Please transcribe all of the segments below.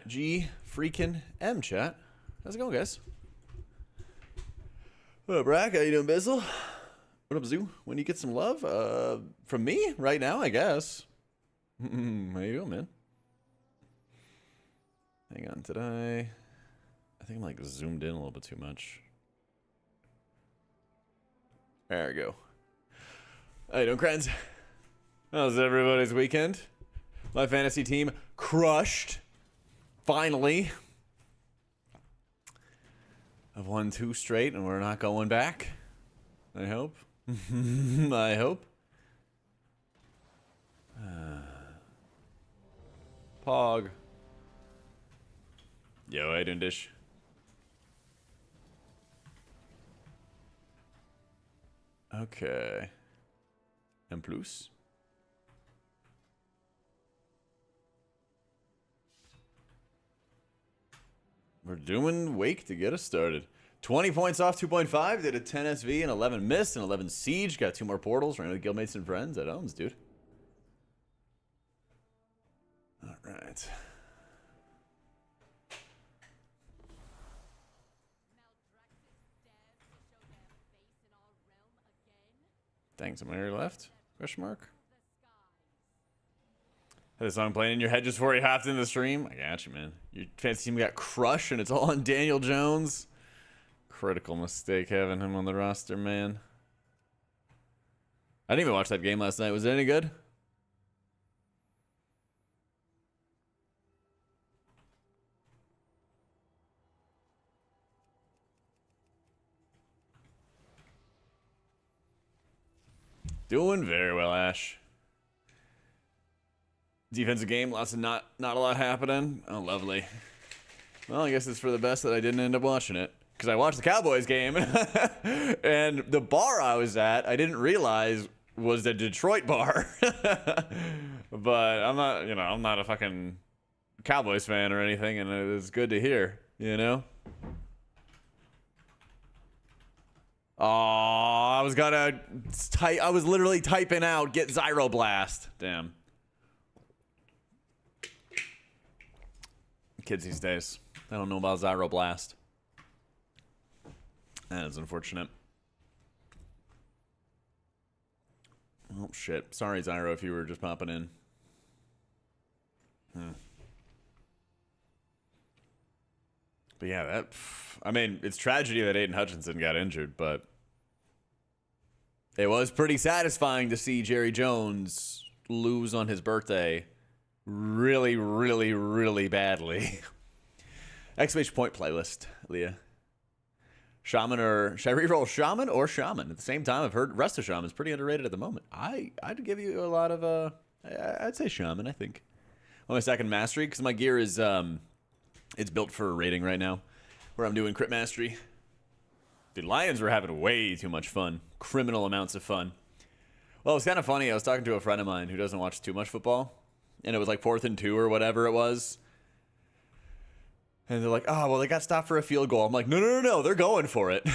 G freaking M, chat. How's it going, guys? What up, Brack? How you doing, Bizzle? What up, Zoo? When you get some love? From me? Right now, I guess. How you doing, man? Hang on, did I think I'm like zoomed in a little bit too much. There we go. How you doing, friends? How's everybody's weekend? My fantasy team crushed. Finally. I've won 2 straight and we're not going back. I hope. I hope. Pog. Yo, how you doing, Dish? Okay. And plus. We're doing Wake to get us started. 20 points off 2.5. Did a 10 SV and 11 mist and 11 siege. Got 2 more portals. Ran with guildmates and friends. That owns, dude. All right. Thanks. Am I already left? Question mark. Had a song playing in your head just before you hopped in the stream. I got you, man. Your fantasy team got crushed, and it's all on Daniel Jones. Critical mistake having him on the roster, man. I didn't even watch that game last night. Was it any good? Doing very well, Ash. Defensive game, lots of not a lot happening. Oh, lovely. Well, I guess it's for the best that I didn't end up watching it. Because I watched the Cowboys game. And the bar I was at, I didn't realize was the Detroit bar. But I'm not, I'm not a fucking Cowboys fan or anything. And it was good to hear, you know? Oh, I was literally typing out, get Zyro Blast. Damn. Kids these days, I don't know about Zyro Blast. That is unfortunate. Oh shit. Sorry, Zyro, if you were just popping in. But yeah, I mean, it's tragedy that Aiden Hutchinson got injured, but it was pretty satisfying to see Jerry Jones lose on his birthday really, really, really badly. Exclamation point playlist, Leah. Shaman or... Should I reroll Shaman or Shaman? At the same time, I've heard Rest of Shaman's pretty underrated at the moment. I'd give you a lot of... I'd say Shaman, I think. On my second mastery, because my gear is... it's built for rating right now, where I'm doing crit mastery. The Lions were having way too much fun. Criminal amounts of fun. Well, it was kind of funny. I was talking to a friend of mine who doesn't watch too much football. And it was like 4th and 2 or whatever it was. And they're like, oh, well, they got stopped for a field goal. I'm like, no, they're going for it.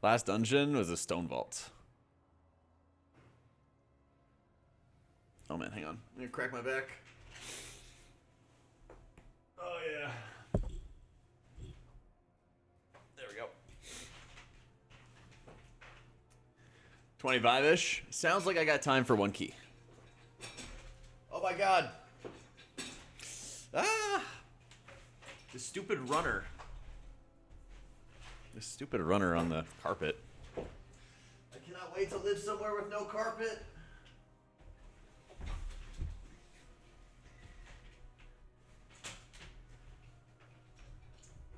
Last dungeon was a stone vault. Oh, man, hang on. I'm going to crack my back. Oh, yeah. There we go. 25-ish. Sounds like I got time for 1 key. Oh my god. Ah! The stupid runner. The stupid runner on the carpet. I cannot wait to live somewhere with no carpet.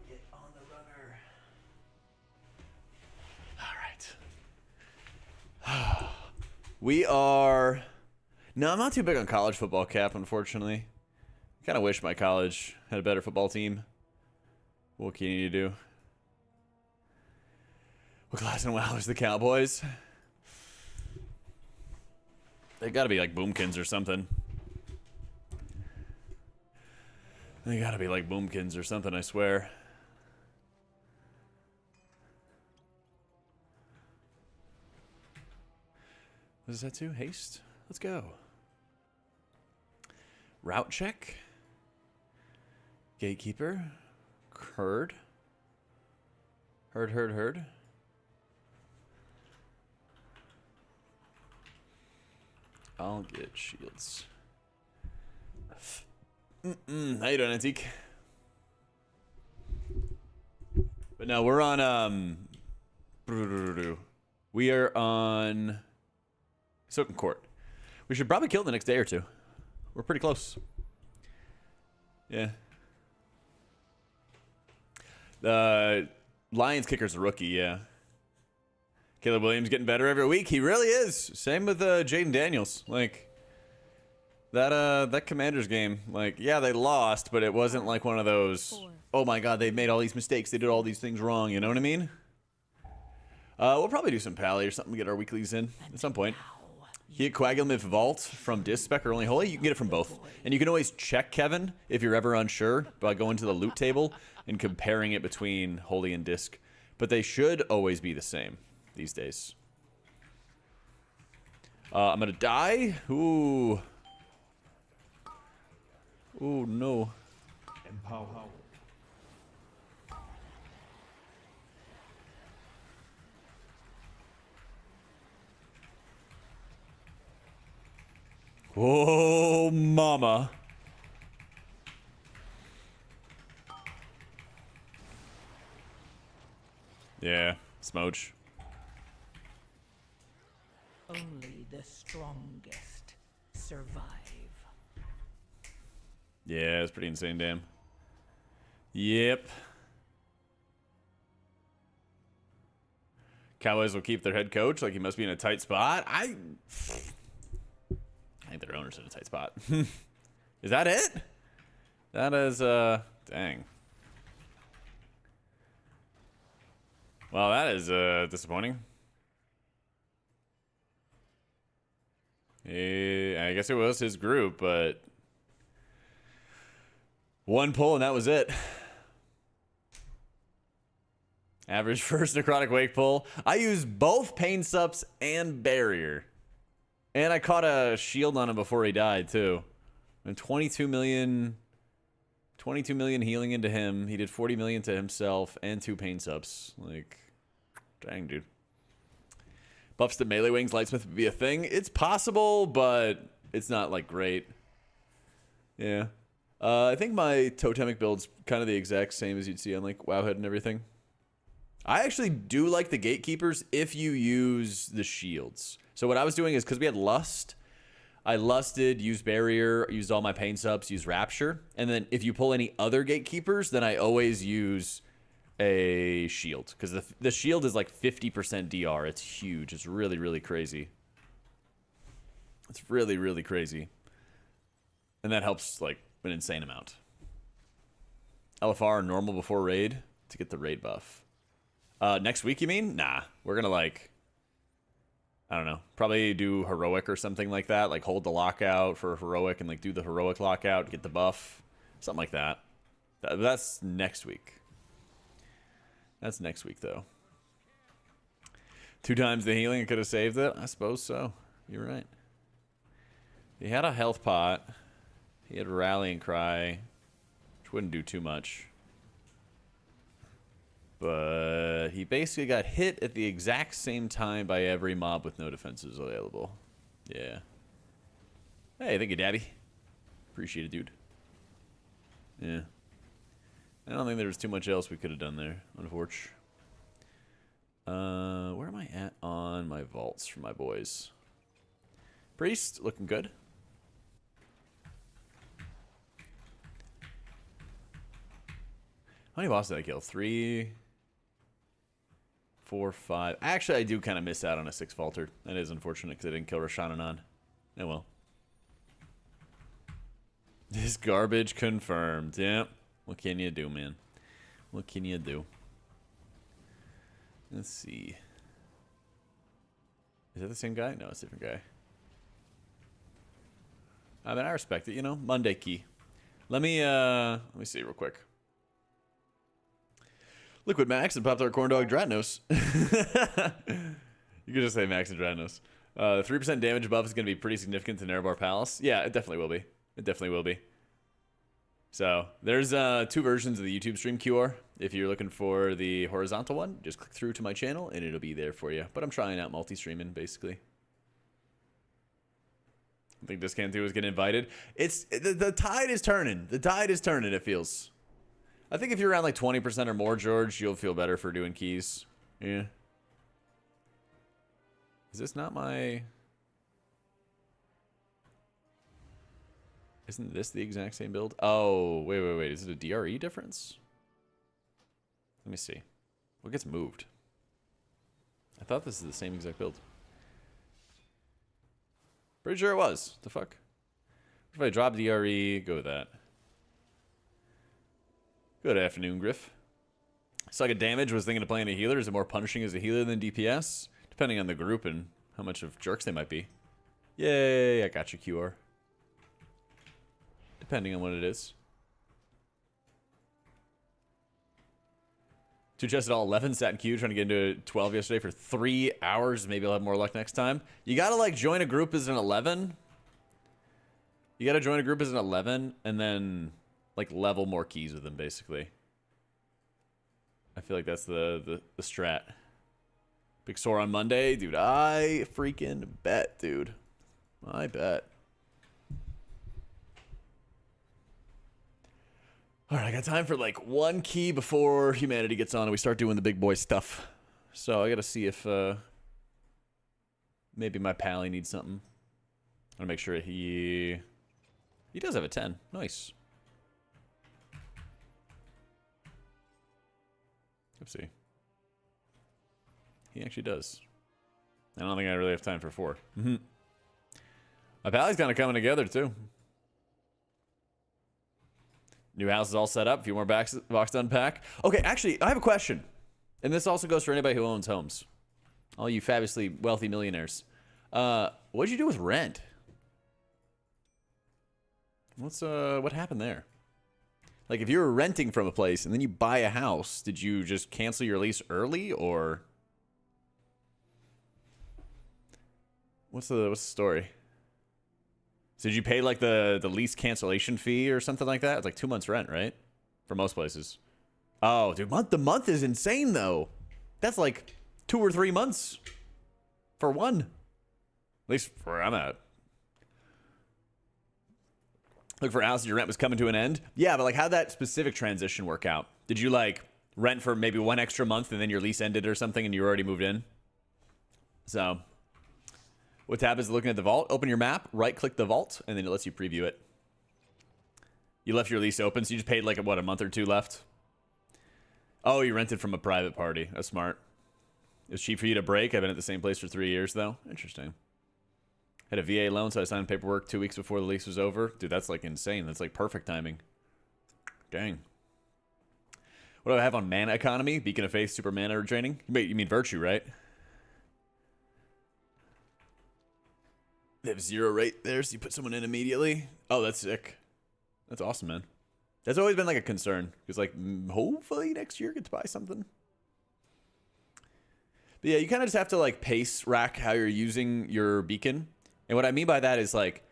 Get on the runner. All right. We are... No, I'm not too big on college football, Cap, unfortunately. Kind of wish my college had a better football team. What can you do? What class and wow is the Cowboys? They gotta be like Boomkins or something. They gotta be like Boomkins or something, I swear. What is that too? Haste? Let's go. Route check. Gatekeeper. Herd. Herd. I'll get shields. How you doing, Antique? But no, we're on we are on Silken Court. We should probably kill the next day or two. We're pretty close. Yeah. The Lions kicker's a rookie, yeah. Caleb Williams getting better every week. He really is. Same with Jaden Daniels. Like that Commanders game. Like, yeah, they lost, but it wasn't like one of those. Oh my God, they made all these mistakes. They did all these things wrong. You know what I mean? We'll probably do some Pally or something to get our weeklies in at some point. You get Coagulum Vault from Disc Spec or Only Holy. You can get it from both. And you can always check, Kevin, if you're ever unsure, by going to the loot table and comparing it between Holy and Disc. But they should always be the same these days. I'm going to die. Ooh. Ooh, no. Empower. Oh, mama. Yeah, Smoach. Only the strongest survive. Yeah, it's pretty insane, damn. Yep. Cowboys will keep their head coach, like he must be in a tight spot. I think their owner's in a tight spot. Is that it? That is, dang. Well, that is, disappointing. I guess it was his group, but one pull and that was it. Average first necrotic wake pull. I used both pain sups and barrier. And I caught a shield on him before he died, too. And 22 million healing into him. He did 40 million to himself and 2 pain subs. Like, dang, dude. Buffs to melee wings, Lightsmith would be a thing. It's possible, but it's not, like, great. Yeah. I think my totemic build's kind of the exact same as you'd see on, like, Wowhead and everything. I actually do like the Gatekeepers if you use the shields. So what I was doing is, because we had Lust, I lusted, used Barrier, used all my pain subs, used Rapture. And then if you pull any other Gatekeepers, then I always use a shield. Because the shield is like 50% DR. It's huge. It's really, really crazy. It's really, really crazy. And that helps like an insane amount. LFR normal before raid to get the raid buff. Next week, you mean? Nah. We're going to like, I don't know, probably do heroic or something like that. Like hold the lockout for heroic and like do the heroic lockout, get the buff. Something like that. That's next week. That's next week, though. 2 times the healing, could have saved it? I suppose so. You're right. He had a health pot. He had rallying cry, which wouldn't do too much. But he basically got hit at the exact same time by every mob with no defenses available. Yeah. Hey, thank you, Daddy. Appreciate it, dude. Yeah. I don't think there was too much else we could have done there, unfortunately. Where am I at on my vaults for my boys? Priest, looking good. How many bosses did I kill? 3, 4, 5. Actually, I do kind of miss out on a 6 falter. That is unfortunate because I didn't kill Roshanan. Oh well. This garbage confirmed. Yep. What can you do, man? What can you do? Let's see. Is that the same guy? No, it's a different guy. I mean, I respect it, you know? Monday key. Let me see real quick. Liquid Max and Pop Tart Corn Dog Dratnos. You could just say Max and Dratnos. 3% damage buff is going to be pretty significant to Nerebar Palace. Yeah, it definitely will be. It definitely will be. So there's 2 versions of the YouTube stream QR. If you're looking for the horizontal one, just click through to my channel and it'll be there for you. But I'm trying out multi-streaming basically. I think this can too is getting invited. It's the tide is turning. The tide is turning, it feels. I think if you're around like 20% or more, George, you'll feel better for doing keys. Yeah. Is this not my... Isn't this the exact same build? Oh, wait. Is it a DRE difference? Let me see. What gets moved? I thought this is the same exact build. Pretty sure it was. The fuck? What if I drop DRE? Go with that. Good afternoon, Griff. Suck at damage. Was thinking of playing a healer. Is it more punishing as a healer than DPS? Depending on the group and how much of jerks they might be. Yay, I got your QR. Depending on what it is. 2 chests at all 11, sat in queue trying to get into 12 yesterday for 3 hours. Maybe I'll have more luck next time. You gotta like join a group as an 11. You gotta join a group as an 11 and then like level more keys with them basically. I feel like that's the strat. Big sore on Monday. Dude, I freaking bet, dude. I bet. All right, I got time for like 1 key before humanity gets on and we start doing the big boy stuff. So I got to see if maybe my pally needs something. I want to make sure he does have a 10. Nice. Let's see. He actually does. I don't think I really have time for 4. Mm-hmm. My pally's kind of coming together too. New house is all set up. A few more boxes to unpack. Okay, actually, I have a question. And this also goes for anybody who owns homes. All you fabulously wealthy millionaires. What'd you do with rent? What happened there? Like, if you were renting from a place and then you buy a house, did you just cancel your lease early, or... What's the story? So did you pay like the lease cancellation fee or something like that? It's like 2 months rent, right? For most places. Oh, dude, the month is insane though. That's like 2 or 3 months for one. At least for where I'm at. Look for houses your rent was coming to an end. Yeah, but like how'd that specific transition work out? Did you like rent for maybe 1 extra month and then your lease ended or something and you already moved in? So... What tab is looking at the vault? Open your map, right-click the vault, and then it lets you preview it. You left your lease open, so you just paid like, what, a month or 2 left? Oh, you rented from a private party. That's smart. It was cheap for you to break. I've been at the same place for 3 years, though. Interesting. Had a VA loan, so I signed paperwork 2 weeks before the lease was over. Dude, that's like insane. That's like perfect timing. Dang. What do I have on mana economy? Beacon of Faith, super mana draining? Wait, you mean virtue, right? They have 0 rate there, so you put someone in immediately. Oh, that's sick. That's awesome, man. That's always been like a concern. Because, like, hopefully next year I get to buy something. But yeah, you kind of just have to, like, pace rack how you're using your beacon. And what I mean by that is, like,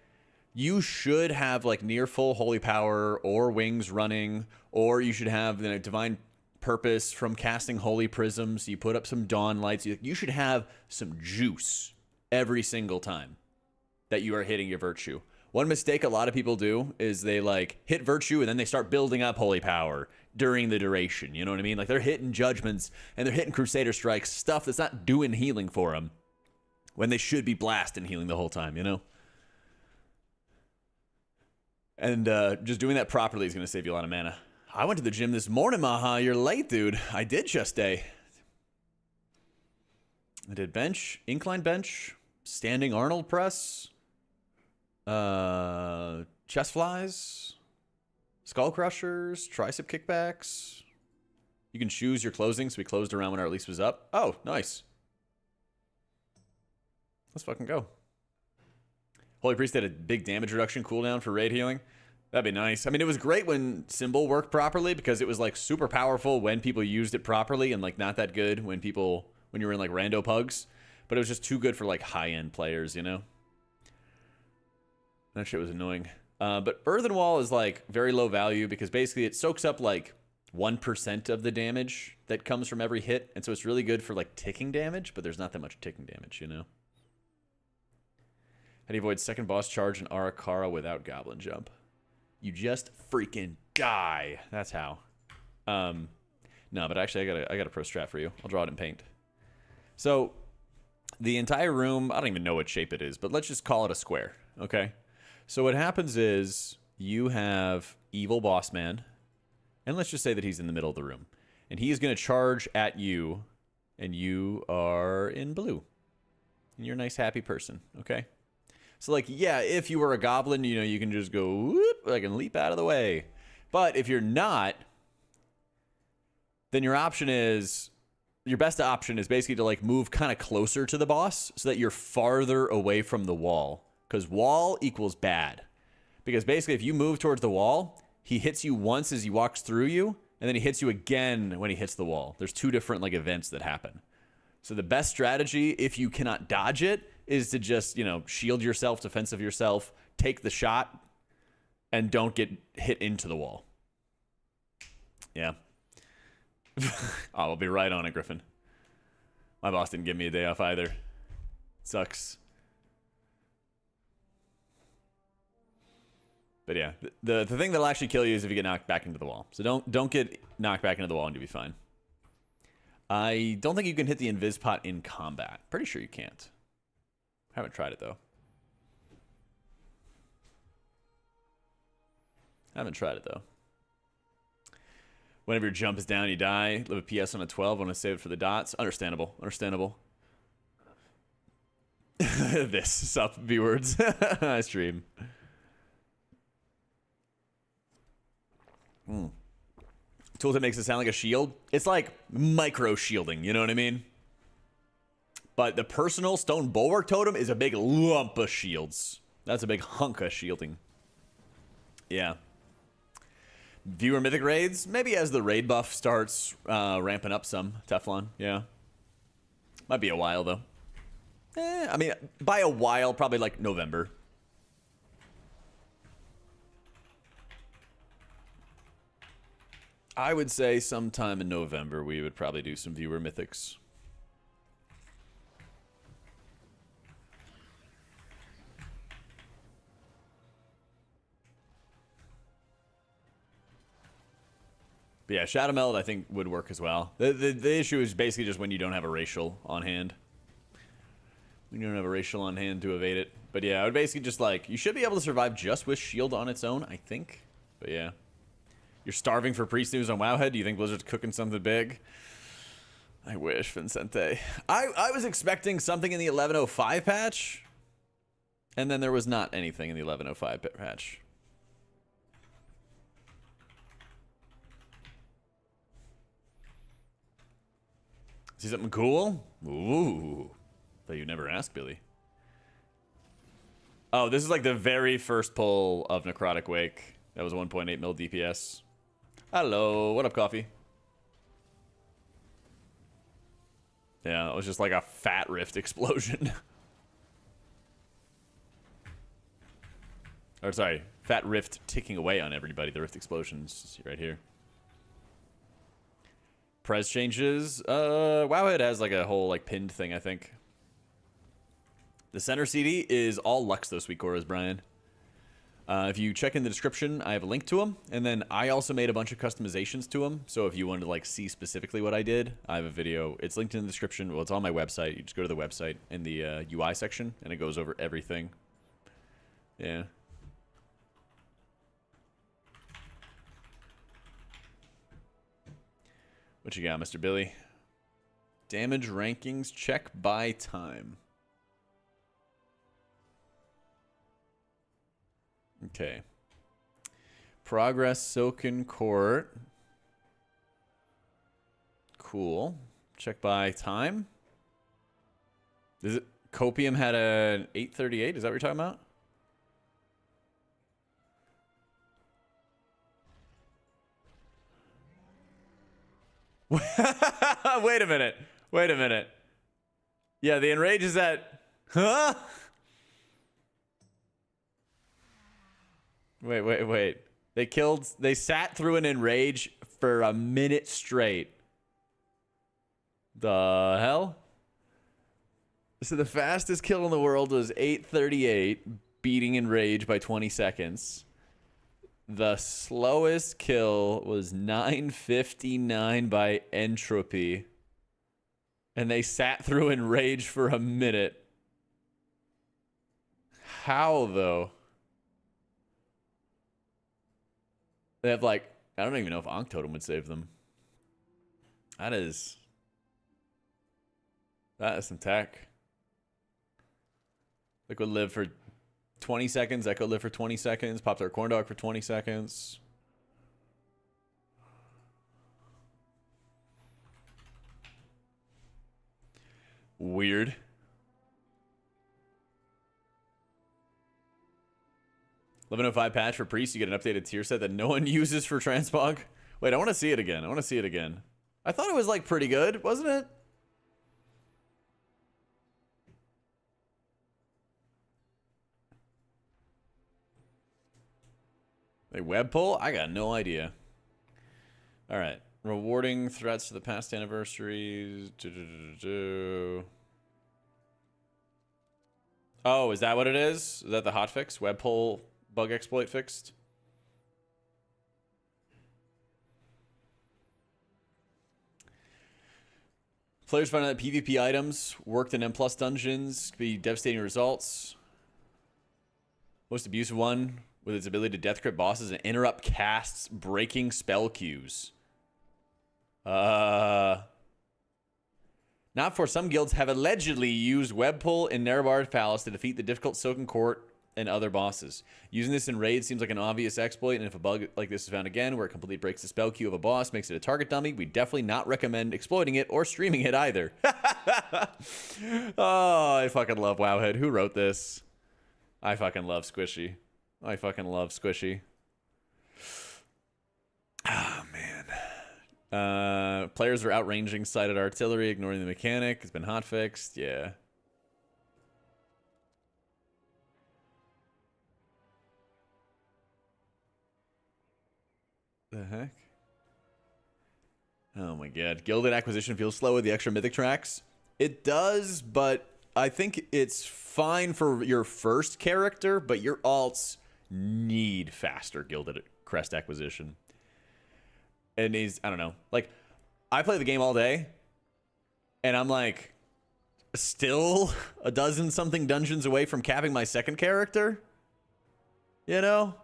you should have, like, near full holy power or wings running. Or you should have, divine purpose from casting holy prisms. You put up some dawn lights. You should have some juice every single time that you are hitting your virtue. One mistake a lot of people do is they like hit virtue and then they start building up holy power during the duration. You know what I mean? Like they're hitting judgments and they're hitting crusader strikes, stuff that's not doing healing for them when they should be blasting healing the whole time, you know? And just doing that properly is going to save you a lot of mana. I went to the gym this morning, Maha. You're late, dude. I did chest day. I did bench, incline bench, standing Arnold press, chest flies, skull crushers, tricep kickbacks. You can choose your closing, so we closed around when our lease was up. Oh, nice. Let's fucking go. Holy Priest had a big damage reduction cooldown for raid healing. That'd be nice. I mean, it was great when Symbol worked properly because it was like super powerful when people used it properly and like not that good when you were in like rando pugs. But it was just too good for like high-end players, you know? That shit was annoying. But Earthen Wall is like very low value because basically it soaks up like 1% of the damage that comes from every hit. And so it's really good for like ticking damage, but there's not that much ticking damage, you know? How do you avoid second boss charge in Arakara without Goblin Jump? You just freaking die. That's how. No, but actually I got a pro strat for you. I'll draw it in paint. So the entire room, I don't even know what shape it is, but let's just call it a square, okay? So what happens is you have Evil Boss Man, and let's just say that he's in the middle of the room, and he is going to charge at you, and you are in blue, and you're a nice, happy person, okay? So, like, yeah, if you were a goblin, you know, you can just go, whoop, like, and leap out of the way. But if you're not, then your best option is basically to, like, move kind of closer to the boss so that you're farther away from the wall. Because wall equals bad. Because basically, if you move towards the wall, he hits you once as he walks through you, and then he hits you again when he hits the wall. There's two different, like, events that happen. So the best strategy, if you cannot dodge it, is to just, you know, shield yourself, defensive yourself, take the shot, and don't get hit into the wall. Yeah. I'll be right on it, Griffin. My boss didn't give me a day off either. Sucks. But yeah, the thing that'll actually kill you is if you get knocked back into the wall. So don't get knocked back into the wall and you'll be fine. I don't think you can hit the invis pot in combat. Pretty sure you can't. Haven't tried it though. Whenever your jump is down, you die. Live a PS on a 12. Want to save it for the dots. Understandable. This sup B words. I stream. Tools that makes it sound like a shield. It's like micro shielding. You know what I mean? But the personal stone bulwark totem is a big lump of shields. That's a big hunk of shielding. Yeah. Viewer mythic raids? Maybe as the raid buff starts ramping up some. Teflon, yeah. Might be a while, though. I mean, by a while, probably like November. I would say sometime in November we would probably do some viewer mythics. But yeah, Shadow Meld I think would work as well. The issue is basically just when you don't have a racial on hand. When you don't have a racial on hand to evade it. But yeah, I would basically just like, you should be able to survive just with shield on its own, I think. But yeah. You're starving for pre-snooze on Wowhead? Do you think Blizzard's cooking something big? I wish, Vincente. I was expecting something in the 1105 patch. And then there was not anything in the 1105 patch. See something cool? Ooh. That you never asked, Billy. Oh, this is like the very first pull of Necrotic Wake. That was 1.8 mil DPS. Hello. What up, Coffee? Yeah, it was just like a fat rift explosion. Or sorry, fat rift ticking away on everybody. The rift explosions right here. Prez changes. Wowhead has like a whole like pinned thing, I think. The center CD is all Lux this week, Cora's Brian. If you check in the description, I have a link to them. And then I also made a bunch of customizations to them. So if you wanted to like see specifically what I did, I have a video. It's linked in the description. Well, it's on my website. You just go to the website in the UI section, and it goes over everything. Yeah. What you got, Mr. Billy? Damage rankings check by time. Okay. Progress Silken Court. Cool. Check by time. Is it Copium had an 838? Is that what you're talking about? Wait a minute. Wait a minute. Yeah, the Enrage is at... Huh? Wait. They sat through an enrage for a minute straight. The hell? So the fastest kill in the world was 8:38, beating enrage by 20 seconds. The slowest kill was 9:59 by entropy. And they sat through enrage for a minute. How, though? They have, like, I don't even know if Ankh Totem would save them. That is some tech. They could live for 20 seconds. That could live for 20 seconds. Pop their corn dog for 20 seconds. Weird. $11.05 patch for Priest. You get an updated tier set that no one uses for Transpog. Wait, I want to see it again. I thought it was, like, pretty good, wasn't it? They web pull? I got no idea. All right. Rewarding threats to the past anniversaries. Oh, is that what it is? Is that the hotfix? Web pull bug exploit fixed? Players find out that PvP items worked in M+ dungeons could be devastating results. Most abusive one with its ability to death crit bosses and interrupt casts, breaking spell queues. Not for some guilds have allegedly used web pull in Nerebar's Palace to defeat the difficult Silken Court and other bosses. Using this in raids seems like an obvious exploit, and if a bug like this is found again where it completely breaks the spell queue of a boss, makes it a target dummy, we definitely not recommend exploiting it or streaming it either. Oh, I fucking love Wowhead. Who wrote this? I fucking love Squishy. Oh, man. Players are outranging sighted artillery, ignoring the mechanic. It's been hotfixed. Yeah. The heck? Oh my god. Gilded acquisition feels slow with the extra mythic tracks. It does, but I think it's fine for your first character, but your alts need faster Gilded Crest acquisition. And I don't know. Like, I play the game all day, and I'm like, still a dozen something dungeons away from capping my second character. You know?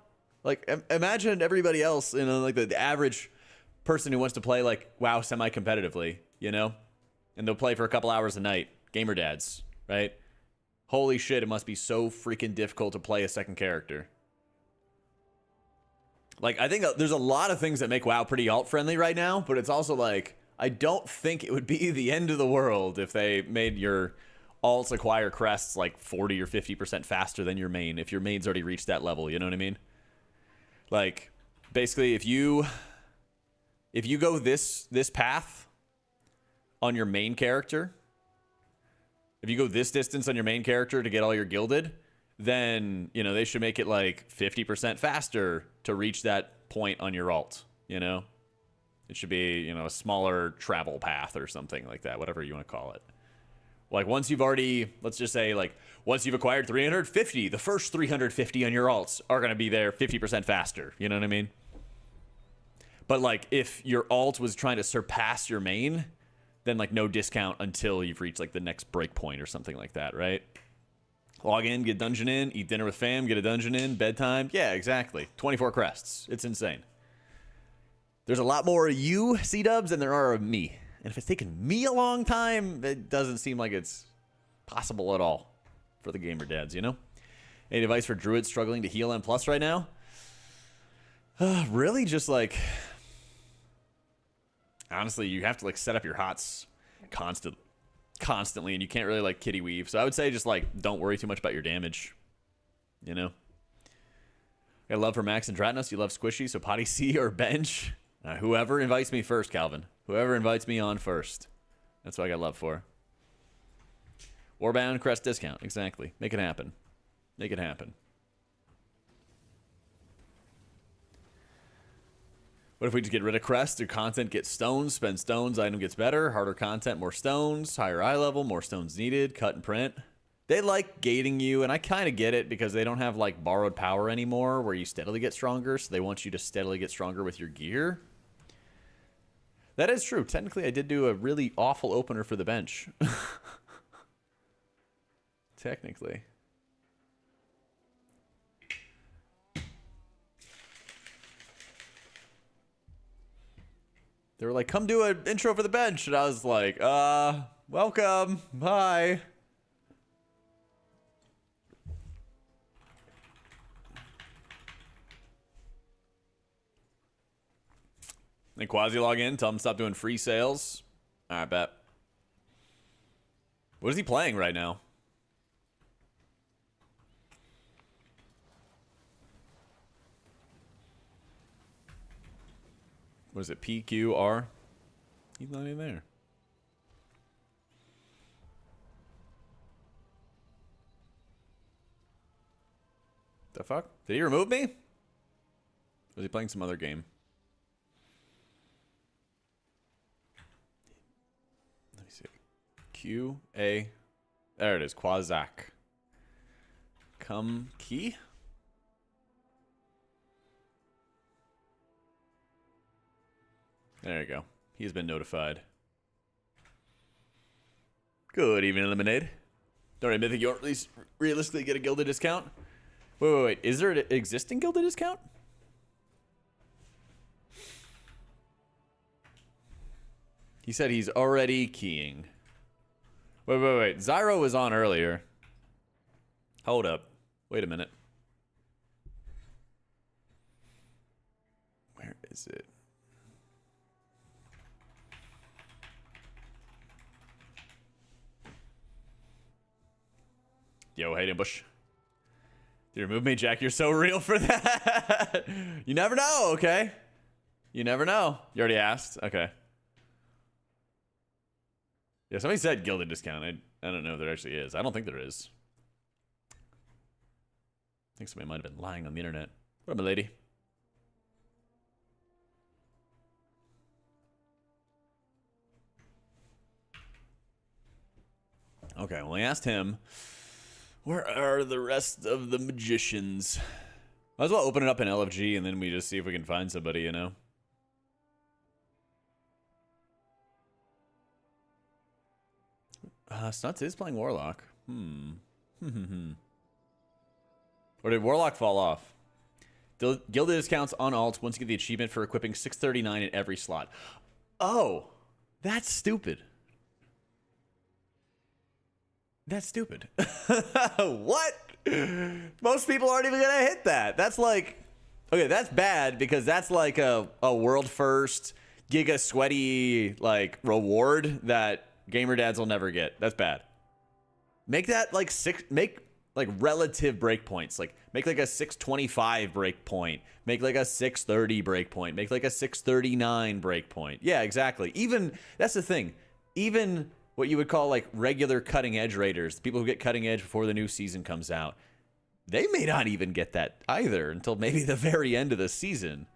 Like, imagine everybody else, you know, like the average person who wants to play, like, WoW semi-competitively, you know? And they'll play for a couple hours a night. Gamer dads, right? Holy shit, it must be so freaking difficult to play a second character. Like, I think there's a lot of things that make WoW pretty alt-friendly right now, but it's also like, I don't think it would be the end of the world if they made your alts acquire crests like 40 or 50% faster than your main, if your main's already reached that level, you know what I mean? Like, basically, if you go this path on your main character, if you go this distance on your main character to get all your gilded, then, you know, they should make it like 50% faster to reach that point on your alt, you know? It should be, you know, a smaller travel path or something like that, whatever you want to call it. Like, once you've already, let's just say, like, once you've acquired 350, the first 350 on your alts are going to be there 50% faster, you know what I mean? But, like, if your alt was trying to surpass your main, then, like, no discount until you've reached, like, the next breakpoint or something like that, right? Log in, get a dungeon in, eat dinner with fam, get a dungeon in, bedtime. Yeah, exactly. 24 crests. It's insane. There's a lot more of you, C-dubs, than there are of me. And if it's taken me a long time, it doesn't seem like it's possible at all for the gamer dads, you know? Any advice for druids struggling to heal M+ right now? Really? Just like... Honestly, you have to like set up your hots constantly, and you can't really like kitty weave. So I would say just like don't worry too much about your damage. You know? Got love for Max and Dratnos. You love Squishy, so Potty C or Bench. Whoever invites me first, Calvin. Whoever invites me on first. That's what I got love for. Warbound crest discount. Exactly. Make it happen. Make it happen. What if we just get rid of crest? Do content get stones? Spend stones, item gets better. Harder content, more stones. Higher eye level, more stones needed. Cut and print. They like gating you, and I kind of get it because they don't have like borrowed power anymore where you steadily get stronger, so they want you to steadily get stronger with your gear. That is true. Technically, I did do a really awful opener for the bench. Technically. They were like, come do an intro for the bench. And I was like, welcome. Bye. Then Quasi log in, tell him to stop doing free sales. All right, bet. What is he playing right now? What is it? PQR? He's not even there. The fuck? Did he remove me? Was he playing some other game? Let me see. QA. There it is. Quazak. Come key? There you go. He's been notified. Good evening, Lemonade. Don't admit that you don't realistically get a Gilded discount? Wait. Is there an existing Gilded discount? He said he's already keying. Wait. Zyro was on earlier. Hold up. Wait a minute. Where is it? Yo, Hayden Bush. Did you remove me, Jack? You're so real for that. You never know, okay? You never know. You already asked? Okay. Yeah, somebody said Gilded discount. I don't know if there actually is. I don't think there is. I think somebody might have been lying on the internet. What up, my lady? Okay, well, I asked him, where are the rest of the magicians? Might as well open it up in LFG and then we just see if we can find somebody, you know? Snuts is playing Warlock. Or did Warlock fall off? Gilded discounts on alts once you get the achievement for equipping 639 in every slot. Oh, that's stupid. That's stupid. What? Most people aren't even gonna hit that. That's like, okay, that's bad because that's like a world first giga sweaty like reward that gamer dads will never get. That's bad. Make that like make like relative breakpoints. Like make like a 625 breakpoint. Make like a 630 breakpoint. Make like a 639 breakpoint. Yeah, exactly. Even that's the thing. Even what you would call like regular cutting edge raiders, people who get cutting edge before the new season comes out, they may not even get that either until maybe the very end of the season.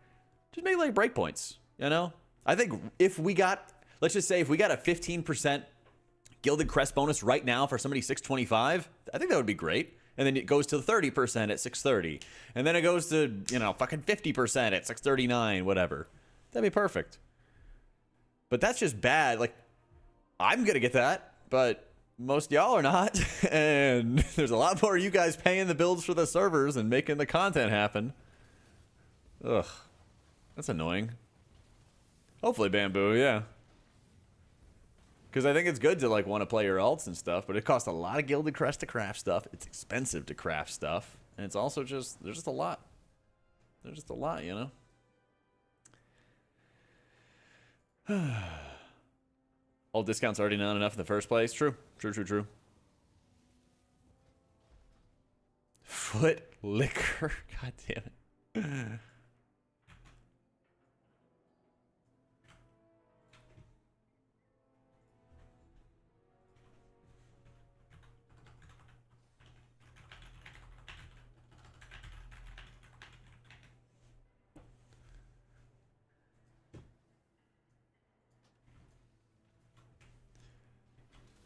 Just make like breakpoints, you know? I think if we got, let's just say if we got a 15% Gilded Crest bonus right now for somebody 625, I think that would be great. And then it goes to 30% at 630. And then it goes to, you know, fucking 50% at 639, whatever. That'd be perfect. But that's just bad. Like, I'm going to get that, but most y'all are not. And there's a lot more of you guys paying the bills for the servers and making the content happen. Ugh. That's annoying. Hopefully Bamboo, yeah. Because I think it's good to like want to play your alts and stuff, but it costs a lot of Gilded Crest to craft stuff. It's expensive to craft stuff. And it's also just, there's just a lot. There's just a lot, you know? All discounts already not enough in the first place. True. Foot liquor. God damn it.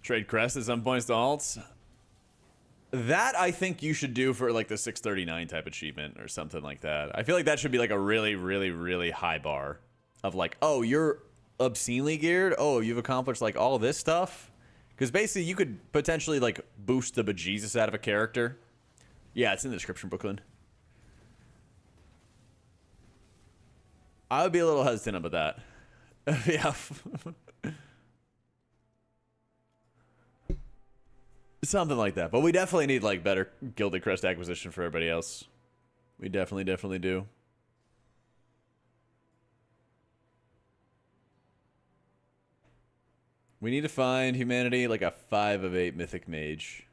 Trade crest at some points to alts. That I think you should do for like the 639 type achievement or something like that. I feel like that should be like a really, really, really high bar of like, oh, you're obscenely geared. Oh, you've accomplished like all this stuff. Because basically you could potentially like boost the bejesus out of a character. Yeah, it's in the description, Brooklyn. I would be a little hesitant about that. Yeah. Something like that. But we definitely need like better Gilded Crest acquisition for everybody else. We definitely do. We need to find humanity like a 5 of 8 mythic mage.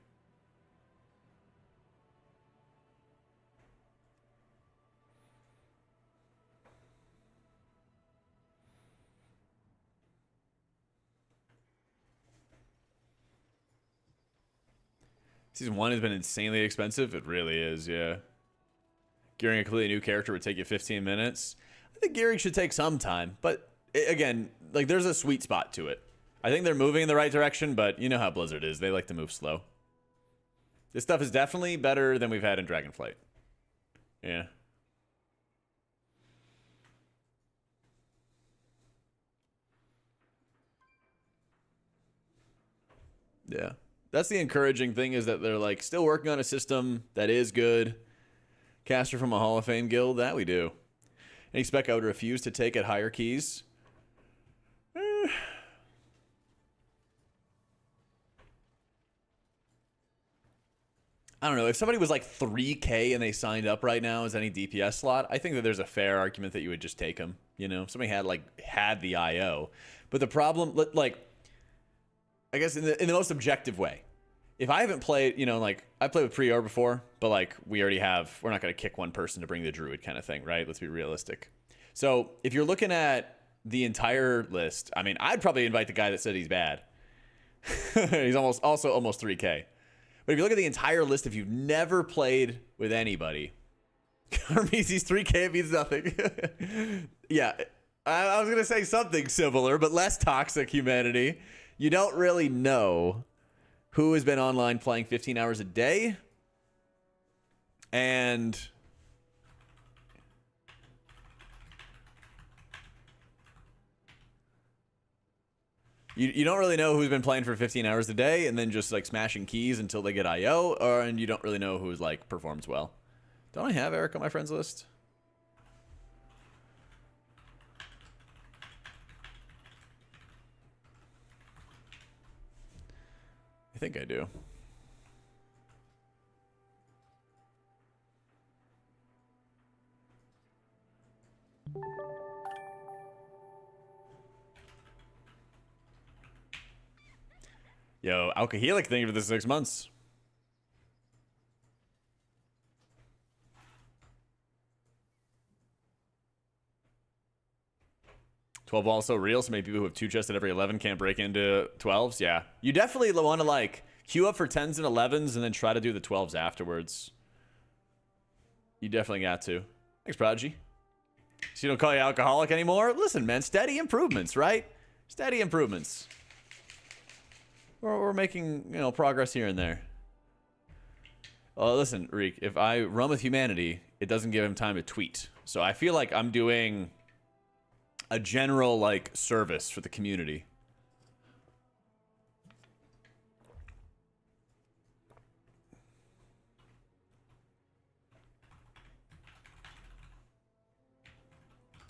Season 1 has been insanely expensive. It really is, yeah. Gearing a completely new character would take you 15 minutes. I think gearing should take some time, but again, like there's a sweet spot to it. I think they're moving in the right direction, but you know how Blizzard is. They like to move slow. This stuff is definitely better than we've had in Dragonflight. Yeah. Yeah. That's the encouraging thing, is that they're like still working on a system that is good. Caster from a Hall of Fame guild, that we do. Any spec I would refuse to take at higher keys? I don't know. If somebody was like 3K and they signed up right now as any DPS slot, I think that there's a fair argument that you would just take them. You know, if somebody had the IO. But the problem, like, I guess in the most objective way, if I haven't played, you know, like I played with Prior before, but like we're not going to kick one person to bring the Druid kind of thing, right? Let's be realistic. So if you're looking at the entire list, I mean, I'd probably invite the guy that said he's bad. He's almost 3K. But if you look at the entire list, if you've never played with anybody, Carmesy's 3K, it means nothing. Yeah, I was going to say something similar, but less toxic humanity. You don't really know who has been online playing 15 hours a day. And you don't really know who's been playing for 15 hours a day and then just like smashing keys until they get IO, and you don't really know who's like performs well. Don't I have Eric on my friends list? I think I do. Yo, Alcoholic, thank you for the 6 months. $12 also real, so many people who have 2 chests at every 11 can't break into 12s. Yeah. You definitely want to like queue up for 10s and 11s and then try to do the 12s afterwards. You definitely got to. Thanks, Prodigy. So you don't call you alcoholic anymore? Listen, man, steady improvements, right? Steady improvements. We're making, you know, progress here and there. Well, listen, Reek, if I run with humanity, it doesn't give him time to tweet. So I feel like I'm doing a general, like, service for the community.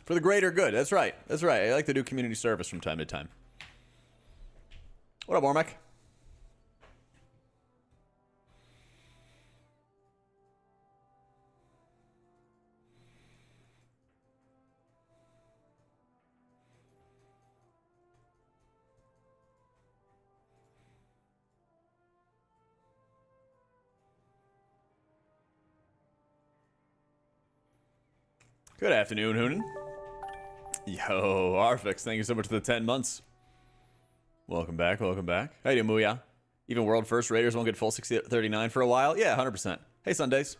For the greater good. That's right. That's right. I like to do community service from time to time. What up, Ormac? Good afternoon, Hoonin. Yo, Arfix, thank you so much for the 10 months. Welcome back, welcome back. How you doing, Muya? Even world first Raiders won't get full 60-39 for a while? Yeah, 100%. Hey, Sundays.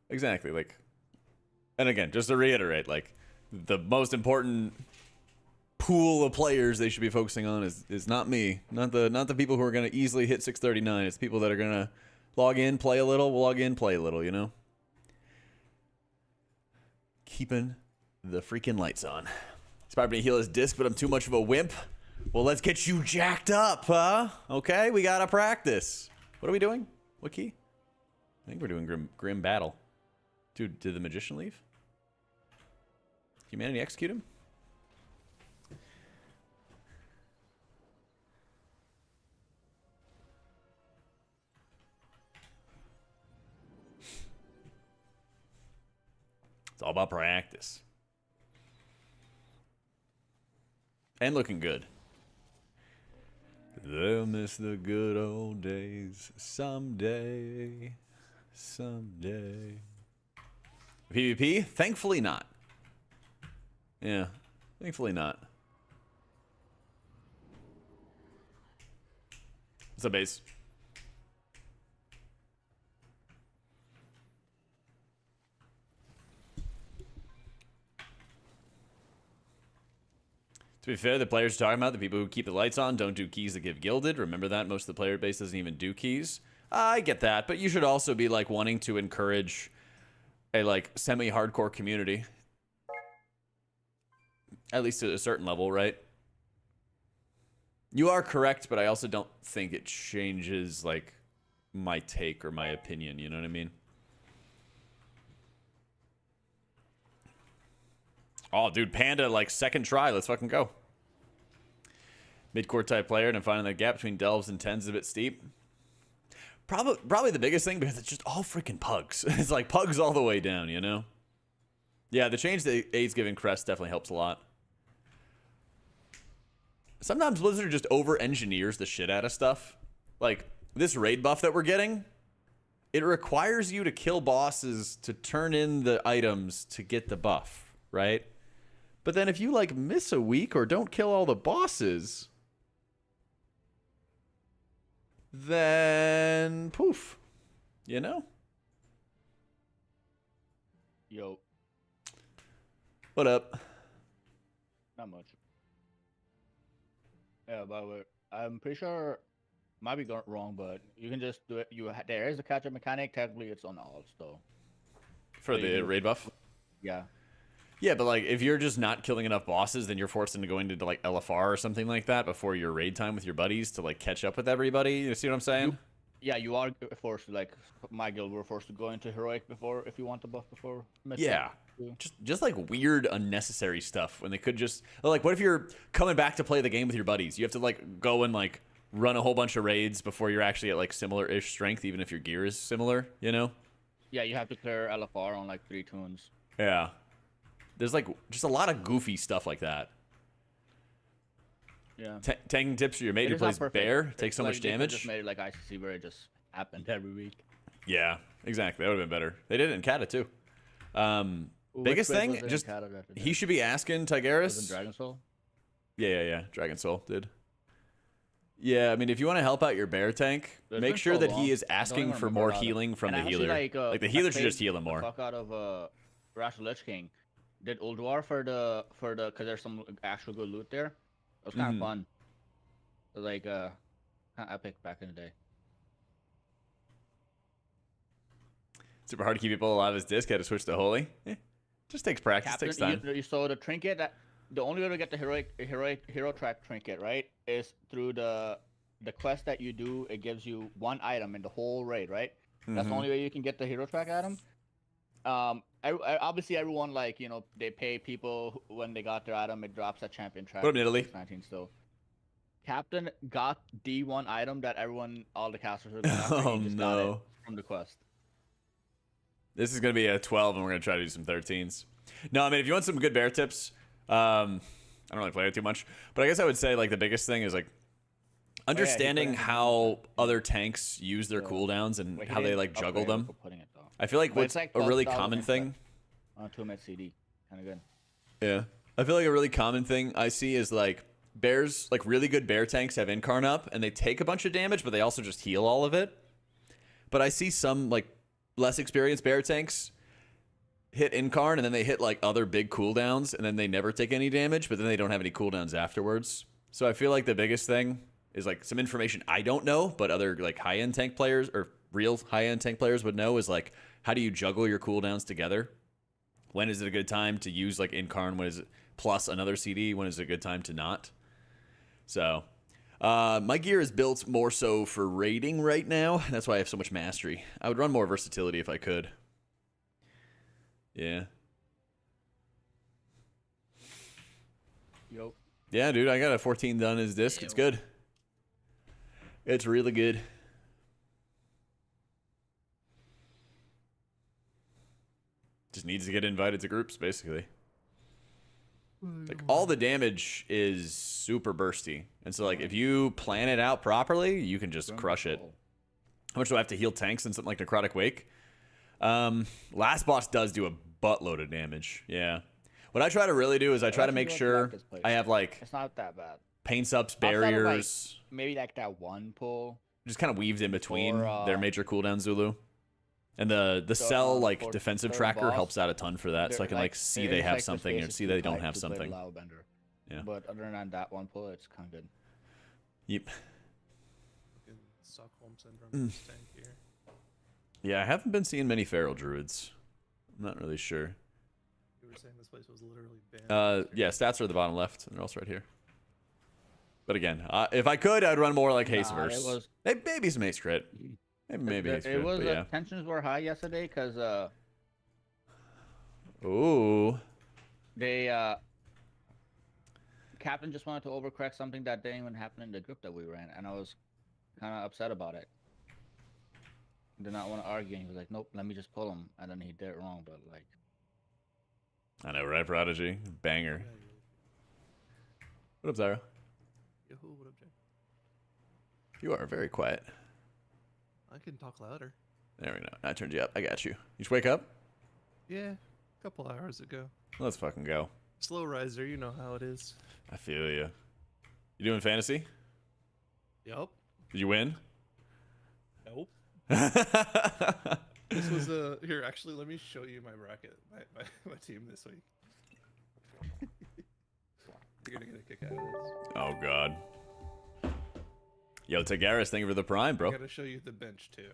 Exactly, like... And again, just to reiterate, like, the most important pool of players they should be focusing on is not me, not the people who are going to easily hit 639. It's people that are going to log in, play a little, log in, play a little, you know? Keeping the freaking lights on. Inspired me to heal his disc, but I'm too much of a wimp. Well, let's get you jacked up, huh? Okay, we gotta practice. What are we doing? What key? I think we're doing Grim Battle. Dude, did the Magician leave? Humanity execute him? It's all about practice. And looking good. They'll miss the good old days someday. Someday. PvP? Thankfully not. Yeah, thankfully not. What's up, base? To be fair, the players are talking about the people who keep the lights on don't do keys that give gilded. Remember that? Most of the player base doesn't even do keys. I get that, but you should also be like wanting to encourage a like semi-hardcore community. At least to a certain level, right? You are correct, but I also don't think it changes like my take or my opinion, you know what I mean? Oh, dude, Panda, like, second try. Let's fucking go. Mid-core type player, and I'm finding the gap between delves and 10s is a bit steep. Probably the biggest thing, because it's just all freaking pugs. It's like pugs all the way down, you know? Yeah, the change to AIDS giving crest definitely helps a lot. Sometimes Blizzard just over-engineers the shit out of stuff. Like, this raid buff that we're getting, it requires you to kill bosses to turn in the items to get the buff, right? But then if you, like, miss a week or don't kill all the bosses, then poof, you know? Yo. What up? Not much. Yeah, but I'm pretty sure, might be wrong, but you can just do it. There is a catch-up mechanic. Technically, it's on all, so. For the raid buff? Yeah. Yeah, but like if you're just not killing enough bosses, then you're forced into going into like LFR or something like that before your raid time with your buddies to like catch up with everybody. You see what I'm saying? You are forced to, like, my guild were forced to go into heroic before if you want the buff before. Yeah. Just like weird unnecessary stuff when they could just like, what if you're coming back to play the game with your buddies? You have to like go and like run a whole bunch of raids before you're actually at like similar-ish strength, even if your gear is similar, you know? Yeah, you have to clear LFR on like 3 tunes. Yeah. There's like just a lot of goofy stuff like that. Yeah. Tanking tips for your mate who plays bear takes so much damage. Just made it like ICC where it just happened every week. Yeah, exactly. That would have been better. They did it in Kata too. Biggest thing, just he should be asking Tigris. Dragon Soul. Yeah. Dragon Soul did. Yeah, I mean, if you want to help out your bear tank, make sure that he is asking for more healing from the healer. Like the healer should just heal him more. Fuck out of Rash the Lich King. Did Ulduar for the because there's some actual good loot there. It was kind of fun. It was like kind of epic back in the day. Super hard to keep people alive as disc. Had to switch to holy. Just takes practice. Captain, takes time. You saw the trinket. That the only way to get the hero track trinket, right, is through the quest that you do. It gives you 1 item in the whole raid, right? That's the only way you can get the hero track item. Obviously everyone, like, you know, they pay people when they got their item. It drops at champion track. What up, Italy? 19 still. Captain got the 1 item that all the casters were going after. Oh He just no! got it from the quest. This is gonna be a 12, and we're gonna try to do some 13s. No, I mean, if you want some good bear tips, I don't really play it too much, but I guess I would say like the biggest thing is like understanding how other tanks use their cooldowns and how they like juggle them. I feel like what's like a really common thing. 2-minute CD, kind of good. Yeah, I feel like a really common thing I see is like bears, like really good bear tanks have incarn up and they take a bunch of damage, but they also just heal all of it. But I see some like less experienced bear tanks hit Incarn and then they hit like other big cooldowns and then they never take any damage, but then they don't have any cooldowns afterwards. So I feel like the biggest thing is like some information I don't know, but other like high-end tank players or real high-end tank players would know is like, how do you juggle your cooldowns together? When is it a good time to use like Incarn? When is it plus another CD? When is it a good time to not? So my gear is built more so for raiding right now. That's why I have so much mastery. I would run more versatility if I could. Yeah. Yo. Yeah, dude, I got a 14 done as disc. It's good. It's really good. Just needs to get invited to groups, basically. Like, all the damage is super bursty. And so, like, if you plan it out properly, you can just crush it. How much do I have to heal tanks in something like Necrotic Wake? Last boss does do a buttload of damage. Yeah. What I try to really do is I try to make sure I have, like, it's not that bad. Pain subs, Outside of, barriers. like, maybe like that one pull. Just kind of weaved in between their major cooldown Zulu. And the cell, like, defensive tracker boss, helps out a ton for that. So I can, like, see they have something or see they don't have something. Yeah. But other than that one pull, it's kind of good. Yep. Stockholm syndrome tank here. Yeah, I haven't been seeing many feral druids. I'm not really sure. You were saying this place was literally banned. Yeah, stats are at the bottom left, and they're also right here. But again, if I could, I'd run more like Hasteverse. Maybe some Haste Crit. Maybe Haste Crit, it was but yeah. tensions were high yesterday because Ooh. they captain just wanted to overcorrect something that didn't even happen in the group that we ran, and I was kind of upset about it. Did not want to argue, and he was like, "Nope, let me just pull him," and then he did it wrong. But like, I know, right, Prodigy? Banger. What up, Zyra? Yo-hoo, what up, Jay? You are very quiet. I can talk louder. There we go. I turned you up. I got you. You just wake up? Yeah, a couple hours ago. Let's fucking go. Slow riser, you know how it is. I feel you. You doing fantasy? Yup. Did you win? Nope. This was here. Actually, let me show you my bracket, my team this week. You're gonna get a kick out of this. Oh god. Yo, Tagaris, thank you for the prime, bro. I gotta show you the bench too.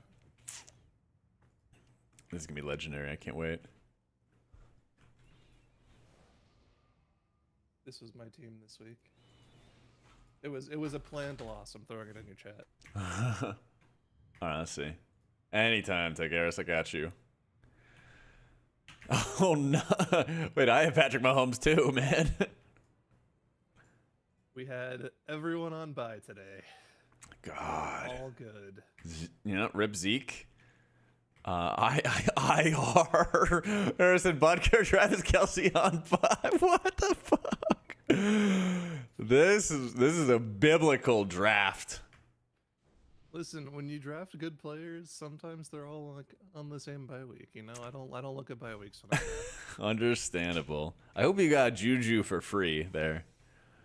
This is gonna be legendary. I can't wait. This was my team this week. It was a planned loss. I'm throwing it in your chat. All right, let's see. Anytime, Tagaris, I got you. Oh no! Wait, I have Patrick Mahomes too, man. We had everyone on bye today. God. All good. You know, Rip Zeke. IR. Harrison Butker, Travis Kelce on 5. What the fuck? This is a biblical draft. Listen, when you draft good players, sometimes they're all like on the same bye week. You know, I don't look at bye weeks when I draft. Understandable. I hope you got Juju for free there.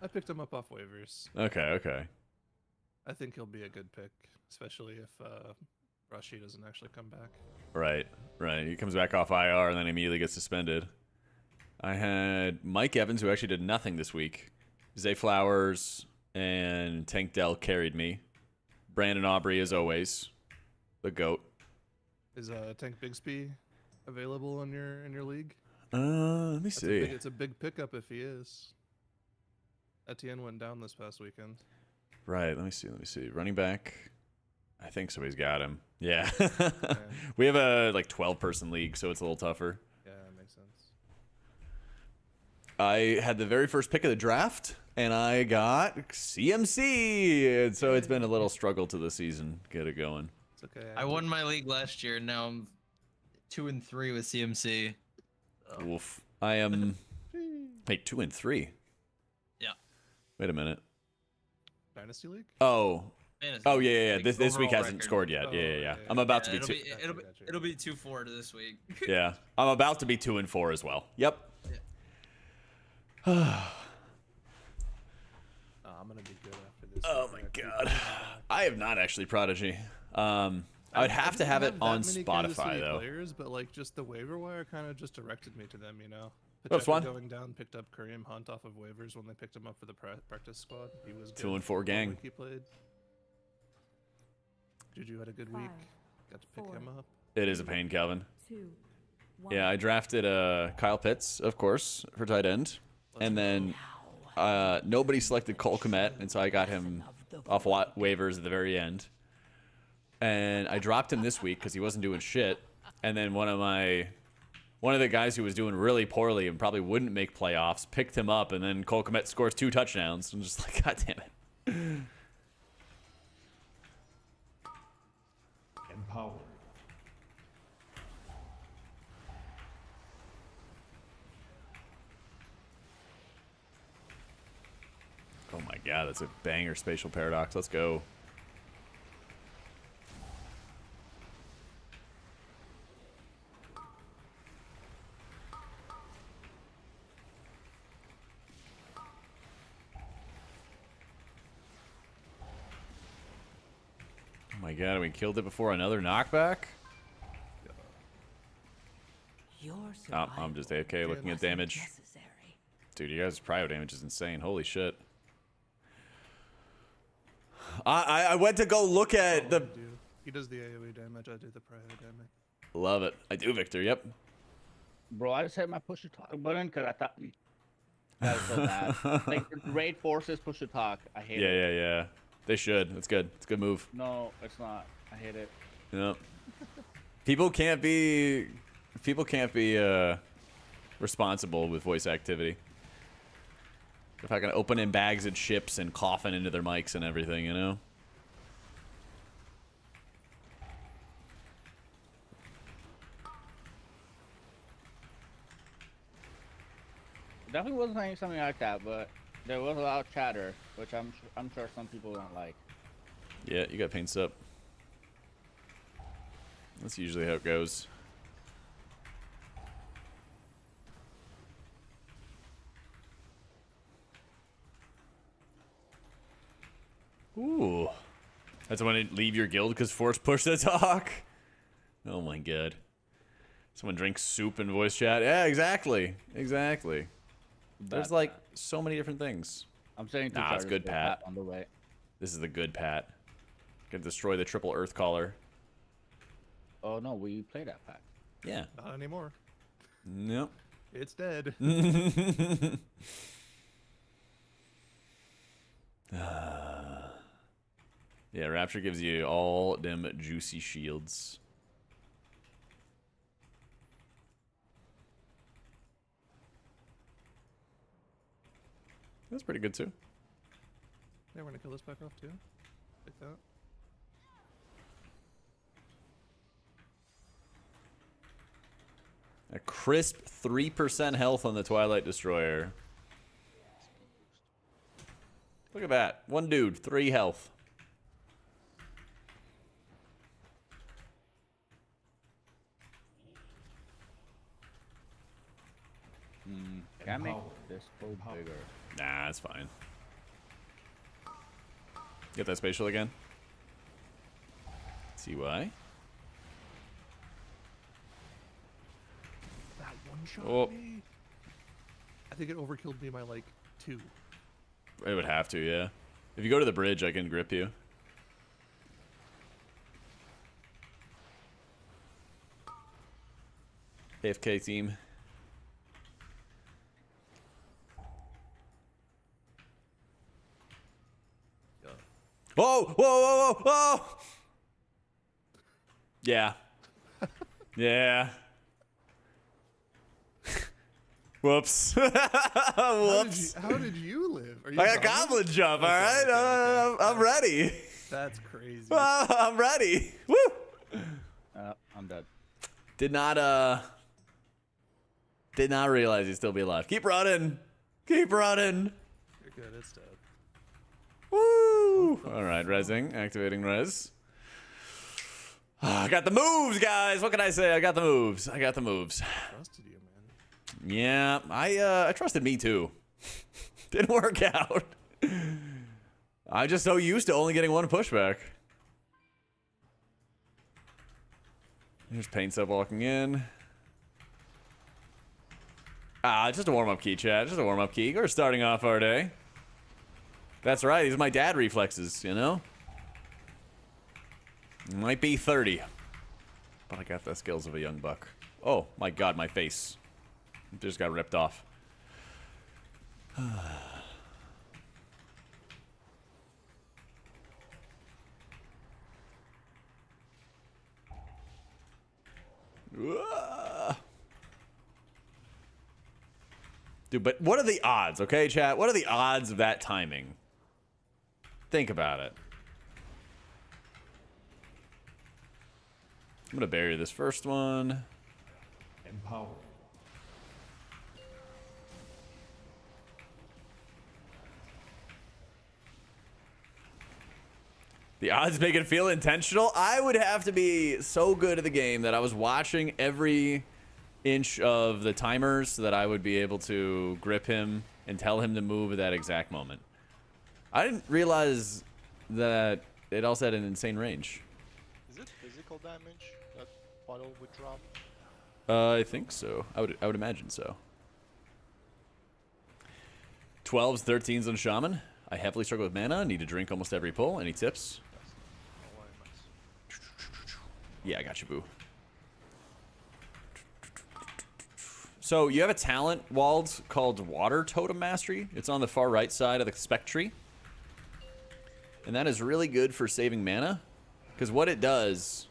I picked him up off waivers. Okay. I think he'll be a good pick, especially if Rashi doesn't actually come back. Right. He comes back off IR and then immediately gets suspended. I had Mike Evans, who actually did nothing this week. Zay Flowers and Tank Dell carried me. Brandon Aubrey, as always, the GOAT. Is Tank Bigsby available in your league? Let me see. It's a big pickup if he is. Etienne went down this past weekend. Right, let me see. Running back. I think somebody's got him. Yeah. We have a 12-person league, so it's a little tougher. Yeah, that makes sense. I had the very first pick of the draft, and I got CMC. And so it's been a little struggle to the season. Get it going. It's okay. I won my league last year, and now I'm 2-3 with CMC. Oof. I am... Wait, 2-3? Yeah. Wait a minute. Dynasty League? Oh. Fantasy Oh, yeah. Like, This week overall hasn't record. scored yet. Oh, Yeah. yeah. I'm about to be it'll 2. It'll be 2-4 this week. Yeah. I'm about to be 2-4 as well. Yep. I'm gonna be good after this. Oh my god. I have not actually Prodigy. I'd have to have it didn't on that many Kansas Spotify City though. Players, but like just the waiver wire kind of just directed me to them. You know, That's Pacheco fun. going down picked up Kareem Hunt off of waivers when they picked him up for the practice squad. He was good 2 and 4 for the gang. week he played. Juju had a good week. 5, Got to pick 4, him up. It is a pain, Calvin. 2, 1. Yeah, I drafted Kyle Pitts, of course, for tight end, and then nobody selected Cole Kmet, and so I got him off waivers at the very end. And I dropped him this week because he wasn't doing shit. And then one of the guys who was doing really poorly and probably wouldn't make playoffs picked him up, and then Cole Kmet scores 2 touchdowns. I'm just like, God damn it. Empowered. Oh my god, that's a banger spatial paradox. Let's go. Oh my god, we killed it before another knockback? Your Oh, I'm just AFK looking at damage. necessary. Dude, you guys' prio damage is insane. Holy shit. I went to go look at the... He does the AoE damage. I do the prior damage. Love it. I do, Victor. Yep. Bro, I just hit my push to talk button because I thought that was so bad. Like raid forces push to talk. I hate it. Yeah. They should. It's good. It's a good move. No, it's not. I hate it. Yep. People can't be responsible with voice activity. If I can open in bags and chips and coughing into their mics and everything, you know? Definitely wasn't saying something like that, but there was a lot of chatter, which I'm sure some people don't like. Yeah, you got paints up. That's usually how it goes. Ooh. That's when you leave your guild because force push the talk? Oh my god. Someone drinks soup in voice chat? Yeah, exactly. Exactly. There's like so many different things. I'm saying Nah, it's good, Pat. on the way. This is the good Pat. Gonna destroy the triple earth caller. Oh no, we played that pack. Yeah. Not anymore. Nope. It's dead. Yeah, Rapture gives you all them juicy shields. That's pretty good too. Yeah, we're gonna kill this back off too. Like that. A crisp 3% health on the Twilight Destroyer. Look at that. One dude, 3 health. Can I make this code bigger? Nah, it's fine. Get that spatial again. See why? That one shot Oh. me. I think it overkilled me by like 2. It would have to, yeah. If you go to the bridge, I can grip you. AFK team. Whoa, whoa, whoa, whoa, whoa! Yeah. Yeah. Whoops. Whoops. How did you live? Are you I got goblin jump, Okay, alright? okay. I'm ready. That's crazy. I'm ready. Woo! I'm dead. Did not realize he'd still be alive. Keep running. Keep running. You're good, it's dead. Woo! Alright, resing. Activating res. I got the moves, guys. What can I say? I got the moves. I got the moves. Trusted you, man. Yeah, I trusted me too. Didn't work out. I'm just so used to only getting one pushback. Here's Paint Sub walking in. Ah, just a warm-up key, chat. Just a warm-up key. We're starting off our day. That's right. These are my dad reflexes, you know? Might be 30. But I got the skills of a young buck. Oh, my God, my face. Just got ripped off. Dude, but what are the odds, okay, chat? What are the odds of that timing? Think about it. I'm gonna bury this first one. Empower. The odds make it feel intentional. I would have to be so good at the game that I was watching every inch of the timers so that I would be able to grip him and tell him to move at that exact moment. I didn't realize that it also had an insane range. Is it physical damage that bottle would drop? I think so. I would imagine so. 12s, 13s on Shaman. I heavily struggle with mana. Need to drink almost every pull. Any tips? Oh, nice. Yeah, I got you, boo. So you have a talent, Wald, called Water Totem Mastery. It's on the far right side of the spec tree. And that is really good for saving mana. Because what it does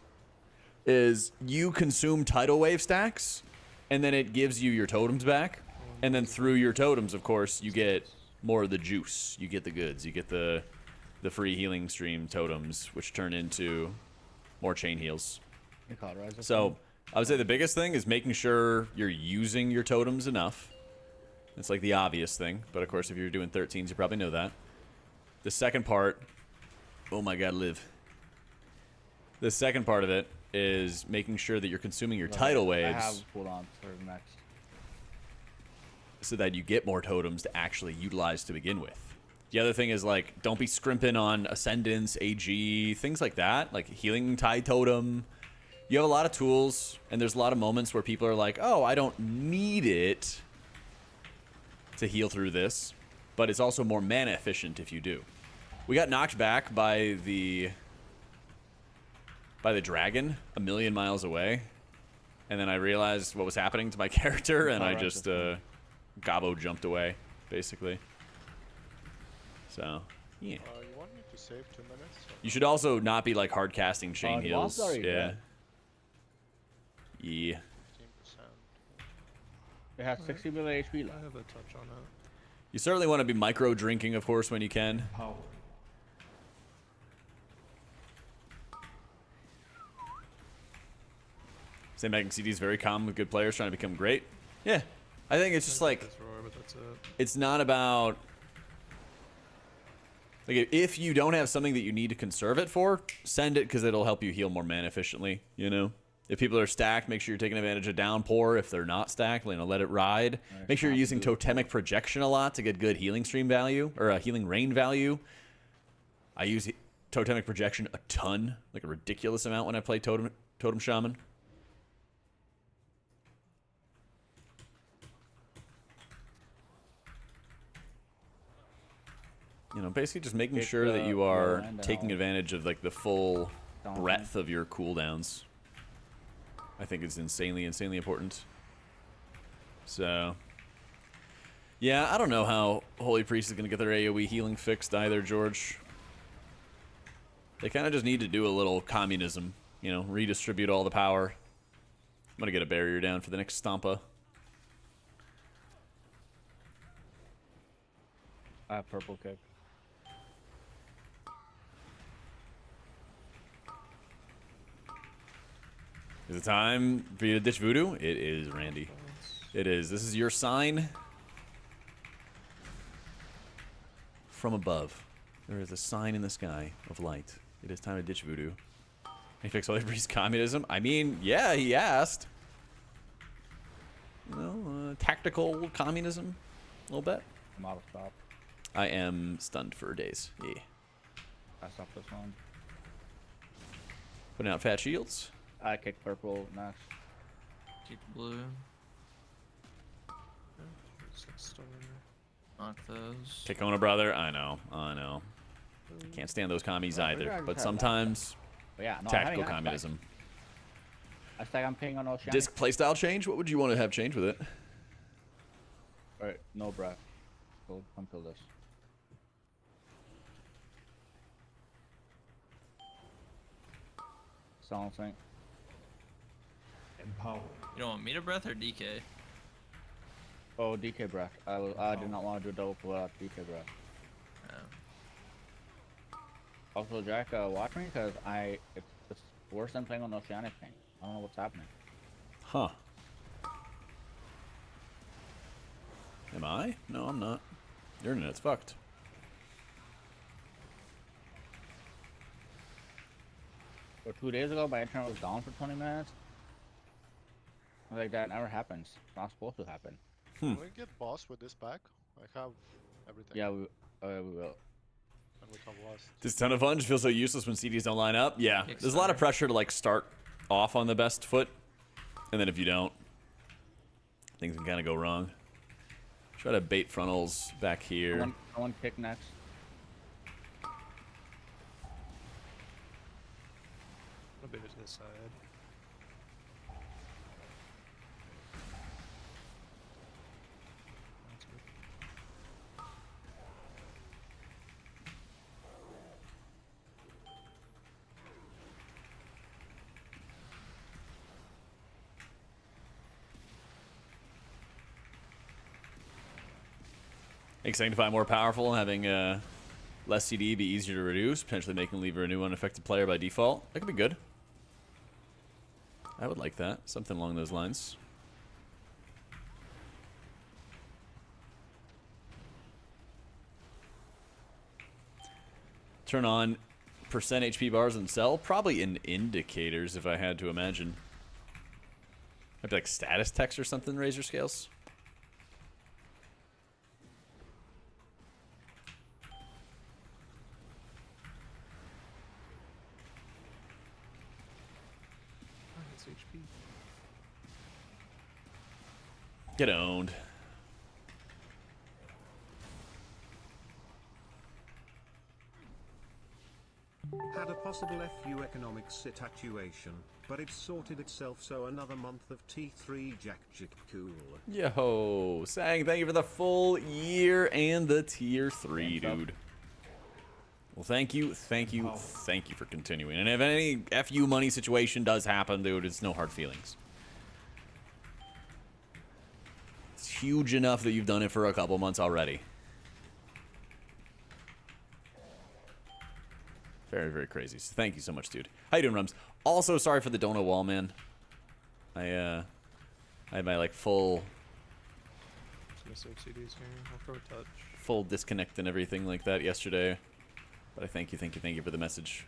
is you consume tidal wave stacks, and then it gives you your totems back. And then through your totems, of course, you get more of the juice. You get the goods. You get the free healing stream totems, which turn into more chain heals. So I would say the biggest thing is making sure you're using your totems enough. It's like the obvious thing, but of course if you're doing 13s, you probably know that. The second part, oh my God, live. The second part of it is making sure that you're consuming your tidal waves. I have hold on for next. So that you get more totems to actually utilize to begin with. The other thing is, like, don't be scrimping on Ascendance, AG, things like that, like Healing Tide Totem. You have a lot of tools, and there's a lot of moments where people are like, oh, I don't need it to heal through this, but it's also more mana efficient if you do. We got knocked back by the dragon a million miles away, and then I realized what was happening to my character, and I just gobbo jumped away, basically. So, yeah. You want me to save 2 minutes? You should also not be like hard casting chain heals. Yeah. Yeah. 15%. It has 60 million HP I left. have a touch on it. You certainly want to be micro drinking, of course, when you can. Power. Same back in CD is very common with good players trying to become great. Yeah. I think it's just like, That's roar, but that's it. it's not about, like, if you don't have something that you need to conserve it for, send it because it'll help you heal more mana efficiently, you know? If people are stacked, make sure you're taking advantage of downpour. If they're not stacked, you know, let it ride. Make sure you're using totemic projection a lot to get good healing stream value, or healing rain value. I use totemic projection a ton, like a ridiculous amount when I play Totem Shaman. You know, basically just making sure that you are taking advantage of like the full breadth of your cooldowns. I think it's insanely important. So, yeah, I don't know how Holy Priest is going to get their AoE healing fixed either, George. They kind of just need to do a little communism, you know, redistribute all the power. I'm going to get a barrier down for the next Stompa. I have purple kick. Is it time for you to ditch voodoo? It is, Randy. It is. This is your sign from above. There is a sign in the sky of light. It is time to ditch voodoo. He fix Holy Priest communism? I mean, yeah, he asked. You know, tactical communism, a little bit. I'm out of stop. I am stunned for days. Yeah. I stopped this one. Putting out fat shields. I kick purple next. Keep blue. It's a star. Knock those. Kona, brother. I know. Can't stand those commies Well, either. we gotta But try that. sometimes But yeah, no, tactical I'm having communism. I think I'm pinging on Oceanic. Disc playstyle change? What would you want to have change with it? Alright, no breath. Go come kill this. Silencing. You don't want me to breath or DK? Oh, DK breath. I did not want to do double pull out DK breath. Also, Jack, watch me because it's worse than playing on Oceanic thing. I don't know what's happening. Huh. Am I? No, I'm not. Your internet's fucked. So 2 days ago, my internet was down for 20 minutes. Like that never happens. It's not supposed to happen. Can we get boss with this pack? I have everything. Yeah, we will. And we have lost. This ton of fun just feels so useless when CDs don't line up. Yeah, there's a lot of pressure to like start off on the best foot, and then if you don't, things can kind of go wrong. Try to bait frontals back here. I want kick next. A bit to the side. That's good. Makes Sanctify more powerful, having less CD be easier to reduce, potentially making Lever a new unaffected player by default. That could be good. I would like that. Something along those lines. Turn on percent HP bars and sell. Probably in indicators, if I had to imagine. Maybe like status text or something, Razor Scales. Oh, it's HP. Get owned. Had a possible FU economic situation, but it sorted itself, so another month of T3 Jack cool. Yo, Sang, thank you for the full year and the tier 3, dude. Well, thank you for continuing. And if any FU money situation does happen, dude, it's no hard feelings. It's huge enough that you've done it for a couple months already. Very, very crazy. So thank you so much, dude. How you doing, Rums? Also, sorry for the donut wall, man. I had my like full Just gonna save CDs here. I'll throw a touch. full disconnect and everything like that yesterday. But I thank you for the message.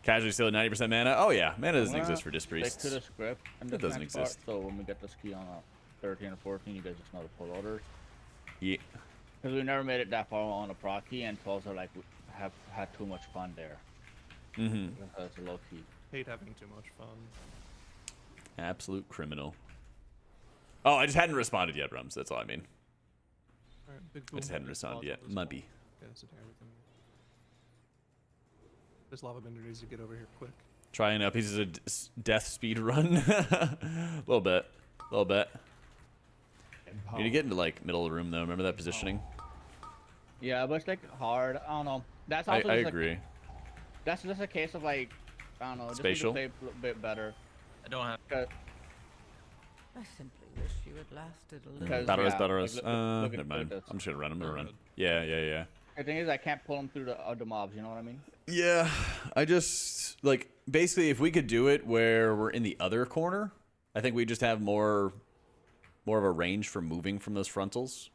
Casually still at 90% mana? Oh yeah, mana doesn't exist for Disc Stick Priests. to the script. And It the doesn't next part, exist. So when we get the ski on a 13 or 14, you guys just know to pull orders. Yeah. Because we never made it that far on a procky, and 12s are like, have had too much fun there. Mm-hmm. Because it's low key. Hate having too much fun. Absolute criminal. Oh, I just hadn't responded yet, Rums. That's all I mean. Alright, big I boom. just hadn't responded yet. Mubby. Yeah, so everything. This lava bender needs to get over here quick. Trying pieces of death speed run. A little bit. Need to get into like middle of the room though. Remember that positioning? Yeah, but it's like hard. I don't know. That's I also just, like, agree. that's just a case of like, I don't know. Just need to Spatial? play a little bit better. I don't have. 'Cause- I simply wish you had lasted a little. Because- Battle Rose, yeah, Battle like, Rose. look at Never mind. this. I'm just gonna run. I'm gonna Oh, run. good. Yeah. The thing is, I can't pull them through the other mobs. You know what I mean? Yeah, I just like basically if we could do it where we're in the other corner, I think we just have more of a range for moving from those frontals.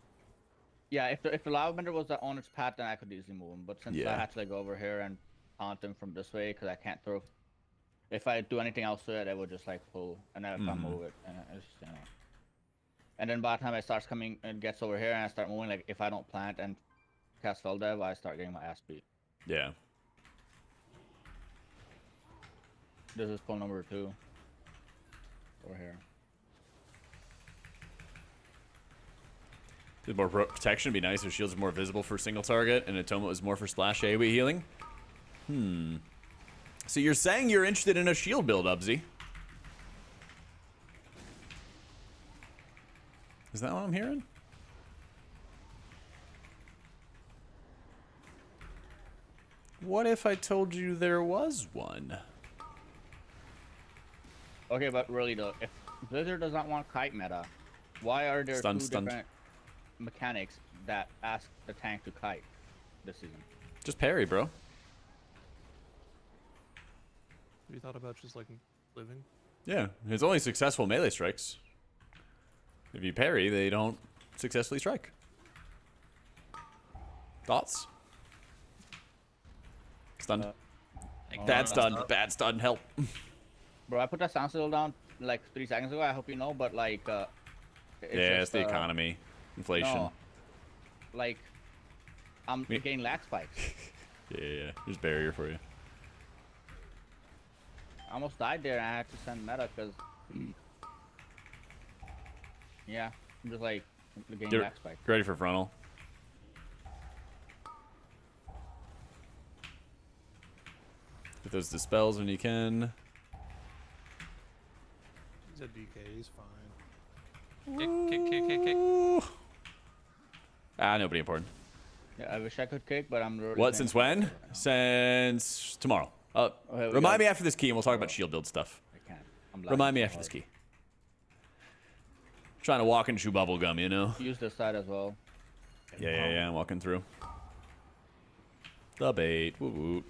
Yeah, if the lava bender was on its path, then I could easily move him. But since I Yeah. had to like go over here and taunt him from this way, because I can't throw. If I do anything else to it, I would just like pull, and then if I move it, and it's just, you know. And then by the time it starts coming and gets over here, and I start moving, like if I don't plant and cast spell dev, I start getting my ass beat. Yeah. This is pull number 2. Over here. With more protection, would be nice if shields are more visible for single target, and Atonement was more for splash AoE healing. So you're saying you're interested in a shield build, Ubsy? Is that what I'm hearing? What if I told you there was one? Okay, but really though, if Blizzard does not want kite meta, why are there Stunned. two different mechanics that ask the tank to kite this season? Just parry, bro. Have you thought about just like living? Yeah, it's only successful melee strikes. If you parry, they don't successfully strike. Thoughts? Stunned. Bad stun. Bad stun. Help. Bro, I put that sound signal down like 3 seconds ago. I hope you know, but like, It's the economy, inflation. No, like, I'm getting lag spikes. Yeah. There's barrier for you. I almost died there, and I had to send meta because, yeah, I'm just like getting You're lag spikes. ready for frontal. Get those dispels when you can. He's a DK, he's fine. Kick. Nobody important. Yeah, I wish I could kick, but I'm. What? Since when? Since tomorrow. Okay, Remind me after this key, and we'll talk about shield build stuff. I can't. I'm Remind me lagging after so this hard. key. Trying to walk and chew bubble gum, you know? Use this side as well. Yeah. I'm walking through. The bait. Woo woo.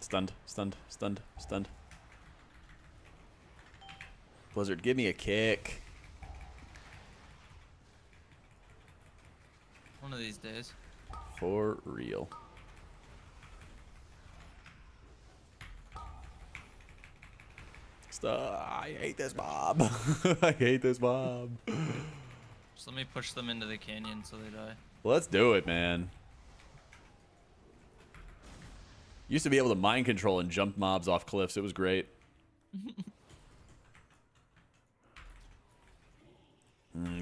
Stunned. Blizzard, give me a kick. One of these days. For real. I hate this mob. I hate this mob. Just let me push them into the canyon so they die. Let's do it, man. Used to be able to mind control and jump mobs off cliffs. It was great.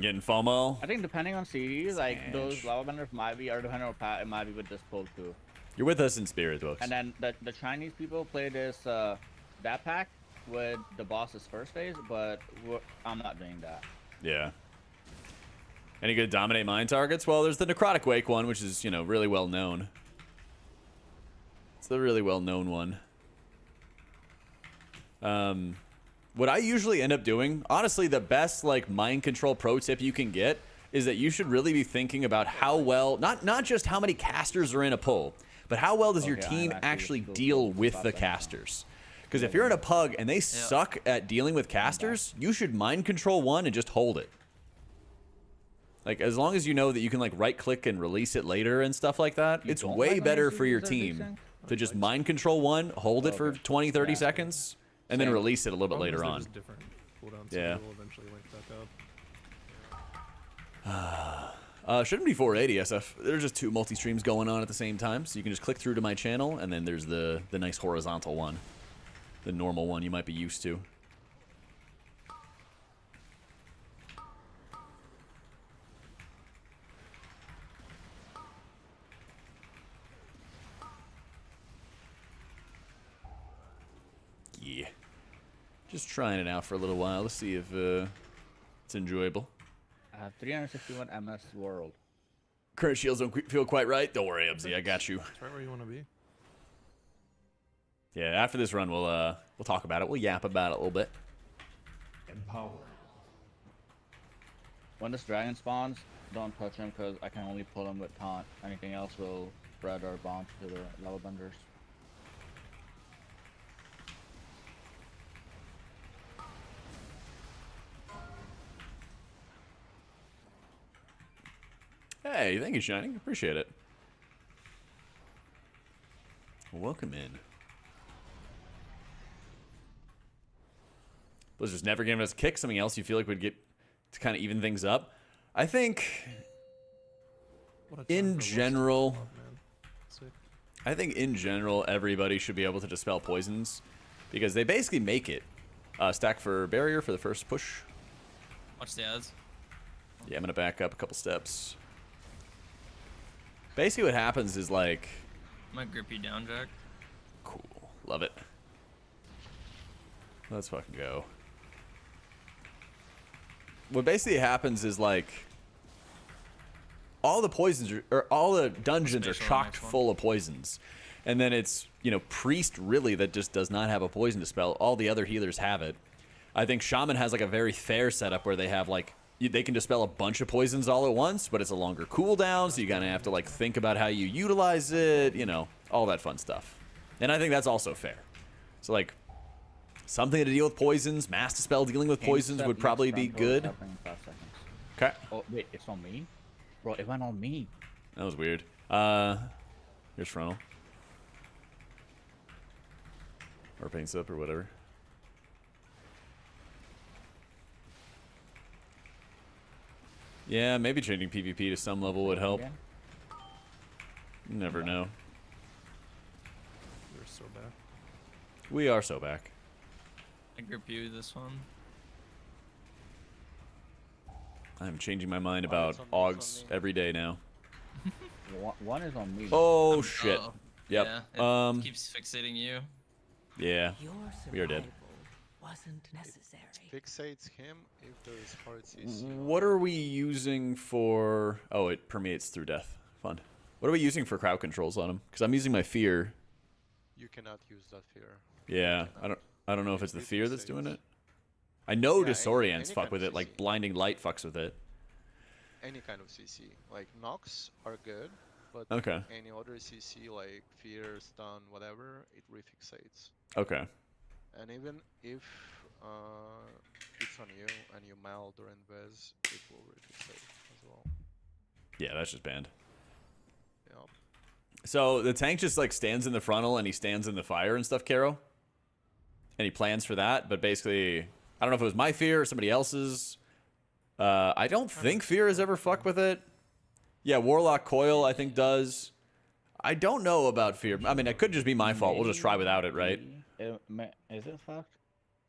Getting FOMO. I think depending on CDs, like those lava benders might be, or depending on pat, it might be with this pull too. You're with us in spirit, folks. And then the Chinese people play this that pack with the boss's first phase, but I'm not doing that. Yeah. Any good dominate mine targets? Well, there's the Necrotic Wake one, which is, really well known. It's the really well known one. What I usually end up doing, honestly, the best mind control pro tip you can get is that you should really be thinking about how well, not just how many casters are in a pull, but how well does your team actually deal with the casters. Because if you're in a pug and they suck at dealing with casters, you should mind control one and just hold it. As long as you know that you can right click and release it later and stuff like that, it's way better for your team to just mind control one, hold it for 20-30 seconds, and then release it a little bit later on. Different cooldowns, so Yeah. we'll eventually link back up. Shouldn't be 480 SF. There's just 2 multi-streams going on at the same time, so you can just click through to my channel, and then there's the nice horizontal one. The normal one you might be used to. Yeah. Just trying it out for a little while to see if it's enjoyable. I have 361 MS world. Current shields don't feel quite right. Don't worry, Ubsy, I got you. It's right where you want to be. Yeah, after this run, we'll talk about it. We'll yap about it a little bit. Empower. When this dragon spawns, don't touch him because I can only pull him with taunt. Anything else will spread or bounce to the lava benders. Hey, thank you, Shining. Appreciate it. Welcome in. Blizzard's never giving us a kick. Something else you feel like would get to kind of even things up? I think, What a time in for Lux to general, pop up, man. Sick. I think in general, everybody should be able to dispel poisons because they basically make it. Stack for barrier for the first push. Watch the ads. Yeah, I'm going to back up a couple steps. Basically what happens is like... Might grip you down, Jack. Cool. Love it. Let's fucking go. What basically happens is like... all the poisons are, or all the dungeons are chocked full of poisons. And then it's, you know, Priest really that just does not have a poison to spell. All the other healers have it. I think Shaman has like a very fair setup where they have like, they can dispel a bunch of poisons all at once, but it's a longer cooldown, so you kind of have to like think about how you utilize it, you know, all that fun stuff. And I think that's also fair. So like, something to deal with poisons, mass dispel dealing with poisons would probably be good. Okay. Oh wait, it's on me, bro. It went on me. That was weird. Here's frontal. Or paints up or whatever. Yeah, maybe changing PvP to some level would help. You never know. We're so bad. We are so back. I grip you this one. I'm changing my mind Oh, about it's on me, it's Augs on me. every day now. One is on me. Oh shit. Oh, Yep. Yeah, it keeps fixating you. Yeah. Your We are dead. survival wasn't necessary. Fixates him if there is hard CC. What are we using for... oh, it permeates through death. Fun. What are we using for crowd controls on him? Because I'm using my fear. You cannot use that fear. Yeah, I don't know if it's the fear that's doing it. I know Yeah, disorients any fuck kind with of it, like CC. blinding light fucks with it. Any kind of CC. Like knocks are good, but Okay. any other CC like fear, stun, whatever, it refixates. Okay. And even if it's on you and you meld or invis, it will refixate as well. Yeah, that's just banned. Yep. So the tank just like stands in the frontal and he stands in the fire and stuff, Caro. And he plans for that, but basically, I don't know if it was my fear or somebody else's. I don't think fear has ever fucked with it. Yeah, Warlock Coil I think does. I don't know about fear. I mean, it could just be my fault. We'll just try without it, right? Is it fucked?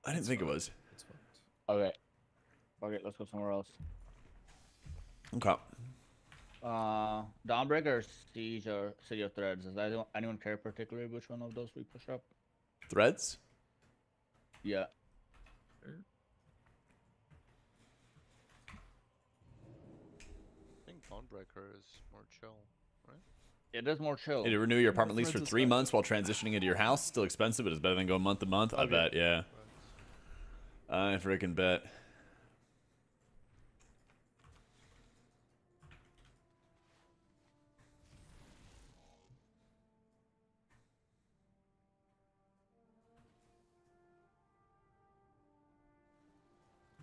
I didn't think it was. It's fucked. Okay. Okay, let's go somewhere else. Okay. Dawnbreaker or Siege or City of Threads? Does anyone care particularly which one of those we push up? Threads? Yeah. I think Dawnbreaker is more chill, right? It is more chill. You renew your apartment lease for Threads is 3 fine. months while transitioning into your house. Still expensive, but it's better than going month to month. I Okay. bet, yeah. I freaking bet.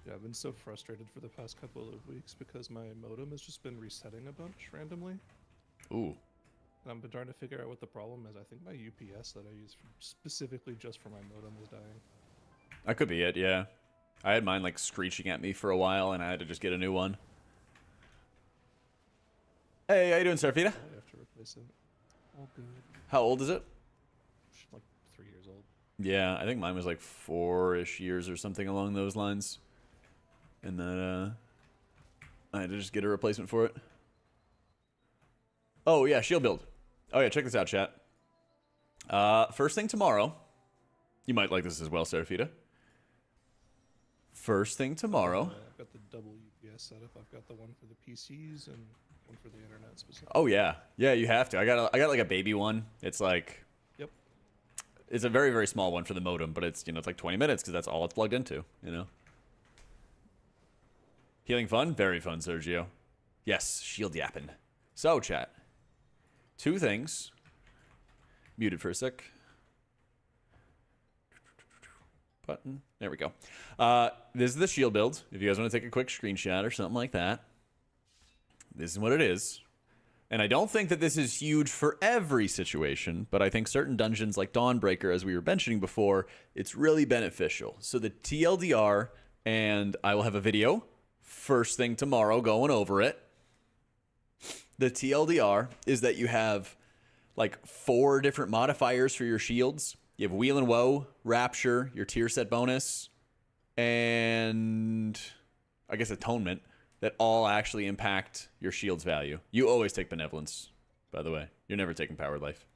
Yeah, I've been so frustrated for the past couple of weeks because my modem has just been resetting a bunch randomly. Ooh. And I've been trying to figure out what the problem is. I think my UPS that I use specifically just for my modem was dying. That could be it, yeah. I had mine like screeching at me for a while and I had to just get a new one. Hey, how you doing, Serafita? I have to replace it. All good. How old is it? Like 3 years old. Yeah, I think mine was like 4-ish years or something along those lines. And then, I had to just get a replacement for it. Oh, yeah, shield build. Oh, yeah, check this out, chat. First thing tomorrow. You might like this as well, Serafita. First thing tomorrow. I've got the double UPS setup. I've got the one for the PCs and one for the internet specifically. Oh, yeah. Yeah, you have to. I got like a baby one. It's like... Yep. It's a very, very small one for the modem, but it's, you know, it's like 20 minutes because that's all it's plugged into, you know? Healing fun? Very fun, Sergio. Yes, shield yapping. So, chat. 2 things. Muted for a sec. Button. There we go. This is the shield build. If you guys want to take a quick screenshot or something like that. This is what it is. And I don't think that this is huge for every situation, but I think certain dungeons like Dawnbreaker, as we were mentioning before, it's really beneficial. So the TLDR, and I will have a video first thing tomorrow going over it. The TLDR is that you have like 4 different modifiers for your shields. You have Wheel and Woe, Rapture, your tier set bonus, and I guess Atonement that all actually impact your shield's value. You always take Benevolence, by the way. You're never taking Powered Life.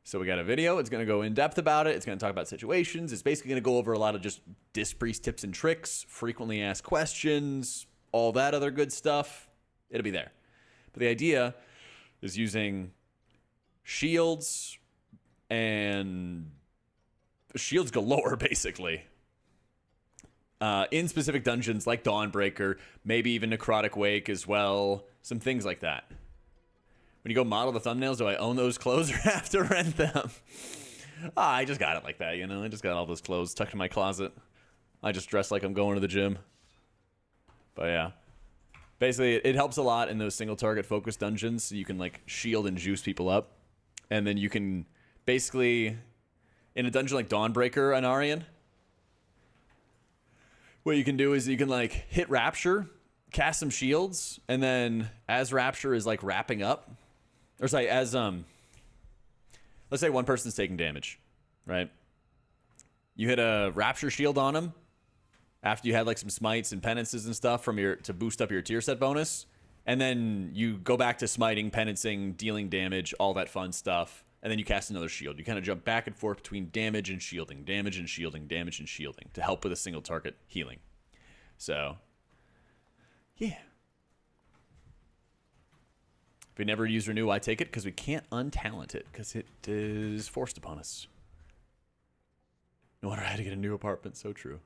So we got a video. It's going to go in depth about it. It's going to talk about situations. It's basically going to go over a lot of just Disc Priest tips and tricks, frequently asked questions, all that other good stuff. It'll be there. But the idea is using shields and shields galore, basically. In specific dungeons like Dawnbreaker, maybe even Necrotic Wake as well. Some things like that. When you go model the thumbnails, do I own those clothes or have to rent them? I just got it like that, you know? I just got all those clothes tucked in my closet. I just dress like I'm going to the gym. But yeah. Basically, it helps a lot in those single target focus dungeons. So you can like shield and juice people up. And then you can basically, in a dungeon like Dawnbreaker, Anarian, what you can do is you can like hit Rapture, cast some shields, and then as Rapture is like wrapping up, or sorry, as let's say one person's taking damage, right? You hit a Rapture shield on him after you had like some smites and penances and stuff from your to boost up your tier set bonus, and then you go back to smiting, penancing, dealing damage, all that fun stuff, and then you cast another shield. You kind of jump back and forth between damage and shielding, damage and shielding, damage and shielding to help with a single target healing. So, yeah. If we never use Renew, I take it because we can't untalent it because it is forced upon us. No wonder I had to get a new apartment. So true.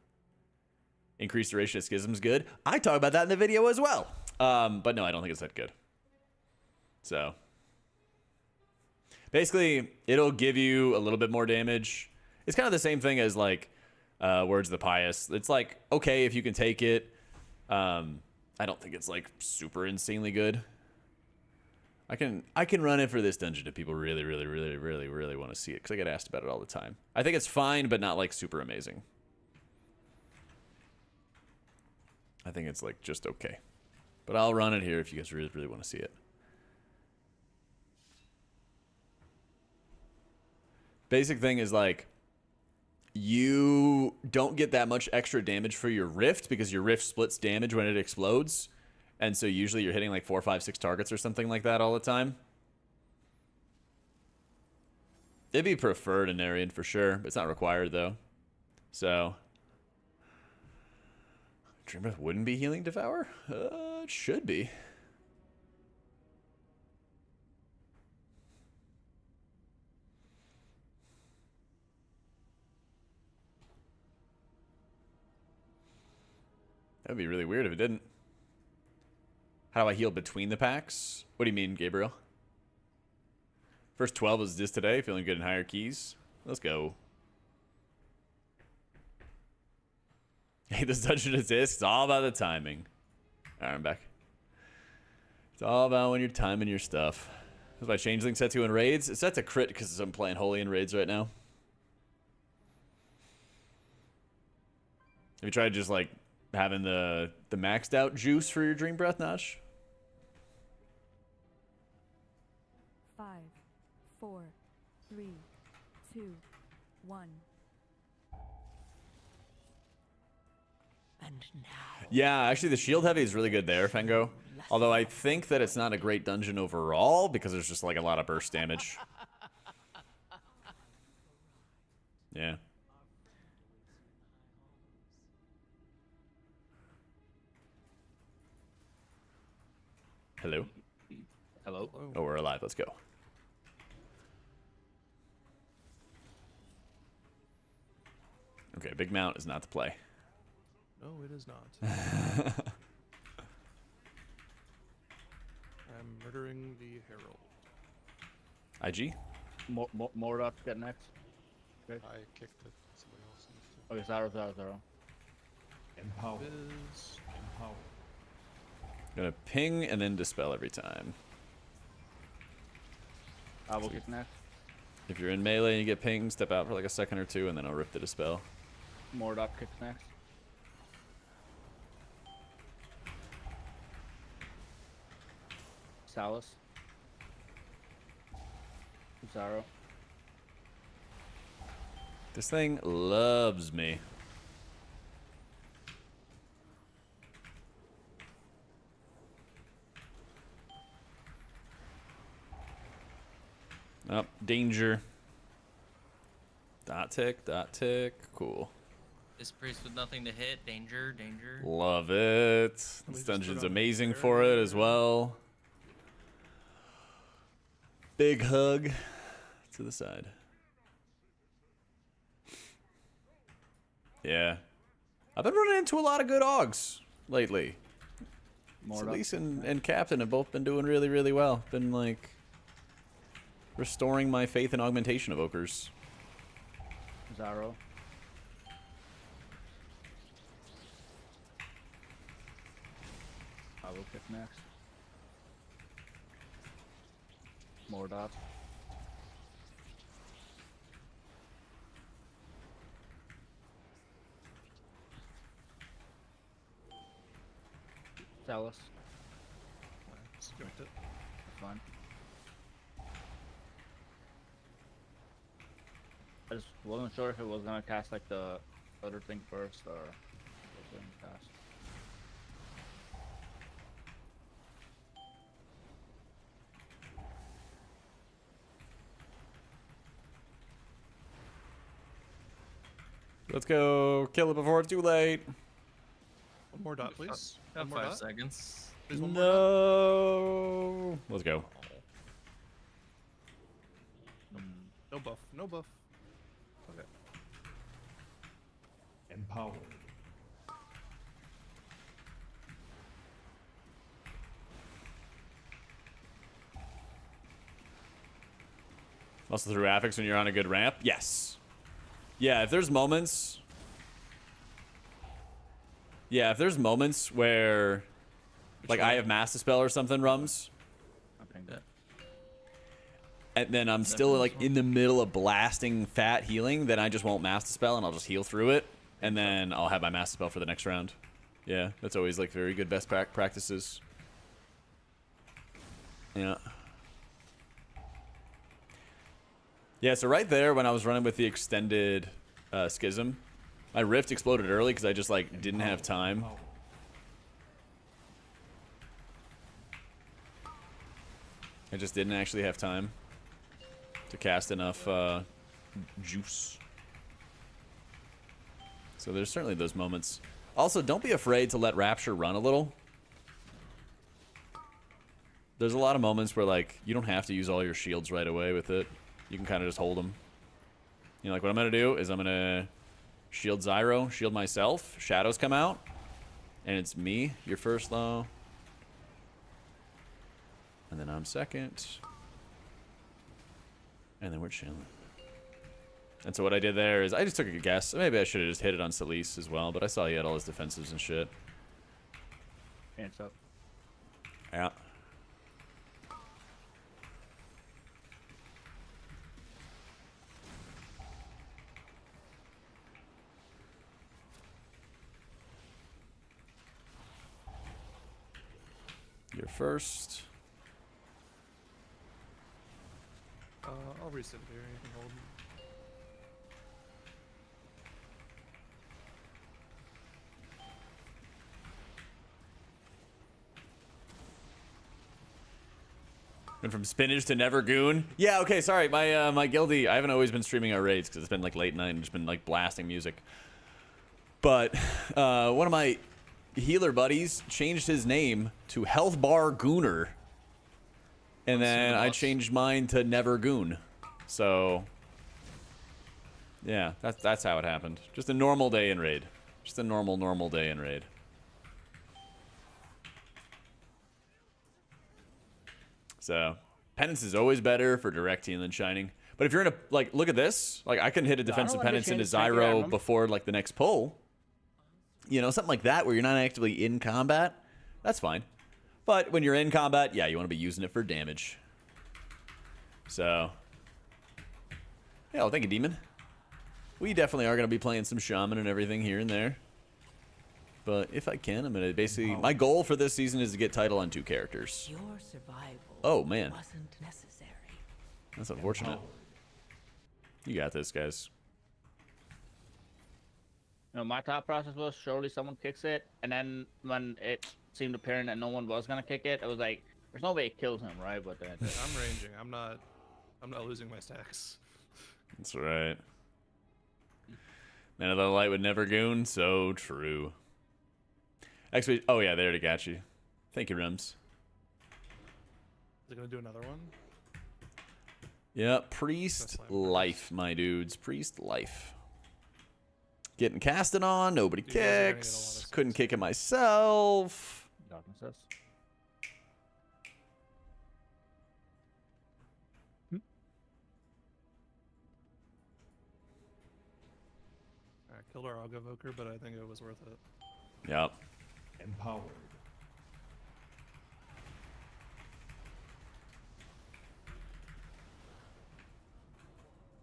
Increased duration of Schism's good. I talk about that in the video as well. But no, I don't think it's that good. So, basically, it'll give you a little bit more damage. It's kind of the same thing as like Words of the Pious. It's like, okay, if you can take it. I don't think it's like super insanely good. I can run it for this dungeon if people really want to see it because I get asked about it all the time. I think it's fine, but not like super amazing. I think it's like just okay. But I'll run it here if you guys really want to see it. Basic thing is like you don't get that much extra damage for your Rift because your Rift splits damage when it explodes. And so usually you're hitting like 4, 5, 6 targets or something like that all the time. It'd be preferred in Arian for sure, but it's not required though. So Dream Breath wouldn't be healing Devour? It should be. That'd be really weird if it didn't. How do I heal between the packs? What do you mean, Gabriel? First 12 is this today. Feeling good in higher keys. Let's go. Hey, this dungeon is this. It's all about the timing. All right, I'm back. It's all about when you're timing your stuff. What's my changeling set to in raids? It's set to crit because I'm playing Holy in raids right now. Have you tried just like having the maxed out juice for your Dream Breath, Notch? 5, 4, 3, 2, 1. And now. Yeah, actually the shield heavy is really good there, Fengo. Although I think that it's not a great dungeon overall because there's just like a lot of burst damage. Yeah. Hello? Hello. Oh, we're alive. Let's go. Okay, Big Mount is not the play. No, it is not. I'm murdering the Herald. IG? More up to get next. I kicked it. Somebody else needs to. Okay, Zaro. Empower. Is Empower. Gonna ping and then dispel every time. I will get next. If you're in melee and you get pinged, step out for like a second or two and then I'll rip the dispel. More up kicks next. Salus. Zaro. This thing loves me. Oh, danger. Dot tick, cool. This priest with nothing to hit. Danger, danger. Love it. This just dungeon's put on amazing the for it barrier. as well. Big hug to the side. Yeah. I've been running into a lot of good augs lately. Celise and Captain have both been doing really, really well. Been like restoring my faith in augmentation evokers. Zaro. I will pick next. More dots. Salus. Skipped it. Fine. I just wasn't sure if it was gonna cast like the other thing first or it was gonna cast. Let's go kill it before it's too late. One more dot, please. Got One more 5 dot. seconds. Please, one more dot. No. Let's go. No buff. No buff. Okay. Empowered. Also through affix when you're on a good ramp? Yes. Yeah, if there's moments... Yeah, if there's moments where... Like, I have Master Spell or something, Rums. I think that. And then I'm still, like, in the middle of blasting fat healing, then I just won't Master Spell and I'll just heal through it. And then I'll have my Master Spell for the next round. Yeah, that's always, like, very good best practices. Yeah. Yeah, so right there when I was running with the extended Schism, my Rift exploded early because I just, like, didn't have time. Empowered. I just didn't actually have time to cast enough juice. So there's certainly those moments. Also, don't be afraid to let Rapture run a little. There's a lot of moments where, like, you don't have to use all your shields right away with it. You can kind of just hold them. You know, like, what I'm going to do is I'm going to shield Zyro, shield myself, shadows come out, and it's me, your first low. And then I'm second. And then we're chilling. And so what I did there is I just took a guess. Maybe I should have just hit it on Celise as well, but I saw he had all his defensives and shit. Hands up. Yeah. You're first. I'll reset it here. You can hold. And from spinach to never goon. Yeah, okay, sorry. My my guildie, I haven't always been streaming our raids because it's been like late night and just been like blasting music. But one of my healer buddies changed his name to Health Bar Gooner. And then I changed mine to Never Goon. So yeah, that's how it happened. Just a normal day in raid. Just a normal day in raid. So, penance is always better for direct healing than shining. But if you're in a, like, look at this. Like, I can hit a defensive like to penance into change trinket Zyro item. before, like, the next pull. You know, something like that where you're not actively in combat. That's fine. But when you're in combat, yeah, you want to be using it for damage. So, yeah, well, thank you, Demon. We definitely are going to be playing some Shaman and everything here and there. But if I can, I'm going to basically... My goal for this season is to get title on 2 characters. Your survival Oh, man. wasn't necessary. That's unfortunate. You got this, guys. You know, my thought process was surely someone kicks it, and then when it seemed apparent that no one was gonna kick it, I was like, "There's no way it kills him, right?" But then I'm ranging. I'm not losing my stacks. That's right. Man of the Light would never goon. So true. Actually, oh yeah, they already got you. Thank you, Rims. Is it gonna do another one? Yeah, Priest life, my dudes. Priest life. Getting casted on. Nobody Dude, you guys are gonna get a lot kicks. of Couldn't six. kick it myself. darknesses. Alright, killed our Aug Evoker, but I think it was worth it. Yep. Empowered.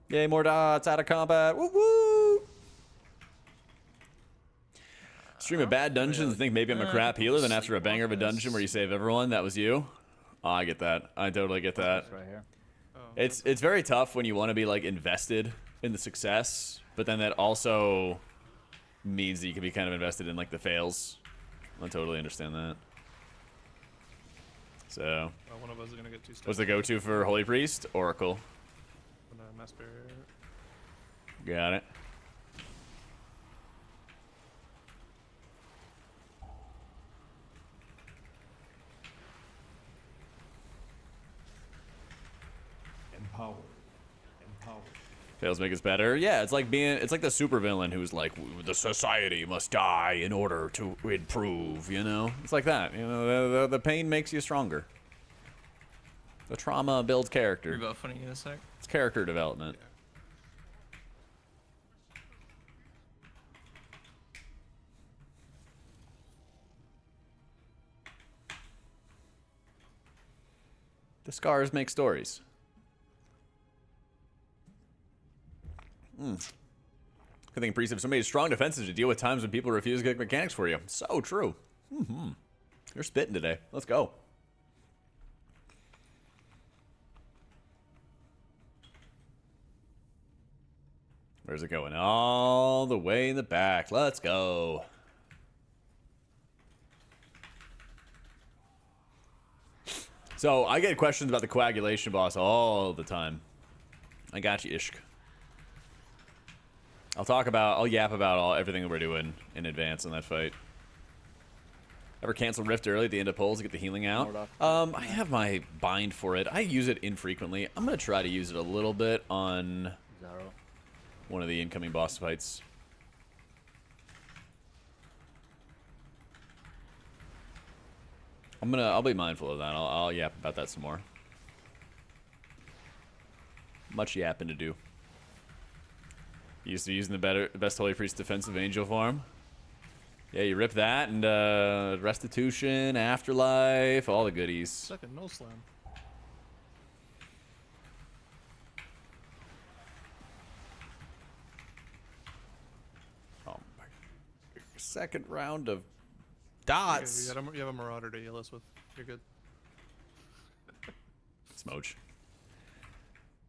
Yay, more dots out of combat. Woo woo! Stream a bad dungeon and think maybe I'm a crap healer, then after a banger of a dungeon where you save everyone, that was you? Oh, I get that. I totally get that. That's right here. Oh, It's very tough when you want to be like invested in the success, but then that also means that you can be kind of invested in like the fails. I totally understand that. So, one of us is gonna get 2 stacks. what's the go-to for Holy Priest? Oracle. Mass barrier. Got it. Empowered. Empowered. Fails make us better. Yeah, it's like it's like the supervillain who's like, the society must die in order to improve, you know? It's like that, you know, the pain makes you stronger. The trauma builds character. You're both funny in a sec. It's character development. The scars make stories. Good thing, Priest, if somebody has strong defenses to deal with times when people refuse to kick mechanics for you. So true. You're spitting today. Let's go. Where's it going? All the way in the back. Let's go. So, I get questions about the coagulation boss all the time. I got you, Ishk. I'll yap about everything that we're doing in advance in that fight. Ever cancel Rift early at the end of polls to get the healing out? I have my bind for it. I use it infrequently. I'm going to try to use it a little bit on one of the incoming boss fights. I'll be mindful of that. I'll yap about that some more. Much yapping to do. Used to using the best Holy Priest defensive angel form. Yeah, you rip that and restitution, afterlife, all the goodies. Second no slam. Oh my! Second round of dots. You have a Marauder to heal us with. You're good. Smoach.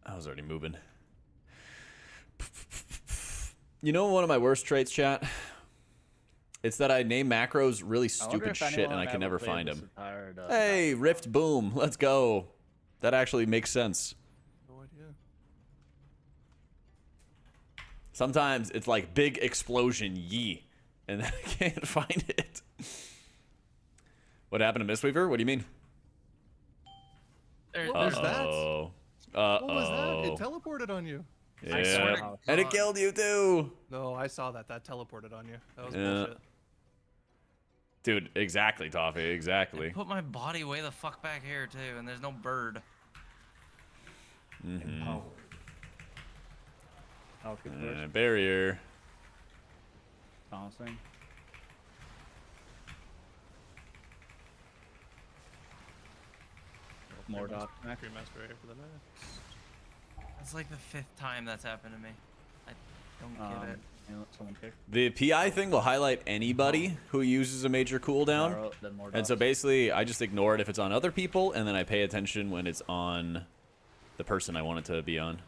I was already moving. You know one of my worst traits, chat? It's that I name macros really stupid shit and I can never find them. Hey, Rift Boom, let's go. That actually makes sense. No idea. Sometimes it's like big explosion, yee, and then I can't find it. What happened to Mistweaver? What do you mean? What was that? Uh-oh. What was that? It teleported on you. Yeah. I swear to And it God. killed you too. No, I saw that. That teleported on you. That was Yeah. bullshit. Dude, exactly, Toffee, exactly. Put my body way the fuck back here too, and there's no bird. Empowered. Barrier. Bouncing. More dots. Free mass barrier for the max. It's like the 5th time that's happened to me. I don't get it. Someone kicked. The PI thing will highlight anybody who uses a major cooldown. Then more And so dots. basically, I just ignore it if it's on other people, and then I pay attention when it's on the person I want it to be on.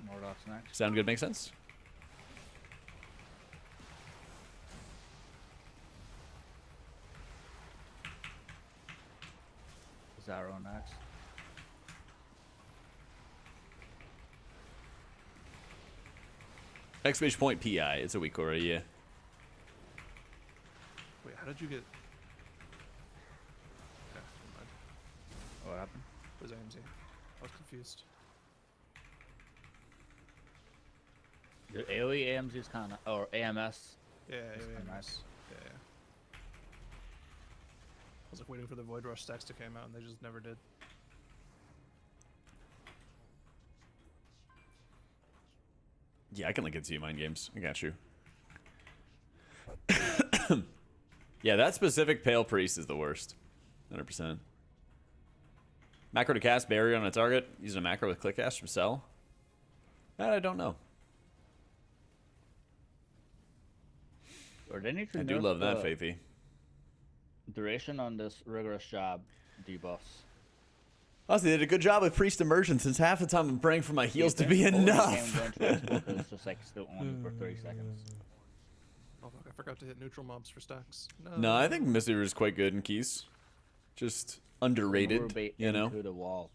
Mordok's next. Sound good? Make sense? Zaro next. Exclamation point PI. It's a weak aura, yeah. Wait, how did you get? Yeah, never mind. What happened? It was AMZ. I was confused. The AoE AMZ is kind of, or AMS. Yeah, That's yeah, kinda yeah. nice. Yeah, yeah. I was like waiting for the Void Rush stacks to come out, and they just never did. Yeah, I can link it to you, Mind Games. I got you. Yeah, that specific Pale Priest is the worst. 100%. Macro to cast barrier on a target. Using a macro with click cast from Cell. That I don't know. Or they need to I do nerf love that, the Faithy. duration on this rigorous job debuffs. Also, they did a good job with Priest Immersion since half the time I'm praying for my heals to be Only enough. game going to explode 'cause it's just like still only for 30 seconds. Oh fuck! I forgot to hit neutral mobs for stacks. No, I think Misty is quite good in keys. Just underrated, you know? Into the wall.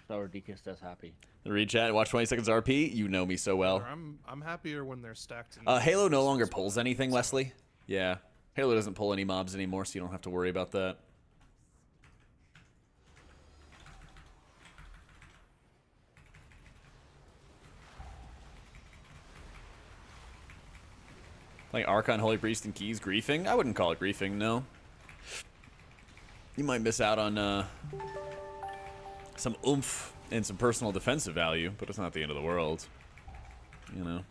So our DK stays happy. The read chat, watch 20 seconds RP. You know me so well. I'm happier when they're stacked. Halo no longer pulls anything, Wesley. Yeah. Halo doesn't pull any mobs anymore, so you don't have to worry about that. Playing Archon, Holy Priest, and Keys, griefing? I wouldn't call it griefing, no. You might miss out on some oomph and some personal defensive value, but it's not the end of the world. You know?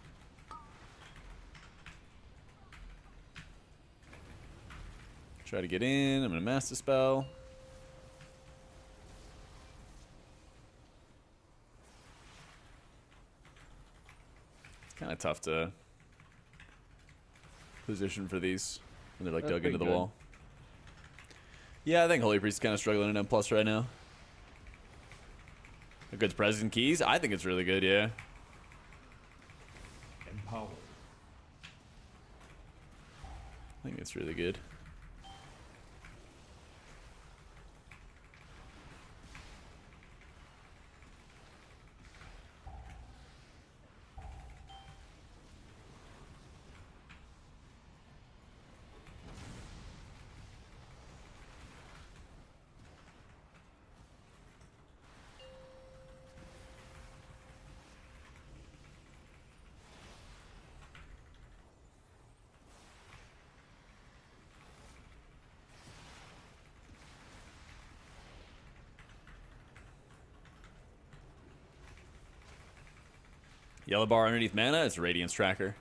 Try to get in. I'm going to Master Spell. It's kind of tough to position for these when they're like That's dug into the pretty good. wall. Yeah, I think Holy Priest is kind of struggling in M+ right now. A good President Keys? I think it's really good, yeah. Empower. I think it's really good. Yellow bar underneath mana is Radiance Tracker.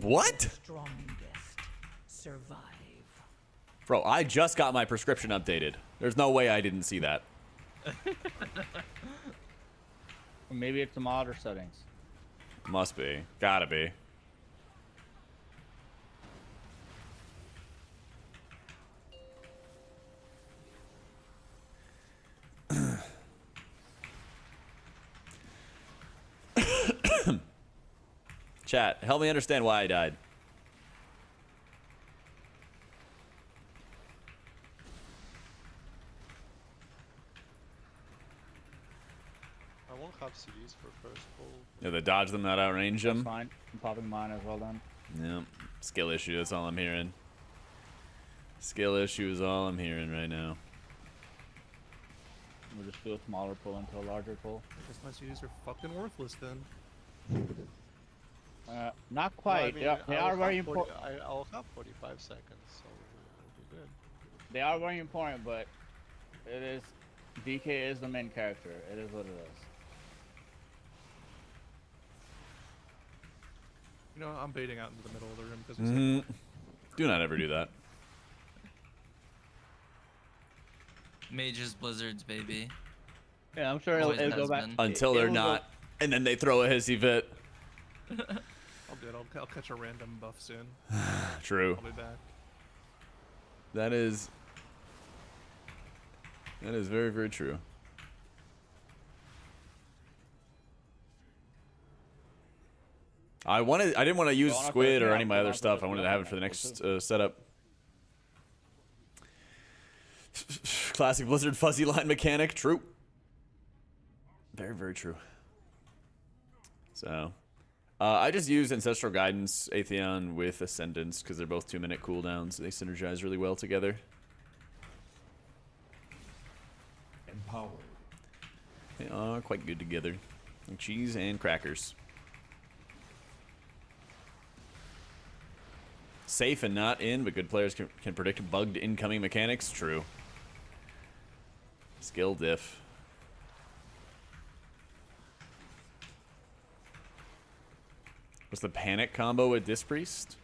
What? Strongest survive. Bro, I just got my prescription updated. There's no way I didn't see that. Or maybe it's the modder settings. Must be. Gotta be. Chat, help me understand why I died. I won't have CDs for first pull. Yeah, they dodge them, not outrange That's them. fine. I'm popping mine as well then. Yeah, skill issue, that's all I'm hearing. Skill issue is all I'm hearing right now. We'll just do a smaller pull into a larger pull. I guess my CDs are fucking worthless then. Not Well, I quite. mean, They I'll are very have 40 important. I'll have 45 seconds, so it'll be good. They are very important, but it is DK is the main character. It is what it is. You know, I'm baiting out into the middle of the room because he's Do not ever do that. Mages, blizzards, baby. Yeah, I'm sure it'll Always go has back. been. Until It they're will go- not, and then they throw a hissy fit. I'll do good. I'll catch a random buff soon. True. I'll be back. That is very, very true. I didn't want to use squid or any of my other stuff. I wanted to have it for the next setup. Classic Blizzard fuzzy line mechanic. True. Very, very true. So, I just use Ancestral Guidance, Atheon with Ascendance because they're both 2-minute cooldowns. They synergize really well together. Empowered. They are quite good together. Like cheese and crackers. Safe and not in, but good players can predict bugged incoming mechanics. True. Skill diff. What's the panic combo with Disc Priest?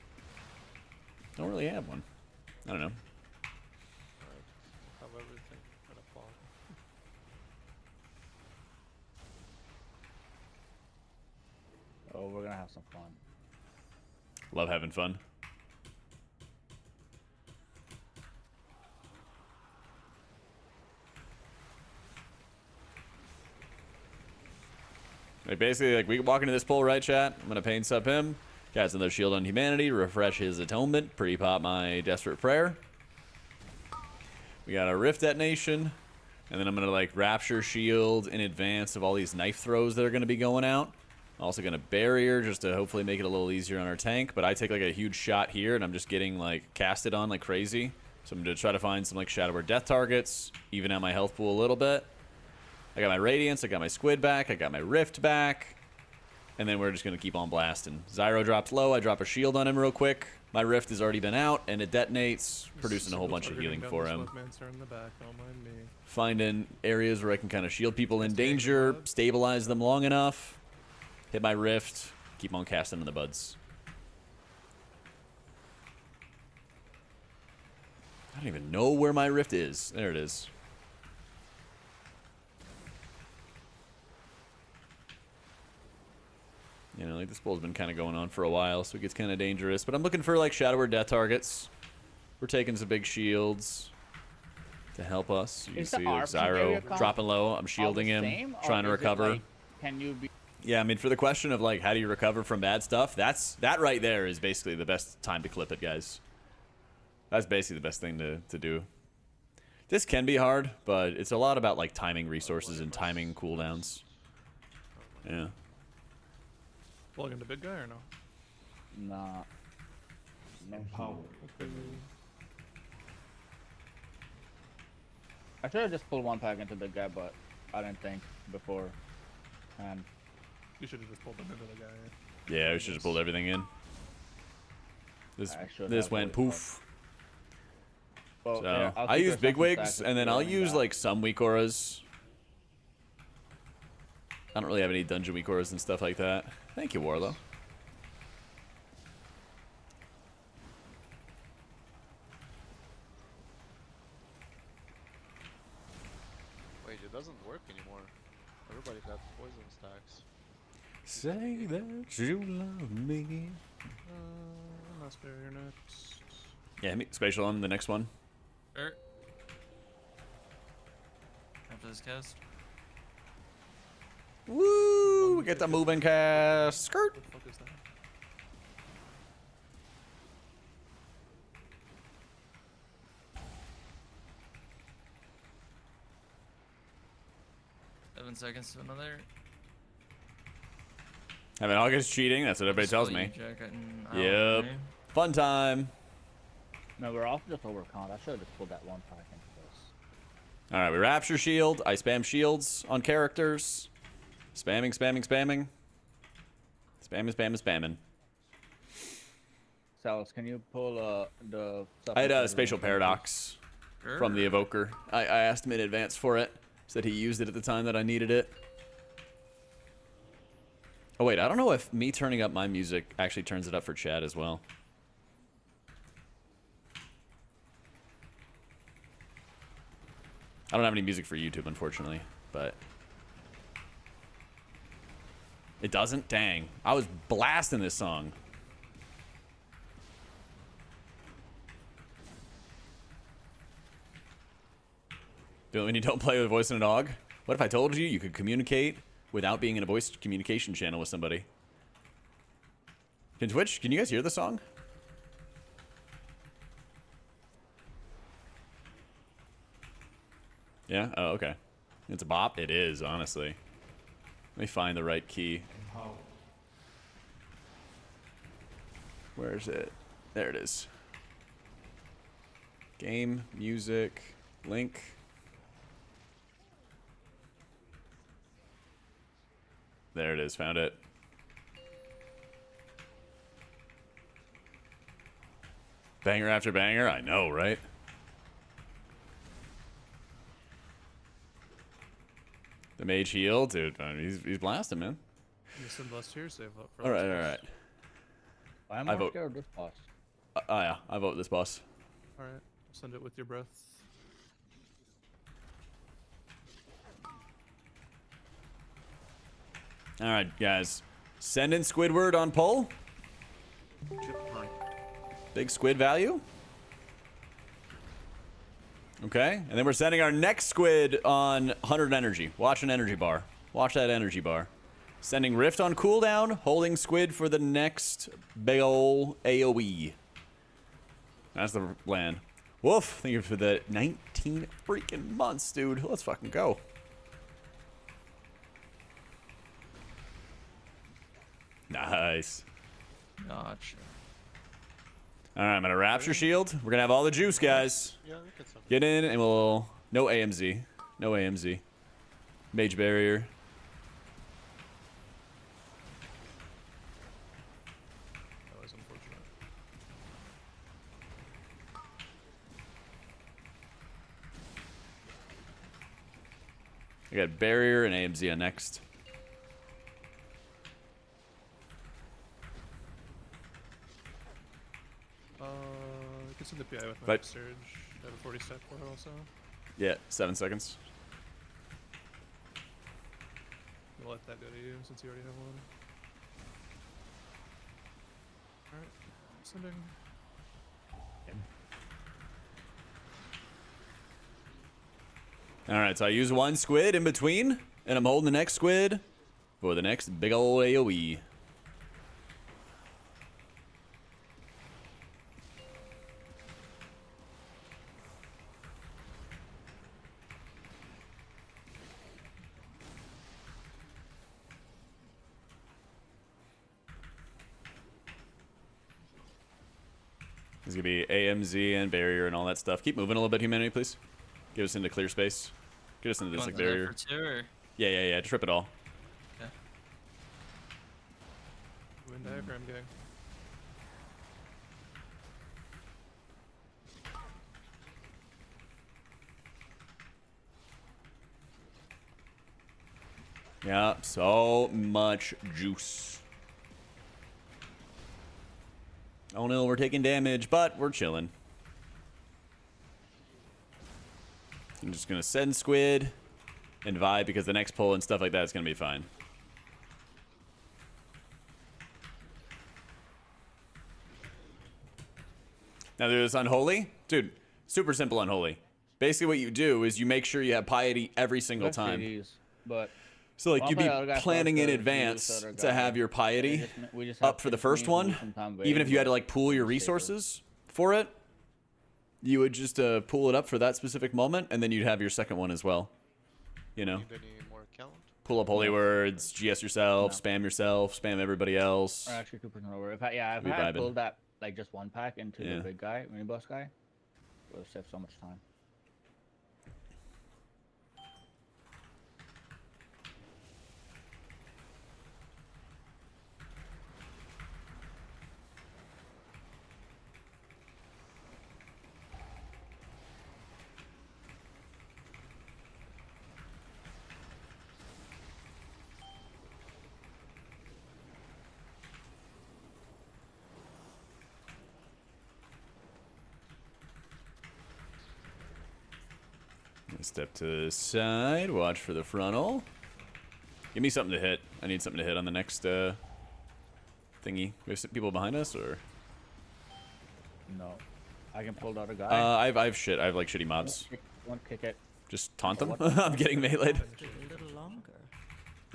Don't really have one. I don't know. Have everything at a fall. Oh, we're gonna have some fun. Love having fun. Like basically, like we walk into this poll, right, chat? I'm gonna pain sub him. Cast another shield on humanity. Refresh his atonement. Pretty pop my desperate prayer. We got a rift detonation, and then I'm gonna like rapture shield in advance of all these knife throws that are gonna be going out. Also gonna barrier just to hopefully make it a little easier on our tank. But I take like a huge shot here, and I'm just getting like casted on like crazy. So I'm gonna try to find some like Shadow or Death targets, even out my health pool a little bit. I got my Radiance, I got my Squid back, I got my Rift back. And then we're just going to keep on blasting. Zyro drops low, I drop a shield on him real quick. My Rift has already been out, and it detonates, producing a whole bunch of healing for him. In the back, don't mind me. Finding areas where I can kind of shield people in danger, stabilize them long enough. Hit my Rift, keep on casting in the buds. I don't even know where my Rift is. There it is. You know, like this bull's been kind of going on for a while, so it gets kind of dangerous. But I'm looking for like Shadow or Death targets. We're taking some big shields to help us. You can see like Zyro dropping low. I'm shielding him, trying to recover. Like, can you be? Yeah, I mean, for the question of like how do you recover from bad stuff, that right there is basically the best time to clip it, guys. That's basically the best thing to do. This can be hard, but it's a lot about like timing resources and timing cooldowns. Yeah. Plug into big guy or no? Nah. No. Empowered. I should have just pulled one pack into the guy, but I didn't think before. And You should have just pulled him into the guy. Yeah, we should have pulled everything in. This went poof. well, So yeah, I use big wigs, and then I'll use like some weak auras. I don't really have any dungeon weak auras and stuff like that. Thank you, Warlow. Wait, it doesn't work anymore. Everybody got poison stacks. Say that you love me. That's fair, you're next. Yeah, spatial on the next one. Sure. After this cast. Woo! We get the moving cast. Skirt. What the fuck is that? Seven seconds to another. I mean, August cheating. That's what everybody tells me. Yep. Fun time. No, we're off just overcount. I should have just pulled that one pack into this. All right, we rapture shield. I spam shields on characters. Spamming, spamming, spamming. Spamming, spamming, spamming. Salus, can you pull the... I had a spatial paradox from the evoker. I asked him in advance for it. Said he used it at the time that I needed it. Oh wait, I don't know if me turning up my music actually turns it up for chat as well. I don't have any music for YouTube, unfortunately, but... It doesn't? Dang. I was blasting this song. When you don't play with a voice and a dog? What if I told you you could communicate without being in a voice communication channel with somebody? Can Twitch, can you guys hear the song? Yeah? Oh, okay. It's a bop? It is, honestly. Let me find the right key. Empowered. Where is it? There it is. Game, music, link. There it is, found it. Banger after banger, I know, right? The mage heal, dude. He's blasting, man. You send last tier save up for All right, all right. I'm I more vote. scared of this boss. Oh yeah, I vote this boss. All right, send it with your breath. All right, guys. Send in Squidward on poll. Big squid value. Okay, and then we're sending our next squid on 100 energy. Watch an energy bar. Watch that energy bar. Sending Rift on cooldown, holding squid for the next big ol' AoE. That's the plan. Woof, thank you for the 19 freaking months, dude. Let's fucking go. Nice. Gotcha. All right, I'm gonna Rapture Shield. We're gonna have all the juice, guys. Yeah, we can send. Get in, and we'll... No AMZ. No AMZ. Mage Barrier. That was unfortunate. I got Barrier and AMZ on next. I can send the PI with my Right. surge. I have a 40 stack for it also. Yeah, 7 seconds. We'll let that go to you since you already have one. Alright, sending. All right, so I use one squid in between, and I'm holding the next squid for the next big ol' AoE. There's gonna be AMZ and barrier and all that stuff. Keep moving a little bit, humanity, please. Get us into clear space. Get us into this like Want that barrier. for two, or? Yeah. Just rip it all. Okay. Wind diagram gang. Yeah, so much juice. Oh no, we're taking damage, but we're chilling. I'm just gonna send squid and vibe because the next pull and stuff like that is gonna be fine. Now do this unholy? Dude, super simple unholy. Basically what you do is you make sure you have piety every single Let's time. see these, but So like I'll you'd play be the other guy planning first, in or advance use the other to guy. have your piety we just have up for the 6 first minutes, one. lose some time Even waiting, if you had but to like pool your safer. resources for it, you would just pull it up for that specific moment, and then you'd have your second one as well. You know, Need any more count? pull up holy No. words, GS yourself, No. yourself, spam everybody else. Or actually 2% over. If I We had vibing. pulled that like just one pack into Yeah. the big guy, mini boss guy, it would have saved so much time. Step to the side, watch for the frontal. Give me something to hit. I need something to hit on the next thingy. We have some people behind us, or No, I can pull the other guy. I have shit. I have like shitty mobs. Won't kick it. Just taunt them. I'm getting meleeed. Took a little longer.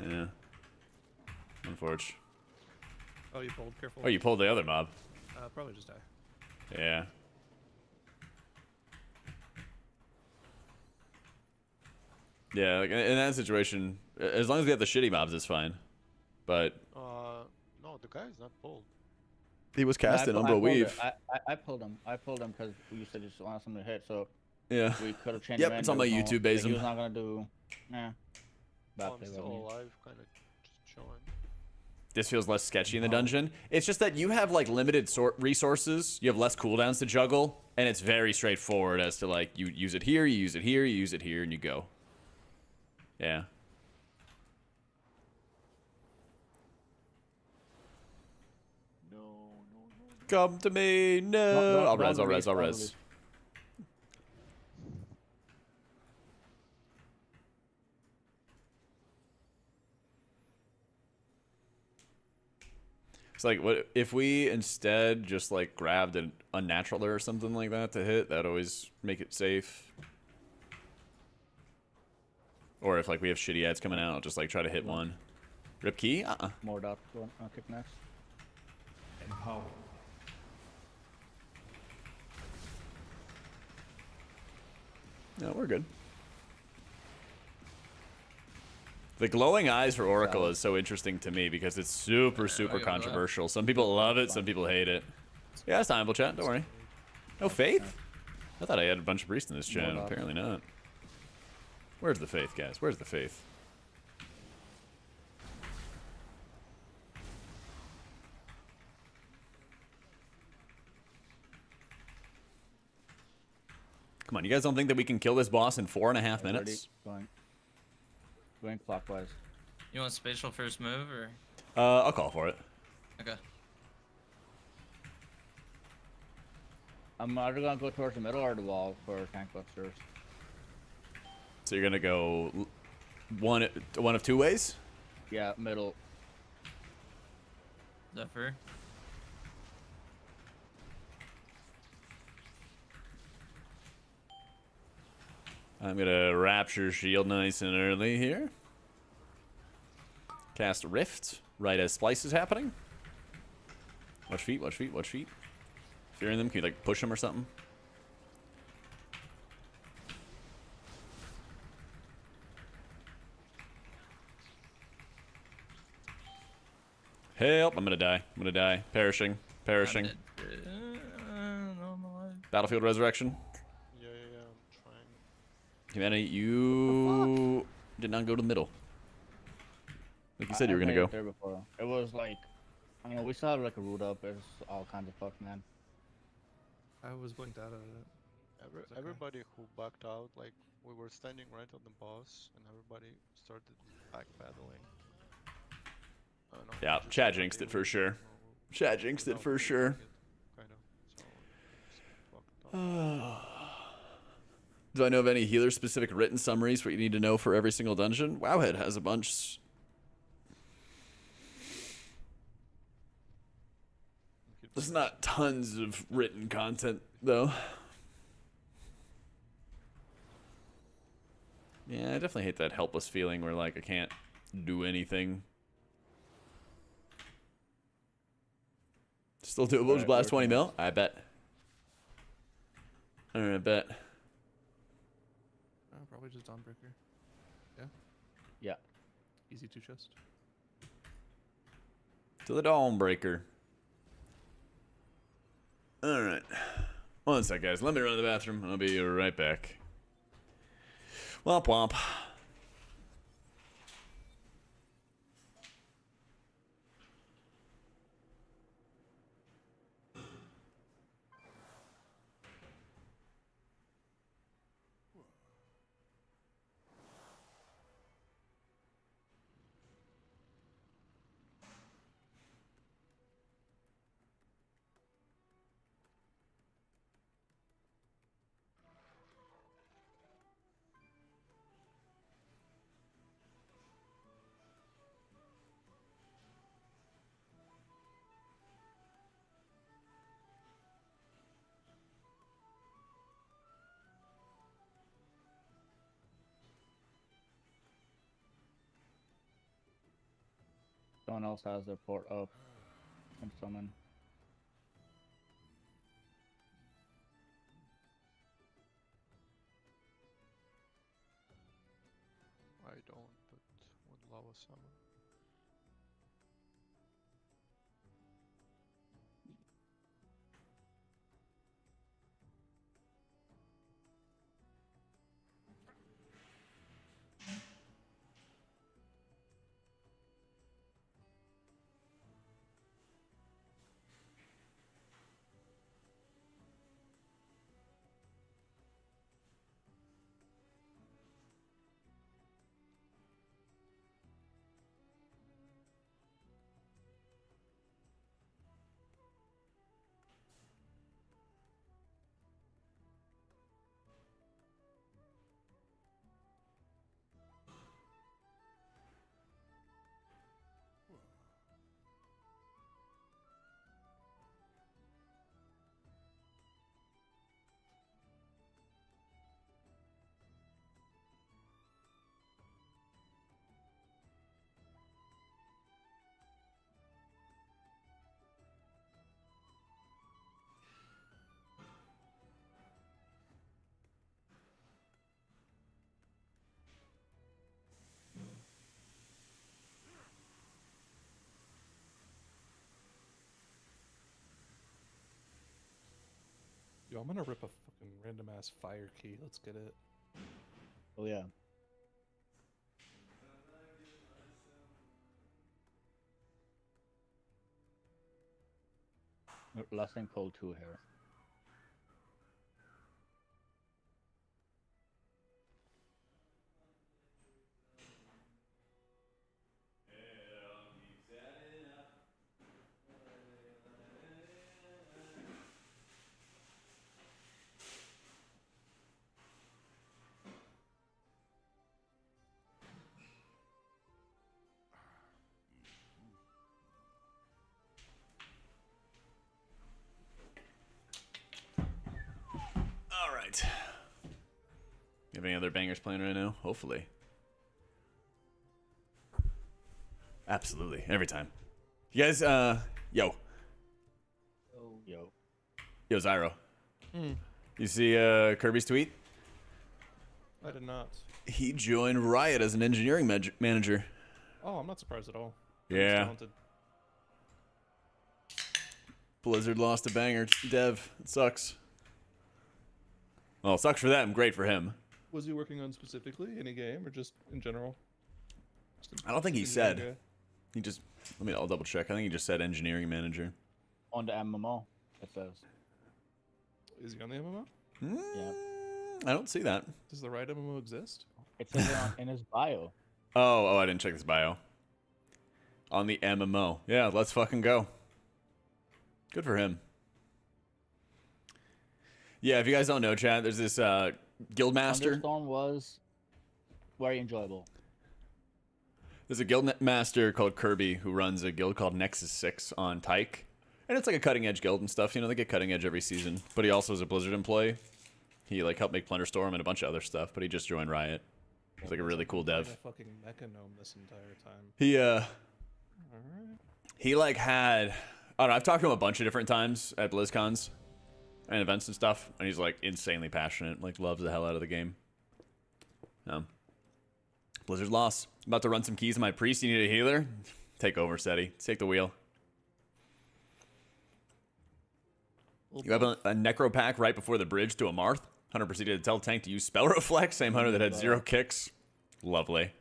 Yeah. Unfortunate. Oh, you pulled. Careful. Oh, you pulled the other mob. Probably just die. Yeah. Yeah, like in that situation, as long as we have the shitty mobs, it's fine. But No, the guy is not pulled. he was No, casting Umbral Weave. I pulled him. I pulled him because you said you just wanted something to hit, so Yeah. we could have changed Yep, him. it's on my YouTube base. He was not gonna do. Nah. Bad Oh, I'm play by still me. alive, kind of just chilling. This feels less sketchy in the dungeon. It's just that you have like limited resources. You have less cooldowns to juggle, and it's very straightforward as to like you use it here, you use it here, you use it here, and you go. Yeah. Come to me, no. I'll res. It's like, what if we instead just like grabbed an unnatural or something like that to hit? That'd always make it safe. Or if like we have shitty ads coming out, just like try to hit one. Rip key? More dot. Kick next. Empower. No, we're good. The glowing eyes for Oracle is so interesting to me because it's super controversial. Some people love it, some people hate it. Yeah, it's timeable, chat. Don't worry. No faith? I thought I had a bunch of priests in this chat. Apparently not. Where's the faith, guys? Where's the faith? Come on, you guys don't think that we can kill this boss in 4.5 minutes? Going clockwise. You want spatial first move or? I'll call for it. Okay. I'm either gonna go towards the middle or the wall for tank busters. So you're gonna go one of two ways? Yeah, middle. Zephyr. I'm gonna Rapture Shield nice and early here. Cast Rift right as Splice is happening. Watch feet, watch feet, watch feet. Fearing them, can you like push them or something? Help, I'm gonna die. I'm gonna die. Perishing. Perishing. No, I'm alive. Battlefield Resurrection. Yeah, I'm trying. Humanity, you did not go to the middle. Like you said you were gonna go. There before. It was like, I don't know, we still have like a root up. It's all kinds of fuck, man. I was blinked out of it. Okay. Everybody who backed out, like, we were standing right on the boss, and everybody started backpedaling. No, Yeah, just Chad nobody jinxed it was- for sure. no, Chad jinxed it for nobody sure. liked it, kind of. So just fucked up. Do I know of any healer-specific written summaries for what you need to know for every single dungeon? Wowhead has a bunch. There's not tons of written content, though. Yeah, I definitely hate that helpless feeling where, like, I can't do anything. Still doable, just blast 20 mil? I bet. I bet. Oh, probably just Dawnbreaker. Yeah? Yeah. Easy to chest. To the Dawnbreaker. Alright. One sec, guys. Let me run to the bathroom, and I'll be right back. Womp womp. Someone else has their port up and summon. I don't, but would love a summon. Yo, I'm gonna rip a fucking random ass fire key. Let's get it. Oh yeah. Last thing pull 2 here. All right. You have any other bangers playing right now? Hopefully. Absolutely. Every time. You guys, yo. Yo. Yo, Zyro. Hmm. You see Kirby's tweet? I did not. He joined Riot as an engineering manager. Oh, I'm not surprised at all. Yeah. Talented. Blizzard lost a banger dev. It sucks. Well, it sucks for them. Great for him. Was he working on specifically any game or just in general? I don't think he engineering said. guy? He just, I'll double check. I think he just said engineering manager. On the MMO, it says. Is he on the MMO? Yeah. I don't see that. Does the right MMO exist? It says it in his bio. Oh, I didn't check this bio. On the MMO. Yeah, let's fucking go. Good for him. Yeah, if you guys don't know, chat, there's this Guildmaster. Thunderstorm was very enjoyable. There's a Guildmaster called Kirby who runs a guild called Nexus 6 on Tyke. And it's like a cutting edge guild and stuff. You know, they get cutting edge every season. But he also is a Blizzard employee. He like helped make Plunderstorm and a bunch of other stuff, but he just joined Riot. He's like a really cool dev. A fucking mechanome this entire time. He like had, I don't know, I've talked to him a bunch of different times at BlizzCons and events and stuff, and he's like insanely passionate, like loves the hell out of the game. Blizzard loss. About to run some keys in my priest. You need a healer? Take over, SETI. Take the wheel. You have a Necro pack right before the bridge to a Marth. Hunter proceeded to tell tank to use Spell Reflect. Same Hunter that had 0 kicks. Lovely.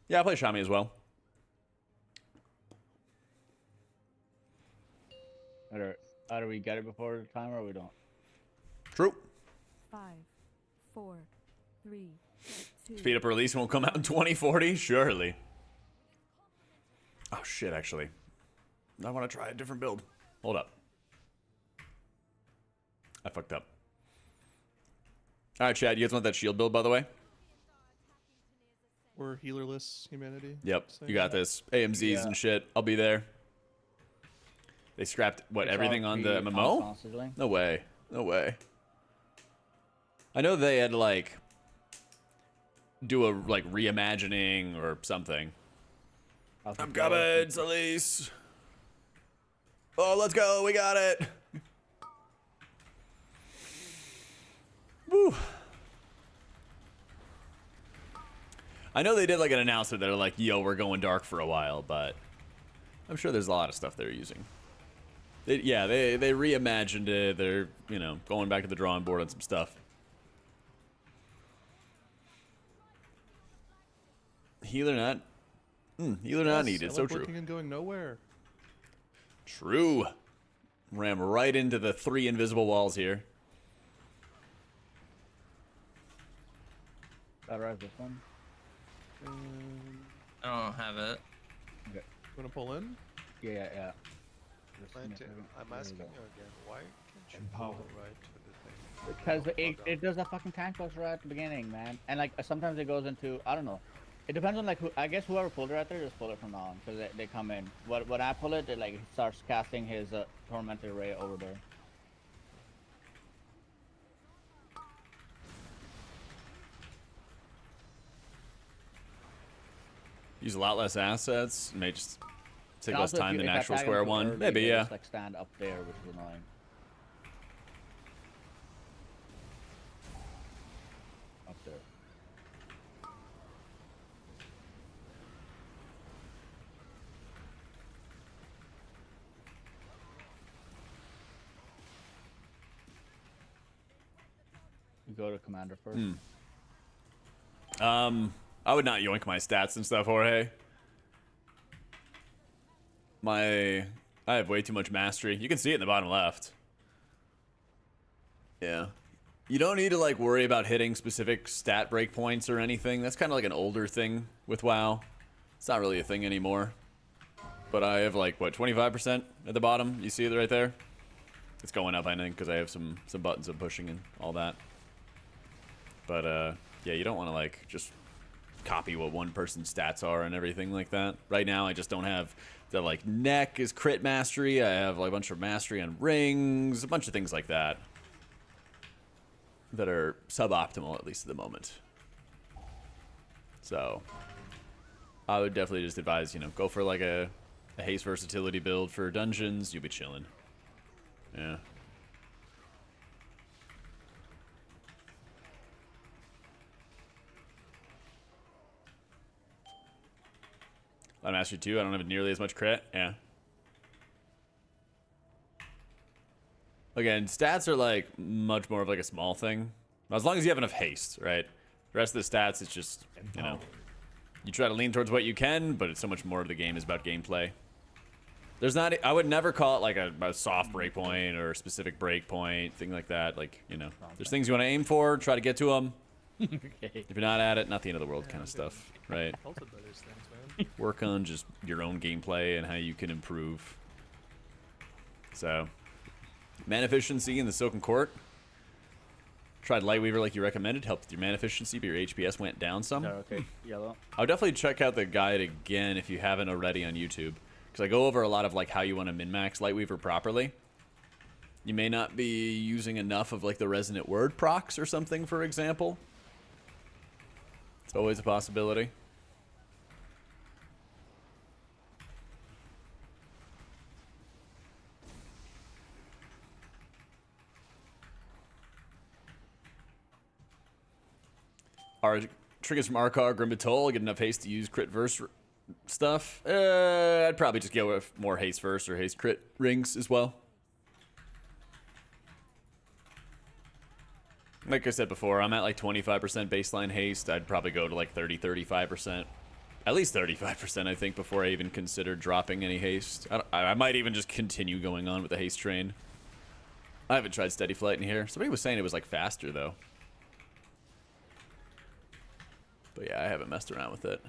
Yeah, I play Shami as well. Either we get it before the time or we don't. True. 5, 4, 3, 2. Speed up release won't come out in 2040? Surely. Oh, shit, actually. I want to try a different build. Hold up. I fucked up. All right, Chad, you guys want that shield build, by the way? We're healerless humanity. Yep, Same. you got this. AMZs and shit. I'll be there. They scrapped, what, It's everything all on the free MMO? constantly. No way. No way. I know they had, like, do a, like, reimagining or something. I'm coming, Solis. Oh, let's go. We got it. Woo. I know they did like an announcement that are like, yo, we're going dark for a while, but I'm sure there's a lot of stuff they're using. They reimagined it. They're, you know, going back to the drawing board on some stuff. Healer not. Healer not needed. So true. Teleporting and going nowhere. True. Ram right into the 3 invisible walls here. Better this one. I don't have it. Okay. Wanna pull in? Yeah. Just give me a Plenty. second. I'm There we asking go. you again, why can't you Empower. go right to the thing? Because Don't it does a fucking tank bust right at the beginning, man. And like sometimes it goes into, I don't know. It depends on like who. I guess whoever pulled it right there, just pull it from now on, because they come in. When I pull it, it like starts casting his tormented ray over there. Use a lot less assets. May just take And less also, if time you- than if I actual tag 'em square too one. early, Maybe, they yeah. Just like stand up there, which is annoying. Up there. You go to commander first. I would not yoink my stats and stuff, Jorge. I have way too much mastery. You can see it in the bottom left. Yeah. You don't need to like worry about hitting specific stat breakpoints or anything. That's kind of like an older thing with WoW. It's not really a thing anymore. But I have like, what, 25% at the bottom? You see it right there? It's going up, I think, because I have some buttons I'm pushing and all that. But, yeah, you don't want to, like, just copy what one person's stats are and everything like that. Right now, I just don't have the, like, neck is crit mastery. I have, like, a bunch of mastery on rings, a bunch of things like that that are suboptimal, at least at the moment. So, I would definitely just advise, you know, go for, like, a haste versatility build for dungeons. You'll be chilling. Yeah. I mastery 2. I don't have nearly as much crit. Yeah. Again, stats are like much more of like a small thing. As long as you have enough haste, right? The rest of the stats, it's just, you know, you try to lean towards what you can, but it's so much more of the game is about gameplay. There's not, I would never call it like a soft breakpoint or a specific breakpoint, thing like that. Like, you know, there's things you want to aim for, try to get to them. Okay. If you're not at it, not the end of the world kind of stuff, right? Halted by those things, man. Work on just your own gameplay and how you can improve. So, mana efficiency in the Silken Court. Tried Lightweaver like you recommended. Helped with your mana efficiency, but your HPS went down some. Okay, yellow. I would definitely check out the guide again if you haven't already on YouTube. Because I go over a lot of like how you want to min-max Lightweaver properly. You may not be using enough of like the Resonant Word procs or something, for example. It's always a possibility. Our triggers from Arkar, Grimbatol, get enough haste to use crit verse stuff. I'd probably just go with more haste verse or haste crit rings as well. Like I said before, I'm at like 25% baseline haste. I'd probably go to like 35%. At least 35%, I think, before I even consider dropping any haste. I might even just continue going on with the haste train. I haven't tried steady flight in here. Somebody was saying it was like faster though. But yeah, I haven't messed around with it.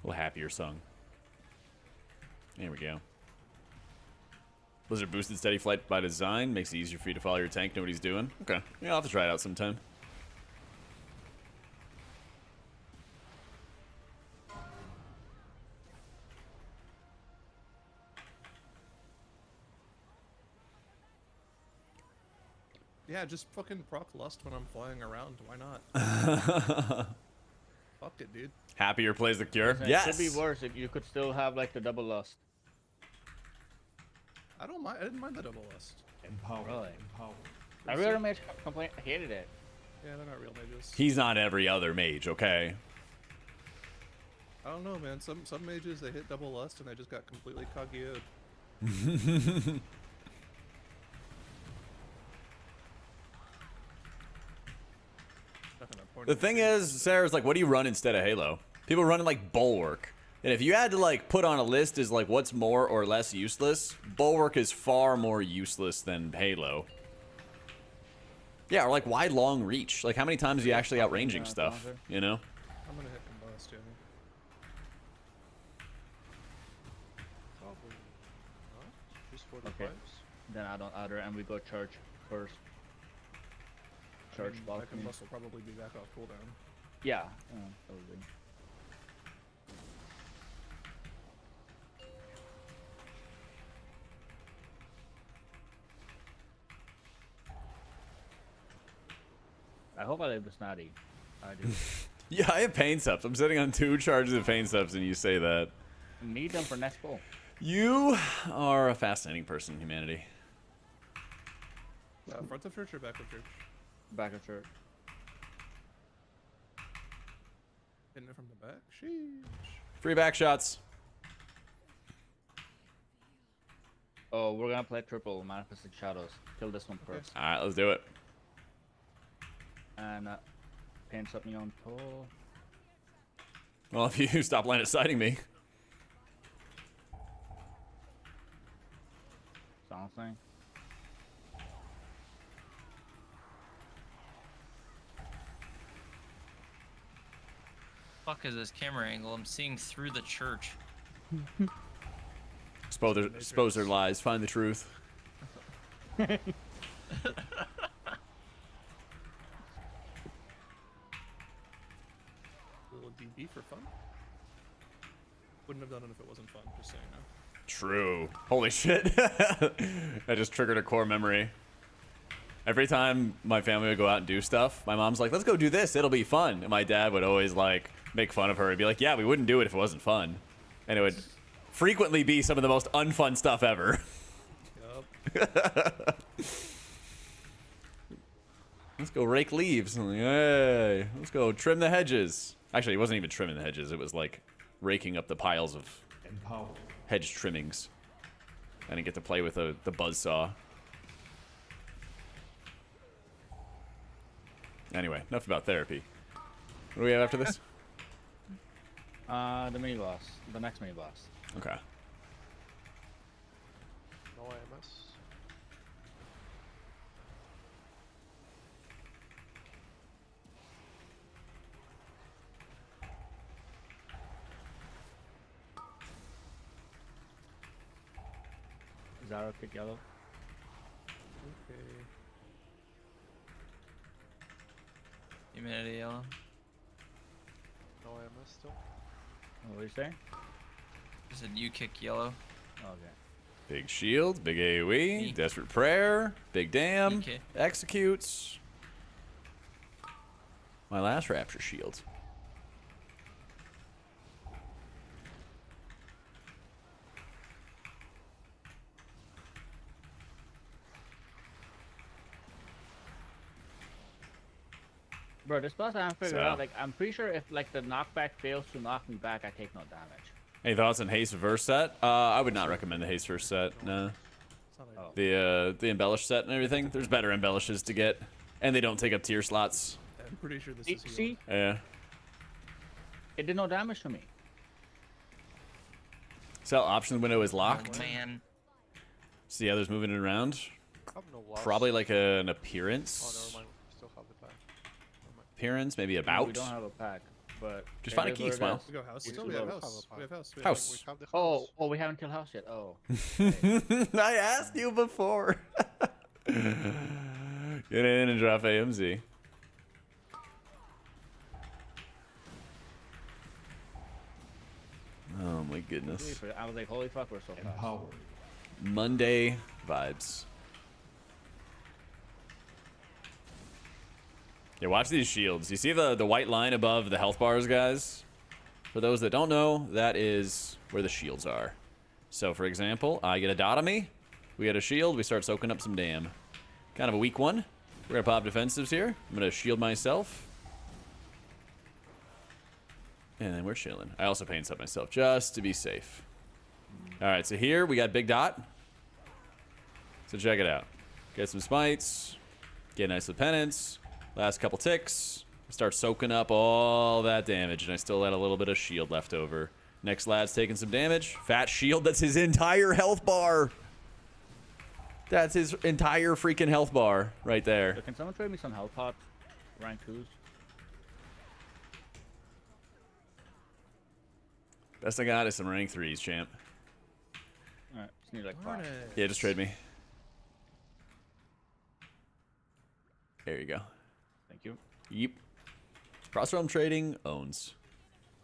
little happier song. There we go. Blizzard boosted steady flight by design. Makes it easier for you to follow your tank, know what he's doing. Okay. Yeah, I'll have to try it out sometime. Yeah, just fucking proc Lust when I'm flying around. Why not? Fuck it, dude. Happier plays the cure. It Yes. could be worse if you could still have like the double lust. I don't mind. I didn't mind the double Lust. Empower. Really? Empower. Every other mage complained, hated it. Yeah, they're not real mages. He's not every other mage, okay? I don't know, man. Some mages they hit double Lust and they just got completely Kaguya. The thing is, Sarah's like, what do you run instead of Halo? People running like Bulwark. And if you had to like put on a list as like what's more or less useless, Bulwark is far more useless than Halo. Yeah, or like why long reach? Like how many times are you actually outranging stuff? You know? I'm gonna hit combust, yeah. Probably not. Just 45s. Okay. Then I don't other and we go church first. Church My balcony. combust will probably be back off cooldown. Yeah, probably. I hope I live with Snotty. I do. Yeah, I have pain subs. I'm sitting on 2 charges of pain subs and you say that. Need them for next goal. You are a fascinating person, humanity. Front of church or back of church? Back of church. Hitting it from the back? Sheesh. Free back shots. Oh, we're gonna play triple manifested shadows. Kill this one first. Alright, let's do it. And paints up me on pull. Well, if you stop line of sighting me. Something. Fuck is this camera angle? I'm seeing through the church. Expose their lies. Find the truth. Little DB for fun. Wouldn't have done it if it wasn't fun, just saying no. True. Holy shit. I just triggered a core memory. Every time my family would go out and do stuff, my mom's like, let's go do this, it'll be fun. And my dad would always like make fun of her and be like, yeah, we wouldn't do it if it wasn't fun. And it would frequently be some of the most unfun stuff ever. Yup. Let's go rake leaves. I'm like, hey, let's go trim the hedges. Actually, it wasn't even trimming the hedges. It was like raking up the piles of Empower. hedge trimmings. I didn't get to play with the buzzsaw. Anyway, enough about therapy. What do we have after this? The mini boss. The next mini boss. Okay. No AMS. Zaro kick yellow. Okay. Humanity yellow. No AMS still. What do you say? I said you kick yellow. Okay. Big shield, big AoE, Me. desperate prayer, big dam, Okay. executes. My last rapture shield. Bro, this boss I haven't figured So- out. Like, I'm pretty sure if like the knockback fails to knock me back, I take no damage. Any thoughts on haste verse set? I would not recommend the haste verse set. No. It's not Oh. The embellished set and everything. There's better embellishes to get, and they don't take up tier slots. I'm pretty sure this See, is healed. see? Yeah. It did no damage to me. Sell option window is Oh, locked. man. See the others moving it around. I have no loss. Probably like an Oh, never appearance. mind. We still have the pack. Never mind. Appearance, maybe We about. don't have a pack. But Just it find a is key, what it Smile. is. We go house. We Still, do we have have house. a We have house. We have House. We have the Oh, house. oh, we haven't killed house yet. Oh. I asked you before. Get in and drop AMZ. Oh my goodness. I was like, holy fuck, we're so fast. Empowered. Monday vibes. Yeah, watch these shields. You see the white line above the health bars, guys? For those that don't know, that is where the shields are. So, for example, I get a dot on me. We get a shield. We start soaking up some dam. Kind of a weak one. We're going to pop defensives here. I'm going to shield myself. And then we're chilling. I also paint up myself just to be safe. All right, so here we got big dot. So check it out. Get some smites. Get nice with penance. Last couple ticks. Start soaking up all that damage, and I still had a little bit of shield left over. Next lad's taking some damage. Fat shield, that's his entire health bar. That's his entire freaking health bar right there. So can someone trade me some health pots? Rank 2s? Best I got is some rank 3s, champ. Alright, just need like 5. Darn it. Yeah, just trade me. There you go. Thank you. Yep. Cross-realm trading owns.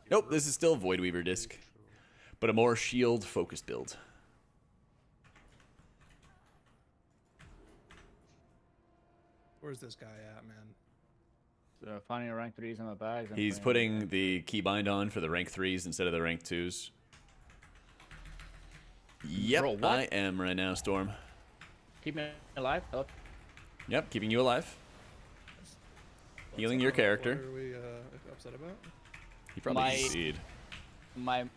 Nope, this is still Void Weaver disc, but a more shield-focused build. Where's this guy at, man? So finding a rank 3s in my bags. and He's putting the keybind on for the rank 3s instead of the rank 2s. Yep, Bro, what? I am right now, Storm. Keep me alive. Oh, Yep, keeping you alive. Healing your character. What are we upset about? He probably My- succeed. my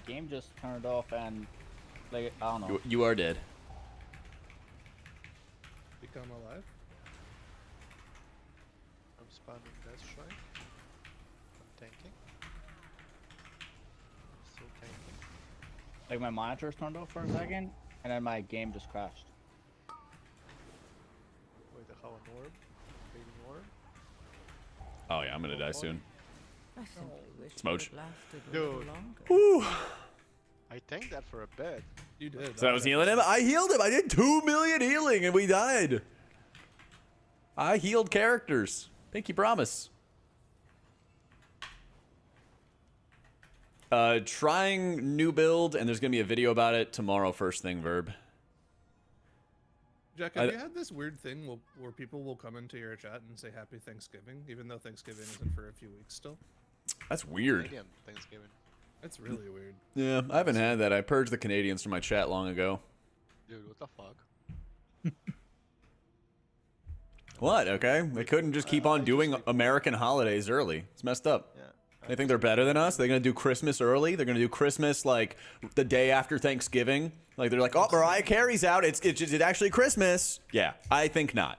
game just turned off and like I don't know. You are dead. Become alive? I'm spamming Death Strike. I'm tanking. I'm still tanking. Like my monitor's turned off for a second, and then my game just crashed. Wait, I have an orb. Fading orb. Oh yeah, I'm gonna die soon. I simply wish Smooch. it had lasted a Dude. little longer. Woo. I tanked that for a bit. You did. So I was healing him. I healed him. I did 2 million healing and we died. I healed characters. Pinky promise. Trying new build, and there's gonna be a video about it tomorrow. First thing, Verb. Jack, have you had this weird thing where people will come into your chat and say Happy Thanksgiving, even though Thanksgiving isn't for a few weeks still? That's weird. Canadian Thanksgiving. It's really weird. Yeah, I haven't had that. I purged the Canadians from my chat long ago. Dude, what the fuck? What? Okay, they couldn't just keep on doing American holidays early. It's messed up. Yeah. They think they're better than us. They're gonna do Christmas early. They're gonna do Christmas like the day after Thanksgiving. Like they're like, oh, Mariah Carey's out. It's actually Christmas. Yeah, I think not.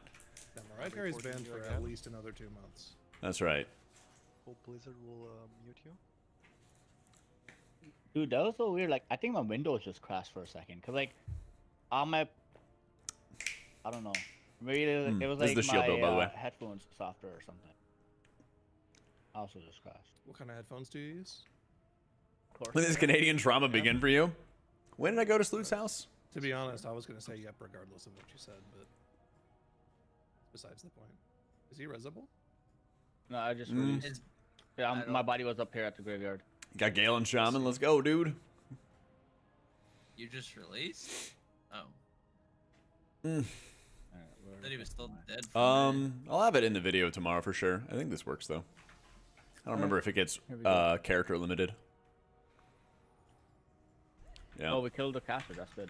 Yeah, Mariah Carey's banned for at least another 2 months. That's right. Hope Blizzard will mute you. Dude, that was so weird. Like I think my Windows just crashed for a second, cause like on my, I don't know, maybe it was This is like the shield my build, by the way. headphones software or something. Also just crashed. What kind of headphones do you use? Of course. When does Canadian trauma begin for you? When did I go to Sloot's house? To be honest, I was going to say yep regardless of what you said, but besides the point. Is he resible? No, I just released. His- Yeah, I don't- my body was up here at the graveyard. Got Gale and Shaman. Let's go, dude. You just released? Oh. Alright, I thought he was still dead. For a minute. I'll have it in the video tomorrow for sure. I think this works though. I don't remember if it gets Here we go. character limited. Yeah. Oh, we killed the caster. That's good.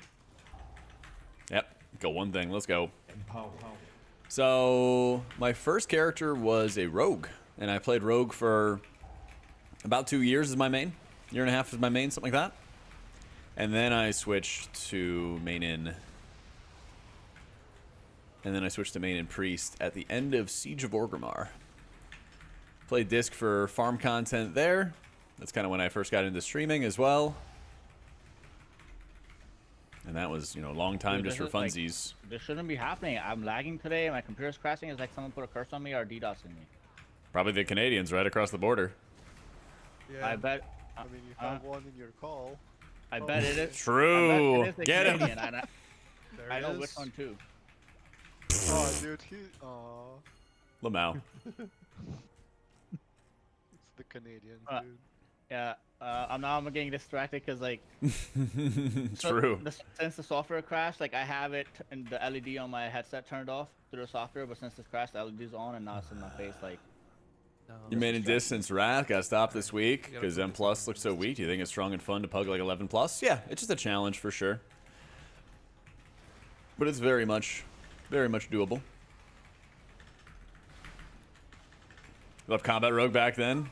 Yep. Go one thing. Let's go. Empowered. So my first character was a rogue, and I played rogue for about 2 years as my main, year and a half as my main, something like that. And then I switched to main in, and then I switched to main in priest at the end of Siege of Orgrimmar. Played disc for farm content there. That's kind of when I first got into streaming as well. And that was, a long time Dude, just for this is, like, funsies. This shouldn't be happening. I'm lagging today. My computer's crashing. It's like someone put a curse on me or DDoSing me. Probably the Canadians right across the border. Yeah. I bet. I mean, you have one in your call. I bet it is. True. I bet it is the Get him. Canadian, and There I it know is. which one too. Oh, dude, he. Aw. Lamau. It's the Canadians, Uh, dude. Yeah. I'm getting distracted because like True. since the software crashed, like I have it and the LED on my headset turned off through the software, but since it crashed, the LED's on and now it's in my face. Like No. You made a distance wrath. Got stopped this week You gotta because put M this plus on looks so list. weak. Do you think it's strong and fun to pug like 11 plus? Yeah, it's just a challenge for sure. But it's very much doable. Love Combat Rogue back then.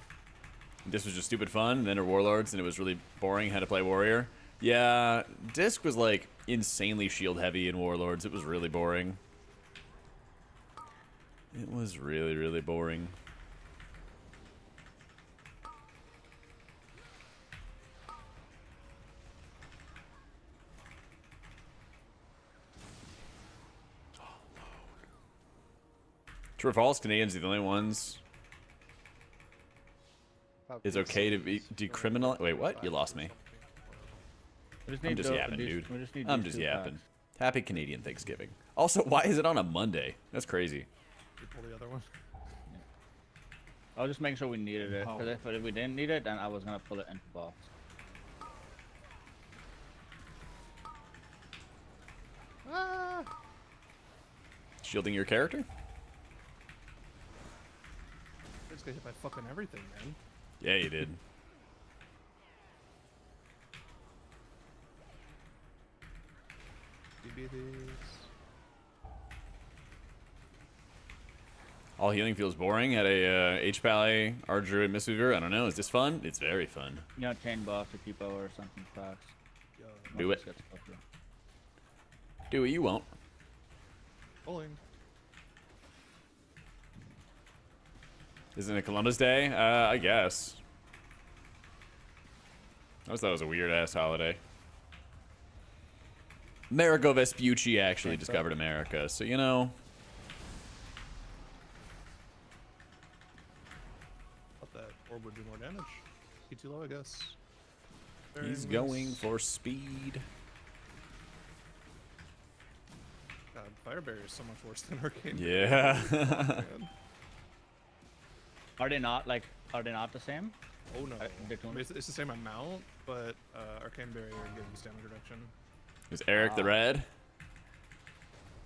This was just stupid fun. And then her Warlords, and it was really boring. Had to play Warrior. Yeah, Disc was like insanely shield heavy in Warlords. It was really boring. It was really, really boring. True or false? Canadians are the only ones. It's okay to be decriminal. Wait, what? You lost me. we just I'm need just the- yapping, these- dude. we just need I'm these just two yapping. packs. Happy Canadian Thanksgiving. Also, why is it on a Monday? That's crazy. You pull the other one. I was just making sure we needed it. Because if we didn't need it, then I was gonna pull it into the box. Shielding your character? I just got hit by fucking everything, man. Yeah, you did. DB these. All healing feels boring at a H-Pally, Archer, and Mistweaver. I don't know. Is this fun? It's very fun. You know, chain buff to keep over something fast. Do it. Gets buffed. Do it. You won't. Pulling. Isn't it Columbus Day? I guess. I always thought it was a weird-ass holiday. Amerigo Vespucci actually discovered America, so you know. Thought that orb would do more damage. He too low, I guess. Very He's nice. going for speed. God, Fire Barrier is so much worse than Arcane. Yeah. Man. Are they not the same? Oh no. They're doing- It's the same amount, but Arcane Barrier gives damage reduction. Is Eric the Red?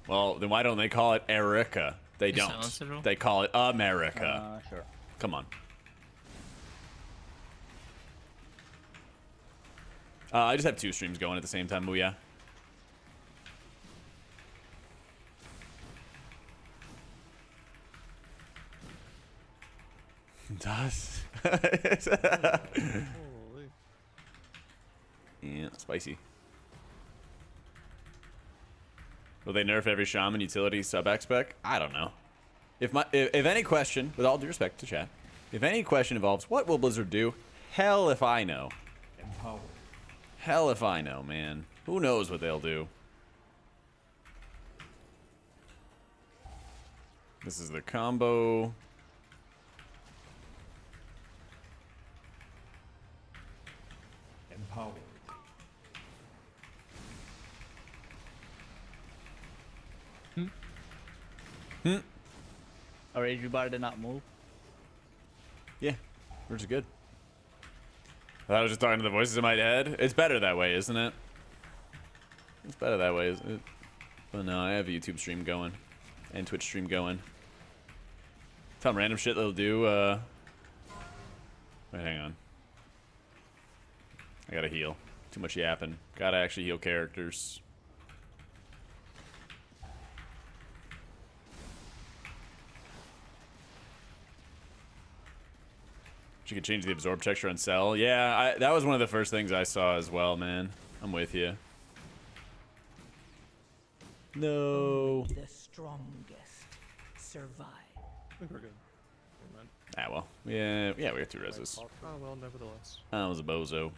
Well, then why don't they call it Erica? They You don't. silenced it all? They call it America. Sure. Come on. I just have two streams going at the same time, Booyah. Does. Holy. Yeah, spicy. Will they nerf every shaman utility sub spec? I don't know. If any question, with all due respect to chat, if any question involves what will Blizzard do, hell if I know. Empowered. Hell if I know, man. Who knows what they'll do? This is the combo. Empowered. Our AG bar did not move. Yeah, which is good. I thought I was just talking to the voices in my head. It's better that way, isn't it? It's better that way, isn't it? But no, I have a YouTube stream going. And Twitch stream going. Some random shit they'll do, Wait, hang on. I gotta heal. Too much yapping. Gotta actually heal characters. You could change the absorb texture on Cell. Yeah, that was one of the first things I saw as well, man. I'm with you. No. The strongest survive. I think we're good. Never mind. Ah, well. Yeah, we got two reses. Oh well, nevertheless. I was a bozo.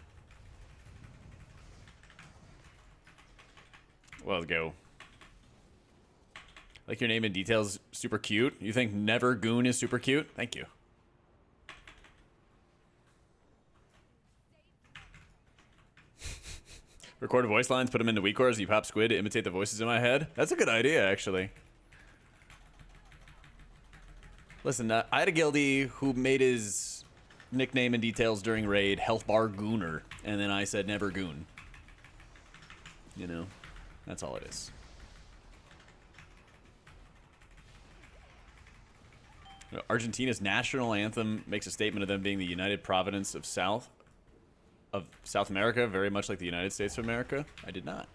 Well, let's go. Like your name and details, super cute. You think Never Goon is super cute? Thank you. Record voice lines, put them into WeCores, and you pop squid to imitate the voices in my head. That's a good idea, actually. Listen, I had a guildie who made his nickname and details during raid Health Bar Gooner, and then I said never goon. You know, that's all it is. Argentina's national anthem makes a statement of them being the United Providence of South America, very much like the United States of America. I did not.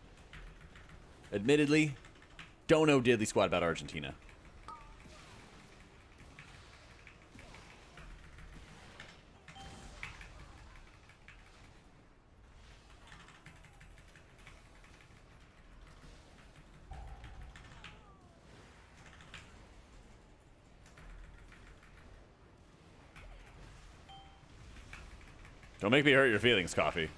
Admittedly, don't know diddly squat about Argentina. Don't make me hurt your feelings, Coffee.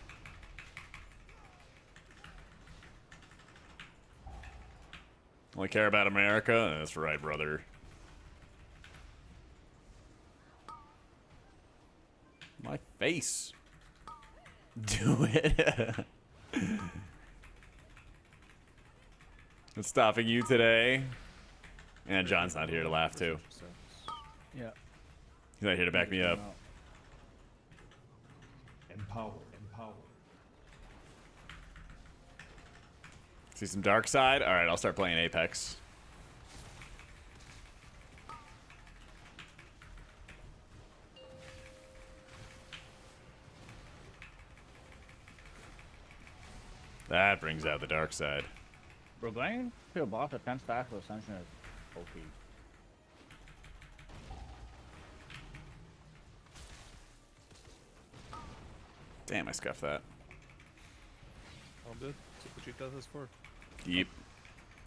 Only care about America? That's right, brother. My face. Do it. What's stopping you today? And John's not here to laugh, too. Yeah. He's not here to back me up. Empower. See some dark side? Alright, I'll start playing Apex. That brings out the dark side. Bro, going to a boss at 10 stacks with Ascension is OP. Damn, I scuffed that. All good. That's what cheat does this for. Yep.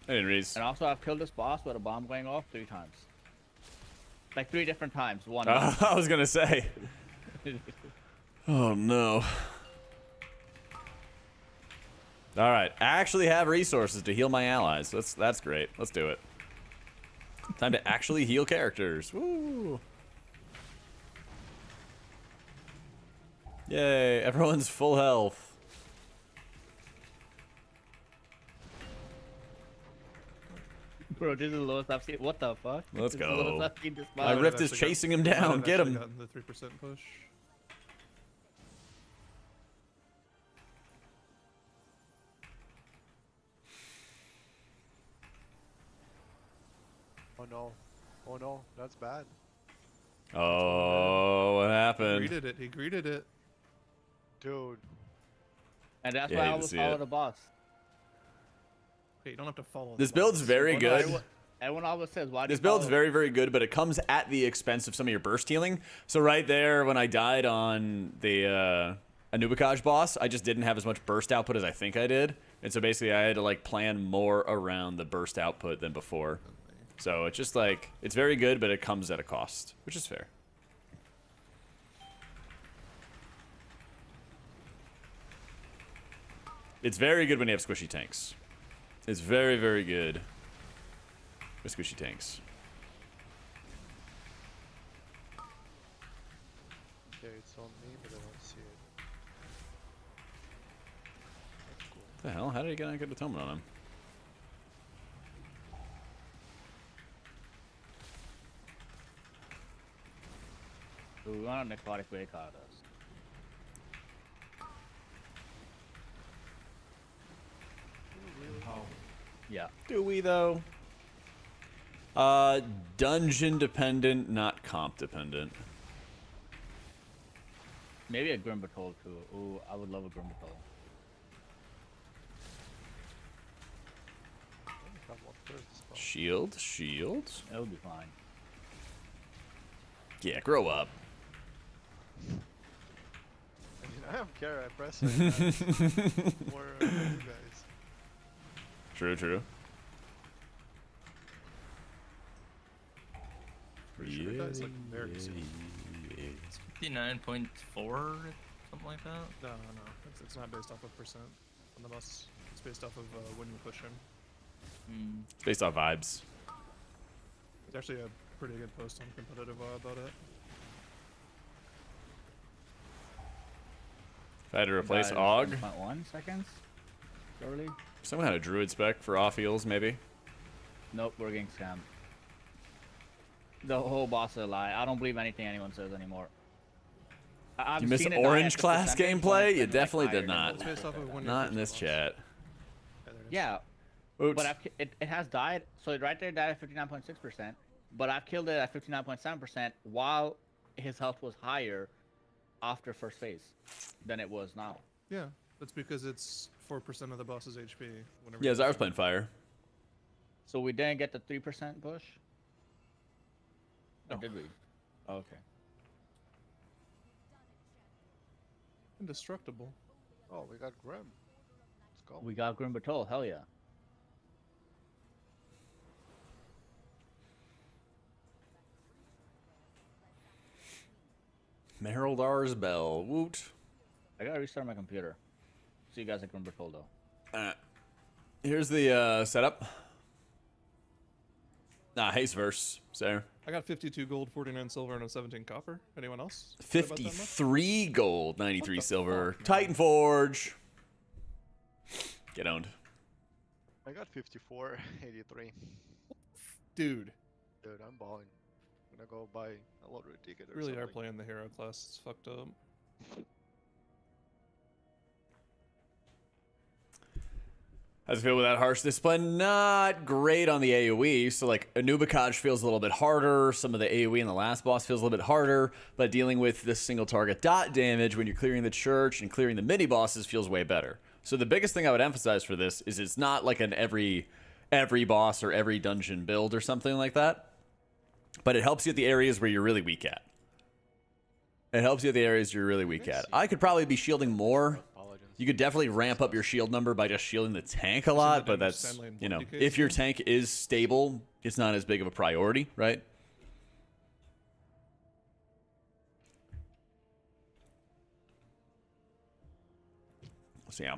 I didn't raise. And also, I've killed this boss with a bomb going off 3 times. Like 3 different times. One. I was gonna say. Oh no. All right, I actually have resources to heal my allies. That's great. Let's do it. Time to actually heal characters. Woo! Yay! Everyone's full health. Bro, this is the lowest I've seen. What the fuck? Let's This is the go. lowest I've seen this My boss. rift is chasing him down. Get him. Gotten the 3% push. Oh no. Oh no, that's bad. Oh, what He happened? greeted it. He greeted it. Dude. And that's Yeah, why you I can always see follow it. the boss. Okay, you don't have to follow. This the build's boss. very Oh, no, good. Everyone always says, why do This you build's follow? very, very good, but it comes at the expense of some of your burst healing. So right there, when I died on the Anubikaj boss, I just didn't have as much burst output as I think I did. And so basically I had to like plan more around the burst output than before. So it's just like, it's very good, but it comes at a cost, which is fair. It's very good when you have squishy tanks. It's very, very good with squishy tanks. Yeah, it's on me, but I don't see it. That's cool. What the hell? How did he not get atonement on him? Ooh, we want a necrotic break out of us. Empower. Yeah. Do we though? Dungeon dependent, not comp dependent. Maybe a Grim Patrol too. Ooh, I would love a Grim Patrol. Come on, first spot. Shield. That would be fine. Yeah, grow up. I mean, I don't care, I press it. More you guys. True. Pretty sure it dies like very soon. 59.4, something like that. No. It's not based off of percent on the boss. It's based off of when you push him. It's based off vibes. There's actually a pretty good post on competitive about it. If I had to replace Dies Og, 1.1 seconds. Early? Someone had a druid spec for off heals, maybe. Nope, we're getting scammed. The whole boss is a lie. I don't believe anything anyone says anymore. I've You miss seen it die at orange the class percentage when gameplay? it's You been, like, definitely higher did than not. most It's based off of people. when you're Not in first this boss. chat. Yeah, there it is. Yeah, Oops. but it has died. So right there, it died at 59.6%. But I've killed it at 59.7% while his health was higher after first phase than it was now. Yeah, that's because it's 4% of the boss's HP. Whenever Yeah, you Zyra's kill playing fire. So we didn't get the 3% push? Or No. did we? Oh, okay. Indestructible. Oh, we got Grim. Let's go. We got Grim Patrol, hell yeah. Meraldar's Bell. Woot. I gotta restart my computer. See you guys at Grim Patrol though. Here's the setup. Haste verse, Sarah. I got 52 gold, 49 silver, and a 17 copper. Anyone else? Good about that much? 53 gold, 93 What the silver. fuck, man? Titan Forge. Get owned. I got 54, 83. Dude, Dude, I'm balling. I'm gonna go buy a lottery ticket or really are something. playing the hero class. It's fucked up. How's it feel with that harsh discipline? Not great on the AoE. So like Anubikaj feels a little bit harder. Some of the AoE in the last boss feels a little bit harder. But dealing with this single target dot damage when you're clearing the church and clearing the mini bosses feels way better. So the biggest thing I would emphasize for this is it's not like an every boss or every dungeon build or something like that. But it helps you at the areas where you're really weak at. It helps you at the areas you're really weak at. I could probably be shielding more. You could definitely ramp up your shield number by just shielding the tank a lot, but that's, you know, if your tank is stable, it's not as big of a priority, right? So yeah.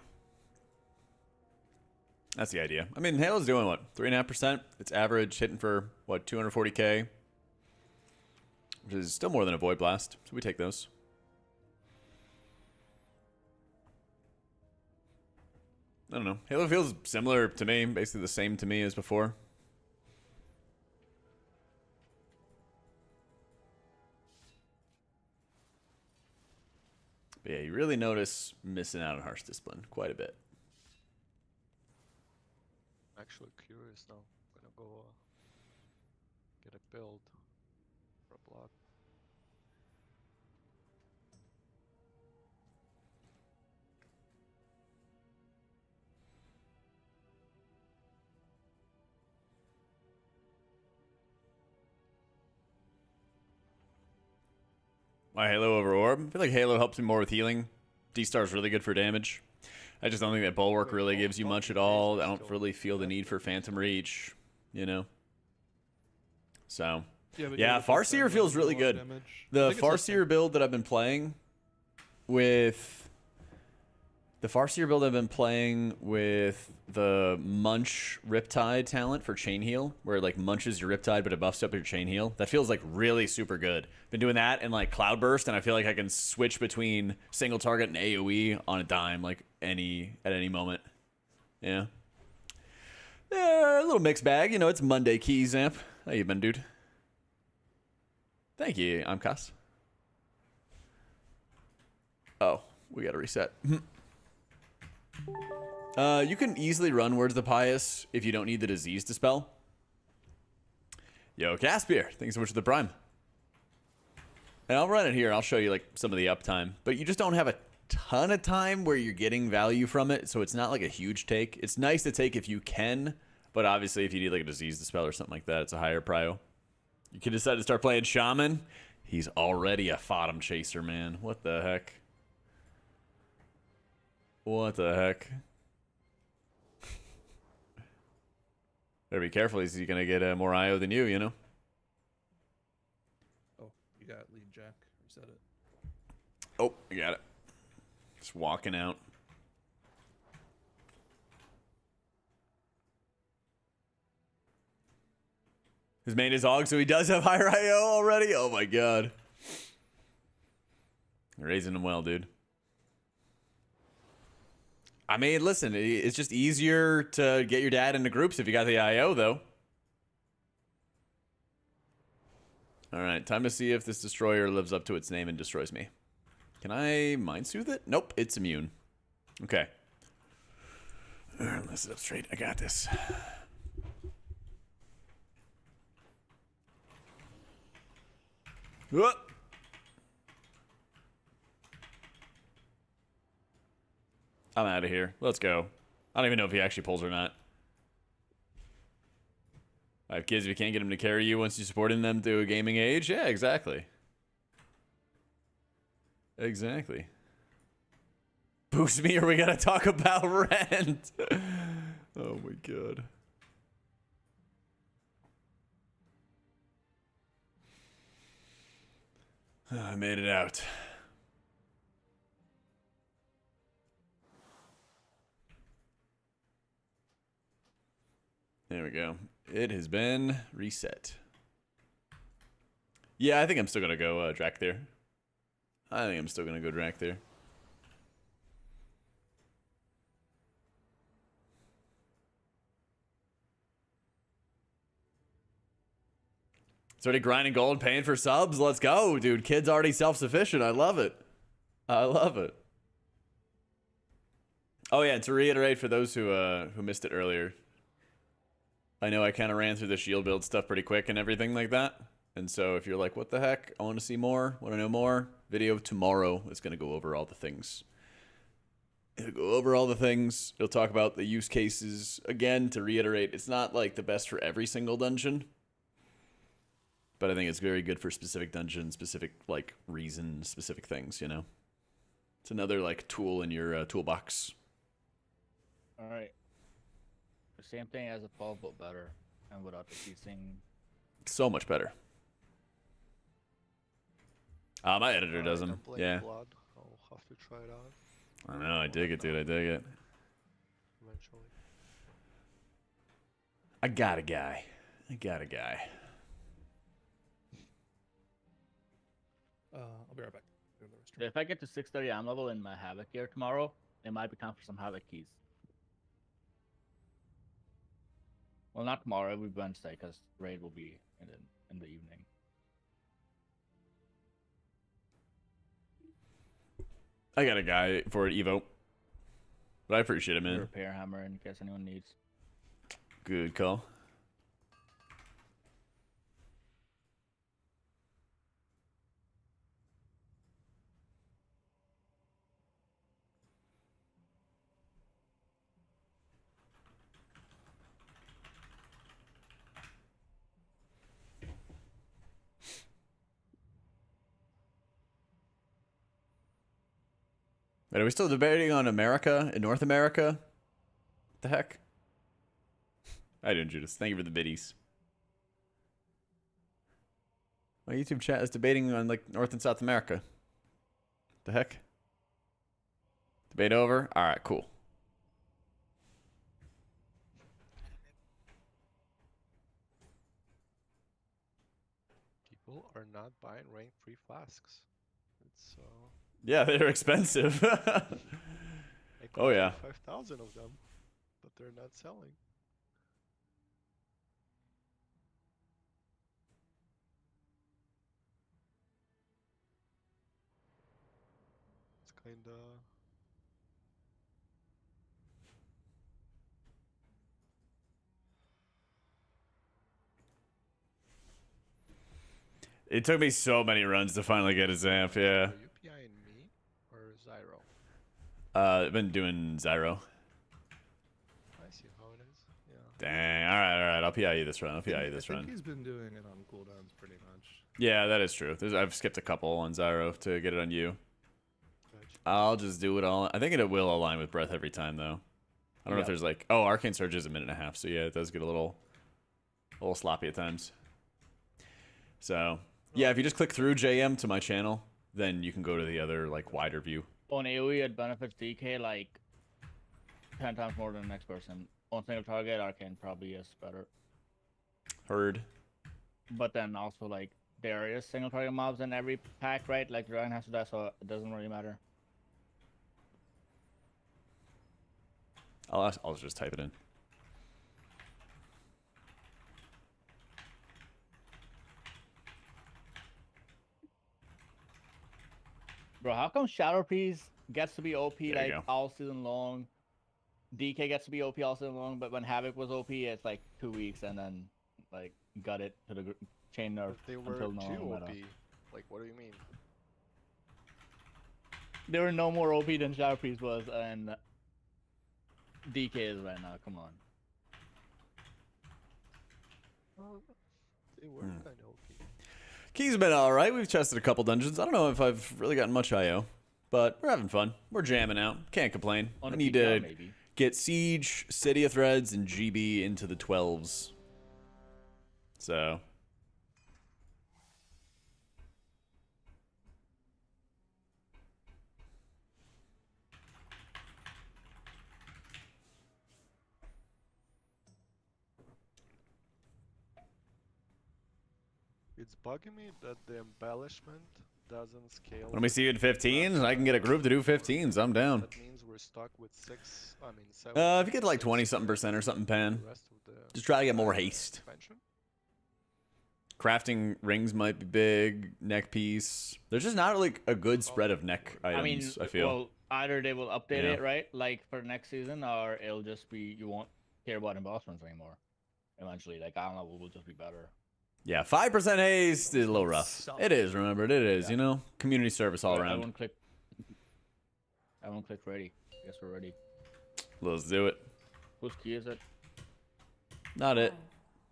That's the idea. I mean, Halo's doing what? 3.5%? It's average, hitting for what, 240k? Which is still more than a Void Blast, so we take those. I don't know. Halo feels similar to me, basically the same to me as before. But yeah, you really notice missing out on Harsh Discipline quite a bit. I'm actually curious now. I'm gonna go get a build for a block. My Halo over Orb? I feel like Halo helps me more with healing. D-Star's really good for damage. I just don't think that Bulwark really gives you much at all. I don't really feel the need for Phantom Reach, you know? So, Yeah, but yeah, the first Farseer time feels does a really lot of good. damage. I The think it's like Farseer build that I've been playing with... The Farseer build I've been playing with the Munch Riptide talent for Chain Heal, where it like munches your Riptide but it buffs up your Chain Heal. That feels like really super good. Been doing that and like Cloudburst, and I feel like I can switch between single target and AoE on a dime, like at any moment. Yeah. Yeah, a little mixed bag. You know, it's Monday Keys Amp. How you been, dude? Thank you, Amkas. Oh, we gotta reset. You can easily run Words of the Pious if you don't need the disease dispel. Yo, Caspier, thanks so much for the prime. And I'll run it here. I'll show you like some of the uptime, but you just don't have a ton of time where you're getting value from it, so it's not like a huge take. It's nice to take if you can, but obviously if you need like a disease dispel or something like that, it's a higher prio. You can decide to start playing Shaman. He's already a Fodom chaser, man. What the heck? What the heck? Better be careful. He's gonna get more IO than you know? Oh, you got lead Jack. Reset it. Oh, I got it. Just walking out. His main is Og, so he does have higher IO already? Oh my god. Raising him well, dude. I mean, listen, it's just easier to get your dad into groups if you got the IO, though. All right, time to see if this destroyer lives up to its name and destroys me. Can I mind soothe it? Nope, it's immune. Okay. All right, let's sit up straight. I got this. Whoop. I'm out of here. Let's go. I don't even know if he actually pulls or not. I have kids if you can't get them to carry you once you're supporting them to a gaming age. Yeah, exactly. Exactly. Boost me or we gotta talk about rent. Oh my god. I made it out. There we go. It has been reset. Yeah, I think I'm still gonna go Drak there. I think I'm still gonna go Drak there. It's already grinding gold, paying for subs. Let's go, dude. Kid's already self-sufficient. I love it. I love it. Oh yeah, to reiterate for those who missed it earlier, I know I kind of ran through the shield build stuff pretty quick and everything like that. And so if you're like, what the heck? I want to see more. Want to know more? Video tomorrow is going to go over all the things. It'll go over all the things. It'll talk about the use cases. Again, to reiterate, it's not like the best for every single dungeon. But I think it's very good for specific dungeons, specific like reasons, specific things, you know. It's another like tool in your toolbox. All right. The same thing as a 12, but better, and without the teasing. So much better. My editor does them. Yeah. Blood. I'll have to try it out I know. I dig it, dude. I dig it. eventually. I got a guy. I got a guy. I'll be right back. If I get to 630 am level in my Havoc gear tomorrow, it might be time for some Havoc keys. Well, not tomorrow. It'll be Wednesday because raid will be in the evening. I got a guy for an Evo. But I appreciate it, man. Repair hammer in case anyone needs. Good call. Wait, are we still debating on America and North America? What the heck? I didn't, Judas. Thank you for the biddies. My YouTube chat is debating on like North and South America. The heck? Debate over? Alright, cool. People are not buying rank 3 flasks. It's Yeah, they're expensive. Oh yeah. 5,000 of them, but they're not selling. It's kinda. It took me so many runs to finally get a Zamp, yeah. Are you PIing me or Zyro? I've been doing Zyro. I see how it is. Yeah. Dang, alright, I'll PI you this run, I think he's been doing it on cooldowns pretty much. Yeah, that is true. I've skipped a couple on Zyro to get it on you. Gotcha. I'll just do it all. I think it will align with breath every time, though. I don't know if there's like... Oh, Arcane Surge is a minute and a half, so yeah, it does get a little sloppy at times. So, yeah, if you just click through JM to my channel, then you can go to the other, like, wider view. On AoE, it benefits DK like 10 times more than the next person. On single target, Arcane probably is better. Heard. But then also, like, there is single target mobs in every pack, right? Like, Dragon has to die, so it doesn't really matter. I'll just type it in. Bro, how come Shadow Priest gets to be OP There you like go. all season long? DK gets to be OP all season long, but when Havoc was OP, it's like 2 weeks and then like got it to the chain nerf But they were until too no OP. meta. Like, what do you mean? They were no more OP than Shadow Priest was, and DK is right now. Come on. They were kind of OP. Key's been all right. We've tested a couple dungeons. I don't know if I've really gotten much IO, but we're having fun. We're jamming out. Can't complain. On I a need PTR, to maybe. get Siege, City of Threads, and GB into the 12s. So. It's bugging me that the embellishment doesn't scale. When we see you in 15s, I can get a group to do 15s. I'm down. That means we're stuck with 7. If you get like 20-something% or something, Pan, The rest of the just try to get more haste. expansion. Crafting rings might be big. Neck piece. There's just not like a good spread of neck items, I feel. Well, either they will update Yeah. it, right? Like for next season, or it'll just be you won't care about embellishments anymore. Eventually, like I don't know, it will just be better. Yeah, 5% haste is a little rough. It is, remember, it is, you know? Community service all around. Everyone click ready. Guess we're ready. Let's do it. Whose key is it? Not it.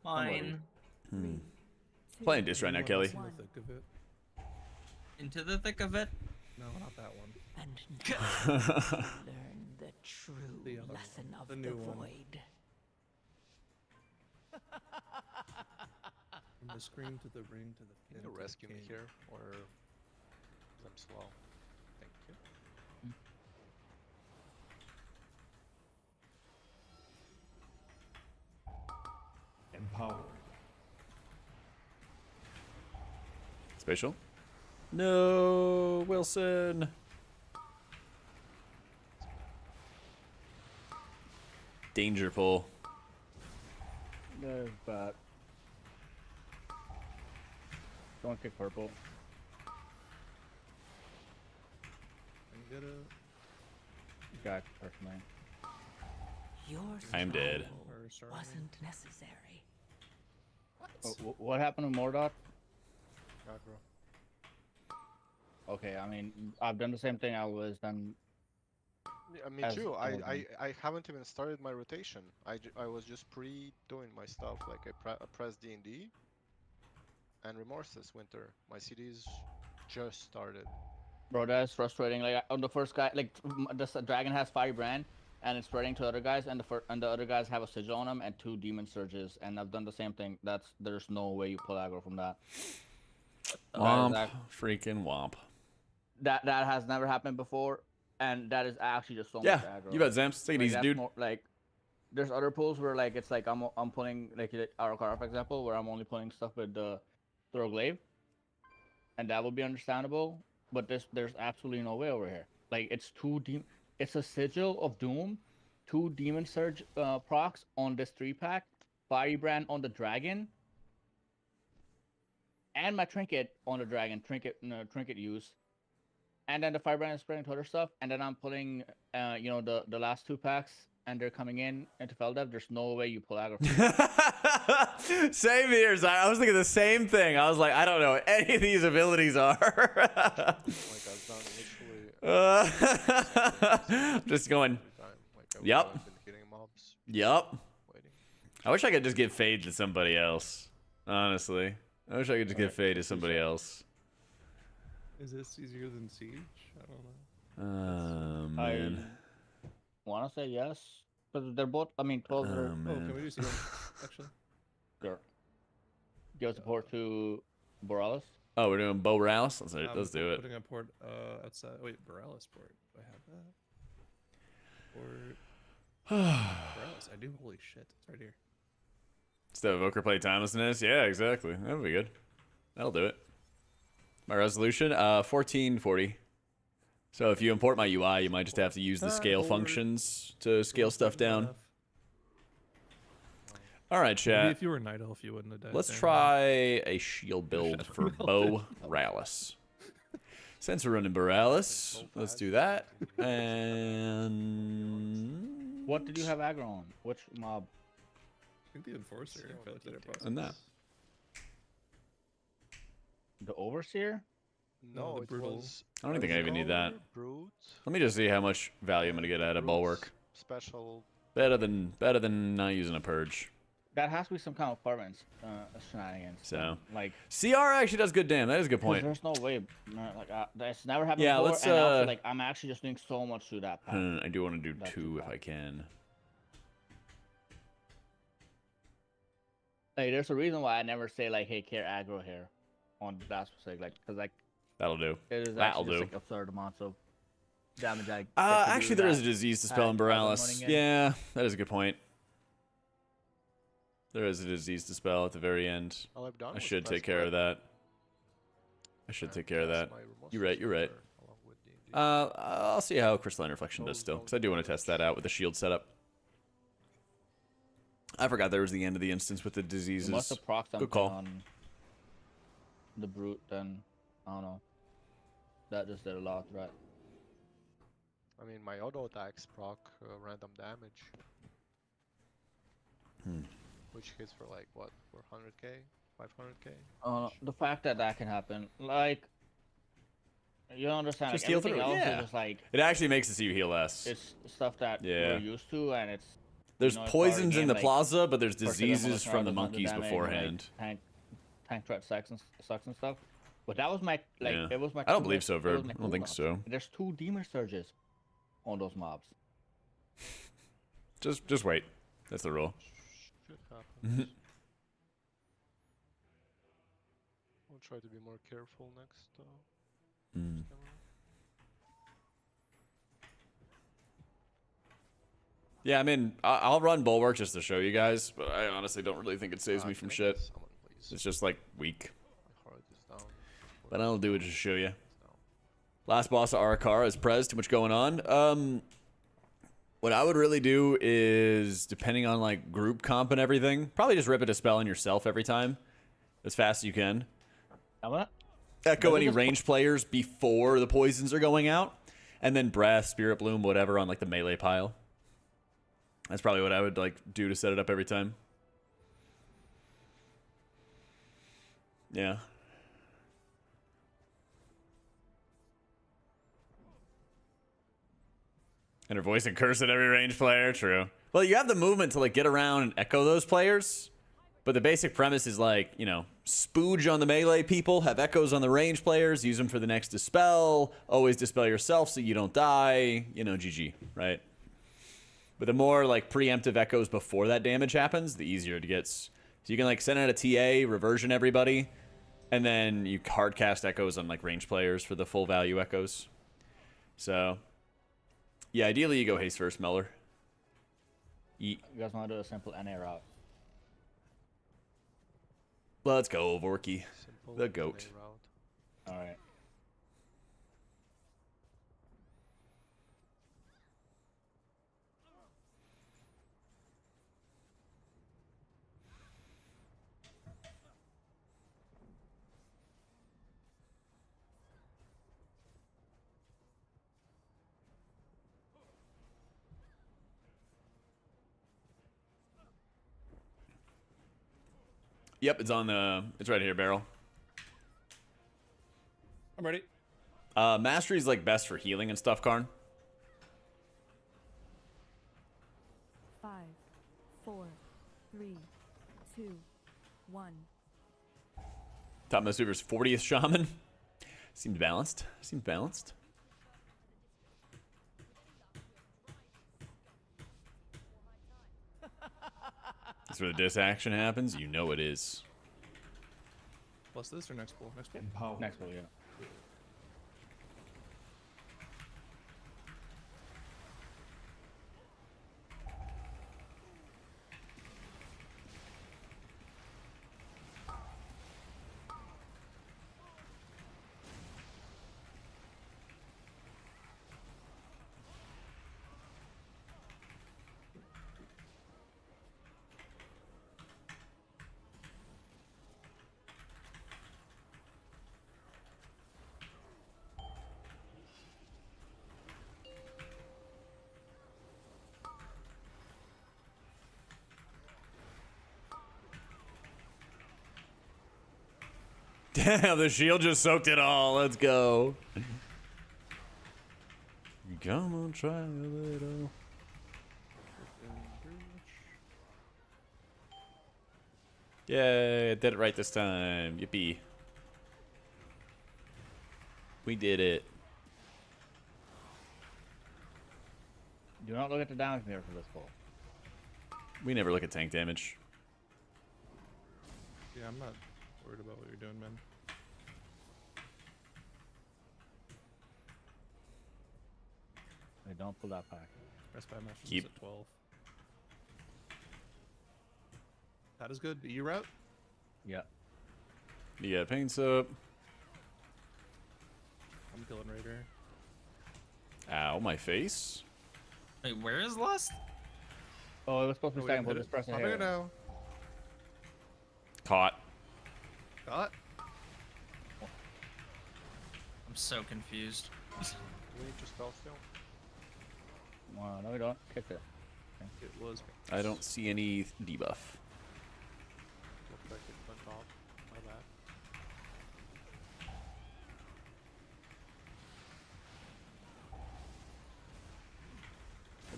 Mine. Playing this right now, Kelly. In the thick of it. Into the thick of it. No, not that one. And learn the true The other one, lesson of the the new one. void. From the scream to the ring to the Can pin you to the rescue me king. here, or 'cause I'm slow? Thank you. Empowered. Spatial? No, Wilson. Danger pull. There's bad. Don't kick purple. I'm gonna. Jack, personally. Your I'm dead. survival Or sorry. wasn't necessary. What happened to Mordot? Aggro. Okay, I mean, I've done the same thing I was done. Yeah, me As too. all of them. I haven't even started my rotation. I was just doing my stuff. Like I pressed D&D and Remorse this winter. My CDs just started. Bro, that's frustrating. Like on the first guy, like the dragon has firebrand, and it's spreading to other guys, and the other guys have a sigil on them and 2 demon surges, and I've done the same thing. There's no way you pull aggro from that. Womp. Freaking womp. That has never happened before, and that is actually just so Yeah, much aggro. you bet, Zamps. Take it Like, easy, that's dude. more, like, there's other pulls where like it's like I'm pulling like Arakara, for example, where I'm only pulling stuff with the Throglaive, and that would be understandable. But there's absolutely no way over here. Like it's it's a sigil of doom, 2 demon surge procs on this 3-pack, firebrand on the dragon, and my trinket on the dragon, trinket use. And then the firebrand is spreading to other stuff, and then I'm pulling, the last 2 packs, and they're coming in into Feldev. There's no way you pull aggro. Same here. I was thinking the same thing. I was like, I don't know what any of these abilities are. Like I've done literally Just going. every time. Like I've Yep. been hitting mobs, Yup. waiting. I wish I could just give fade to somebody else. Honestly, I wish I could just give fade to somebody else. Is this easier than Siege? I don't know. Man. Want to say yes, because they're both. I mean, 12 are. Oh, can we do Siege? Actually. Sure. Give support to Borealis. Oh, we're doing Bo Rouse. Let's do it. Putting a port outside. Wait, Borealis port. Do I have that? Port. Borealis. I do. Holy shit! It's right here. Instead of Evoker play timelessness. Yeah, exactly. That'll be good. That'll do it. My resolution, 1440. So if you import my UI, you might just have to use the scale functions to scale stuff down. All right, Maybe chat. if you were a night elf, you wouldn't have died. Let's there. try a shield build for Bo Rallis. Since we're running Boralis, let's do that. And What did you have aggro on? Which mob? I think the enforcer. I feel like they're both. and that. The overseer? No, the it brutal. was. I don't think I even need that. Brute. Let me just see how much value I'm gonna get out of Bulwark. Special. Better than not using a purge. That has to be some kind of permanent shenanigans. So like CR actually does good damn. That is a good point. there's no way. That's never happened Yeah, before. let's, and also, like I'm actually just doing so much through that path. I do want to do That's 2 too if bad. I can. Like there's a reason why I never say like, hey, care aggro here on that specific, like, because like That'll do. it is That'll actually just, do. like absurd amounts of damage I get to Actually, do there is a that disease to spell in as I'm Borealis. running in. Yeah, that is a good point. There is a disease to spell at the very end. All I've done I was should press take care of play that. I should and take care of cast that. my You're right, you're right. Remorseless along with D&D. I'll see how Crystalline Reflection does still, because I do want to test that out with the shield setup. I forgot there was the end of the instance with the You diseases. must have proc something Good call. on the brute, then I don't know. That just did a lot, right? I mean, my auto attacks proc random damage. Which hits for like what? 400k? 500k? The fact that that can happen, like, you don't understand. Just Like, heal everything through, else yeah. is just like It actually makes it so you heal less. it's stuff that Yeah. we're used to, and it's There's you know, it's poisons already in the like, plaza, but there's first hit diseases on from the the monkeys damage, beforehand. Like, tank threat sucks and stuff. But that was my like Yeah. it was my. I don't two believe next- so, it was Verb. my I don't think cooldowns. so. There's 2 demon surges on those mobs. Just wait. That's the rule. Shit happens. I'll try to be more careful next. Mm. Camera. Yeah, I mean, I'll run Bulwark just to show you guys, but I honestly don't really think it saves me Can from I shit. get someone, please? It's just like weak. My heart is down. But I'll do it just to show you. It's down. Last boss of Arakara is Prez. Too much going on. What I would really do is, depending on like group comp and everything, probably just rip a dispel on yourself every time, as fast as you can. I'm gonna Echo Doesn't any this- ranged players before the poisons are going out, and then Breath, Spirit Bloom, whatever on like the melee pile. That's probably what I would like do to set it up every time. Yeah. And her voice and curse at every range player. True. Well, you have the movement to like get around and echo those players, but the basic premise is like, you know, spooge on the melee people, have echoes on the range players, use them for the next dispel, always dispel yourself so you don't die, you know, GG, right? But the more like preemptive echoes before that damage happens, the easier it gets. So you can like send out a TA, reversion everybody, and then you hard cast echoes on like range players for the full value echoes. So yeah, ideally you go haste first, Meller. You guys want to do a simple NA route? Let's go, Vorky. Simple The NA goat. route. All right. Yep, it's on the. It's right here, Barrel. I'm ready. Mastery's like best for healing and stuff, Karn. 5, 4, 3, 2, 1. Top most Super's 40th Shaman. Seems balanced. Seems balanced. That's where the diss action happens. You know it is. What's this or next pull? Next pull. Empower. Next one, yeah. Damn, the shield just soaked it all. Let's go. Come on, try a little. Yay, I did it right this time. Yippee. We did it. Do not look at the damage meter for this pull. We never look at tank damage. Yeah, I'm not worried about what you're doing, man. Hey, don't pull that pack. Rest by Masters Keep. at 12. That is good. You route? Yeah. Yeah, paints up. I'm killing Raider. Ow, my face. Wait, where is Lust? Oh, it was supposed to be Oh, we second, didn't but hit this it? person I'm here. here now. Caught. Got. I'm so confused. We need to spell still. No, we don't. Kick it. It was. I don't see any debuff. Looked like it went off. My bad.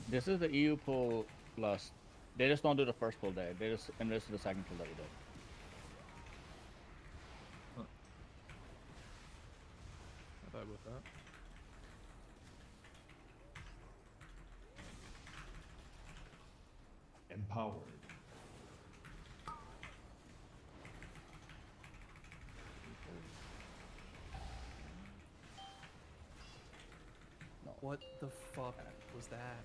This is the EU pull plus. They just don't do the first pull day. They just invest in the second pull that we did. I thought with that. Empowered. What the fuck was that?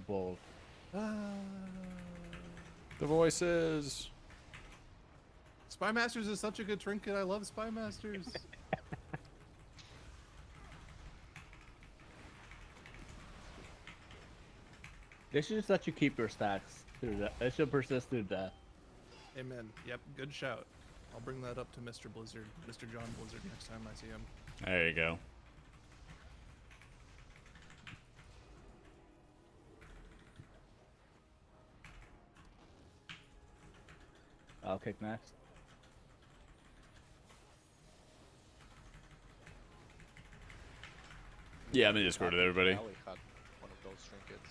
Bold. The voices. Spy Masters is such a good trinket. I love Spy Masters. They should just let you keep your stacks through that. It should persist through death. Amen. Yep, good shout. I'll bring that up to Mr. Blizzard, Mr. John Blizzard next time I see him. There you go. I'll kick next. Yeah, I'm in Discord with everybody. Ali had one of those trinkets.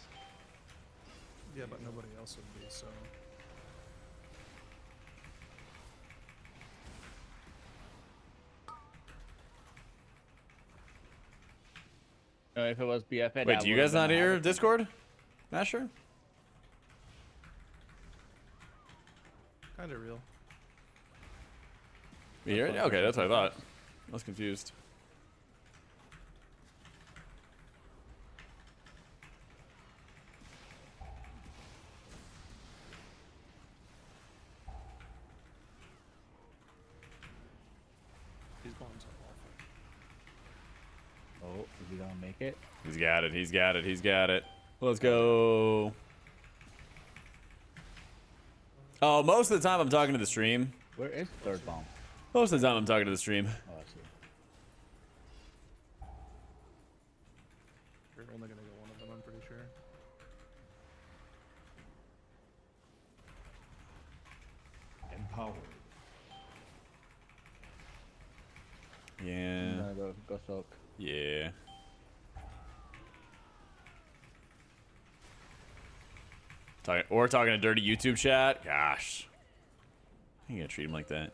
Yeah, but nobody else would be, so. If it was BFA, Wait, do you guys not hear Discord? Masher? Kinda real. You hear it? Okay, that's what I thought. I was confused. He's going to Oh, is he gonna make it? He's got it, he's got it, he's got it. Let's go. Oh, most of the time I'm talking to the stream. Where is third bomb? Most of the time I'm talking to the stream. Oh, I see. We're only gonna get one of them, I'm pretty sure. Empowered. Yeah. I'm gonna go soak. Yeah. Or talking to dirty YouTube chat. Gosh. You gonna treat him like that?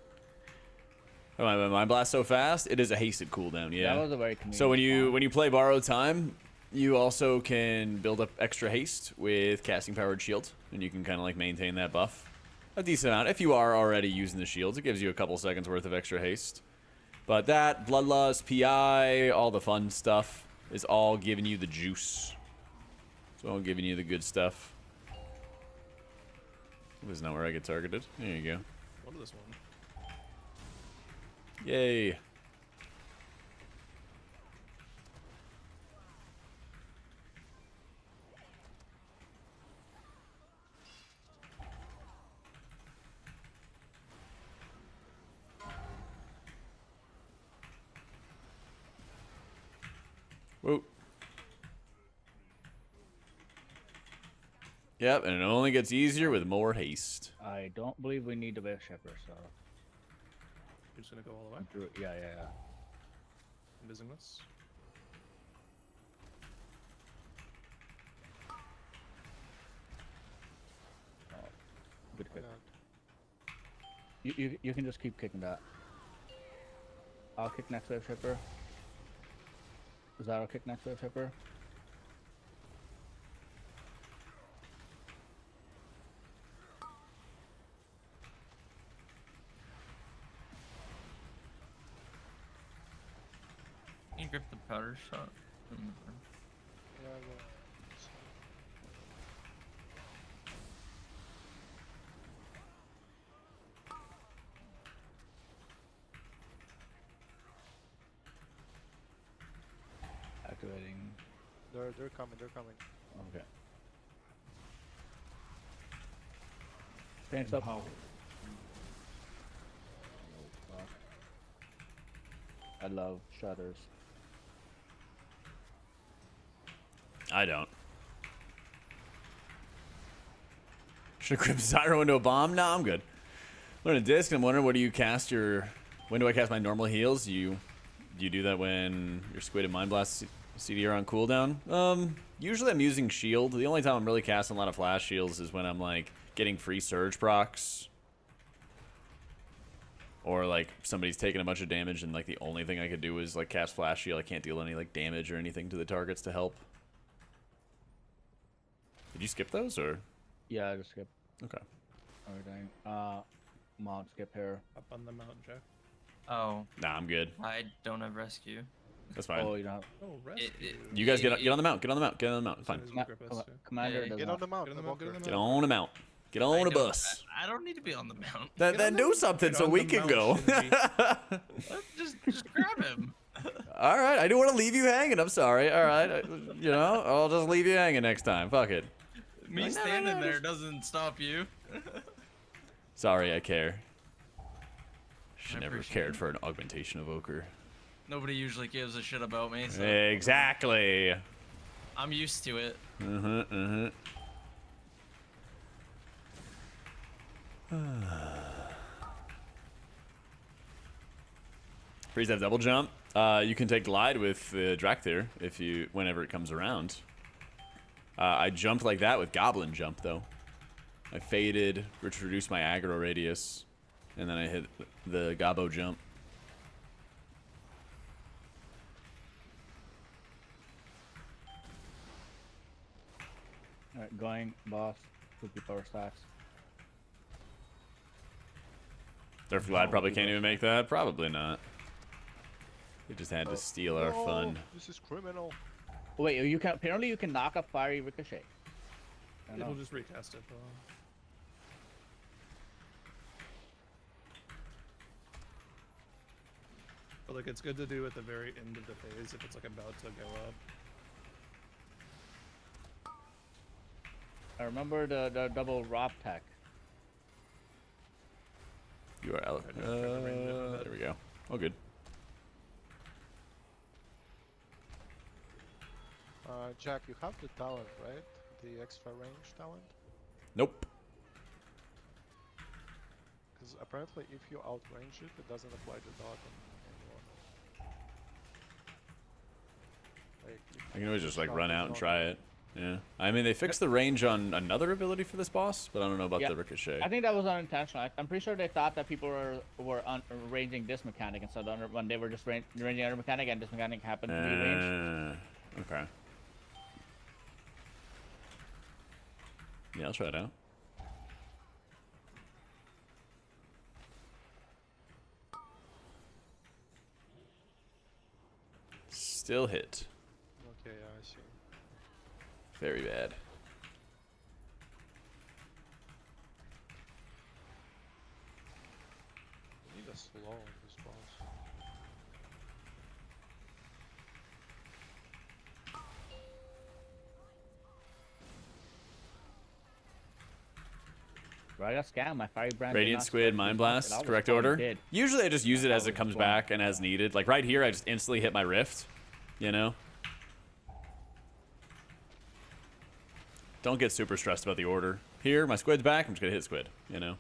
Oh, my mind blast so fast. It is a hasted cooldown. Yeah. That was a very convenient So bomb. when you play borrowed time, you also can build up extra haste with casting powered shield, and you can kind of like maintain that buff a decent amount. If you are already using the shields, it gives you a couple seconds worth of extra haste. But that bloodlust, PI, all the fun stuff is all giving you the juice. It's all giving you the good stuff. This is not where I get targeted. There you go. What is this one? Yay. Whoa. Yep, and it only gets easier with more haste. I don't believe we need the Wave Shepherd, so. You're just gonna go all the way. Yeah, yeah, yeah. Missing this. Good Why kick. not? You can just keep kicking that. I'll kick next wave shipper. Zaro kick next wave shipper. Can you grip the powder shot? Yeah, I will. Activating. They're coming. They're coming. Okay. Stance up. Empower. I love shutters. I don't. Should I grip Zyro into a bomb? No, I'm good. Learn a disc. I'm wondering, what do you cast your? When do I cast my normal heals? Do you do that when your Squid and Mind Blast CD are on cooldown? Usually I'm using shield. The only time I'm really casting a lot of flash shields is when I'm like getting free surge procs, or like somebody's taking a bunch of damage and like the only thing I could do is like cast flash shield. I can't deal any like damage or anything to the targets to help. Did you skip those or? Yeah, I just skip Okay. everything. Mount skip here. Up on the mountain, Jack. Oh, Nah, I'm good. I don't have rescue. That's fine. Oh, you don't. Oh, rescue. You guys get on the mount. Get on the mount. Get on the mount. Fine. As soon as you grip us, yeah. Commander Yeah, does Get not. on the mount. Get on the mount, get on the Get mount. on the mount. Get I on a don't- bus. I don't need to be on the mount. Then Get on do the- something get so on we the can go. mount, Shinji. just grab him. All right. I didn't want to leave you hanging. I'm sorry. All right. You know, I'll just leave you hanging next time. Fuck it. Me standing there doesn't stop you. Sorry, I care. Should I never appreciate cared it. for an augmentation evoker. Nobody usually gives a shit about me, so Exactly. I'm used to it. Freeze that double jump. You can take glide with the Drakthir if you whenever it comes around. I jumped like that with Goblin Jump though. I faded, which reduced my aggro radius, and then I hit the Gobbo Jump. Alright, going, boss. 50 power stacks. Their glide probably can't even make that. Probably not. They just had to steal our No, fun. This is criminal. Oh, wait, you can apparently you can knock up fiery ricochet. I don't It'll know. just recast it, though. But like, it's good to do at the very end of the phase if it's like about to go up. I remember the double Rob tech. You are out. There we go. Oh, good. Jack, you have the talent, right? The extra range talent? Nope. Because apparently if you outrange it, it doesn't apply the dot anymore. Like, I can always just like start run the out and dot. try it. Yeah. I mean, they fixed the range on another ability for this boss, but I don't know about Yeah. the ricochet. I think that was unintentional. I'm pretty sure they thought that people were ranging this mechanic instead of when they were just ranging other mechanic, and this mechanic happened to be ranged. Okay. Yeah, I'll try it out. Still hit. Okay, yeah, I see. Very bad. We need a slow on this boss. Bro, I got scammed. My fiery brand. did Radiant not Squid, strike Mind me. Blast, That was correct fucking order. dead. Usually I just use it That as it was comes fun. back and as needed. Like right here, I just instantly hit my Rift. You know? Don't get super stressed about the order. Here, my Squid's back, I'm just gonna hit Squid, you know?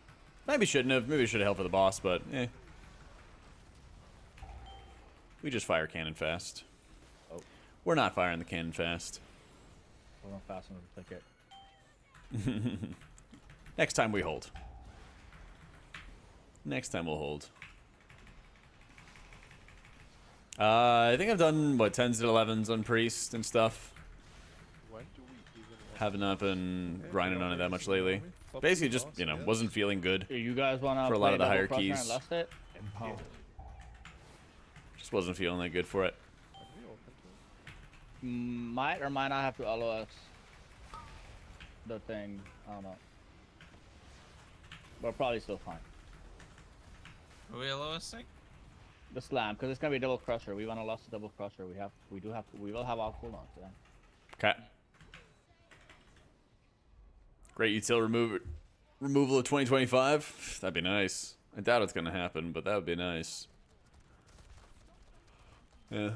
Maybe shouldn't have. Maybe I should have helped for the boss, but eh. We just fire cannon fast. Oh. We're not firing the cannon fast. Hold on fast enough to click it. Next time we hold. Next time we'll hold. I think I've done, what, 10s and 11s on Priest and stuff. When do we even want Have not been Yeah, grinding don't on it that raise much the lately. army. Fuck Basically the just, boss, you know, yes. wasn't feeling good. Do you guys wanna For a lot play of the double higher crusher and keys. lust it? Empowered. Just wasn't feeling that good for it. Are we open to it? Might or might not have to LOS the thing. I don't know. But probably still fine. Are we LOSing? The slam, because it's gonna be double crusher. We want to lost the double crusher. We will have our cooldowns then. Okay. Great util removal of 2025. That'd be nice. I doubt it's gonna happen, but that would be nice. Yeah.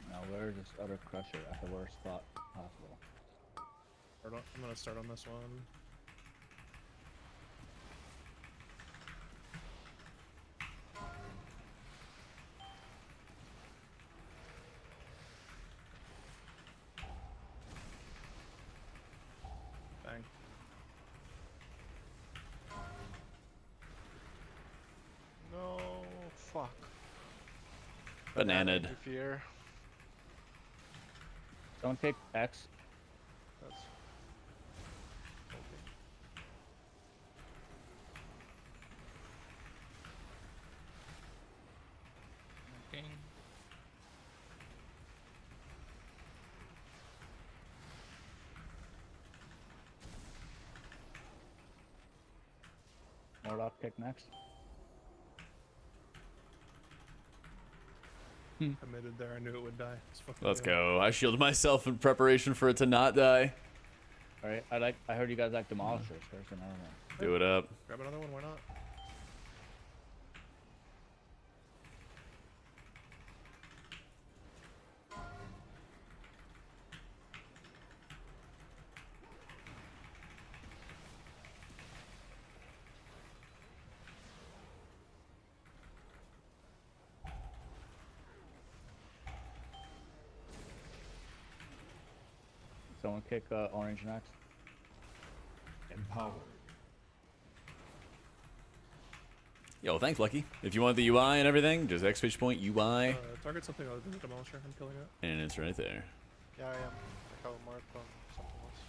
Now where's this other crusher at the worst spot possible? I'm gonna start on this one. Bang. No, fuck. Bananaed. Interfere. Don't take X. That's Okay. Morlock pick next. Committed there. I knew it would die. It's fucking Let's good. go. I shielded myself in preparation for it to not die. All right. I heard you guys like demolishers first, and I don't know. Do it up. Grab another one. Why not? Someone kick orange next. Empowered. Yo, thanks, Lucky. If you want the UI and everything, just exclamation point UI, Target something other than the demolisher. I'm killing it. and it's right there. yeah, I am. I have a mark on something else.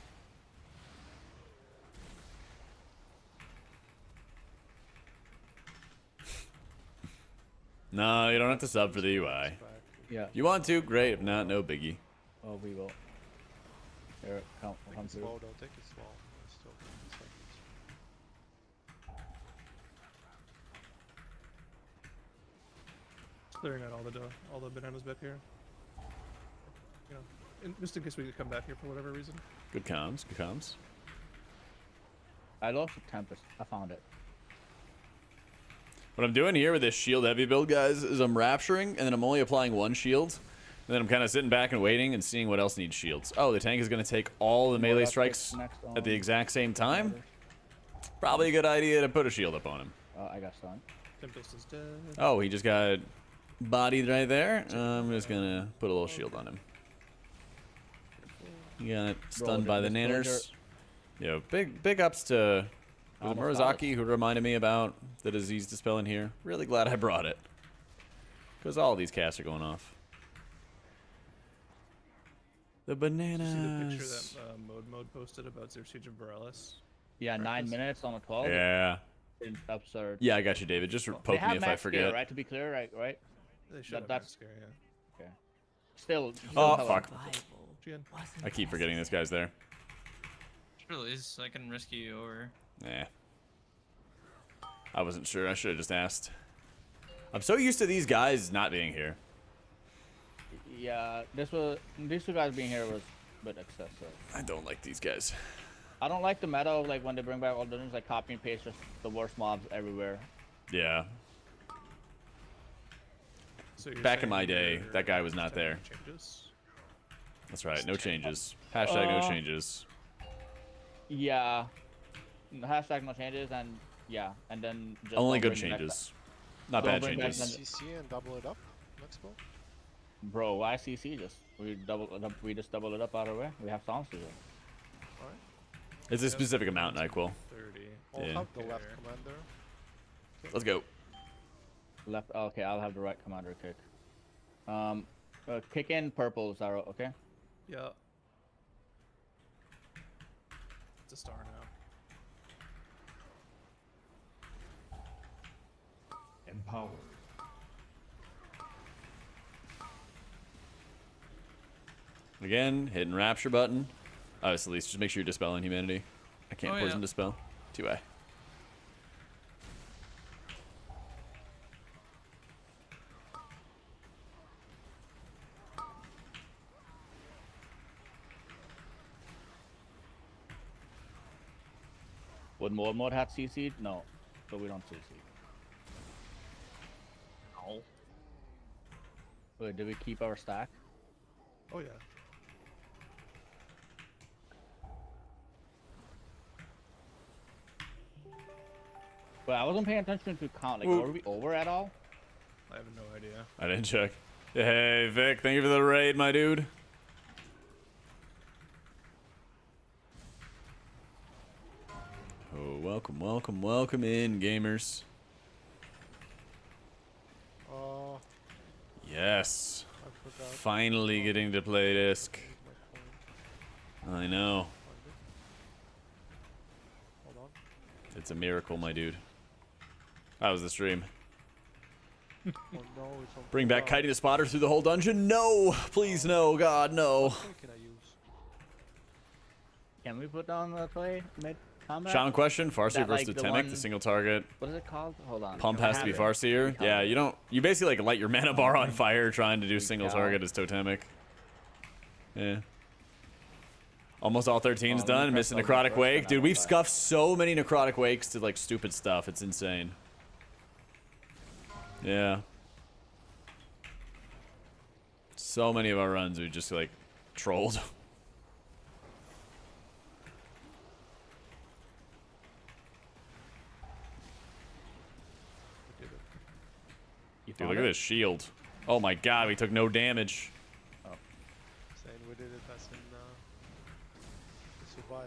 No, you don't have to sub for the UI. Back. Yeah. If you want to, great. If not, no biggie. Oh, we will. Here, come Take it through. slow, don't take it slow. It's still 10 seconds. Clearing out all the bananas back here. You know, just in case we could come back here for whatever reason. Good comms. Good comms. I lost the Tempest. I found it. What I'm doing here with this shield heavy build, guys, is I'm rapturing, and then I'm only applying one shield. And then I'm kind of sitting back and waiting and seeing what else needs shields. Oh, the tank is going to take all the melee Morlock strikes picks next at the on exact same time. orders. Probably a good idea to put a shield up on him. I got stunned. Tempest is dead. Oh, he just got bodied right there. I'm just going to put a little shield on him. He got stunned by the nanners. Yo, big ups to was it Almost got Murasaki who reminded me about the disease dispel in here. Really glad I brought it. Because all these casts are going off. The bananas. See the picture that mode posted about Zero Siege of Borellis? Yeah, 9 minutes on the 12. Yeah. It's absurd. Yeah, I got you, David. Just They poke have me if I max forget. Scale, right? To be clear, right? They should have that's- max scare, yeah. Okay. Still. Oh, have a- fuck. Bible GN. wasn't I keep forgetting this guy's there. Release, I can rescue you over. Nah. I wasn't sure. I should have just asked. I'm so used to these guys not being here. Yeah, these two guys being here was a bit excessive. I don't like these guys. I don't like the meta of like when they bring back all the things like copy and paste just the worst mobs everywhere. Yeah. So you're Back in saying my day, your that guy was not stamina there. Changes? That's right. No changes. Hashtag no changes. Yeah. Hashtag no changes and yeah, and then just Only don't good bring back changes. Not don't bad bring back changes. CC and double it up next go. Bro, why CC? Just we just double it up out of the way. We have songs to do. Alright. It's a specific amount, NyQuil. 30. I'll Yeah. have the left commander. Let's go. Left. Okay, I'll have the right commander kick. Kick in purple, Zaro. Okay. Yeah. It's a star now. Empowered. Again, hitting Rapture button. Obviously, just make sure you're dispelling humanity. I can't Oh, poison yeah. dispel. 2A. Would mode have CC'd? No, so we don't CC. No. Wait, did we keep our stack? Oh yeah. But I wasn't paying attention to count. Like, Ooh. were we over at all? I have no idea. I didn't check. Hey, Vic, thank you for the raid, my dude. Oh, welcome, welcome, welcome in, gamers. Uh, Yes. I forgot. Finally getting to play disc. My point. I know. Find it. Hold on. It's a miracle, my dude. How was the stream? Oh no, it's on Bring back cooldown. kiting the spotter through the whole dungeon? No! Please, no. God, no. What can I use? Can we put down the play mid combat? Shaman question, Farseer That, versus like, the the Temic, one- the single target. What is it called? Hold on. Pump I has to be have it. Farseer. Yeah, you don't. You basically like light your mana bar on fire trying to do single cow. target as Totemic. Yeah. Almost all 13's Oh, let me done. press Missing the Necrotic first Wake. one Dude, out we've of that. scuffed so many Necrotic Wakes to like stupid stuff. It's insane. Yeah. So many of our runs we just like trolled. We did it. You Dude, found look at it? this shield. Oh my god, we took no damage. Saying we did it as in survive.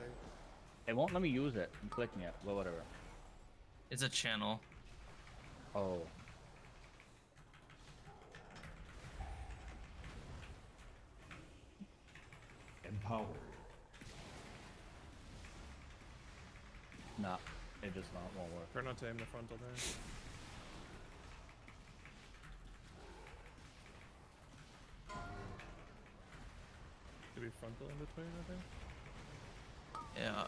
It won't let me use it. I'm clicking it. Well, whatever. It's a channel. Oh. Empowered. Nah. It just won't work. Try not to aim the frontal there. Could be frontal in between, I think. Yeah.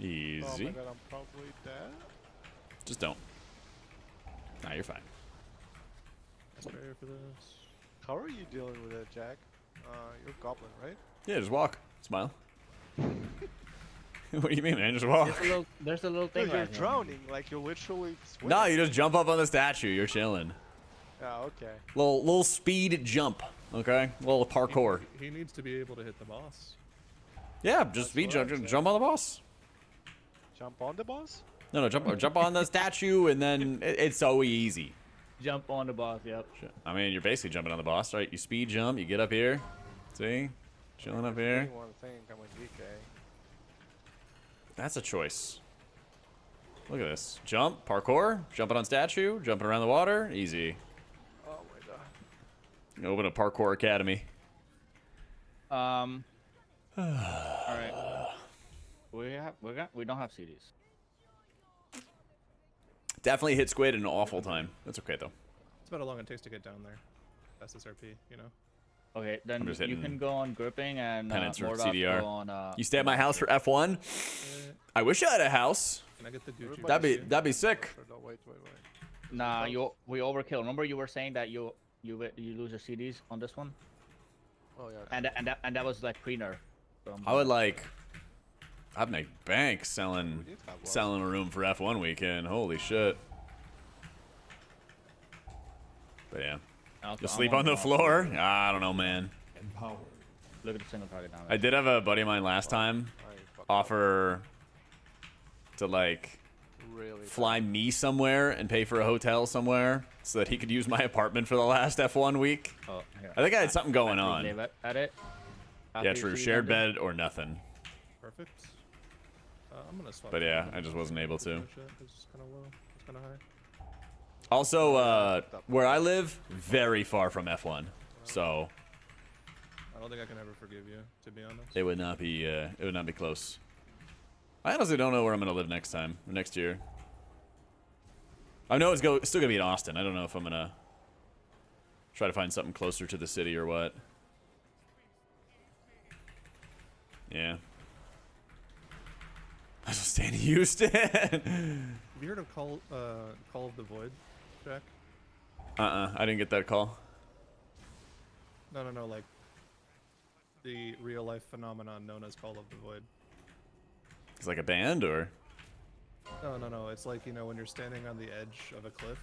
Oh Easy. my god, I'm probably dead. Just don't. Nah, you're fine. Sprayer for this. How are you dealing with it, Jack? You're goblin, right? Yeah, just walk. Smile. What do you mean, man? Just walk. There's a little No, thing you're right here. drowning. Like you're literally swimming. No, you just jump up on the statue. You're chilling. Yeah, okay. Little speed jump. Okay, little parkour. He needs to be able to hit the boss. Yeah, just speed what jump. I'm saying. Jump on the boss. Jump on the boss? No, jump on the statue, and then it's so easy. Jump on the boss. Yep. I mean, you're basically jumping on the boss, right? You speed jump. You get up here. See, chilling up here. Anyone think I'm a DK? That's a choice. Look at this. Jump, parkour, jumping on statue, jumping around the water. Easy. Oh my god. Open a parkour academy. All right. We don't have CDs. Definitely hit squid in an awful time. That's okay though. It's about how long it takes to get down there. That's SRP, you know. Okay, then I'm just you hitting can go on gripping and penance or Mordok CDR. go on. You stay at my house for F1. I wish I had a house. Can I get the Gucci? Everybody- That'd be sick. No, wait. Nah, we overkill. Remember you were saying that you lose your CDs on this one, Oh yeah. and that was like pre-nerf. I would like. I'd make bank selling We did have one. selling a room for F1 weekend. Holy shit. But yeah. You sleep on the floor? I don't know, man. Empowered. Look at the single target damage. I did have a buddy of mine last time I fucked up. offer to like Really fly me somewhere and pay for a hotel somewhere so that he could use my apartment for the last F1 week. Oh, here. I think I had something going After you on. leave it at it. After Yeah, you true. see Shared that, bed or nothing. Perfect. I'm gonna swap. But yeah, it. I just wasn't able to. It's kind of low. It's kind of high. Also, where I live, very far from F1, so I don't think I can ever forgive you, to be honest. it would not be close. I honestly don't know where I'm gonna live next time or next year. I know it's still gonna be in Austin. I don't know if I'm gonna try to find something closer to the city or what. Yeah. I was staying in Houston. Have you heard of Call of the Void, Jack? I didn't get that call. No, like the real life phenomenon known as Call of the Void. It's like a band or? No, it's like, you know, when you're standing on the edge of a cliff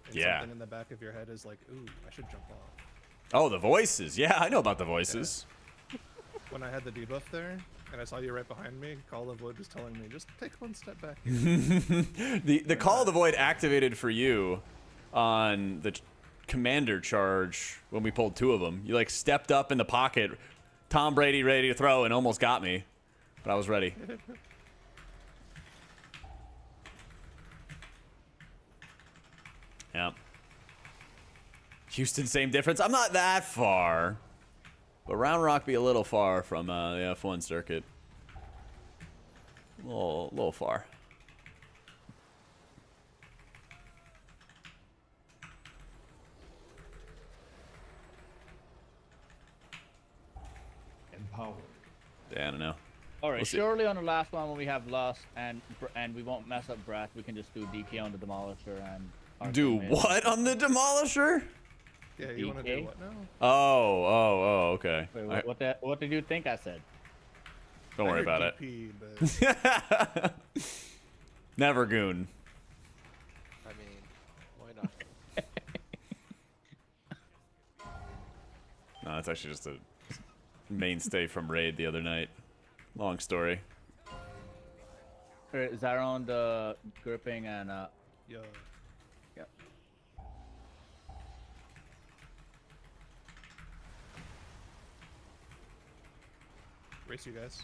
and Yeah. something in the back of your head is like, ooh, I should jump off. Oh, the voices. Yeah, I know about the voices. When I had the debuff there and I saw you right behind me, Call of the Void was telling me, just take one step back here. The Call of the Void activated for you on the commander charge when we pulled 2 of them. You like stepped up in the pocket, Tom Brady ready to throw, and almost got me, but I was ready. Yeah. Houston, same difference. I'm not that far, but Round Rock be a little far from the F1 circuit. A little far. Empowered. Yeah, I don't know. All right, We'll see. surely on the last one when we have Lust and we won't mess up Breath, we can just do DK on the Demolisher and. Do Arcane Maze. what on the Demolisher? Yeah, you want to do DK? what now? Oh, okay. Wait, what did you think I said? Don't worry about it. DP, but Never goon. I mean, why not? No, that's actually just a mainstay from Raid the other night. Long story. Zaron, the gripping and yeah. yeah. Race you guys.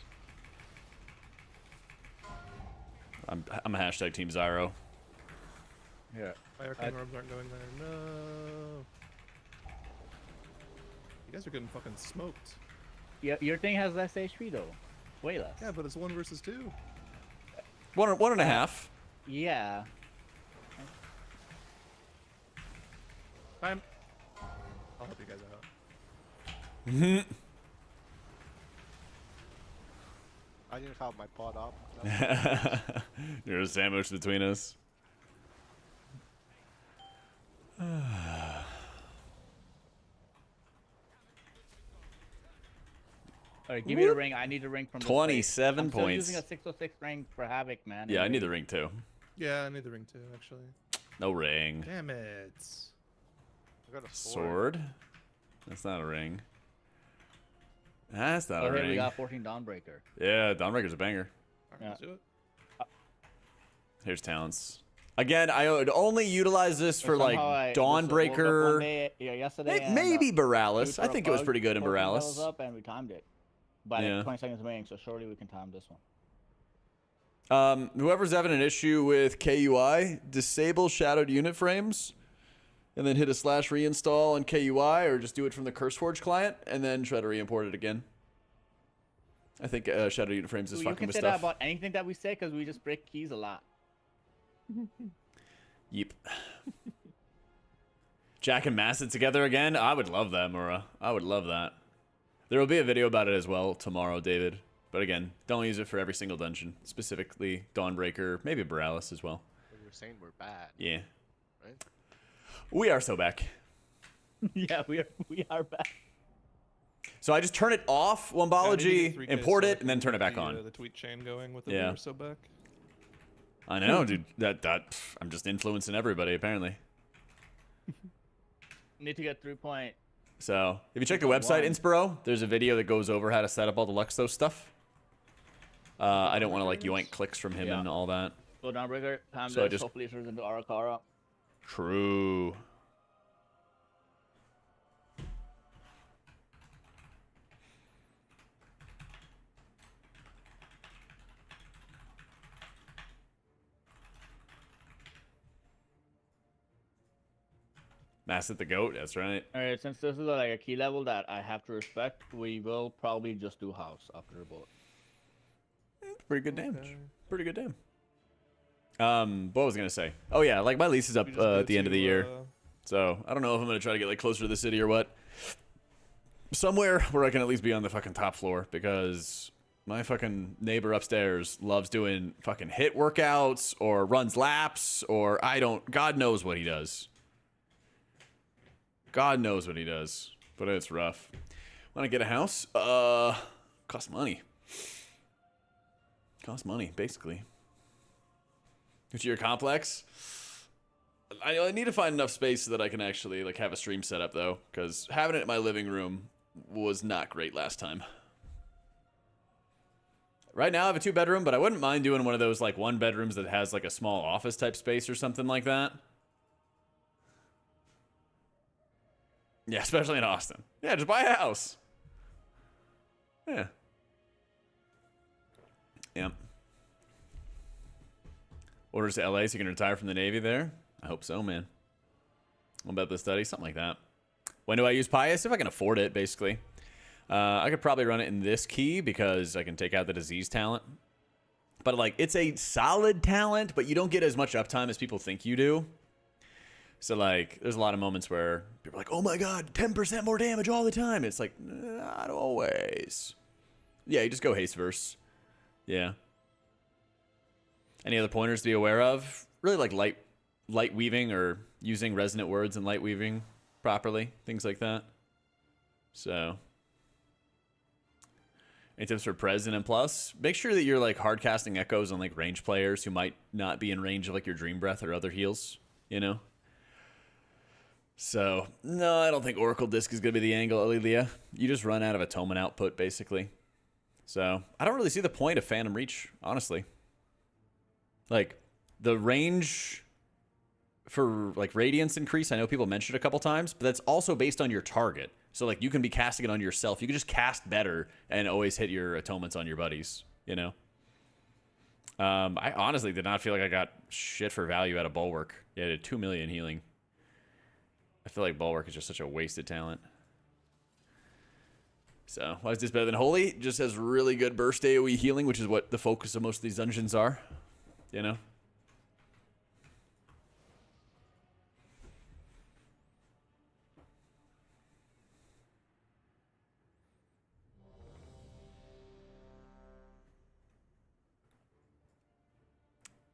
I'm a hashtag Team Zyro. Yeah. My arcane orbs aren't going there. No. You guys are getting fucking smoked. Yeah, your thing has less HP though. Way less. Yeah, but it's 1 versus 2. One and a half. Yeah. Time. I'll help you guys out. I didn't have my pod up. You're a sandwich between us. Alright, give me the ring. I need the ring from the 27 I'm still points. using a 606 ring for Havoc, man. Yeah, I need the ring too. Yeah, I need the ring too, actually. No ring. Damn it. I got a Sword? That's not a ring. That's not Oh, a here ring. we got 14 Dawnbreaker. Yeah, Dawnbreaker's a banger. Alright, Yeah. let's do it. Here's talents. Again, I would only utilize this for like Somehow I just woke up one Dawnbreaker. day, yesterday. and, Maybe we Borealis. I put a think it was bug, pretty good in 14 levels Borealis. up and we timed it. By Yeah. like 20 seconds remaining, so surely we can time this one. Whoever's having an issue with KUI, disable shadowed unit frames, and then hit a / reinstall on KUI, or just do it from the CurseForge client, and then try to re-import it again. I think shadowed unit frames is You fucking can with say that stuff. about anything that we say because we just break keys a lot. Yep. Jack and Masset together again? I would love that, Mura. I would love that. There will be a video about it as well tomorrow, David. But again, don't use it for every single dungeon. Specifically, Dawnbreaker, maybe Borealis as well. But you're saying we're bad, Yeah. right? We are so back. Yeah, we are back. So I just turn it off, Yeah, I need to Wombology, get 3K import so I it, and then can turn it get back the, on. The tweet chain going with the Yeah. yeah. So back. I know, dude. That I'm just influencing everybody, apparently. Need to get 3 point. So if you check the website, 3.1. Inspiro, there's a video that goes over how to set up all the Luxo stuff. I don't want to like yoink clicks from him and all that. Go down, Breaker. Time So I this. just- Hopefully it turns into Arakara. True. Massive the goat, that's right. Alright, since this is like a key level that I have to respect, we will probably just do house after the bullet. Pretty good damage. Pretty good damage. What was I gonna say? Oh yeah, like my lease is up at the end of the year, so I don't know if I'm gonna try to get like closer to the city or what. Somewhere where I can at least be on the fucking top floor, because my fucking neighbor upstairs loves doing fucking hit workouts or runs laps or God knows what he does. God knows what he does, but it's rough. Want to get a house? Costs money. Costs money, basically. To your complex? I need to find enough space so that I can actually like have a stream set up though, because having it in my living room was not great last time. Right now I have a 2-bedroom, but I wouldn't mind doing one of those like 1-bedrooms that has like a small office type space or something like that. Yeah, especially in Austin. Yeah, just buy a house. Yeah. Yep. Orders to LA so you can retire from the Navy there? I hope so, man. What about the study? Something like that. When do I use Pius? If I can afford it, basically. I could probably run it in this key because I can take out the disease talent. But, like, it's a solid talent, but you don't get as much uptime as people think you do. So, like, there's a lot of moments where people are like, oh my god, 10% more damage all the time. It's like, not always. Yeah, you just go haste verse. Yeah. Any other pointers to be aware of? Really like light weaving or using resonant words and light weaving properly. Things like that. So. Any tips for Prez and Plus? Make sure that you're like hard casting echoes on like range players who might not be in range of like your Dream Breath or other heals, you know? So, no, I don't think Oracle Disc is going to be the angle, Alelia. You just run out of Atonement output, basically. So, I don't really see the point of Phantom Reach, honestly. Like, the range for, like, Radiance increase, I know people mentioned it a couple times, but that's also based on your target. So, like, you can be casting it on yourself. You can just cast better and always hit your Atonements on your buddies, you know? I honestly did not feel like I got shit for value out of Bulwark. Yeah, it did 2 million healing. I feel like Bulwark is just such a wasted talent. So, why is this better than Holy? It just has really good burst AoE healing, which is what the focus of most of these dungeons are. You know?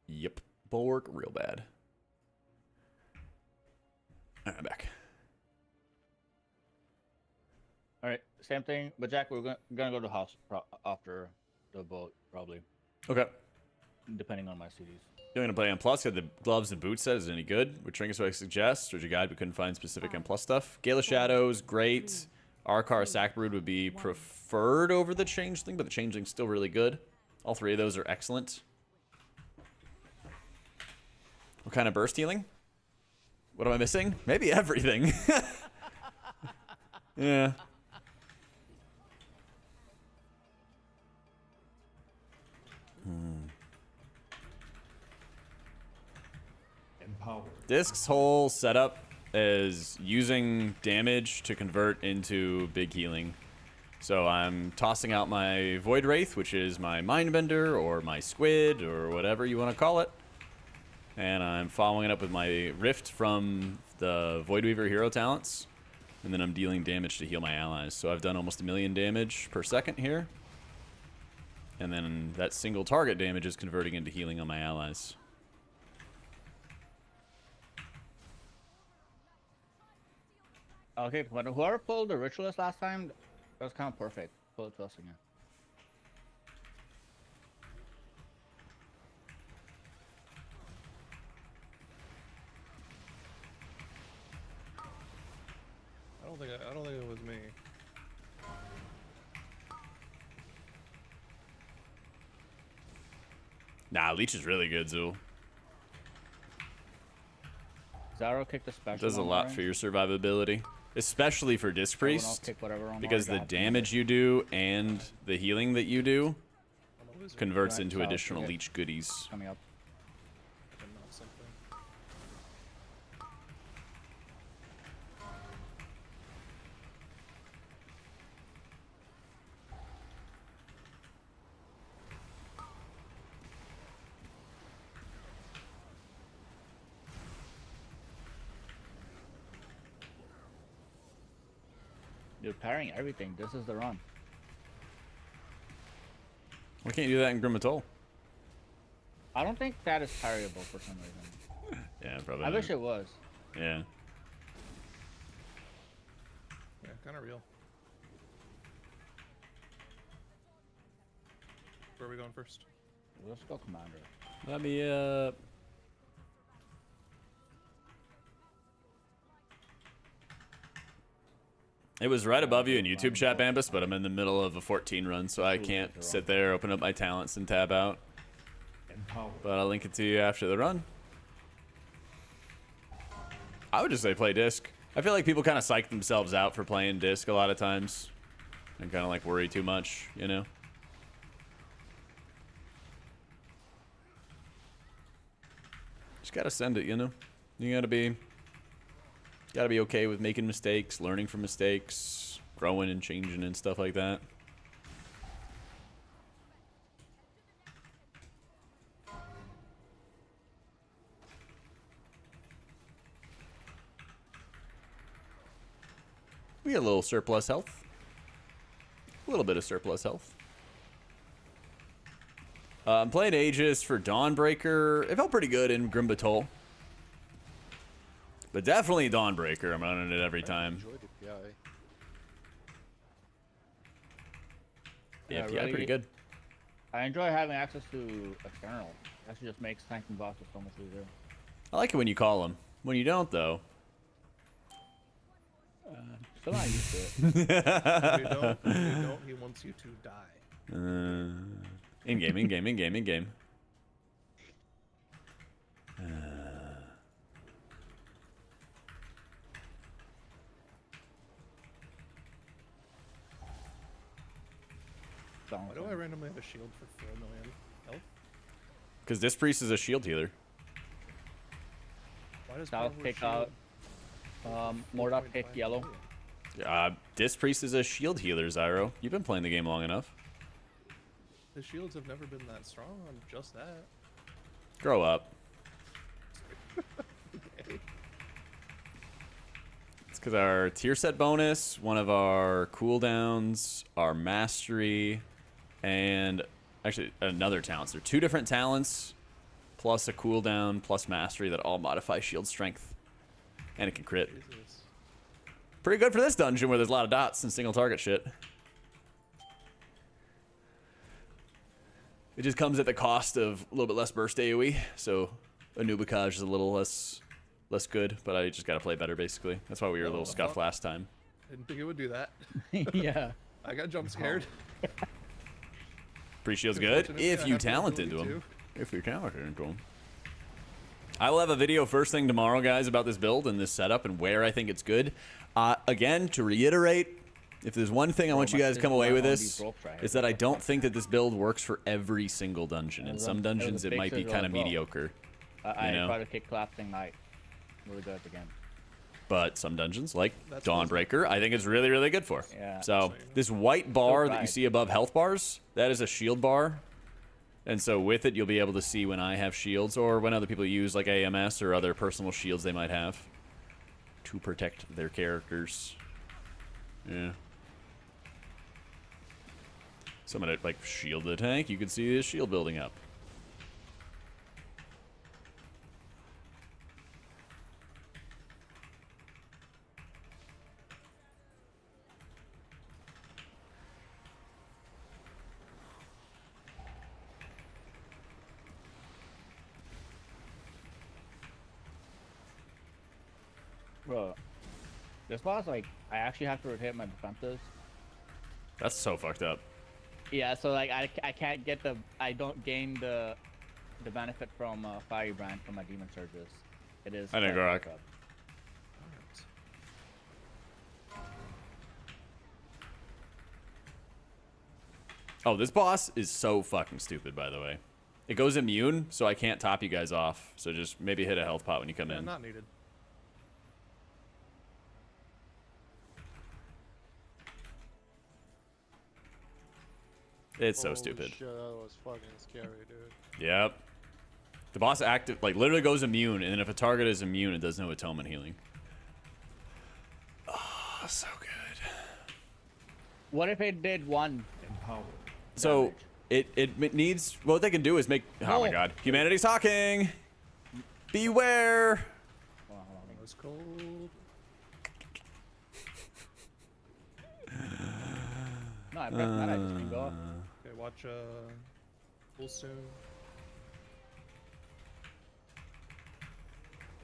Yep. Bulwark, real bad. All right, I'm back. All right, same thing. But Jack, we're gonna go to house after the boat, probably, Okay. depending on my CDs. You're going to play M+. Got the gloves and boots set. Is it any good? With trinkets, what I suggest. Or your guide, we couldn't find specific M+ stuff. Gala Shadows, great. Arkar Sackbrood would be preferred over the Changeling, but the Changeling's still really good. All three of those are excellent. What kind of burst healing? What am I missing? Maybe everything. Yeah. Empowered. Disc's whole setup is using damage to convert into big healing. So I'm tossing out my Void Wraith, which is my Mindbender or my Squid or whatever you want to call it. And I'm following it up with my Rift from the Void Weaver hero talents. And then I'm dealing damage to heal my allies. So I've done almost 1 million damage per second here. And then that single target damage is converting into healing on my allies. Okay, but whoever pulled the Ritualist last time, that was kind of perfect. Pull it to us again. I don't think it was me. Nah, Leech is really good, Zool. Zaro kicked the special. Does a on lot orange. for your survivability, especially for Disc Everyone else Priest, kick whatever on because the orange. damage you do and the healing that you do I'm a wizard. converts Right, into so additional forget. Leech goodies. Coming up. But not something. You're parrying everything. This is the run. Why can't you do that in Grimmatol? I don't think that is parryable for some reason. Yeah, probably. I not. wish it was. Yeah. Yeah, kind of real. Where are we going first? Let's go, Commander. Let me It was right above you in YouTube chat, Bambus, but I'm in the middle of a 14 run, so I can't sit there, open up my talents, and tab out. Empower. But I'll link it to you after the run. I would just say play disc. I feel like people kind of psych themselves out for playing disc a lot of times. And kind of like worry too much, you know? Just gotta send it, you know? You gotta be okay with making mistakes, learning from mistakes, growing and changing and stuff like that. We get a little surplus health. A little bit of surplus health. I'm playing Aegis for Dawnbreaker. It felt pretty good in Grim Batol. But definitely Dawnbreaker. I'm running it every I time. enjoyed the PI. Yeah, Yeah, pretty really- good. I enjoy having access to external. Actually, just makes tanking bosses so much easier. I like it when you call him. When you don't, though. Still not used to it. If you don't, he wants you to die. In game, in game, in game, in game. Why do I randomly have a shield for 4 million health? Because this priest is a shield healer. Why does South Power pick shield out. Mordok 4.5 picked yellow. million? This priest is a shield healer, Zyro. You've been playing the game long enough. The shields have never been that strong on just that. Grow up. Okay. It's because our tier set bonus, one of our cooldowns, our mastery, and actually another talent. So there are 2 different talents, plus a cooldown, plus mastery that all modify shield strength. And it can crit. Jesus. Pretty good for this dungeon where there's a lot of dots and single target shit. It just comes at the cost of a little bit less burst AoE, so Anubicage is a little less good, but I just gotta play better basically. That's why we were a little scuffed last time. Didn't think it would do that. Yeah. I got jump scared. Pre-shield's good Unfortunately, if I you have the talent into ability him. If you're talented into him. I will have a video first thing tomorrow, guys, about this build and this setup and where I think it's good. Again, to reiterate, if there's one thing I want you guys to come away with this, is that I don't think that this build works for every single dungeon. In some dungeons, it might be kind of mediocre. I know? try to kick collapsing knight. Really good at the game. But some dungeons, like That's Dawnbreaker, I think it's really, really good for. Yeah. So this white bar that you right. see above health bars, that is a shield bar. And so with it, you'll be able to see when I have shields or when other people use like AMS or other personal shields they might have to protect their characters. Yeah. Someone at like shield the tank, you can see his shield building up. Bro, This boss, like, I actually have to rotate my defenses. That's so fucked up. Yeah, so like I can't get I don't gain the benefit from Fiery Brand from my Demon Surges. It is. I didn't quite go fucked up. Oh, this boss is so fucking stupid, by the way. It goes immune, so I can't top you guys off. So just maybe hit a health pot when you come in. Not needed. It's so Holy stupid. Shit, that was fucking scary, dude. Yep. The boss like literally goes immune, and then if a target is immune, it does no atonement healing. Oh, so good. What if it did one? Empowered. So it needs, what they can do is make, oh my No. god, humanity's talking. Beware. Hold on. That was cold. No, I pressed that. I just didn't go up. Okay, watch full soon.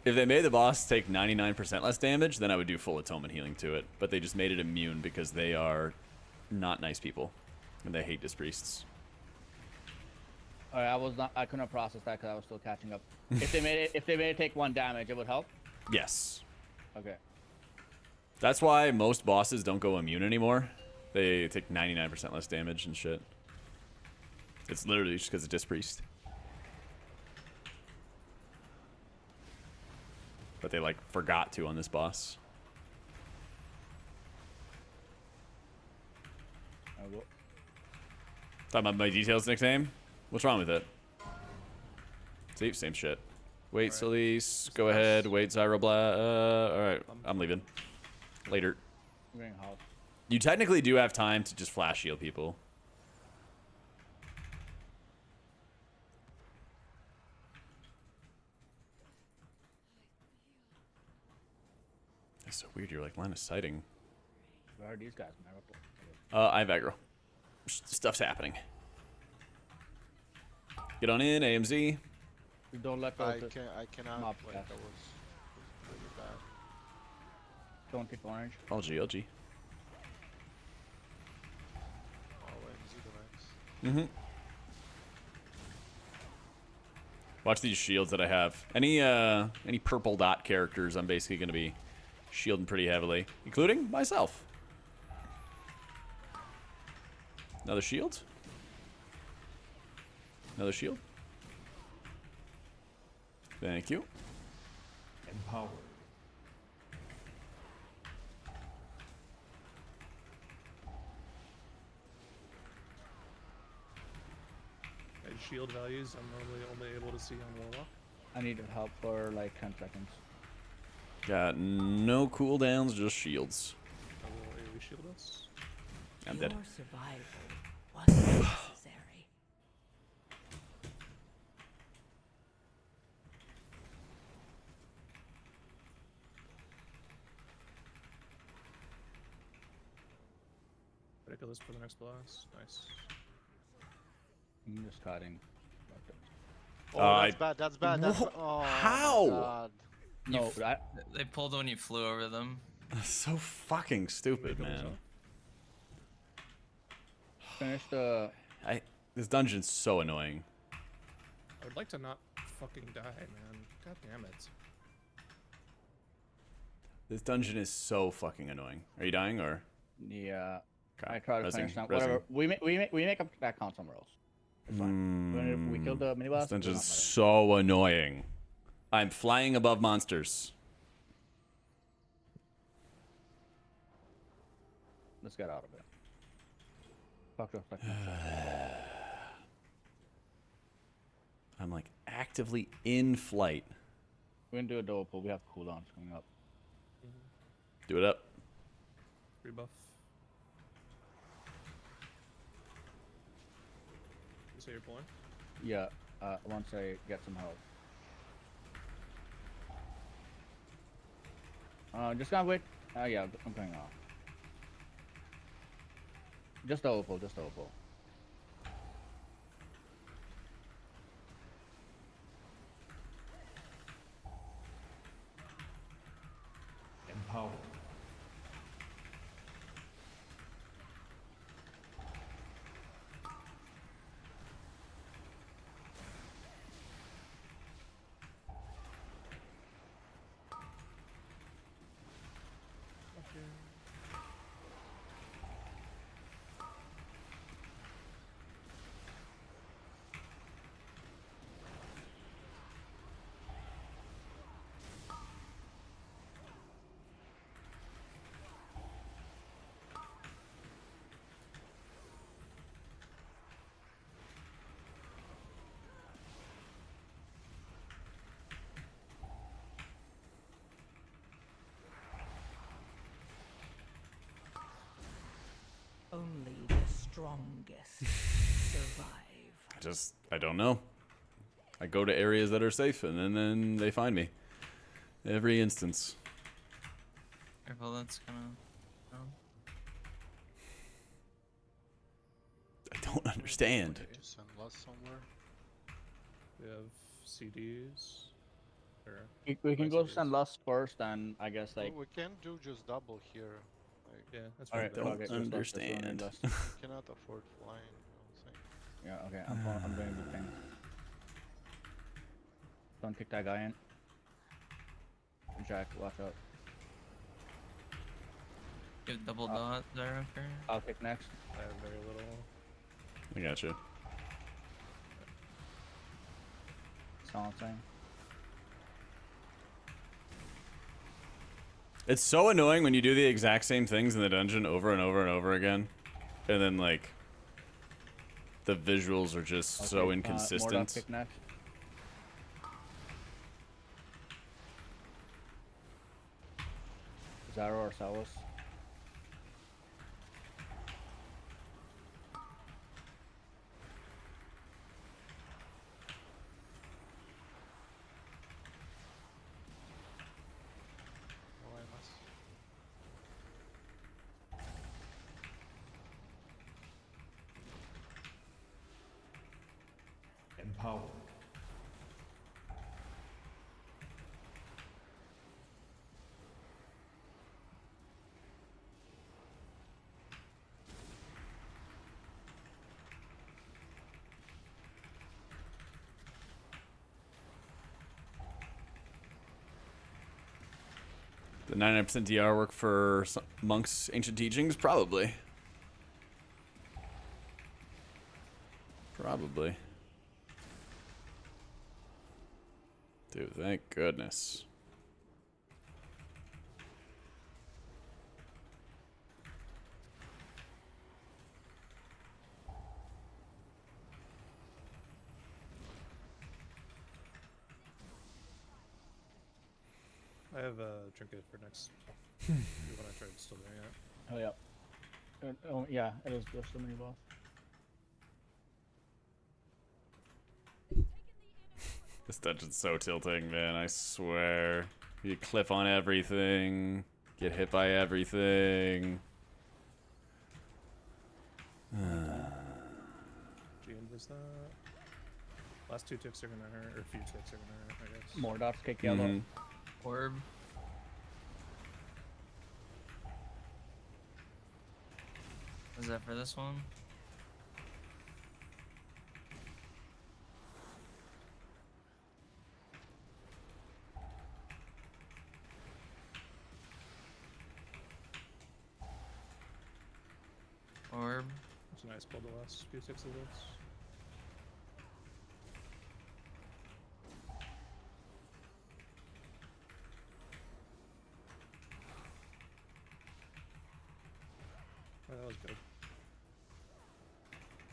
If they made the boss take 99% less damage, then I would do full atonement healing to it. But they just made it immune because they are not nice people. And they hate dispriests. Alright, I couldn't process that because I was still catching up. If they made it take 1 damage, it would help. Yes. Okay. That's why most bosses don't go immune anymore. They take 99% less damage and shit. It's literally just because of dispriest. But they like forgot to on this boss. I will. Talking about my details nickname? What's wrong with it? See, same shit. Wait, Solis, go ahead. Wait, Zyrobla. Alright, I'm leaving. Later. I'm getting house. You technically do have time to just flash heal people. That's so weird. You're like line of sighting. Where are these guys, man? I have aggro. Stuff's happening. Get on in, AMZ. You don't let I those. cannot. Mob Like, cast. that was really bad. Don't take orange. LG, LG. Oh, wait, Mm-hmm. Watch these shields that I have. Any purple dot characters, I'm basically going to be shielding pretty heavily, including myself. Another shield. Another shield. Thank you. Empowered. Shield values I'm normally only able to see on Warlock. I need help for like 10 seconds. Got no cooldowns, just shields. I will AoE shield us. I'm dead. Your survival wasn't necessary. Ridiculous for the next blast. Nice. I'm just cutting. Oh, that's bad. That's bad. That's Wha- oh, How? my God. No, They pulled when you flew over them. That's so fucking stupid, man. finish the. This dungeon's so annoying. I would like to not fucking die, man. God damn it. This dungeon is so fucking annoying. Are you dying or? Yeah. Okay. I try to Rezzing, finish that. rezzing. Whatever. We make up that count somewhere else. It's fine. We killed the mini boss. This dungeon's it's not so annoying. I'm flying above monsters. matter. Let's get out of it. Fuck off. I'm like actively in flight. We're gonna do a double pull. We have cooldowns coming up. Do it up. Rebuff. You say you're pulling? Yeah. Once I get some help. Just gonna wait. Yeah, I'm going off. Just double pull. Just double pull. Empowered. Yes. Survive. I don't know. I go to areas that are safe, and then they find me. Every instance. Careful, that's gonna. I don't understand. To send lust somewhere. We have CDs. Or We can go Vice send versa. Lust first, and I guess like. Well, we can't do just double here. Like, Yeah, that's All fine. right, don't fuck it, just Lust, just doing understand. Lust. we cannot afford flying. You know what I'm saying? Yeah. Okay. I'm doing the thing. Don't kick that guy in. Jack, watch out. Give double dot there, okay? I'll kick next. I have very little. I gotcha. That's all I'm saying. It's so annoying when you do the exact same things in the dungeon over and over and over again. And then, like, the visuals are just so Mordok, inconsistent. kick next. Zaro or Salos. Oh, I must. Empowered. The 99% DR work for Monk's Ancient Teachings? Probably. Probably. Dude, thank goodness. I have a trinket for next. When I tried still doing it. Oh yeah. Oh yeah, it is just the mini boss. This dungeon's so tilting, man. I swear. You cliff on everything. Get hit by everything. Gene was that. Last two ticks are gonna hurt, or a few ticks are gonna hurt, I guess. More dots kick yellow. Mhm. Orb. Is that for this one? Orb. It's a nice pull the last few ticks of this. Oh, that was good.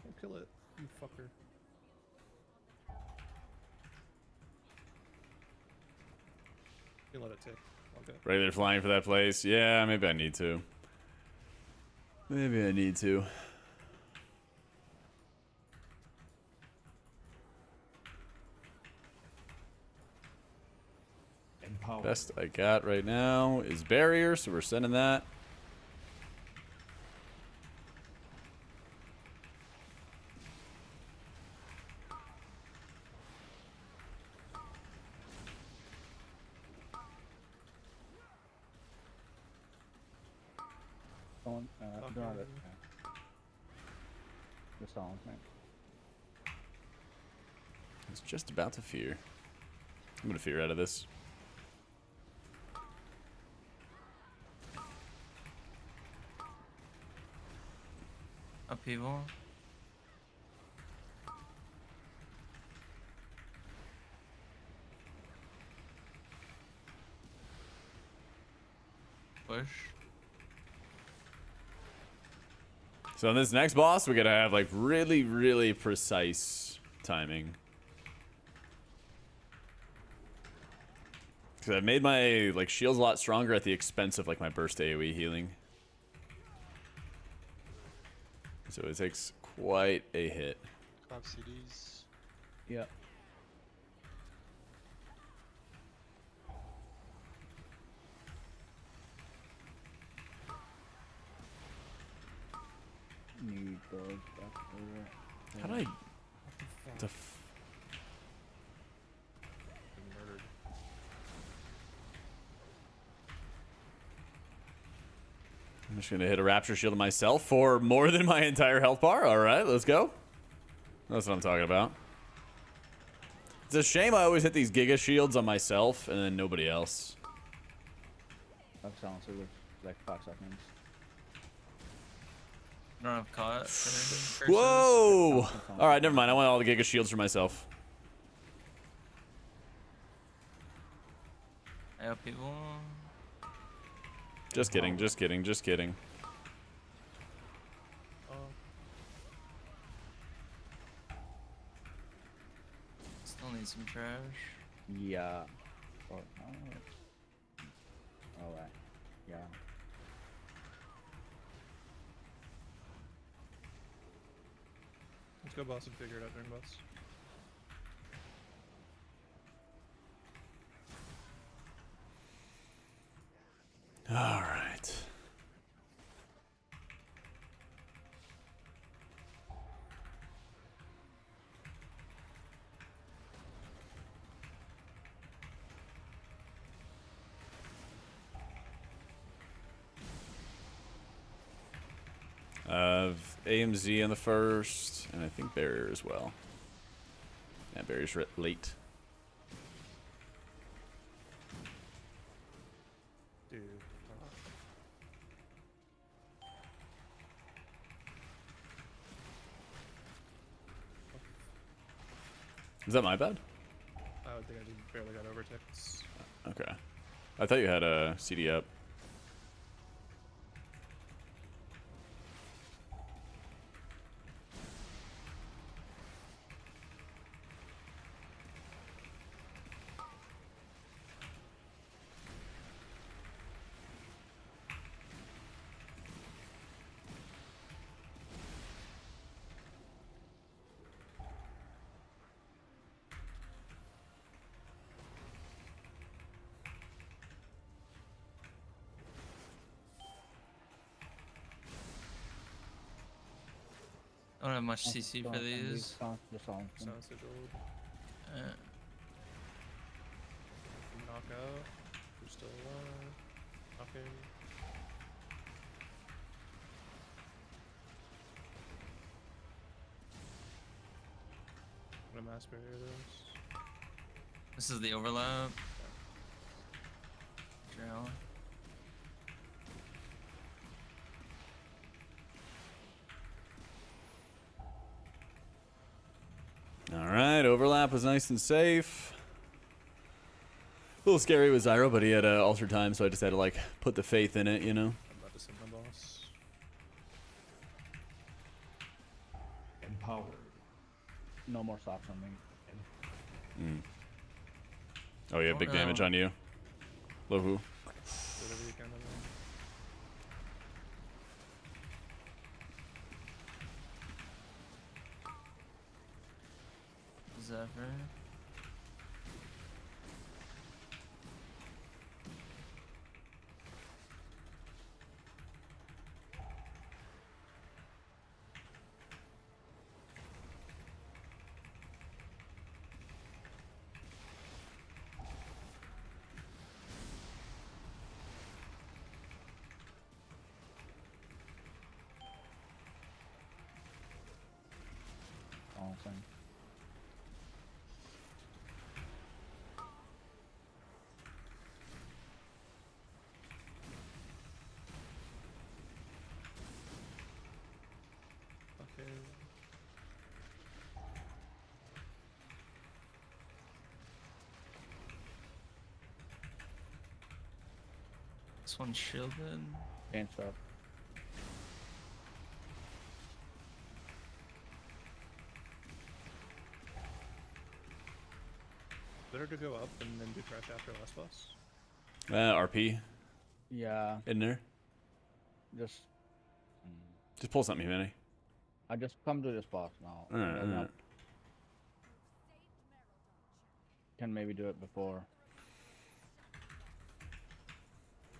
Don't kill it, you fucker. You let it tick. Okay. Regular flying for that place? Yeah, maybe I need to. Maybe I need to. Empowered. Best I got right now is barrier, so we're sending that. Don't, Fuck do not it. Just all I'm saying. I was just about to fear. I'm gonna fear out of this. Upheaval. Push. So on this next boss, we gotta have like really, really precise timing. Cause I've made my like shields a lot stronger at the expense of like my burst AoE healing. So it takes quite a hit. 5 CDs. Yeah. Need those back over. How did I? The Been murdered. I'm just gonna hit a Rapture Shield on myself for more than my entire health bar. All right, let's go. That's what I'm talking about. It's a shame I always hit these Giga Shields on myself and then nobody else. That sounds like 5 seconds. I don't have caught. Curses. Whoa! All right, never mind. I want all the Giga Shields for myself. I hope people. Just kidding. Just kidding. Just kidding. Oh, Still need some trash. Yeah. Or, Alright. Yeah. let's go boss and figure it out during boss. All right. AMZ on the first, and I think barrier as well. Yeah, barrier's late. Dude. Is that my bad? I would think I just barely got overticks. Okay. I thought you had a CD up. I don't have much CC for these. Sounds sigiled. Knockout. We're still alive. Okay. I'm gonna mass barrier this. This is the overlap. Drill. All right, overlap was nice and safe. A little scary with Zyro, but he had altered time, so I just had to like put the faith in it, you know. I'm about to send my boss. Empowered. No more socks on me. Mm. Oh yeah, big damage on you. Lohu. Whatever you can. Zephyr. Awesome. Okay. This one's shielded. Can't stop. Better to go up and then do trash after last boss. RP Yeah. in there. Just. Just pull something, Manny. I just come to this boss now. Alright, alright. Can maybe do it before.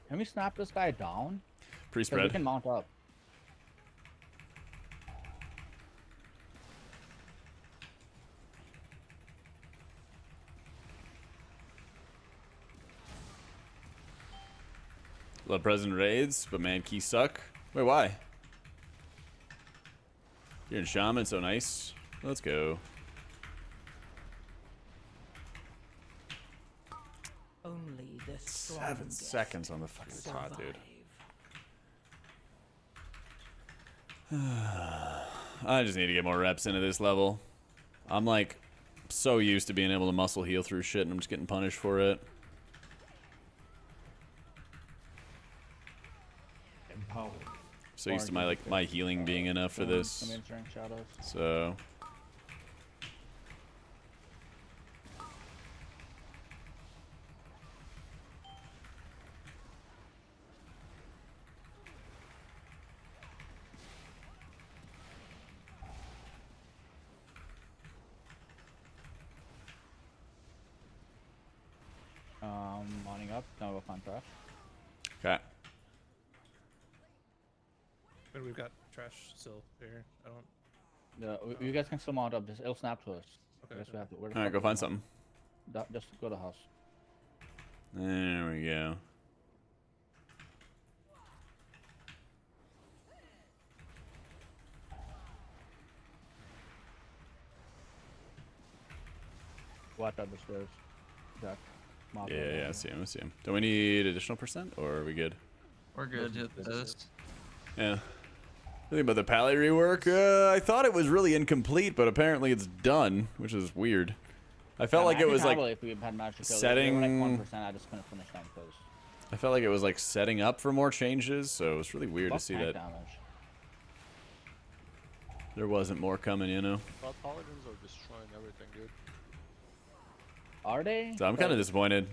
Can we snap this guy down? 'Cause we Pre-spread. can mount up. Love President raids, but man, keys suck. Wait, why? You're in Shaman, so nice. Let's go. Only the 7 strongest seconds on the fucking spot, dude. survive. I just need to get more reps into this level. I'm like so used to being able to muscle heal through shit, and I'm just getting punished for it. Empowered. So used to my healing being enough for this. Some entering shadows. So Mounting up. Now we'll find trash. okay. And we've got trash still here. I don't. You guys can still mount up. Just it'll snap to us. Okay. I guess we have to. Where the All right, fuck go is find it? something. Just go to the house. There we go. Watch out the stairs. Jack. Mount up Yeah, down I there. see him. I see him. Do we need additional percent, or are we good? We're good at this. Yeah. Think about the pally rework. I thought it was really incomplete, but apparently it's done, which is weird. I felt like it was like if we had managed to kill setting- If they were like 1%, I just couldn't finish them because. I felt like it was like setting up for more changes, so it was really weird to see that Damage. there wasn't more coming, you know. But paladins are destroying everything, dude. Are they? So I'm kind of disappointed.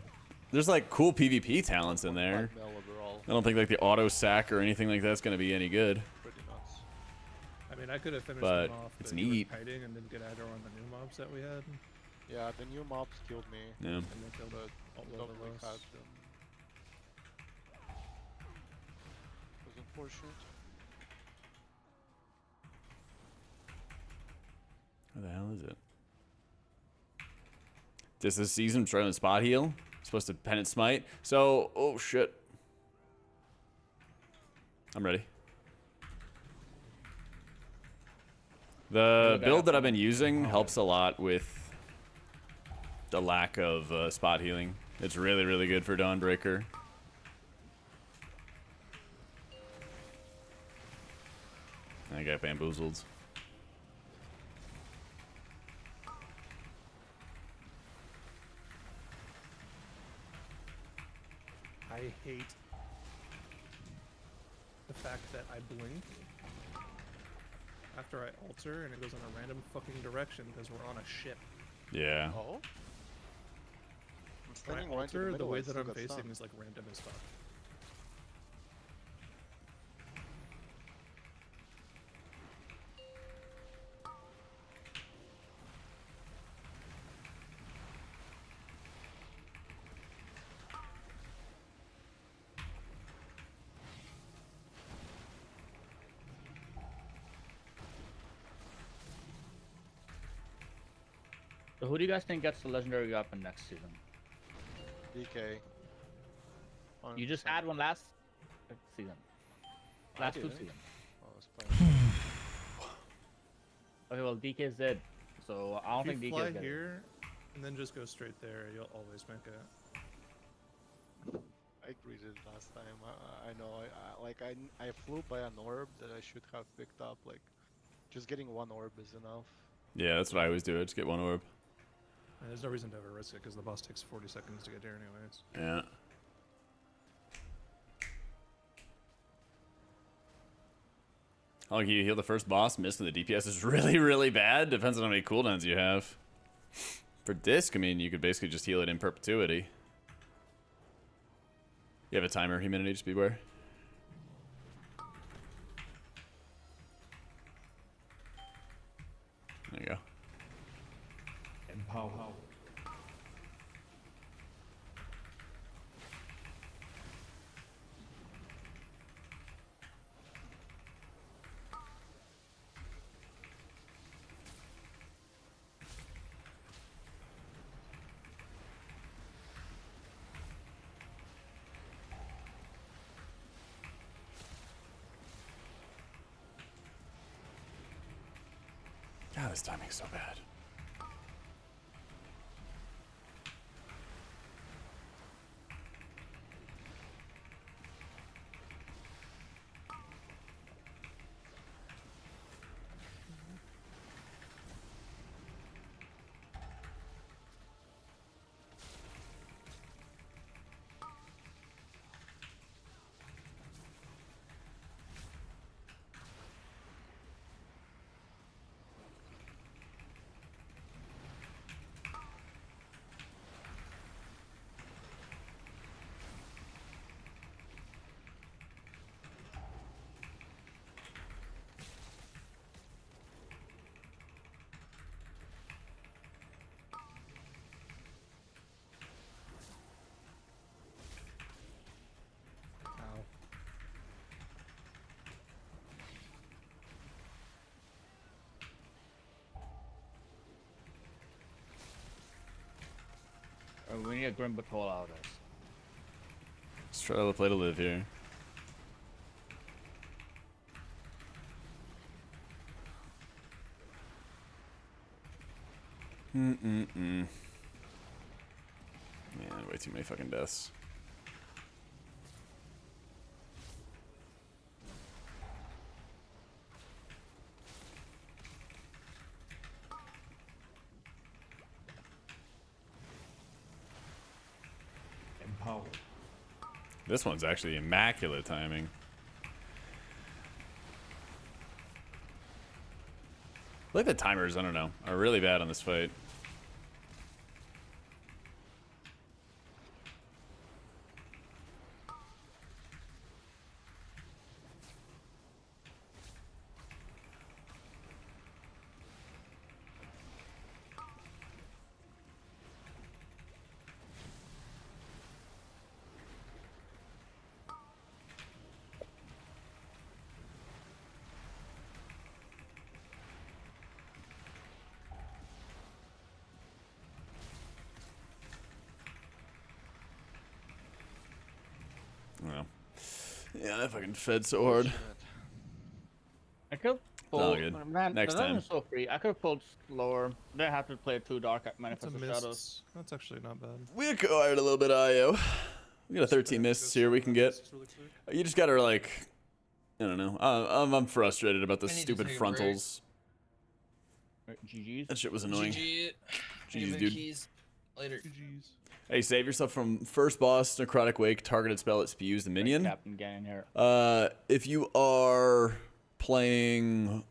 There's like cool PvP talents in there. 5 mil overall. I don't think like the auto sack or anything like that's gonna be any good. Pretty nuts. I mean, I could have finished But them off. it's but you were neat. kiting and didn't get aggro on the new mobs that we had. Yeah, the new mobs killed me. Yeah. And they killed But all we the don't other really ones. catch them. It was unfortunate. Where the hell is it? This is season trying to spot heal. Supposed to penance smite. So, oh shit. I'm ready. The build that I've been using helps a lot with the lack of spot healing. It's really, really good for Dawnbreaker. I got bamboozled. I hate the fact that I blink after I alter and it goes in a random fucking direction because we're on a ship. Yeah. Oh? I'm When I standing right in alter, the middle, way I that still I'm got facing stunned. is like random as fuck. So who do you guys think gets the legendary weapon next season? DK. You just 100%. had one last season. I Last two didn't. seasons. I was playing. Okay, well DK's dead, so I don't If think you DK's fly dead. here and then just go straight there, you'll always make it. I agreed it last time. I know. I flew by an orb that I should have picked up. Like, just getting one orb is enough. Yeah, that's what I always do. I just get one orb. And there's no reason to ever risk it because the boss takes 40 seconds to get here anyways. Yeah. How long can you heal the first boss? Missing the DPS is really, really bad. Depends on how many cooldowns you have. For disc, I mean, you could basically just heal it in perpetuity. You have a timer, Humanity, just beware. There you go. Empower. God, this timing's so bad. We need a Grim Patrol out of us. Let's try to play to live here. Man, way too many fucking deaths. Empower. This one's actually immaculate timing. Like the timers, I don't know, are really bad on this fight. Well, yeah, that fucking fed so hard. I could pull. all good. Man, Next the dungeon time. is so free. I could have pulled slower. Then I have to play 2 Dark That's a Manifest of miss. Shadows. That's actually not bad. We acquired a little bit of IO. We got a 13 mists here we can get. Really quick. You just gotta, like, I don't know. I'm frustrated about the I need to stupid take a frontals. GG's. That shit was annoying. GG. GG's, GG, dude. Keys. Later. GG's. Hey, save yourself from first boss, Necrotic Wake, targeted spell that spews the minion. Captain Gannon here. If you are playing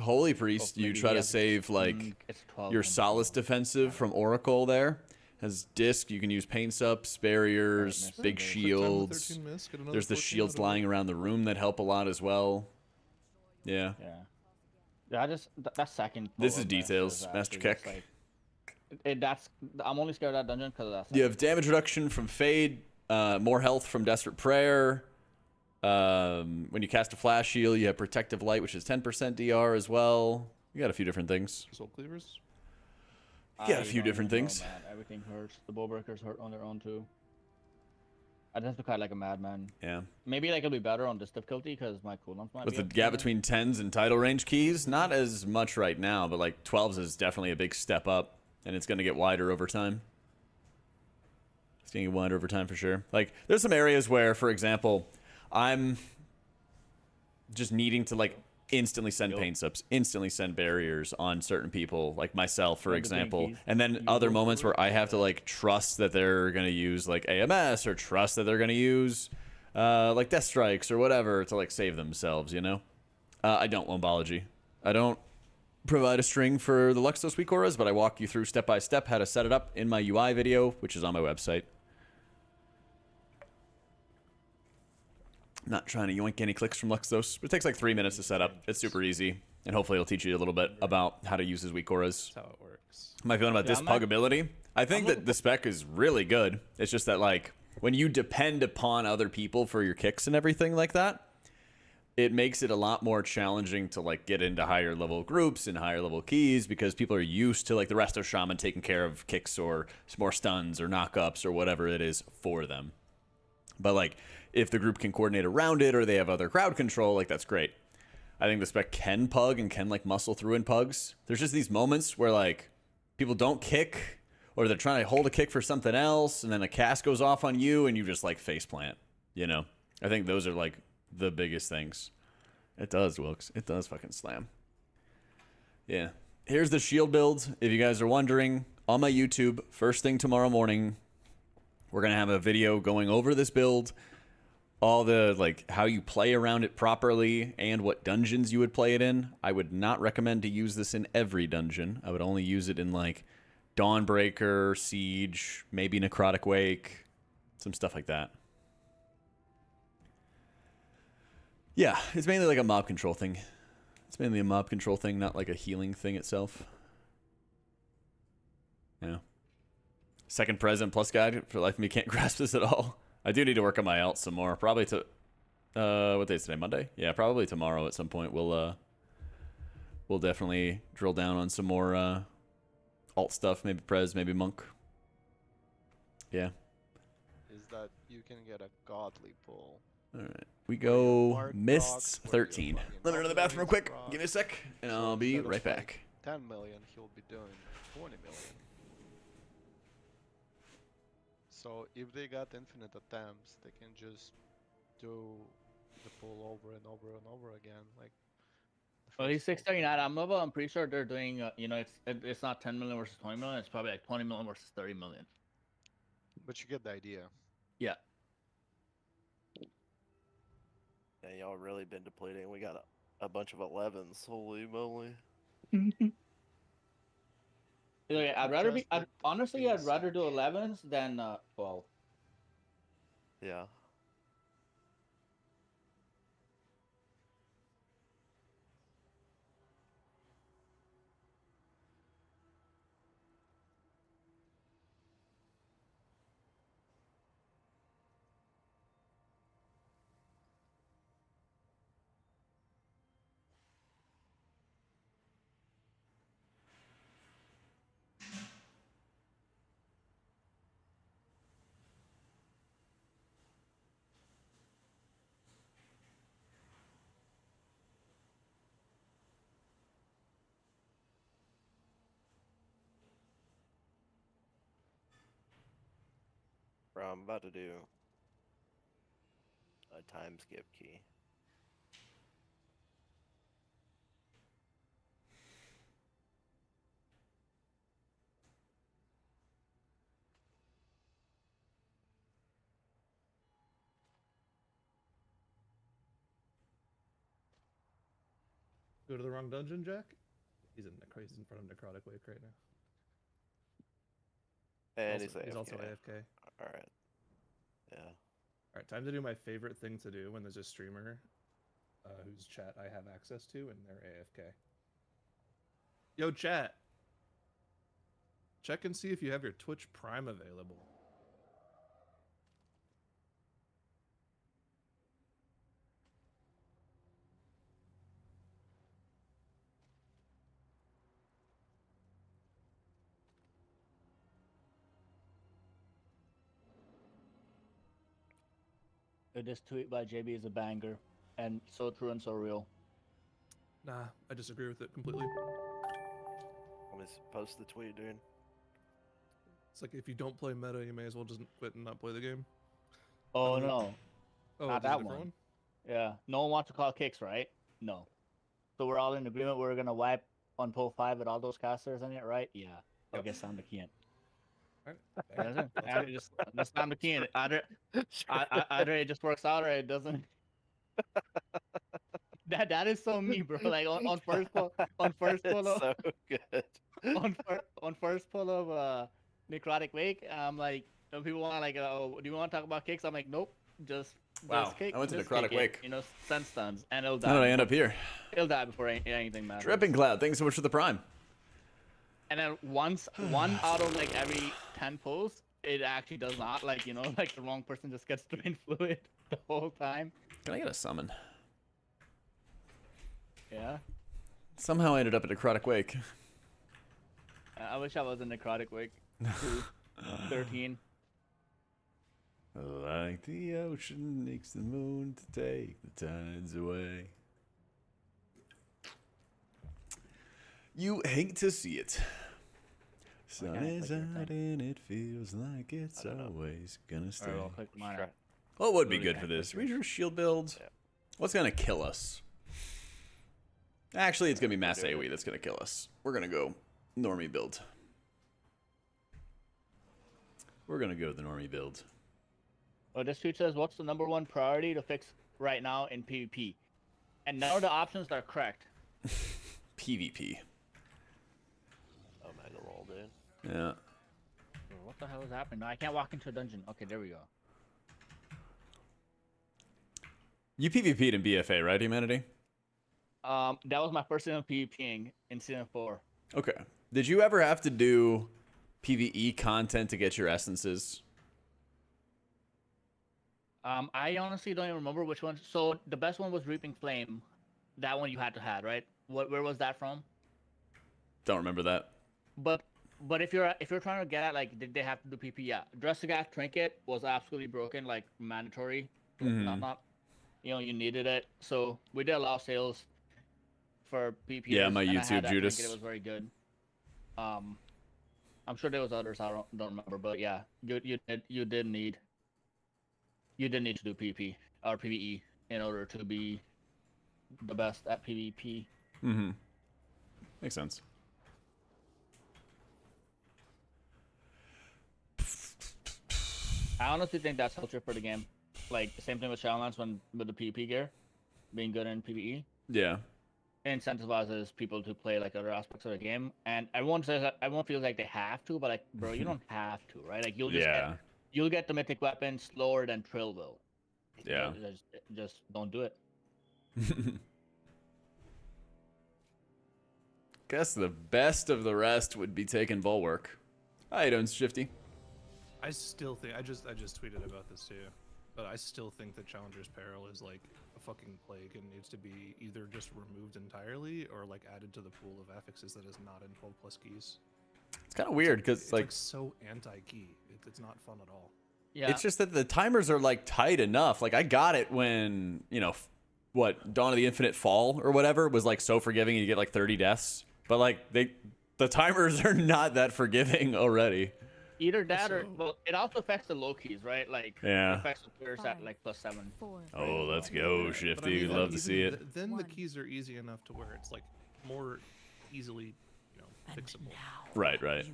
Holy Priest, you maybe try he to has- save, like, It's 12. your Solace defensive from Oracle there. Has disc, you can use pain sups, barriers, Alright, big nice. Quick time to shields. 13 miss, get another There's the 14 shields out of it. lying around the room that help a lot as well. Yeah. Yeah. Yeah, I just that second. This pull is of this details, is Master actually just, Keck. that's I'm only scared of that dungeon because of that. You have damage reduction from Fade, more health from Desperate Prayer. When you cast a Flash Heal, you have Protective Light, which is 10% DR as well. You got a few different things. Soul Cleavers. You got a I few don't different even know, things. man. Everything hurts. The Bowbreakers hurt on their own too. I just have to fight like a madman. Yeah. Maybe like it'll be better on this difficulty because my cooldowns might With be the up gap sooner. between 10s and title range keys, not as much right now, but like 12s is definitely a big step up, and it's going to get wider over time. It's going to get wider over time for sure. Like, there's some areas where, for example, I'm just needing to, like, instantly send pain subs, instantly send barriers on certain people, like myself, for Yeah, the green example. keys. And then You other go moments for where I have to, like, trust that they're going to use, like, AMS or trust that they're going to use, like, Death Strikes or whatever to, like, save themselves, you know? I don't Wombology. I don't provide a string for the Luxos weak auras, but I walk you through step by step how to set it up in my UI video, which is on my website. Not trying to yoink any clicks from Luxos. It takes like 3 minutes to set up. It's super easy. And hopefully it'll teach you a little bit about how to use his weak auras. That's how it works. My feeling about Yeah, this I'm not- ability, I think that the spec is really good. It's just that, like, when you depend upon other people for your kicks and everything like that, it makes it a lot more challenging to, like, get into higher level groups and higher level keys because people are used to, like, the rest of Shaman taking care of kicks or more stuns or knockups or whatever it is for them. But, like, if the group can coordinate around it or they have other crowd control, like, that's great. I think the spec can pug and can, like, muscle through in pugs. There's just these moments where, like, people don't kick or they're trying to hold a kick for something else and then a cast goes off on you and you just, like, faceplant, you know? I think those are, like, the biggest things. It does, Wilkes. It does fucking slam. Yeah. Here's the shield build. If you guys are wondering, on my YouTube, first thing tomorrow morning, we're going to have a video going over this build, all the, like, how you play around it properly and what dungeons you would play it in. I would not recommend to use this in every dungeon. I would only use it in, like, Dawnbreaker, Siege, maybe Necrotic Wake, some stuff like that. Yeah, it's mainly like a mob control thing. It's mainly a mob control thing, not like a healing thing itself. Yeah. Second present plus guide. For life of me, can't grasp this at all. I do need to work on my alt some more. Probably to what day is today? Monday? Yeah, probably tomorrow at some point. We'll definitely drill down on some more alt stuff. Maybe Prez, maybe Monk. Yeah. Is that you can get a godly pull. All right. We go Mark Mists Dogs, where you 13. fucking Let me run to the bathroom real quick. rocks. Give me a sec, and So I'll be instead of, right like, back. 10 million, he'll be doing 20 million. So if they got infinite attempts, they can just do the pull over and over and over again. Like. the Well, he's first pull. 639 admirable. I'm pretty sure they're doing, you know, it's not 10 million versus 20 million. It's probably like 20 million versus 30 million. But you get the idea. Yeah. Yeah, y'all really been depleting. We got a bunch of 11s. Holy moly. Okay, I'd rather be. Just Honestly, be I'd rather do siege. 11s than 12. Yeah. Bro, I'm about to do a time skip key. Go to the wrong dungeon, Jack? He's in front of Necrotic Wake right now. And He's also AFK. Alright. Yeah. Alright, time to do my favorite thing to do when there's a streamer whose chat I have access to and they're AFK. Yo, chat! Check and see if you have your Twitch Prime available. This tweet by JB is a banger, and so true and so real. Nah, I disagree with it completely. Let me post the tweet, dude. It's like if you don't play meta, you may as well just quit and not play the game. Oh Um, no, Oh, not there's a that different one. Yeah, no one wants to call kicks, right? No. So we're all in agreement. We're gonna wipe on pull 5 with all those casters in it, right? Yeah. I guess I'm the key in. Alright. Just I'm the key in. Either it just works out or it doesn't. That is so me, bro. Like on first pull of So good. on first pull of Necrotic Wake, I'm like, when people want like, oh, do you want to talk about kicks? I'm like, nope, just Wow, I went to Necrotic Wake. You know, sun stuns, and it'll die. How did I end up here? It'll die before anything matters. Dripping Cloud, thanks so much for the prime. And then one out of like every 10 pulls, it actually does not. Like, you know, like the wrong person just gets drain fluid the whole time. Can I get a summon? Yeah. Somehow I ended up at Necrotic Wake. I wish I was in Necrotic Wake. 13. Like the ocean makes the moon to take the tides away. You hate to see it. Sun is out and it feels like it's always gonna stay. Alright, I'll click mine out. What would be good for this? Reader shield build. What's gonna kill us? Actually, it's gonna be mass AoE that's gonna kill us. We're gonna go normie build. We're gonna go the normie build. Well, this tweet says, what's the #1 priority to fix right now in PvP? And none of the options are correct. PvP. Oh, mega roll, dude. Yeah. What the hell is happening? No, I can't walk into a dungeon. Okay, there we go. You PvP'd in BFA, right, Humanity? That was my first time PvPing in Season 4. Okay. Did you ever have to do PvE content to get your essences? I honestly don't even remember which one. So the best one was Reaping Flame. That one you had to have, right? Where was that from? Don't remember that. But if you're trying to get at like did they have to do PP? Yeah, Dressagak Trinket was absolutely broken, like mandatory. Not you know, you needed it. So we did a lot of sales for PP. Yeah, my YouTube Judas. It was very good. I'm sure there was others I don't remember, but yeah, you did need to do PP or PvE in order to be the best at PvP. Mm-hmm. Makes sense. I honestly think that's helpful for the game. Like the same thing with Shadowlands with the PvP gear being good in PvE. Yeah. It incentivizes people to play like other aspects of the game, and everyone feels like they have to, but like, bro, you don't have to, right? Like you'll get the mythic weapon slower than Trill will. Yeah. Just don't do it. Guess the best of the rest would be taking Bulwark. How you doing, Shifty? I still think I just tweeted about this too, but I still think that Challenger's Peril is like a fucking plague and needs to be either just removed entirely or like added to the pool of affixes that is not in 12+ keys. It's kind of weird because it's like so anti-key. It's not fun at all. Yeah. It's just that the timers are like tight enough. Like I got it when, you know, what, Dawn of the Infinite Fall or whatever was like so forgiving and you get like 30 deaths. But like the timers are not that forgiving already. Either that or, well, it also affects the low keys, right? Like, yeah. It affects the players at like +7. Oh, let's go, Shifty. We'd love to see it. Then the keys are easy enough to where it's like more easily, you know, fixable. Right, right.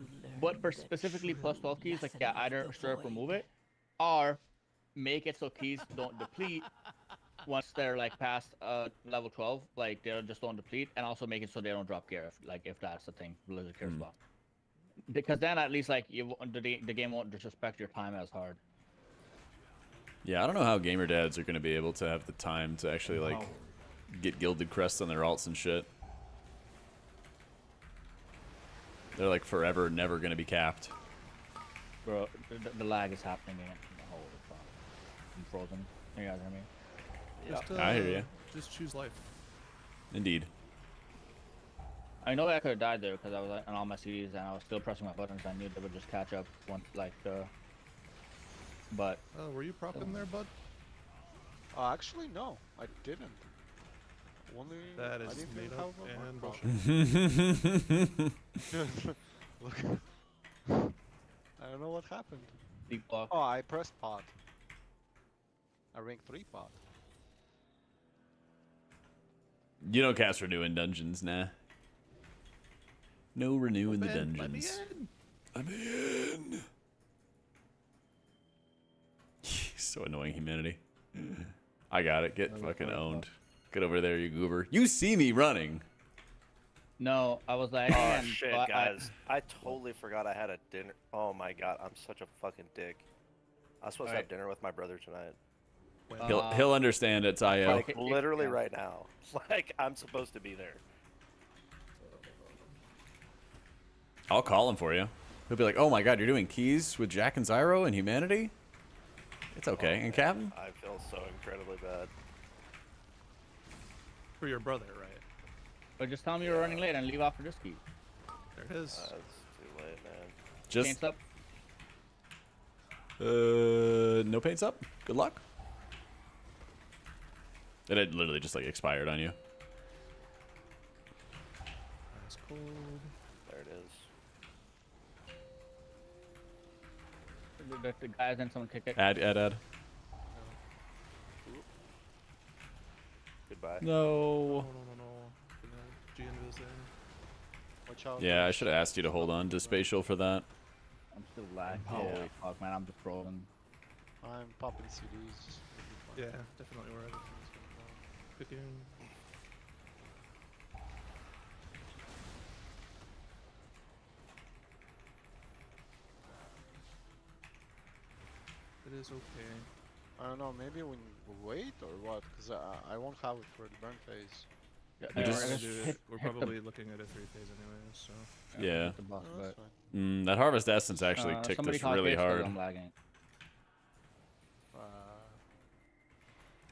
But for specifically +12 keys, like, yeah, either straight up remove it or make it so keys don't deplete once they're like past level 12, like they just don't deplete, and also make it so they don't drop gear if that's the thing Blizzard cares about. Because then at least like the game won't disrespect your time as hard. Yeah, I don't know how gamer dads are going to be able to have the time to actually like get gilded crests on their alts and shit. They're like forever never going to be capped. Bro, the lag is happening again. Holy fuck. I'm frozen. You guys hear me? Just, I hear you. Just choose life. Indeed. I know I could have died there because I was on all my CDs and I was still pressing my buttons. I knew they would just catch up once, like, but. Oh, were you propping there, bud? Actually, no, I didn't. Only that is I didn't made have up a and bullshit. Look, I don't know what happened. Deep block. Oh, I pressed pod. I rank 3 pod. You don't cast renew in dungeons, nah. No renew in the dungeons. I'm in. So annoying, humanity. I got it. Get fucking owned. Get over there, you goober. You see me running. No, I was like, oh shit, guys! I totally forgot I had a dinner. Oh my god, I'm such a fucking dick. I was supposed to have dinner with my brother tonight. When? He'll understand it's IO. Like literally right now. Like I'm supposed to be there. I'll call him for you. He'll be like, "Oh my God, you're doing keys with Jack and Zyro and Humanity." It's okay, and Captain. I feel so incredibly bad. For your brother, right? But just tell me you're running late and leave after this key. There it is. It's too late, man. Just Paints up. no paints up. Good luck. It had literally just like expired on you. That's cold. There it is. The guys and someone kick it. Add. Goodbye. No. No. G invis there. Watch out. Yeah, I should have asked you to hold on to spatial for that. I'm still lagging. Power. Holy fuck, man. I'm just rolling. I'm popping CDs. Yeah, definitely where everything's going wrong. Picking. It is okay. I don't know, maybe we wait or what? Because I won't have it for the burn phase. We just- We're probably looking at a 3 phase anyway, so. Yeah. hit the boss, Oh, that's but, fine. That Harvest Essence actually ticked somebody us call really Gates 'cause hard. I'm lagging.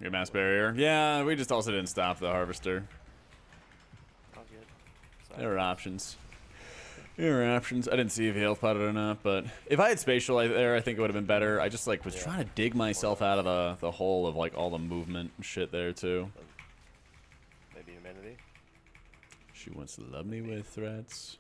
Your mass barrier. Yeah, we just also didn't stop the Harvester. All good. There were options. I didn't see if he health potted or not, but if I had spatial there, I think it would have been better. I just like was trying to dig myself out of the hole of like all the movement and shit there too. Maybe Humanity. She wants to love me with threats.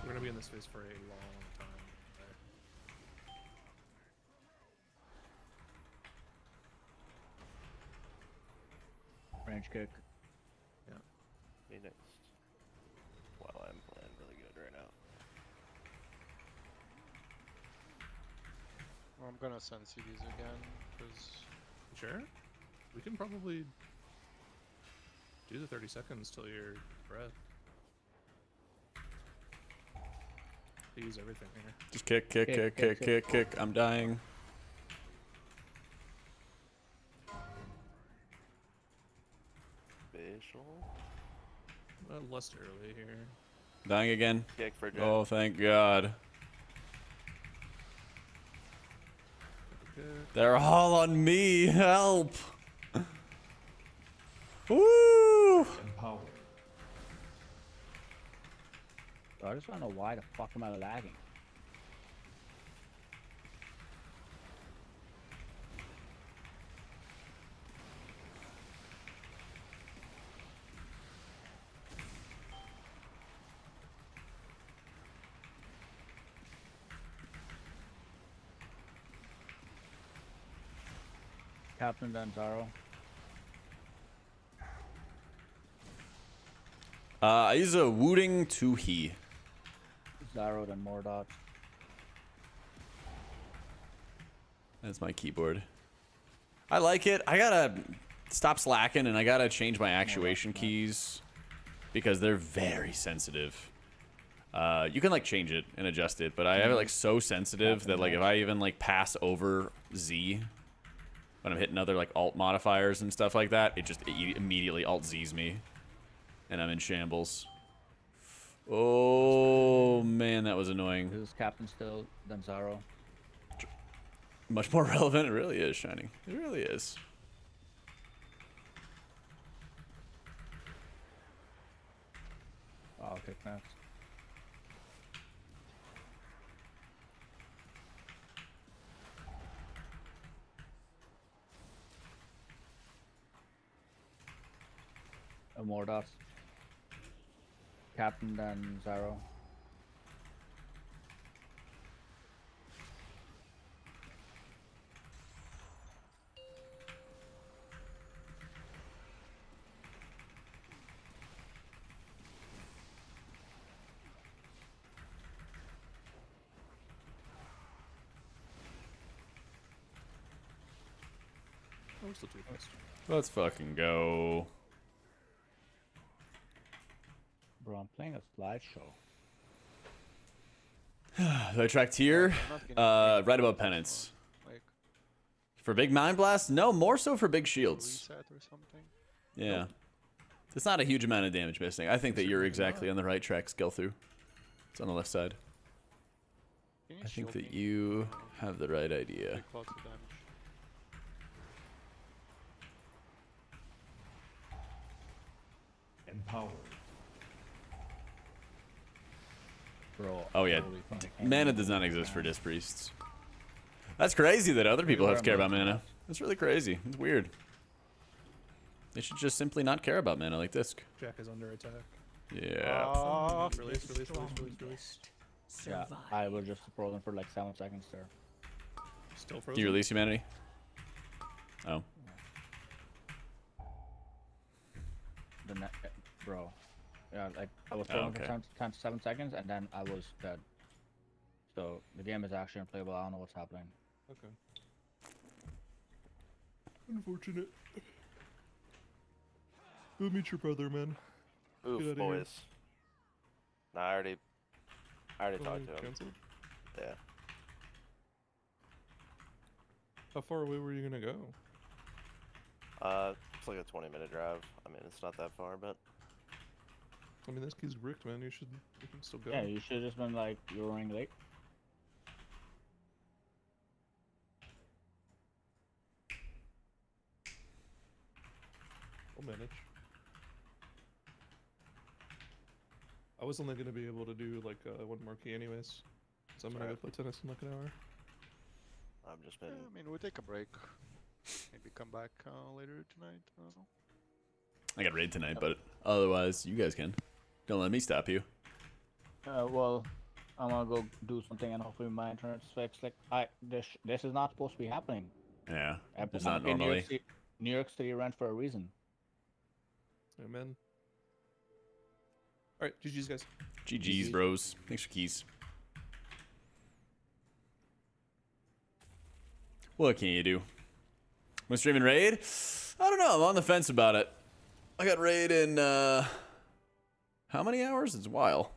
We're gonna be in this phase for a long time. Range kick. Me next. Wow, I'm playing really good right now. Well, I'm gonna send CDs again, because... Sure? We can probably do the 30 seconds till your breath. They use everything here. Just kick. I'm dying. Spatial. Less early here. Dying again. Kick for Jack. Oh, thank God. Okay. They're all on me. Help. Woo! Empower. Bro, I just wanna know why the fuck am I lagging? Captain Danzaro. I use a Wooting to he. Zaro then Mordot. That's my keyboard. I like it. I gotta stop slacking and I gotta change my actuation keys because they're very sensitive. You can like change it and adjust it, but I have it like so sensitive that like if I even like pass over Z when I'm hitting other like alt modifiers and stuff like that, it immediately alt Z's me and I'm in shambles. Oh man, that was annoying. This is Captain still, Danzaro. Much more relevant. It really is, Shining. It really is. Oh, kick next. Mordot. Captain then Zaro. Oh, we're still too fast. Let's fucking go. Bro, I'm playing a slideshow. The track tier, I'm not getting right above anything penance. for, like, For big mind blast? No, more so for big shields. reset or something. Yeah. It's not a huge amount of damage missing. I think that you're exactly on the right track, skill through. It's on the left side. Can you I think shield that me? you have the right idea. Take lots of damage. Empowered. Bro. Oh yeah, holy fuck, I can't mana believe does not it, exist for man. disc priests. That's crazy that other people have to care where about I'm mana. That's really crazy. It's weird. They should just simply not care about mana like disc. Jack is under attack. Yeah. Release, release, release, release, release. Yeah, I was just frozen for like 7 seconds there. Still frozen. Do you release humanity? Oh. Bro. Yeah, like I was Oh, frozen okay. for 7 seconds and then I was dead. So the game is actually unplayable. I don't know what's happening. Okay. Unfortunate. Go meet your brother, man. Get Oof, outta here. boys. Nah, I already Oh, talked to him. cancelled? Yeah. How far away were you gonna go? It's like a 20-minute drive. I mean, it's not that far, but I mean, this key's bricked, man. You can still go. Yeah, you should have just been like, you were running late. I'll manage. I was only gonna be able to do like one more key anyways, so I'm gonna go Right. play tennis in like an hour. I've just Yeah, been. I mean, we'll take a break. Maybe come back later tonight. I don't know. I got raid tonight, but otherwise, you guys can. Don't let me stop you. Well, I'm gonna go do something and hopefully my internet's fixed. Like, this is not supposed to be happening. Yeah. I'm It's not in normally. New York City rent for a reason. Amen. All right, GG's guys. GG's, bros. Thanks for keys. What can you do? I'm streaming raid? I don't know. I'm on the fence about it. I got raid in, how many hours? It's a while.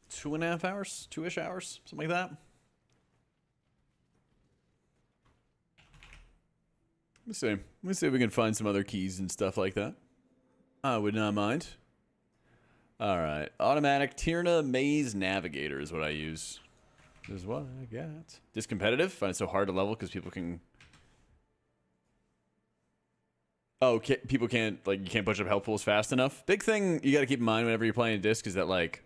Two and a half hours? 2-ish hours? Something like that. Let's see. Let's see if we can find some other keys and stuff like that. I would not mind. All right. Automatic Tirna Maze Navigator is what I use. This is what I got. Discompetitive. Find it so hard to level because people can... Oh, people can't, like, you can't push up health pools fast enough. Big thing you got to keep in mind whenever you're playing a disc is that, like,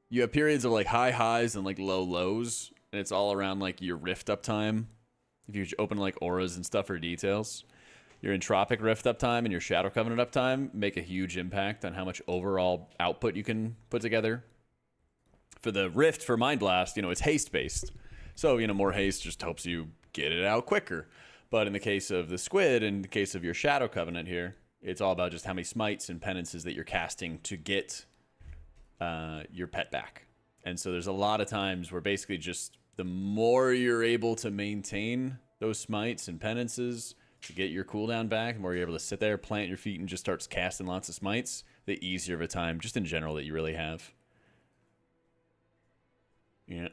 you have periods of, like, high highs and, like, low lows. And it's all around, like, your rift uptime. If you open, like, auras and stuff for details. Your entropic rift uptime and your shadow covenant uptime make a huge impact on how much overall output you can put together. For the rift, for Mind Blast, you know, it's haste based. So, you know, more haste just helps you get it out quicker. But in the case of the squid, in the case of your shadow covenant here, it's all about just how many smites and penances that you're casting to get your pet back. And so there's a lot of times where basically just the more you're able to maintain those smites and penances to get your cooldown back, the more you're able to sit there, plant your feet, and just starts casting lots of smites, the easier of a time, just in general, that you really have. Yeah.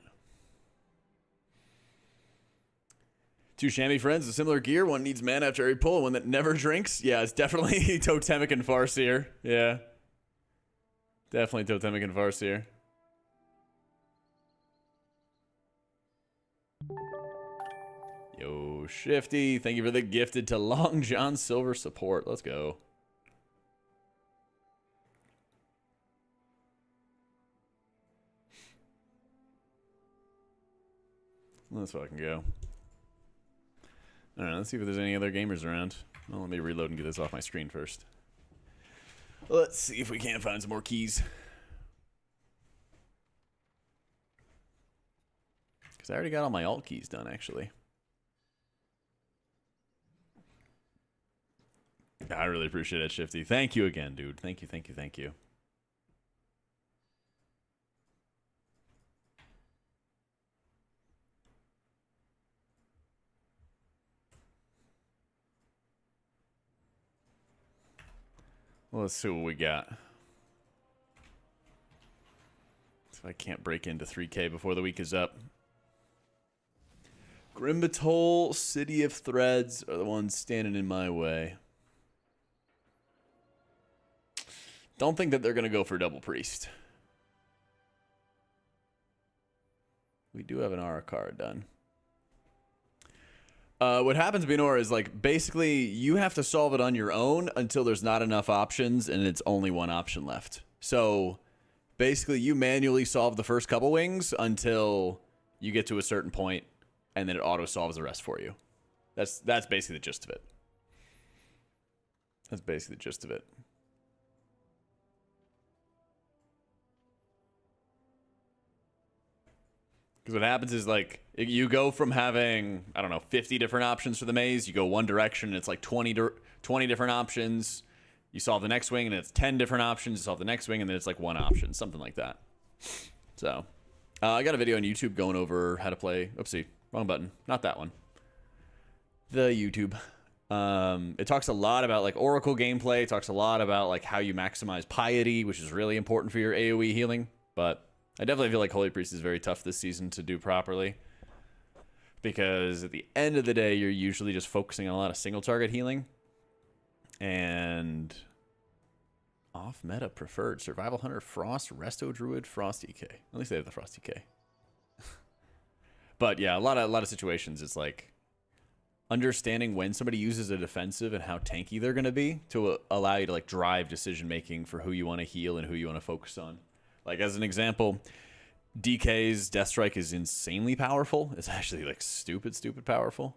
Two chamois friends with similar gear. One needs mana after every pull, one that never drinks. Yeah, it's definitely Totemic and Farseer. Yeah. Definitely Totemic and Farseer. Yo, Shifty, thank you for the gifted to Long John Silver support. Let's go. Let's fucking go. Alright, let's see if there's any other gamers around. Well, let me reload and get this off my screen first. Let's see if we can't find some more keys. Because I already got all my alt keys done, actually. I really appreciate it, Shifty. Thank you again, dude. Thank you, thank you, thank you. Let's see what we got. So I can't break into 3K before the week is up. Grimbatol, City of Threads are the ones standing in my way. Don't think that they're going to go for Double Priest. We do have an Aura card done. What happens, Benor, is like basically you have to solve it on your own until there's not enough options and it's only one option left. So basically you manually solve the first couple wings until you get to a certain point and then it auto solves the rest for you. That's basically the gist of it. That's basically the gist of it. Because what happens is, like, you go from having, I don't know, 50 different options for the maze. You go one direction, and it's like 20 different options. You solve the next wing, and it's 10 different options. You solve the next wing, and then it's like one option, something like that. So, I got a video on YouTube going over how to play. Oopsie, wrong button. Not that one. The YouTube. It talks a lot about, like, Oracle gameplay. It talks a lot about, like, how you maximize piety, which is really important for your AoE healing. But I definitely feel like Holy Priest is very tough this season to do properly. Because at the end of the day, you're usually just focusing on a lot of single target healing. And off-meta preferred. Survival Hunter, Frost, Resto Druid, Frost EK. At least they have the Frost EK. But yeah, a lot of situations, it's like understanding when somebody uses a defensive and how tanky they're going to be to allow you to like drive decision making for who you want to heal and who you want to focus on. Like, as an example, DK's Death Strike is insanely powerful. It's actually, like, stupid powerful.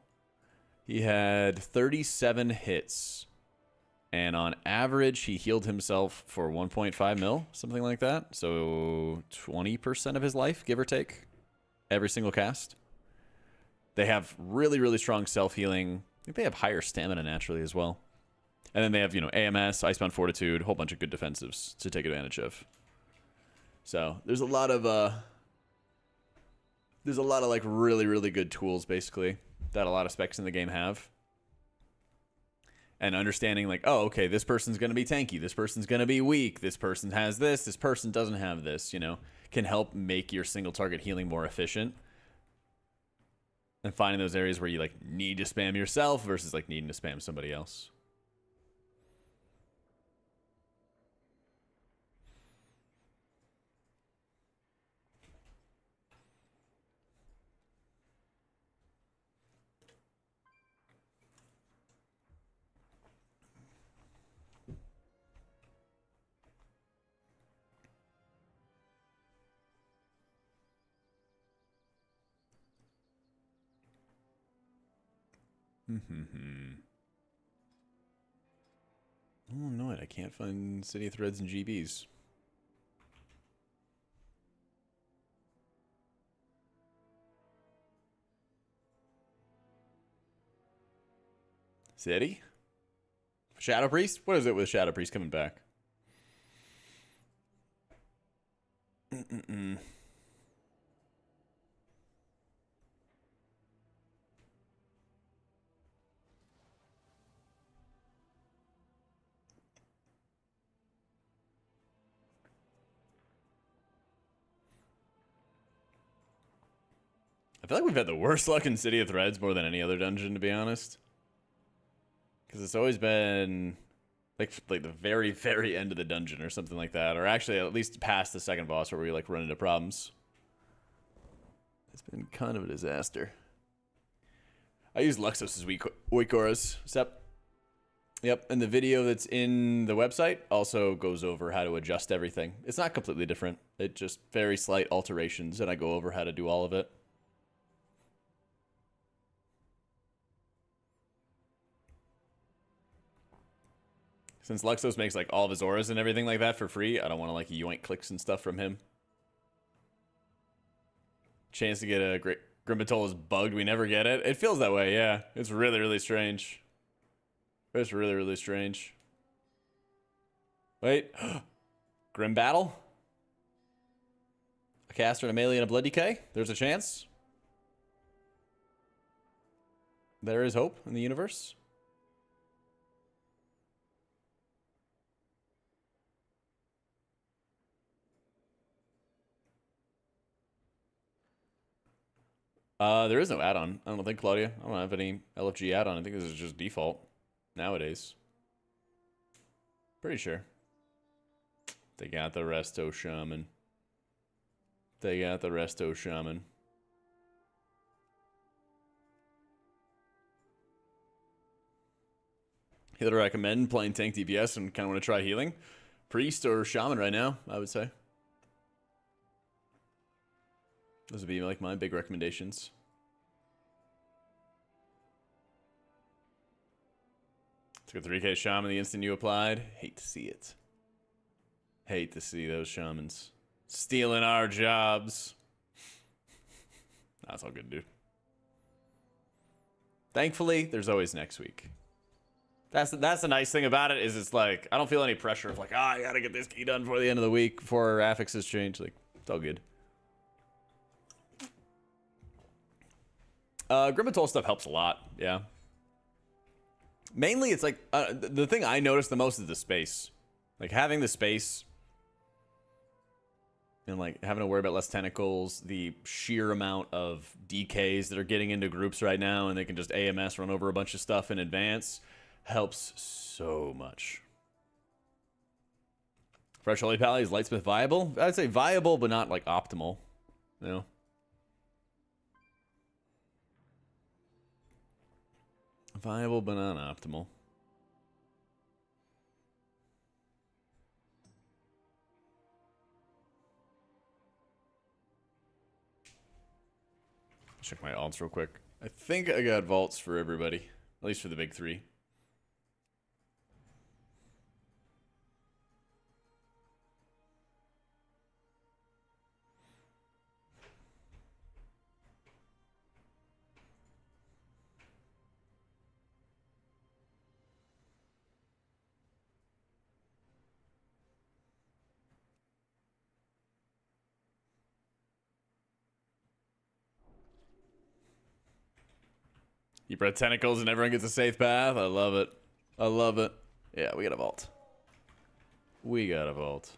He had 37 hits. And on average, he healed himself for 1.5 mil, something like that. So 20% of his life, give or take, every single cast. They have really, really strong self-healing. I think they have higher stamina naturally as well. And then they have, you know, AMS, Icebound Fortitude, a whole bunch of good defensives to take advantage of. So there's a lot of like really, really good tools basically that a lot of specs in the game have. And understanding like, oh, okay, this person's going to be tanky, this person's going to be weak, this person has this person doesn't have this, you know, can help make your single target healing more efficient. And finding those areas where you like need to spam yourself versus like needing to spam somebody else. Oh, no, I can't find City of Threads and GBs. City? Shadow Priest? What is it with Shadow Priest coming back? I feel like we've had the worst luck in City of Threads more than any other dungeon, to be honest. Because it's always been like the very, very end of the dungeon or something like that. Or actually at least past the second boss where we like run into problems. It's been kind of a disaster. I use Luxos's weak auras. Yep, and the video that's in the website also goes over how to adjust everything. It's not completely different. It just very slight alterations, and I go over how to do all of it. Since Luxos makes like all of his auras and everything like that for free, I don't want to like yoink clicks and stuff from him. Chance to get a great Grimbatol is bugged. We never get it. It feels that way, yeah. It's really, really strange. It's really, really strange. Wait. Grim Battle? A caster and a melee and a blood decay? There's a chance. There is hope in the universe. There is no add-on. I don't think, Claudia. I don't have any LFG add-on. I think this is just default nowadays. Pretty sure. They got the Resto Shaman. They got the Resto Shaman. Healer recommend playing tank DPS and kind of want to try healing. Priest or Shaman right now, I would say. Those would be like my big recommendations. Took a 3K Shaman the instant you applied. Hate to see it. Hate to see those Shamans stealing our jobs. That's all good, dude. Thankfully, there's always next week. That's the nice thing about it, is it's like, I don't feel any pressure of like, I gotta get this key done before the end of the week, before affixes change. Like, it's all good. Grimatol stuff helps a lot, yeah. Mainly, it's like, the thing I notice the most is the space. Like, having the space and like having to worry about less tentacles, the sheer amount of DKs that are getting into groups right now, and they can just AMS run over a bunch of stuff in advance, helps so much. Fresh Holy Pally, is Lightsmith viable? I'd say viable, but not like optimal. You know? Viable, but not optimal. Check my alts real quick. I think I got vaults for everybody, at least for the big three. You bred tentacles and everyone gets a safe path. I love it. I love it. Yeah, we got a vault. We got a vault.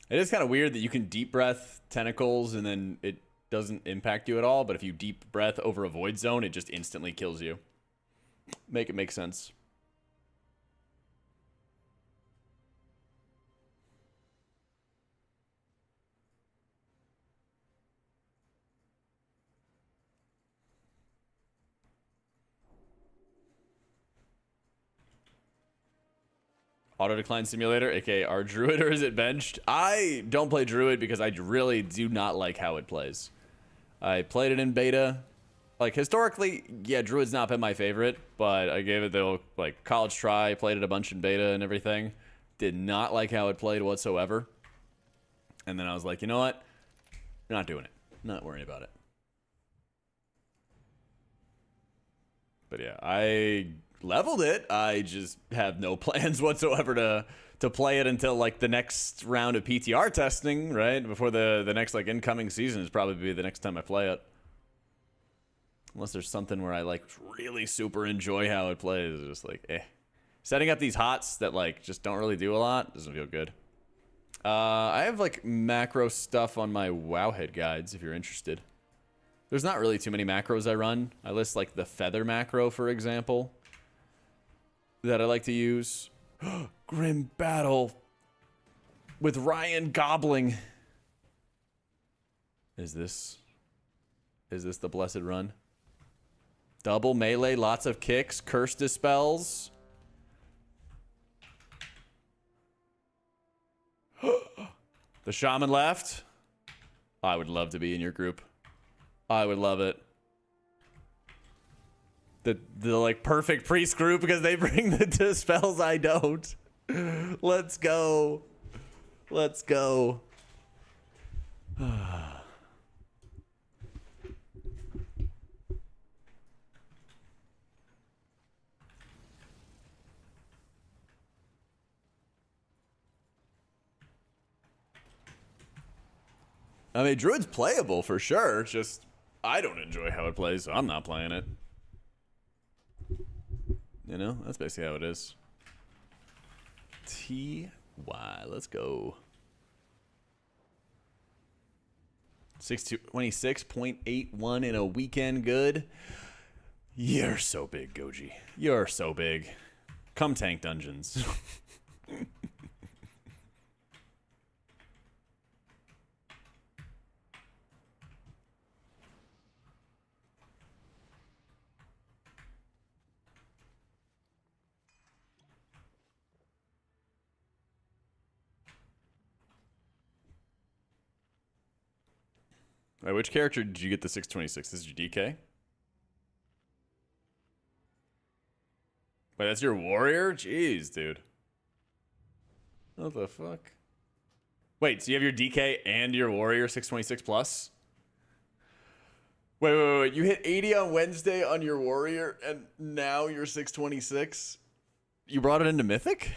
It is kind of weird that you can deep breath tentacles and then it doesn't impact you at all. But if you deep breath over a void zone, it just instantly kills you. Make it make sense. Auto decline simulator, aka our druid, or is it benched? I don't play druid because I really do not like how it plays. I played it in beta. Like, historically, yeah, druid's not been my favorite, but I gave it the like college try, played it a bunch in beta and everything. Did not like how it played whatsoever. And then I was like, you know what? Not doing it. Not worrying about it. But yeah, I leveled it. I just have no plans whatsoever to play it until like the next round of PTR testing, right? Before the next like incoming season is probably be the next time I play it. Unless there's something where I like really super enjoy how it plays. It's just like, eh. Setting up these hots that like just don't really do a lot doesn't feel good. I have like macro stuff on my Wowhead guides if you're interested. There's not really too many macros I run. I list like the feather macro, for example, that I like to use. Grim battle with Ryan gobbling. Is this the blessed run? Double melee, lots of kicks, curse dispels. The shaman left. I would love to be in your group. I would love it. The like perfect priest group because they bring the dispels I don't. Let's go. Let's go. I mean, Druid's playable for sure. Just, I don't enjoy how it plays, so I'm not playing it. You know, that's basically how it is. TY, let's go. 26.81 in a weekend good. You're so big, Goji. You're so big. Come tank dungeons. Wait, which character did you get the 626? This is your DK? Wait, that's your warrior? Jeez, dude. What the fuck? Wait, so you have your DK and your warrior 626 plus? Wait. You hit 80 on Wednesday on your warrior, and now you're 626? You brought it into Mythic?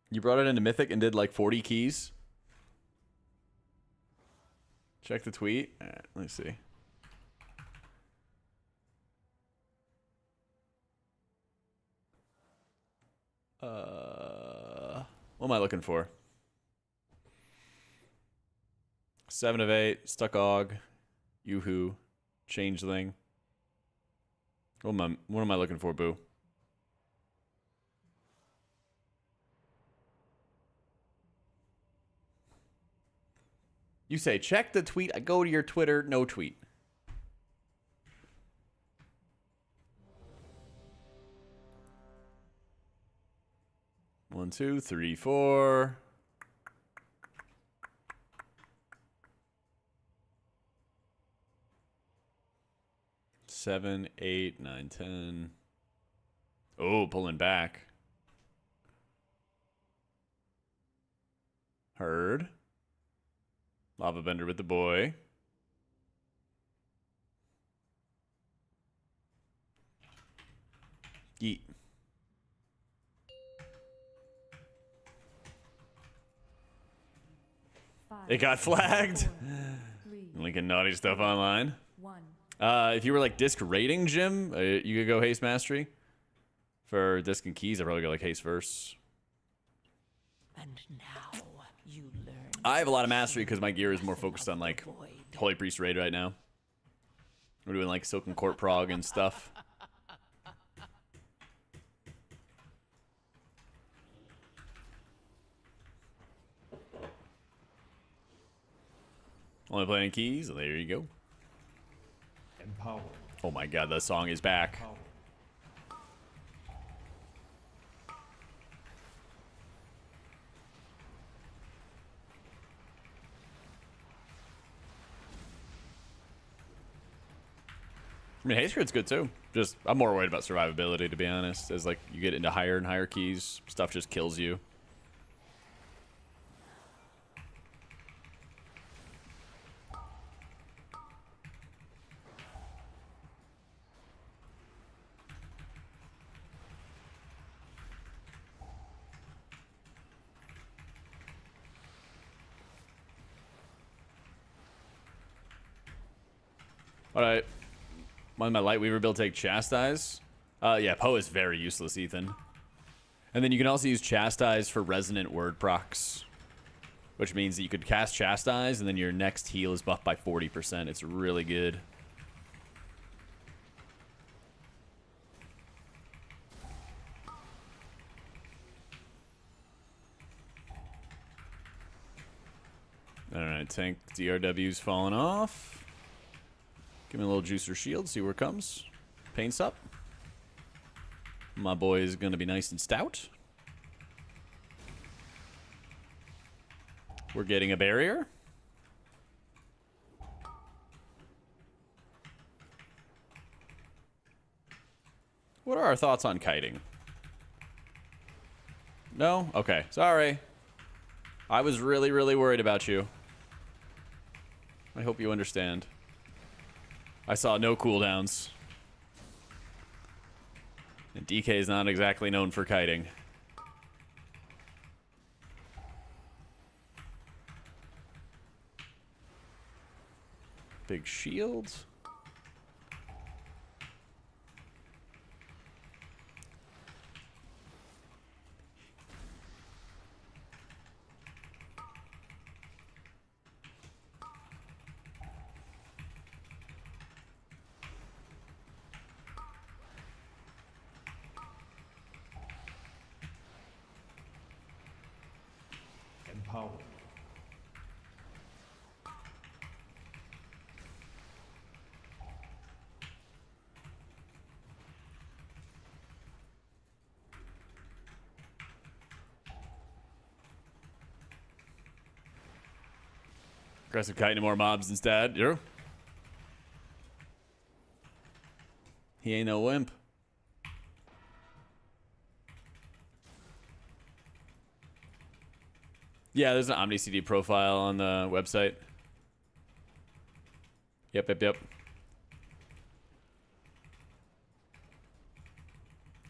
You brought it into Mythic and did like 40 keys? Check the tweet. All right, let me see. What am I looking for? 7 of 8, Stuck Og, Yoo-Hoo, Changeling. What am I looking for, Boo? You say, check the tweet. I go to your Twitter, no tweet. One, two, three, four. Seven, 8, 9, 10. Oh, pulling back. Heard. Lava Bender with the boy. Yeet. It got flagged. Linking naughty stuff online. If you were like disc rating, Jim, you could go haste mastery. For disc and keys, I'd probably go like haste verse. And now you learn. I have a lot of mastery because my gear is more focused on like Holy Priest raid right now. We're doing like Silken Court prog and stuff. Only playing keys. There you go. Empower. Oh my god, the song is back. Power. I mean, haste crit's good too. Just I'm more worried about survivability, to be honest. As like you get into higher and higher keys, stuff just kills you. All right. One of my Lightweaver build take Chastise. Yeah, Poe is very useless, Ethan. And then you can also use Chastise for Resonant Word procs, which means that you could cast Chastise and then your next heal is buffed by 40%. It's really good. All right, tank DRW's falling off. Give me a little juicer shield, see where it comes. Paints up. My boy is going to be nice and stout. We're getting a barrier. What are our thoughts on kiting? No? Okay, sorry. I was really, really worried about you. I hope you understand. I saw no cooldowns. And DK is not exactly known for kiting. Big shield. Empower. Aggressive kite into more mobs instead. Yeah. He ain't no wimp. Yeah, there's an Omni CD profile on the website. Yep.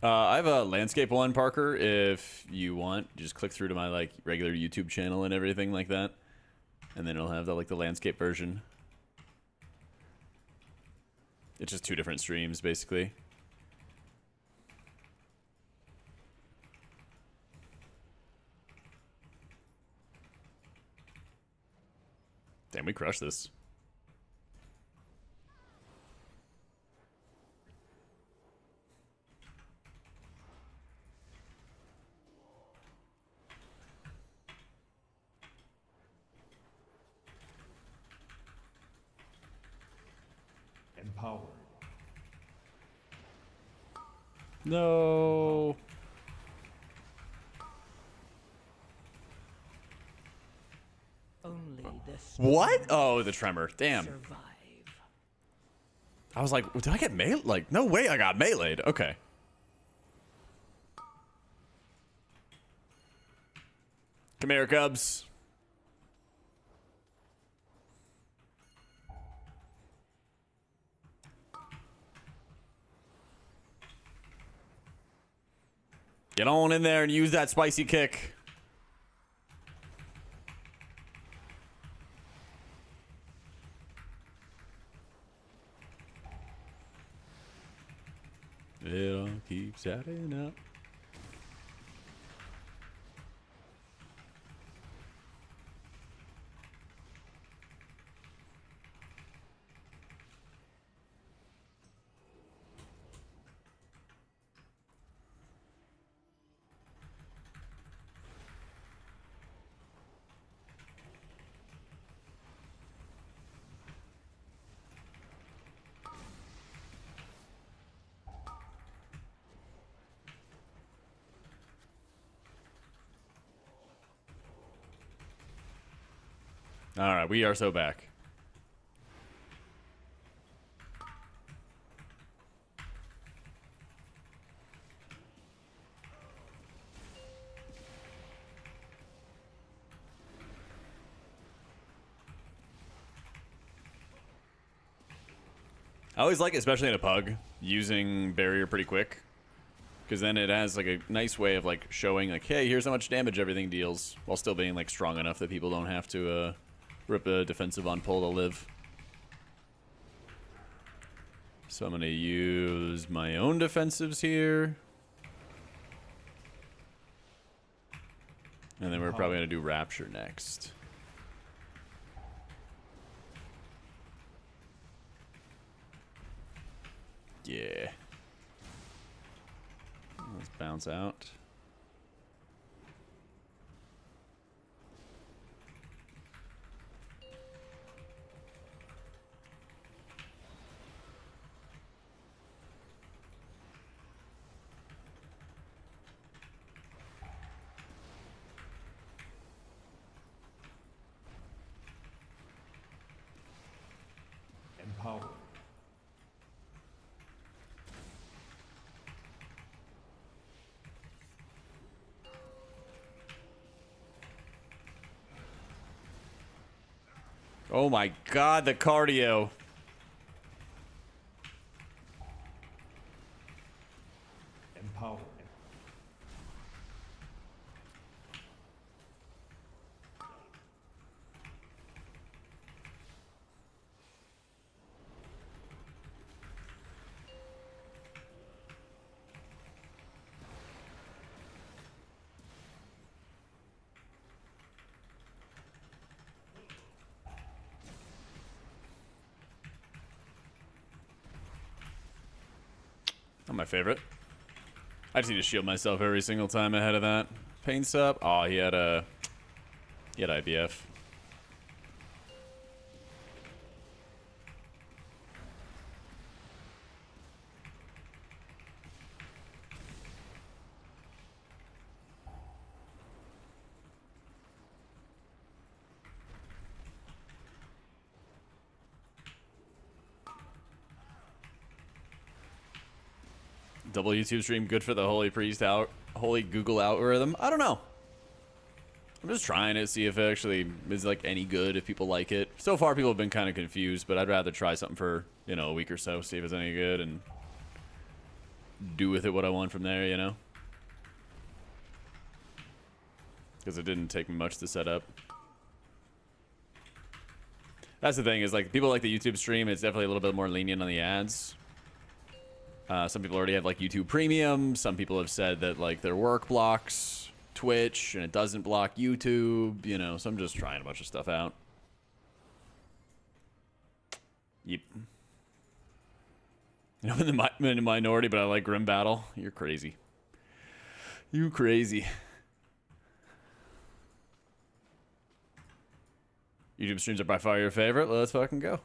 I have a landscape one, Parker. If you want, just click through to my like regular YouTube channel and everything like that, and then it'll have the like the landscape version. It's just 2 different streams, basically. Damn, we crushed this. Empower. No. Only this. What? Oh, the tremor. Damn. Survive. I was like, did I get melee? Like, no way I got meleeed. Okay. Come here, Cubs. Get on in there and use that spicy kick. It all keeps adding up. All right, we are so back. I always like, especially in a pug, using barrier pretty quick, because then it has like a nice way of like showing like, hey, here's how much damage everything deals, while still being like strong enough that people don't have to rip a defensive on pull to live. So I'm gonna use my own defensives here, and then we're probably gonna do Rapture next. Yeah. Let's bounce out. Empower. Oh my god, the cardio. Empower. Not my favorite. I just need to shield myself every single time ahead of that. Pain sup. Oh, he had a He had IBF. Double YouTube stream good for the holy Google algorithm? I don't know. I'm just trying to see if it actually is like any good, if people like it. So far people have been kind of confused, but I'd rather try something for, you know, a week or so, see if it's any good and do with it what I want from there, you know? Because it didn't take me much to set up. That's the thing, is like people like the YouTube stream, it's definitely a little bit more lenient on the ads. Some people already have like YouTube Premium. Some people have said that like their work blocks Twitch and it doesn't block YouTube, you know, so I'm just trying a bunch of stuff out. Yep. You know, I'm in the minority, but I like Grim Battle. You're crazy. You crazy. YouTube streams are by far your favorite. Let's fucking go.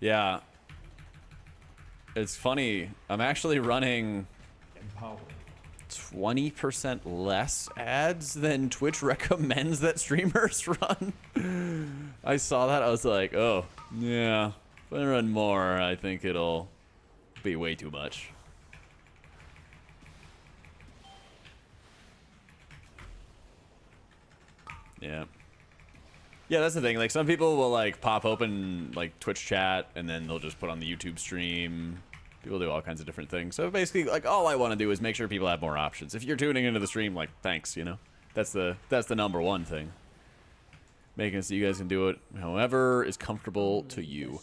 Yeah. It's funny. I'm actually running 20% less ads than Twitch recommends that streamers run. I saw that. I was like, oh, yeah. If I run more, I think it'll be way too much. Yeah. Yeah, that's the thing. Like, some people will, like, pop open, like, Twitch chat, and then they'll just put on the YouTube stream. People do all kinds of different things. So, basically, like, all I want to do is make sure people have more options. If you're tuning into the stream, like, thanks, you know? That's the number one thing. Making it so you guys can do it however is comfortable to you.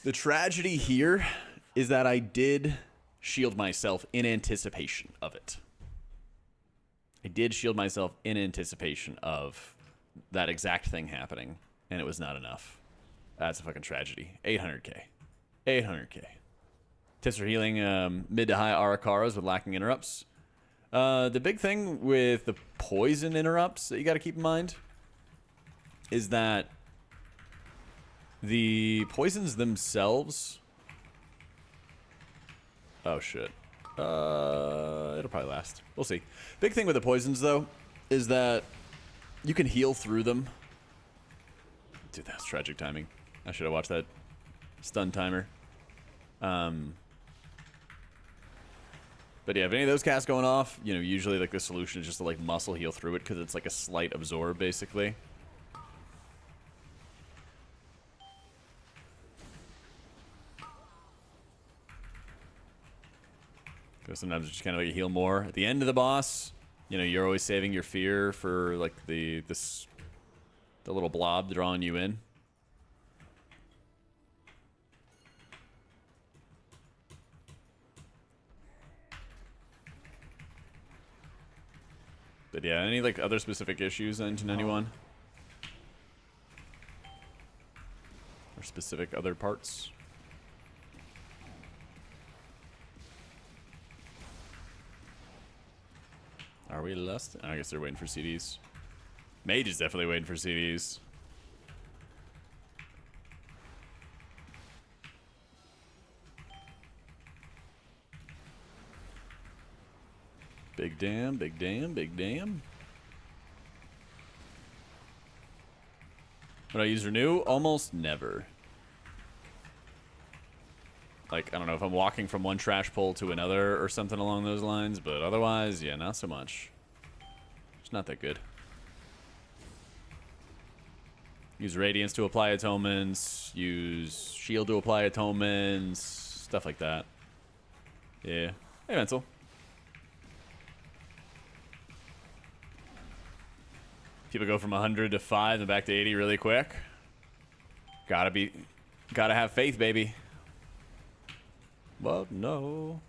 The tragedy here is that I did shield myself in anticipation of it. I did shield myself in anticipation of that exact thing happening, and it was not enough. That's a fucking tragedy. 800k. 800k. Tips for healing mid to high Arakaras with lacking interrupts. The big thing with the poison interrupts that you got to keep in mind is that the poisons themselves... Oh, shit. It'll probably last. We'll see. Big thing with the poisons, though, is that you can heal through them. Dude, that's tragic timing. I should have watched that stun timer. But yeah, if any of those casts going off, you know, usually like the solution is just to like muscle heal through it because it's like a slight absorb, basically. Because sometimes it's just kind of like you heal more. At the end of the boss, you know, you're always saving your fear for like the little blob drawing you in. But yeah, any like other specific issues on 1991? Or specific other parts? Are we lost? I guess they're waiting for CDs. Mage is definitely waiting for CDs. Big damn, big damn, big damn. When I use renew, almost never. Like, I don't know if I'm walking from one trash pole to another or something along those lines, but otherwise, yeah, not so much. It's not that good. Use Radiance to apply atonements, use Shield to apply atonements, stuff like that. Yeah. Hey, Mental. People go from 100 to 5 and back to 80 really quick. Gotta have faith, baby. Well, no.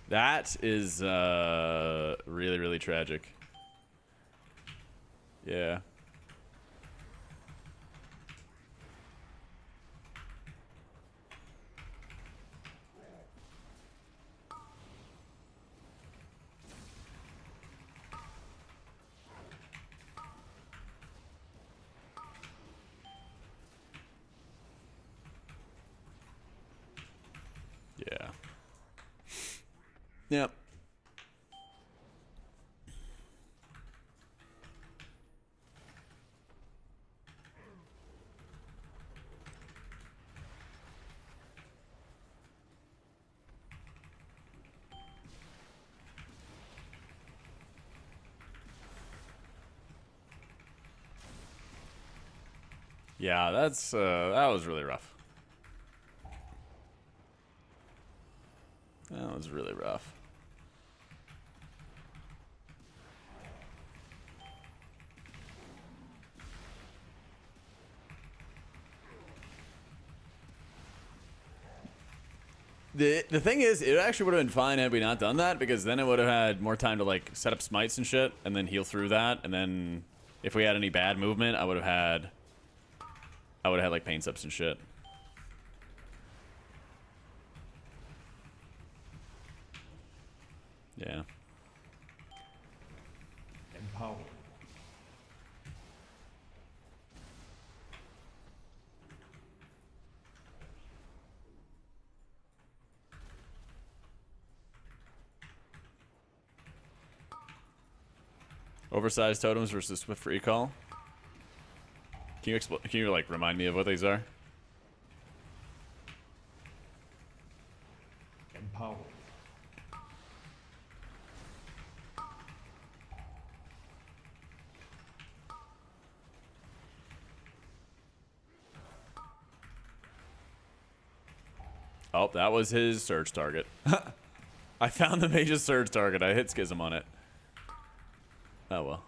That is really, really tragic. Yeah. Yeah. Yep. Yeah, that's that was really rough. That was really rough. The thing is, it actually would have been fine had we not done that, because then it would have had more time to like set up smites and shit, and then heal through that, and then if we had any bad movement, I would have had like pain subs and shit. Yeah. Empower. Oversized totems versus swift recall. Can you like remind me of what these are? Empower. Oh, that was his surge target. I found the mage's surge target. I hit Schism on it. Oh well.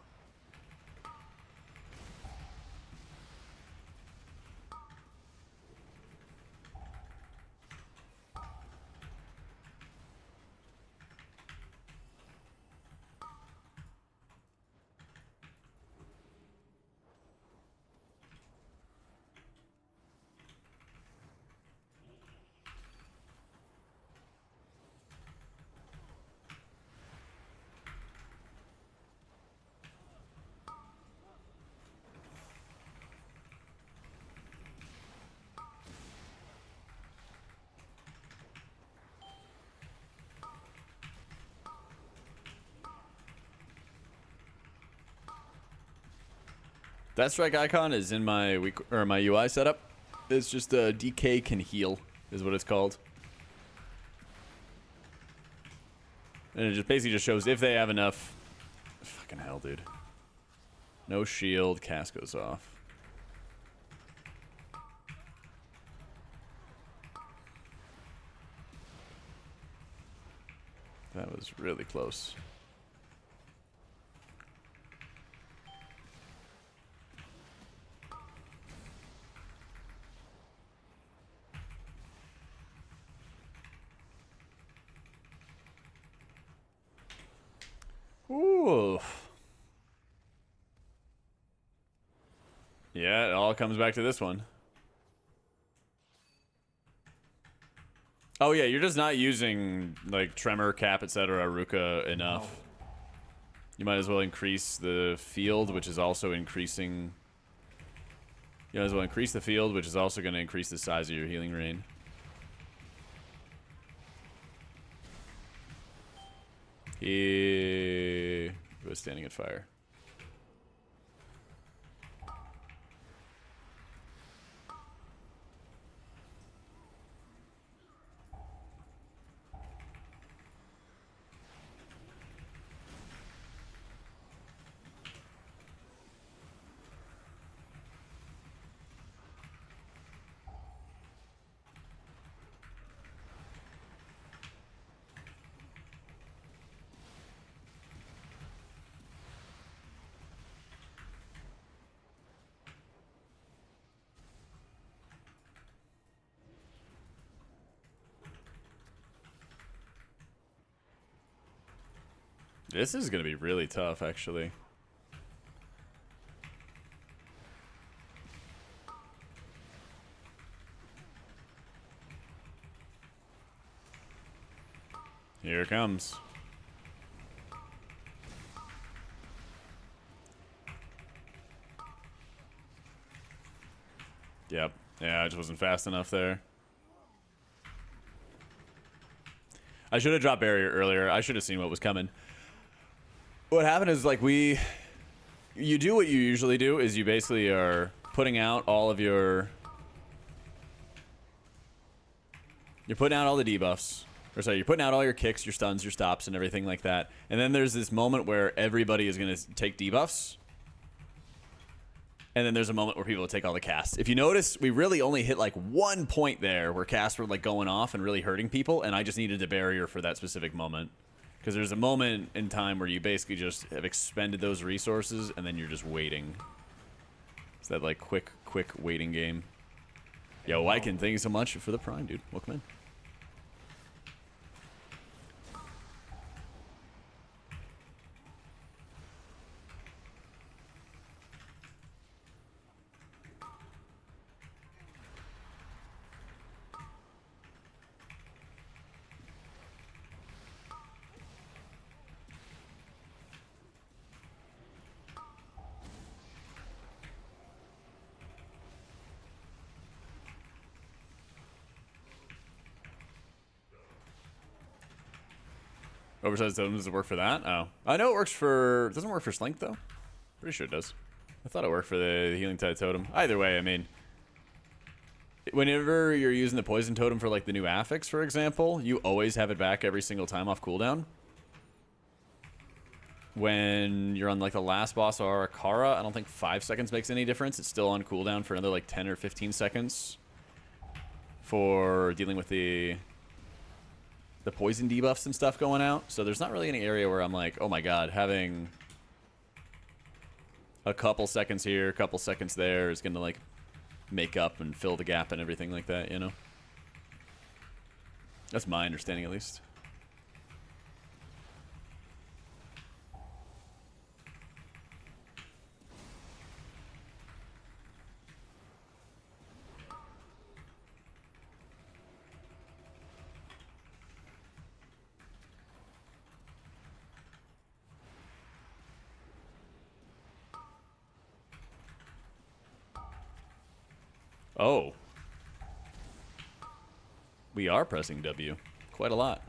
That strike icon is in my my UI setup. It's just DK can heal is what it's called. And it just basically just shows if they have enough. Fucking hell, dude. No shield, cast goes off. That was really close. Ooh. Yeah, it all comes back to this one. Oh yeah, you're just not using like Tremor, Cap, etc. Ruka enough. You might as well increase the field, which is also increasing. You might as well increase the field, which is also going to increase the size of your healing rain. He was standing at fire. This is going to be really tough, actually. Here it comes. Yep. Yeah, I just wasn't fast enough there. I should have dropped barrier earlier. I should have seen what was coming. What happened is like you do what you usually do is you basically are putting out all of you're putting out all the debuffs. Or sorry, you're putting out all your kicks, your stuns, your stops, and everything like that. And then there's this moment where everybody is going to take debuffs. And then there's a moment where people take all the casts. If you notice, we really only hit like 1 point there where casts were like going off and really hurting people, and I just needed a barrier for that specific moment. Because there's a moment in time where you basically just have expended those resources, and then you're just waiting. It's that like quick waiting game. Yo, Wyken, thank you so much for the prime, dude. Welcome in. Oversized totem, does it work for that? Oh. I know it works for... It doesn't work for Slink, though. Pretty sure it does. I thought it worked for the Healing Tide totem. Either way, I mean... Whenever you're using the Poison Totem for, like, the new affix, for example, you always have it back every single time off cooldown. When you're on, like, the last boss or Akara, I don't think 5 seconds makes any difference. It's still on cooldown for another, like, 10 or 15 seconds for dealing with the poison debuffs and stuff going out. So there's not really any area where I'm like, oh my god, having a couple seconds here, a couple seconds there is gonna like make up and fill the gap and everything like that, you know? That's my understanding at least. Oh. We are pressing W. Quite a lot.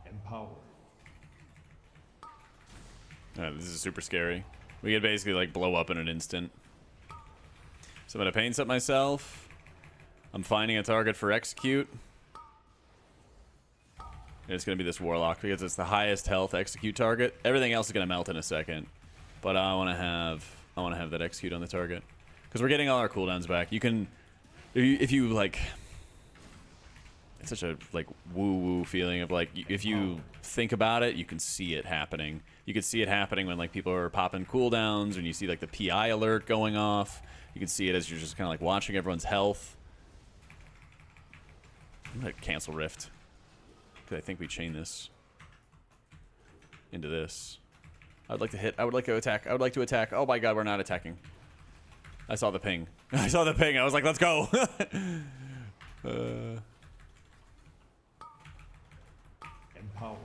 Empower. This is super scary. We could basically like blow up in an instant. So I'm going to pain set myself. I'm finding a target for execute. And it's going to be this warlock because it's the highest health execute target. Everything else is going to melt in a second. But I want to have that execute on the target because we're getting all our cooldowns back. You can if you like, it's such a like woo-woo feeling of like if you think about it, you can see it happening. You can see it happening when like people are popping cooldowns and you see like the PI alert going off. You can see it as you're just kind of like watching everyone's health. I'm gonna cancel Rift because I think we chain this into this. I'd like to hit. I would like to attack. I would like to attack. Oh my god, we're not attacking. I saw the ping. I saw the ping. I was like, let's go. Empower.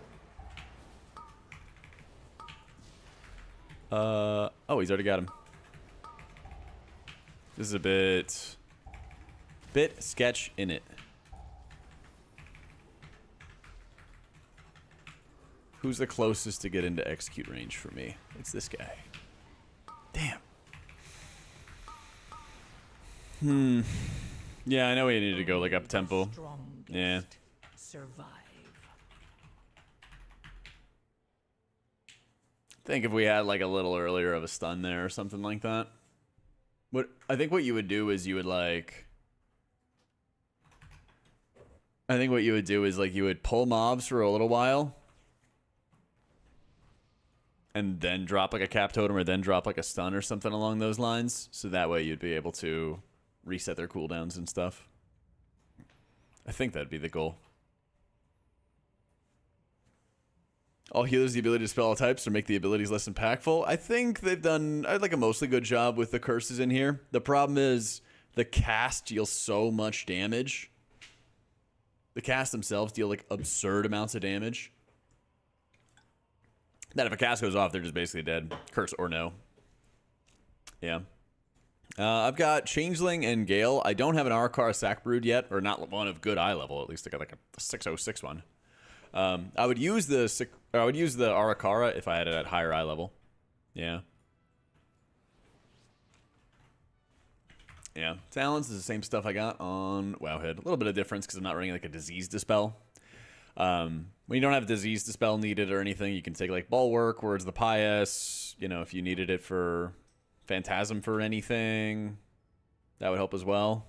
Oh, he's already got him. This is a bit sketch in it. Who's the closest to get into execute range for me? It's this guy. Damn. Yeah, I know we need to go like up tempo. Yeah. Survive. I think if we had like a little earlier of a stun there or something like that. I think what you would do is you would like... I think what you would do is like you would pull mobs for a little while. And then drop like a cap totem or then drop like a stun or something along those lines. So that way you'd be able to reset their cooldowns and stuff. I think that'd be the goal. All healers the ability to spell all types or make the abilities less impactful. I think they've done like a mostly good job with the curses in here. The problem is the cast deals so much damage The casts themselves deal like absurd amounts of damage. That if a cast goes off, they're just basically dead. Curse or no. Yeah. I've got Changeling and Gale. I don't have an Arakara Sack Brood yet, or not one of good eye level. At least I got like a 606 one. I would use the Arakara if I had it at higher eye level. Yeah. Yeah. Talons is the same stuff I got on Wowhead. A little bit of difference because I'm not running like a Disease Dispel. When you don't have Disease Dispel needed or anything, you can take like Bulwark, Words of the Pious. You know, if you needed it for Phantasm for anything, that would help as well.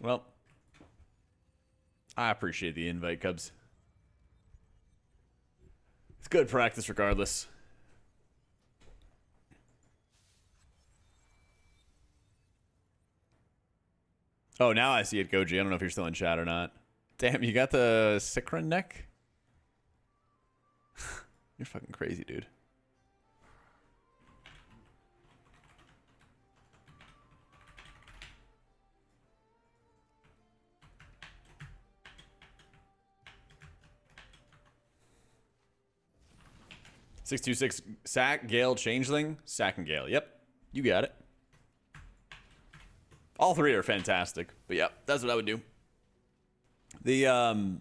Well, I appreciate the invite, Cubs. It's good practice regardless. Oh, now I see it, Goji. I don't know if you're still in chat or not. Damn, you got the Sikrin neck? You're fucking crazy, dude. $626 Sack, Gale, Changeling, Sack and Gale. Yep, you got it. All three are fantastic, but yeah, that's what I would do. The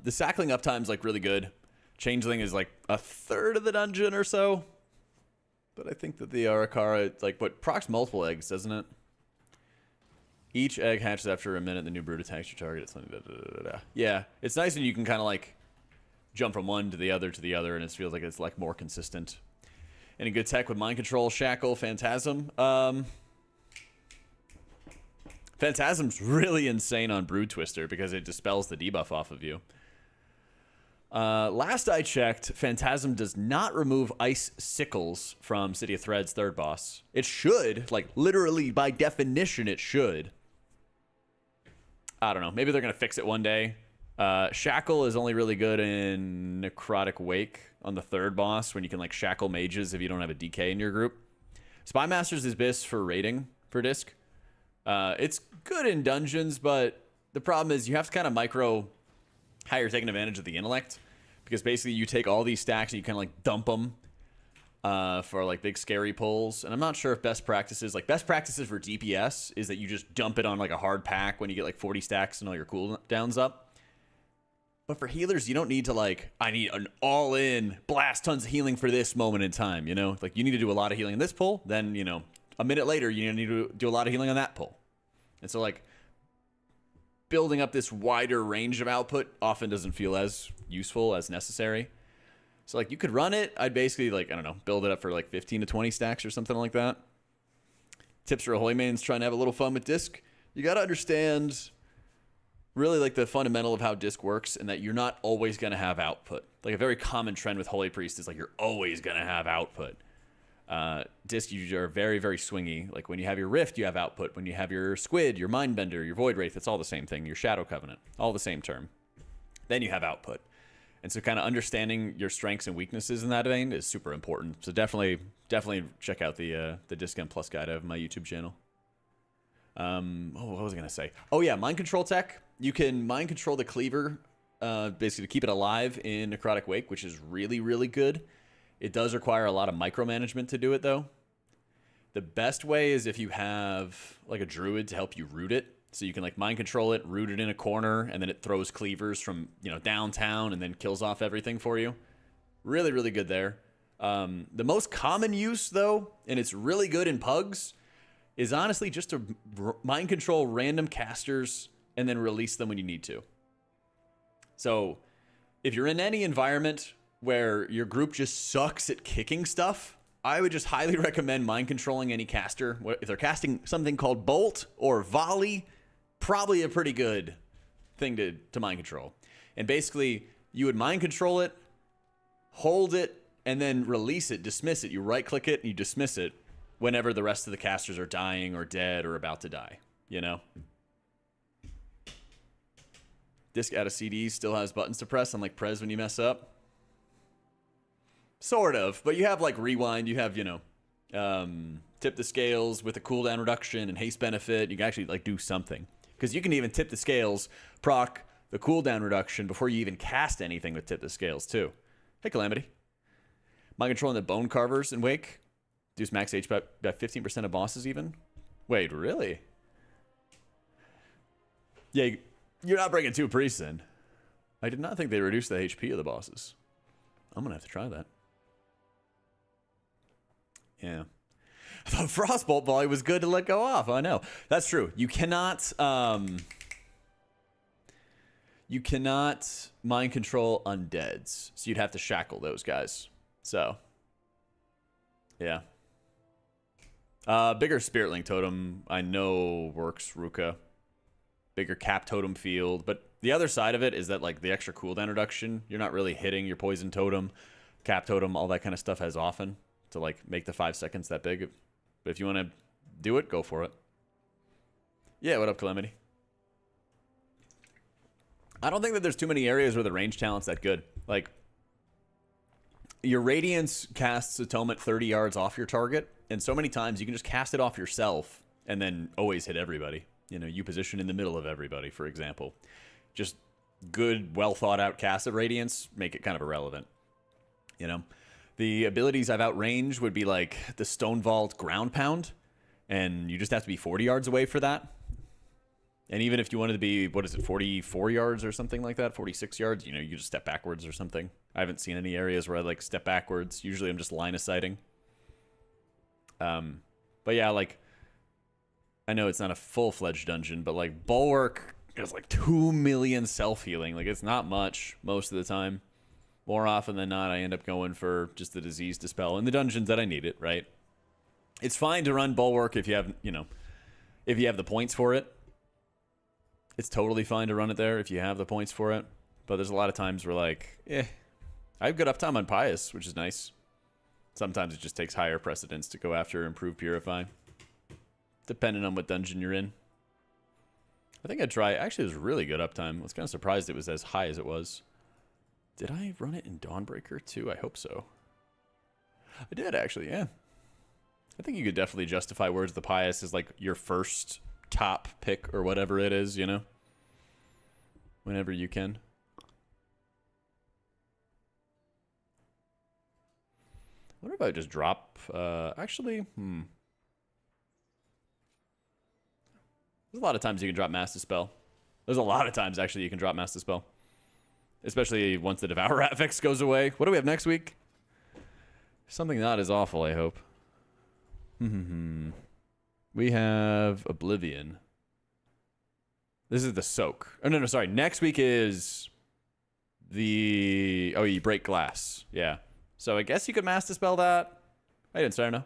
Sackling uptime's like really good. Changeling is like a third of the dungeon or so, but I think that the Arakara, like, what procs multiple eggs, doesn't it? Each egg hatches after a minute. The new brood attacks your target. It's like yeah, it's nice when you can kind of like jump from one to the other, and it feels like it's like more consistent. Any good tech with Mind Control, Shackle, Phantasm? Phantasm's really insane on Brood Twister because it dispels the debuff off of you. Last I checked, Phantasm does not remove Ice Sickles from City of Threads' third boss. It should, like literally by definition it should. I don't know, maybe they're going to fix it one day. Shackle is only really good in Necrotic Wake on the third boss when you can like shackle mages if you don't have a DK in your group. Spymaster's is BIS for raiding for disc. It's good in dungeons, but the problem is you have to kind of micro how you're taking advantage of the intellect, because basically you take all these stacks and you kind of like dump them for like big scary pulls. And I'm not sure if best practices for DPS is that you just dump it on like a hard pack when you get like 40 stacks and all your cooldowns up. But for healers, you don't need to like, I need an all-in blast tons of healing for this moment in time, you know? Like, you need to do a lot of healing in this pull, then, you know, a minute later, you need to do a lot of healing on that pull. And so, like, building up this wider range of output often doesn't feel as useful as necessary. So, like, you could run it. I'd basically, like, I don't know, build it up for, like, 15 to 20 stacks or something like that. Tips for Holy Mains trying to have a little fun with disc. You got to understand really like the fundamental of how disc works, and that you're not always going to have output. Like a very common trend with Holy Priest is like you're always going to have output. Disc, you are very, very swingy. Like when you have your Rift, you have output. When you have your Squid, your Mindbender, your Void Wraith, it's all the same thing. Your Shadow Covenant, all the same term. Then you have output. And so kind of understanding your strengths and weaknesses in that vein is super important. So definitely check out the Disc M Plus guide of my YouTube channel. What was I going to say? Oh yeah, Mind Control tech. You can Mind Control the Cleaver, basically to keep it alive in Necrotic Wake, which is really, really good. It does require a lot of micromanagement to do it, though. The best way is if you have like a druid to help you root it. So you can like Mind Control it, root it in a corner, and then it throws cleavers from, you know, downtown and then kills off everything for you. Really, really good there. The most common use, though, and it's really good in pugs, is honestly just to Mind Control random casters and then release them when you need to. So if you're in any environment where your group just sucks at kicking stuff, I would just highly recommend Mind Controlling any caster. If they're casting something called Bolt or Volley, probably a pretty good thing to Mind Control. And basically, you would Mind Control it, hold it, and then release it, dismiss it. You right-click it and you dismiss it whenever the rest of the casters are dying or dead or about to die, you know? Disc out of CD still has buttons to press, unlike Prez when you mess up. Sort of, but you have like rewind, you have, you know, tip the scales with a cooldown reduction and haste benefit. You can actually like do something. Because you can even tip the scales, proc the cooldown reduction before you even cast anything with tip the scales too. Hey Calamity. Mind controlling the bone carvers in Wake. Reduce max HP by 15% of bosses even. Wait, really? Yeah, you're not bringing 2 priests in. I did not think they reduced the HP of the bosses. I'm going to have to try that. Yeah. I thought Frostbolt volley was good to let go off. I know. That's true. You cannot mind control undeads. So you'd have to shackle those guys. So yeah. Bigger Spirit Link Totem I know works, Ruka. Bigger Cap Totem field, but the other side of it is that like the extra cooldown reduction, you're not really hitting your Poison Totem, Cap Totem, all that kind of stuff as often to like make the 5 seconds that big. But if you want to do it, go for it. Yeah, what up, Calamity? I don't think that there's too many areas where the range talent's that good. Like, your Radiance casts Atonement 30 yards off your target, and so many times you can just cast it off yourself and then always hit everybody. You know, you position in the middle of everybody, for example. Just good, well thought out cast of Radiance make it kind of irrelevant. You know? The abilities I've outranged would be like the Stone Vault Ground Pound, and you just have to be 40 yards away for that. And even if you wanted to be, what is it, 44 yards or something like that, 46 yards, you know, you just step backwards or something. I haven't seen any areas where I like step backwards. Usually I'm just line of sighting. But yeah, like, I know it's not a full-fledged dungeon, but like Bulwark is like 2 million self-healing. Like, it's not much most of the time. More often than not, I end up going for just the disease dispel in the dungeons that I need it, right? It's fine to run Bulwark if you have, you know, if you have the points for it. It's totally fine to run it there if you have the points for it. But there's a lot of times where like, I have good uptime on Pious, which is nice. Sometimes it just takes higher precedence to go after Improve Purify. Depending on what dungeon you're in. I think I'd try, actually it was really good uptime. I was kind of surprised it was as high as it was. Did I run it in Dawnbreaker too? I hope so. I did actually, yeah. I think you could definitely justify Words of the Pious as like your first top pick or whatever it is, you know? Whenever you can. I wonder if I just drop, actually, There's a lot of times you can drop Mass Dispel. There's a lot of times, actually, you can drop Mass Dispel. Especially once the Devour affix goes away. What do we have next week? Something not as awful, I hope. We have Oblivion. This is the Soak. Oh, no, sorry. Next week is the... Oh, you break glass. Yeah. So I guess you could Mass Dispel that. I didn't start, no.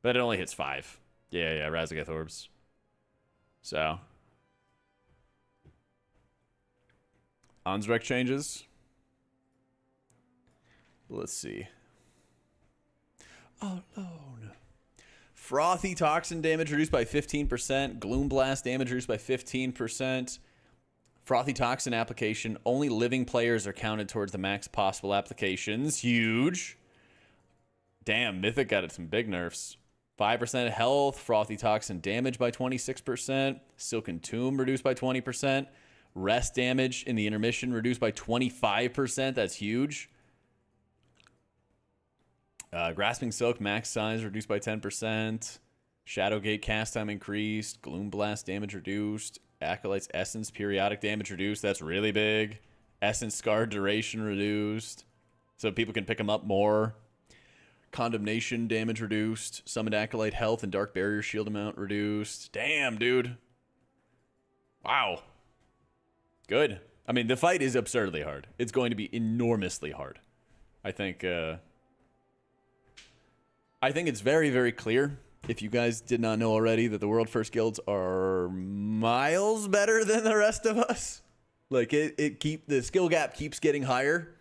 But it only hits 5. Yeah, Razageth Orbs. So... Ansrek changes. Let's see. Alone. Frothy Toxin damage reduced by 15%. Gloom Blast damage reduced by 15%. Frothy Toxin application. Only living players are counted towards the max possible applications. Huge. Damn, Mythic got it some big nerfs. 5% health. Frothy Toxin damage by 26%. Silken Tomb reduced by 20%. Rest damage in the intermission reduced by 25%. That's huge. Grasping Silk max size reduced by 10%. Shadowgate cast time increased. Gloom Blast damage reduced. Acolyte's Essence periodic damage reduced. That's really big. Essence Scar duration reduced. So people can pick them up more. Condemnation damage reduced. Summoned Acolyte health and Dark Barrier shield amount reduced. Damn, dude. Wow. Good. I mean, the fight is absurdly hard. It's going to be enormously hard. I think it's very, very clear, if you guys did not know already, that the World First Guilds are miles better than the rest of us. Like, the skill gap keeps getting higher.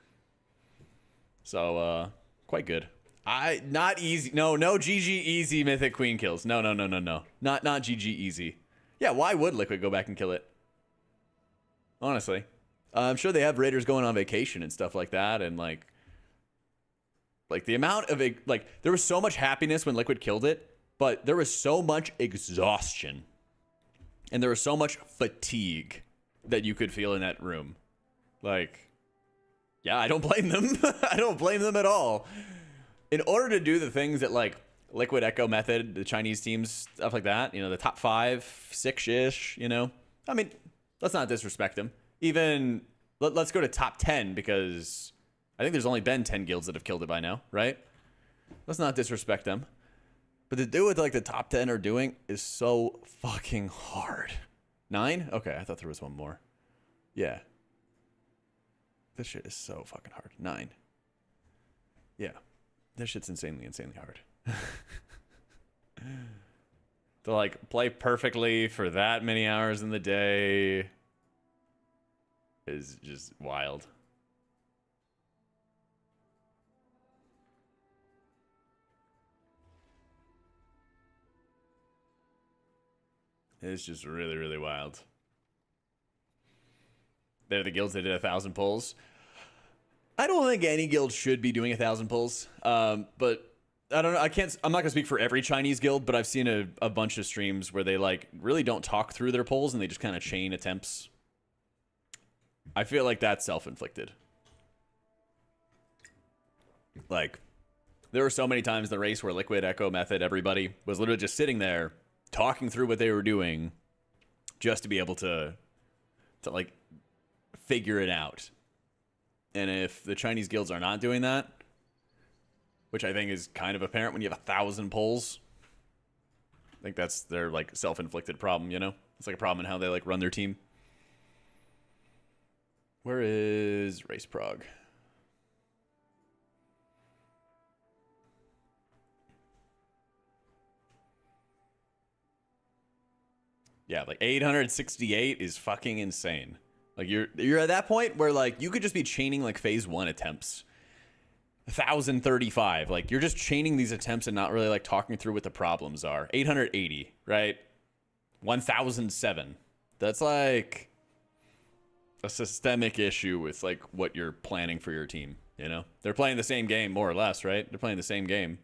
So quite good. Not easy. No GG easy Mythic Queen kills. No. Not GG easy. Yeah, why would Liquid go back and kill it? Honestly. I'm sure they have raiders going on vacation and stuff like that, and like the amount of like there was so much happiness when Liquid killed it, but there was so much exhaustion and there was so much fatigue that you could feel in that room. Like, yeah, I don't blame them. I don't blame them at all. In order to do the things that like Liquid Echo Method, the Chinese teams, stuff like that, you know, the top 5, 6-ish, you know, I mean, let's not disrespect them. Even let's go to top 10, because I think there's only been 10 guilds that have killed it by now, right? Let's not disrespect them. But to do what like the top 10 are doing is so fucking hard. 9? Okay, I thought there was one more. Yeah. This shit is so fucking hard. 9. Yeah. This shit's insanely hard. To like play perfectly for that many hours in the day is just wild. It's just really wild. They're the guilds that did 1,000 pulls. I don't think any guild should be doing 1,000 pulls. But I don't know. I'm not gonna speak for every Chinese guild, but I've seen a bunch of streams where they like really don't talk through their pulls and they just kind of chain attempts. I feel like that's self-inflicted. Like, there were so many times in the race where Liquid, Echo, Method, everybody was literally just sitting there talking through what they were doing just to be able to like figure it out. And if the Chinese guilds are not doing that, which I think is kind of apparent when you have 1,000 pulls, I think that's their like self-inflicted problem, you know? It's like a problem in how they like run their team. Where is Race Prog? Yeah, like 868 is fucking insane. Like you're at that point where like you could just be chaining like phase 1 attempts. 1,035. Like you're just chaining these attempts and not really like talking through what the problems are. 880, right? 1,007. That's like a systemic issue with like what you're planning for your team, you know? They're playing the same game more or less, right? They're playing the same game.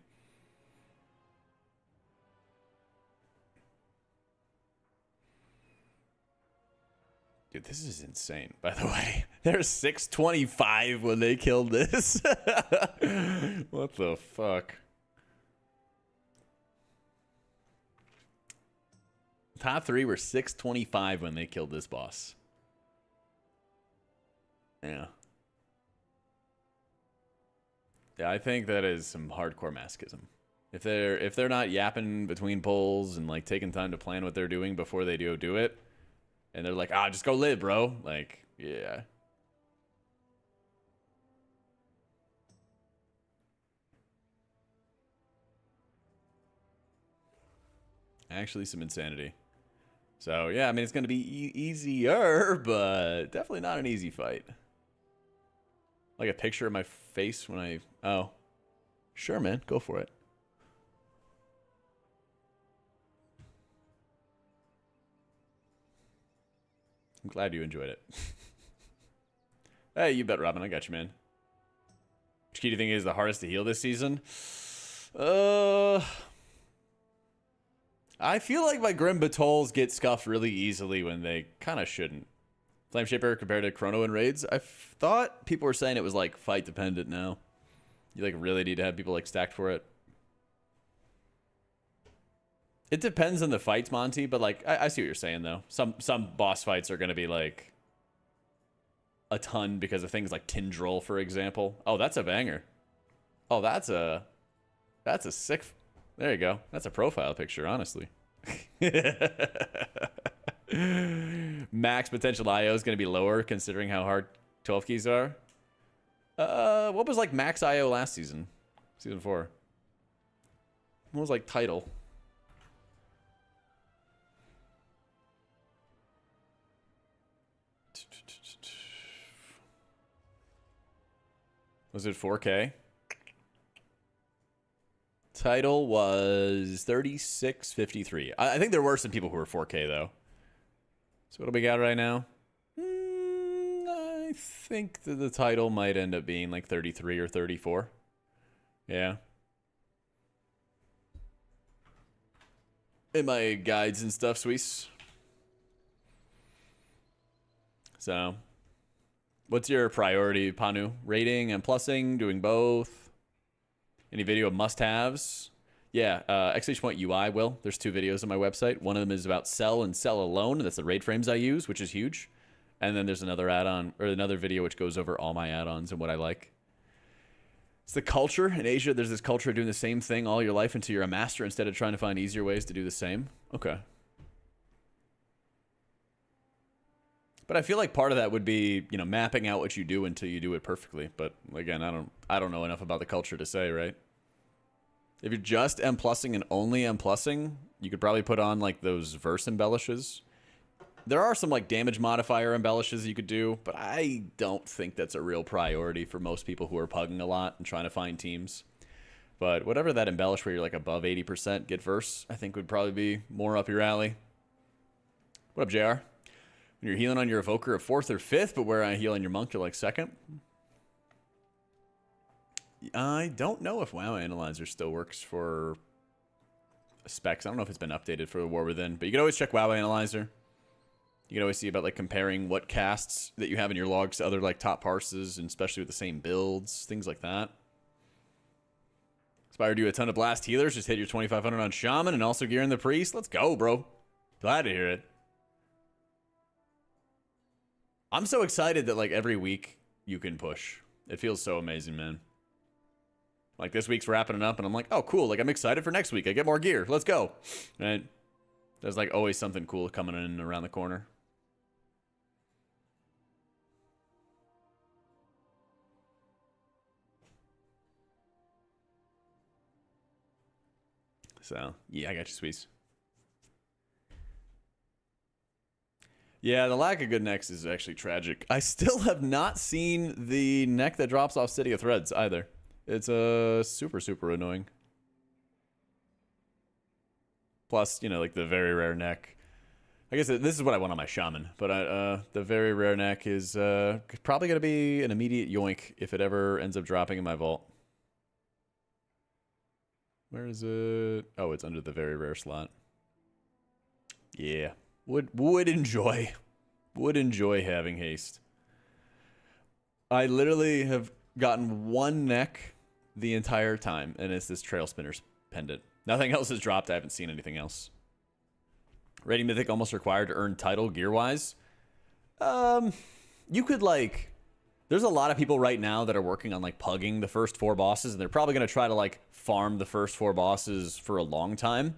Dude, this is insane, by the way. There's 625 when they killed this. What the fuck? Top 3 were 625 when they killed this boss. Yeah. Yeah, I think that is some hardcore masochism. If they're not yapping between pulls and like taking time to plan what they're doing before they do it, and they're like, just go live, bro. Like, yeah. Actually, some insanity. So, yeah, I mean, it's going to be easier, but definitely not an easy fight. Like a picture of my face when I... Oh. Sure, man. Go for it. I'm glad you enjoyed it. Hey, you bet, Robin. I got you, man. Which key do you think is the hardest to heal this season? I feel like my Grim Batols get scuffed really easily when they kind of shouldn't. Flame Shaper compared to Chrono and Raids, I thought people were saying it was like fight dependent now. You like really need to have people like stacked for it. It depends on the fights, Monty, but like I see what you're saying though. Some boss fights are gonna be like a ton because of things like Tindril, for example. Oh, that's a banger. Oh, that's a sick. There you go. That's a profile picture, honestly. Max potential IO is going to be lower considering how hard 12 keys are. What was like max IO last season? Season 4. What was like title? Was it 4K? Title was 3653. I think there were some people who were 4K though. So what do we got right now? I think that the title might end up being like 33 or 34. Yeah. In my guides and stuff, Swiss. So, what's your priority, Panu? Rating and plussing, doing both? Any video must-haves? Yeah, !UI will. There's 2 videos on my website. One of them is about sell and sell alone. That's the raid frames I use, which is huge. And then there's another add-on, or another video which goes over all my add-ons and what I like. It's the culture. In Asia, there's this culture of doing the same thing all your life until you're a master instead of trying to find easier ways to do the same. Okay. But I feel like part of that would be, you know, mapping out what you do until you do it perfectly. But again, I don't know enough about the culture to say, right? If you're just M+ing and only M+ing, you could probably put on like those verse embellishes. There are some like damage modifier embellishes you could do, but I don't think that's a real priority for most people who are pugging a lot and trying to find teams. But whatever that embellish where you're like above 80% get verse, I think would probably be more up your alley. What up, JR? When you're healing on your evoker of 4th or 5th, but where I heal on your monk, you're like 2nd. I don't know if WoW Analyzer still works for specs. I don't know if it's been updated for the War Within, but you can always check WoW Analyzer. You can always see about like comparing what casts that you have in your logs to other like top parses, and especially with the same builds, things like that. Inspired you a ton of blast healers. Just hit your 2,500 on Shaman and also gearing the Priest. Let's go, bro. Glad to hear it. I'm so excited that like every week you can push. It feels so amazing, man. Like this week's wrapping it up and I'm like, oh, cool. Like I'm excited for next week. I get more gear. Let's go. Right? There's like always something cool coming in around the corner. So, yeah, I got you, Squeeze. Yeah, the lack of good necks is actually tragic. I still have not seen the neck that drops off City of Threads either. It's super, super annoying. Plus, you know, like the very rare neck. I guess this is what I want on my Shaman. But the very rare neck is probably going to be an immediate yoink if it ever ends up dropping in my vault. Where is it? Oh, it's under the very rare slot. Yeah. Would enjoy having haste. I literally have gotten one neck the entire time, and it's this Trail Spinner's pendant. Nothing else has dropped. I haven't seen anything else. Rating Mythic almost required to earn title gear-wise. You could like... There's a lot of people right now that are working on like pugging the first 4 bosses, and they're probably going to try to like farm the first 4 bosses for a long time.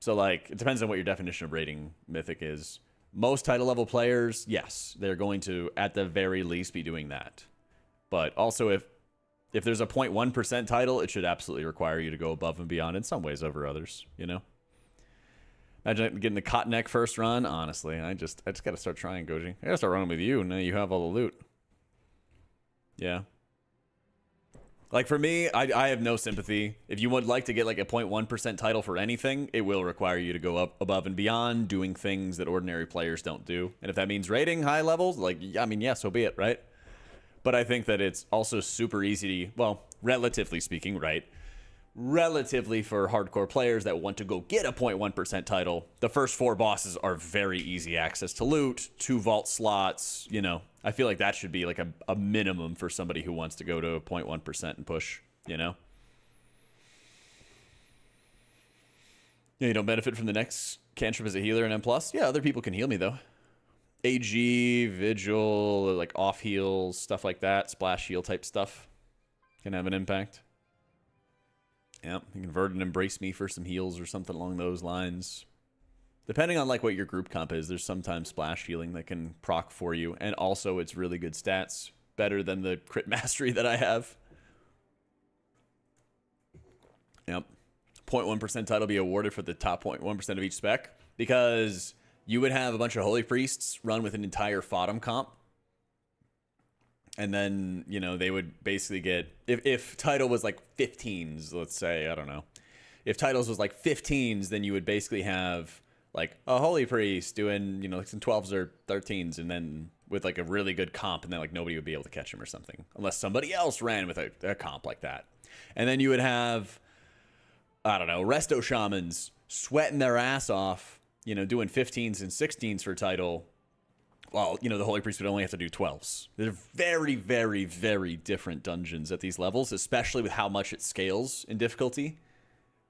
So like, it depends on what your definition of rating Mythic is. Most title level players, yes, they're going to at the very least be doing that. But also if there's a 0.1% title, it should absolutely require you to go above and beyond in some ways over others, you know? Imagine getting the cotton neck first run. Honestly, I just got to start trying, Goji. I got to start running with you. Now you have all the loot. Yeah. Like for me, I have no sympathy. If you would like to get like a 0.1% title for anything, it will require you to go up above and beyond doing things that ordinary players don't do. And if that means rating high levels, like, I mean, yeah, so be it, right? But I think that it's also super easy, well, relatively speaking, right? Relatively for hardcore players that want to go get a 0.1% title, the first 4 bosses are very easy access to loot, 2 vault slots, you know. I feel like that should be like a minimum for somebody who wants to go to a 0.1% and push, you know. Yeah, you don't benefit from the next cantrip as a healer in M+. Yeah, other people can heal me though. AG, Vigil, like off heals, stuff like that, splash heal type stuff can have an impact. Yeah, you convert and embrace me for some heals or something along those lines. Depending on like what your group comp is, there's sometimes splash healing that can proc for you. And also it's really good stats. Better than the crit mastery that I have. Yep. 0.1% title be awarded for the top 0.1% of each spec. Because you would have a bunch of Holy Priests run with an entire Fodom comp. And then, you know, they would basically get, if title was like 15s, let's say, I don't know. If titles was like 15s, then you would basically have like a holy priest doing, you know, like some 12s or 13s, and then with like a really good comp, and then like nobody would be able to catch him or something unless somebody else ran with a comp like that. And then you would have, I don't know, resto shamans sweating their ass off, you know, doing 15s and 16s for title. Well, you know, the holy priest would only have to do 12s. They're very, very, very different dungeons at these levels, especially with how much it scales in difficulty.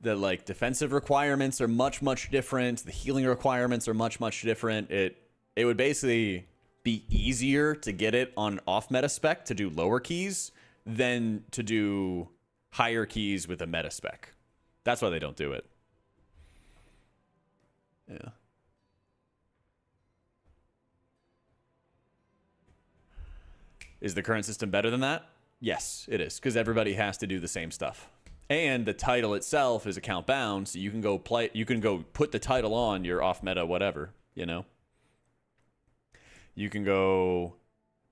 The like defensive requirements are much, much different. The healing requirements are much, much different. It would basically be easier to get it on off meta spec to do lower keys than to do higher keys with a meta spec. That's why they don't do it. Yeah. Is the current system better than that? Yes, it is, because everybody has to do the same stuff. And the title itself is account bound, so you can go play, you can go put the title on your off meta whatever, you know. You can go,